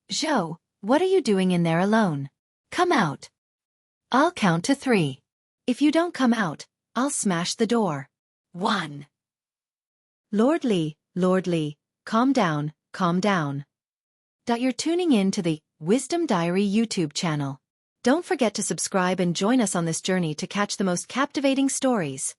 "Zhou, what are you doing in there alone? Come out. I'll count to 3. If you don't come out, I'll smash the door. 1. Lord Li, calm down, calm down. You're tuning in to the Wisdom Diary YouTube channel. Don't forget to subscribe and join us on this journey to catch the most captivating stories.